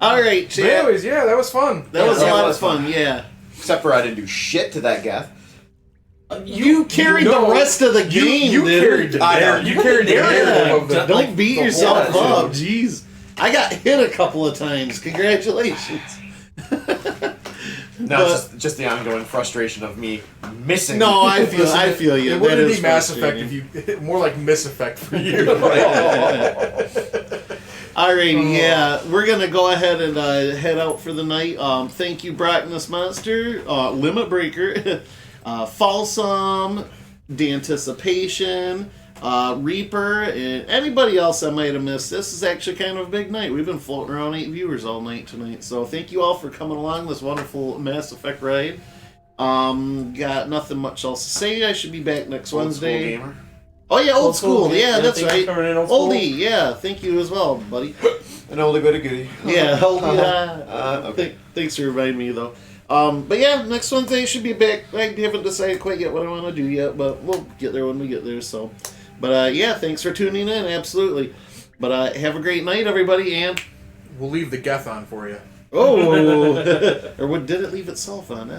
S2: All right,
S1: But
S2: chat.
S1: anyways, yeah, that was fun.
S2: That was a
S5: that
S2: lot
S5: was
S2: of fun.
S5: fun.
S2: Yeah.
S5: Except for I didn't do shit to that Geth.
S2: You carried
S1: No,
S2: the rest of the game,
S1: you
S2: dude.
S1: carried the
S5: I know.
S1: narrative. You carried the narrative of the.
S2: Don't beat
S1: the
S2: yourself
S1: whole
S2: up. Jeez. I got hit a couple of times. Congratulations.
S5: No,
S2: But-
S5: just the ongoing frustration of me missing.
S2: No, I feel you.
S1: It
S2: That
S1: wouldn't
S2: is
S1: be Mass Effect
S2: frustrating.
S1: if you more like Miss Effect for you.
S2: Alrighty, yeah, we're gonna go ahead and head out for the night. Thank you, Brightness Monster, Limit Breaker, Falsum, The Anticipation, Reaper, and anybody else I might have missed. This is actually kind of a big night. We've been floating around 8 viewers all night tonight, so thank you all for coming along this wonderful Mass Effect ride. Got nothing much else to say. I should be back next
S5: Old school
S2: Wednesday.
S5: gamer.
S2: Oh yeah, old school. Yeah, that's
S4: thank you
S2: right.
S4: for coming in, old school.
S2: Oldie, yeah. Thank you as well, buddy.
S5: An oldie but a goodie.
S2: Yeah, oldie.
S5: Okay.
S2: Thanks for reminding me though. But yeah, next Wednesday should be back. I haven't decided quite yet what I want to do yet, but we'll get there when we get there. So, but yeah, thanks for tuning in. Absolutely. But have a great night, everybody, and
S1: We'll leave the Geth on for you.
S2: or what did it leave itself on?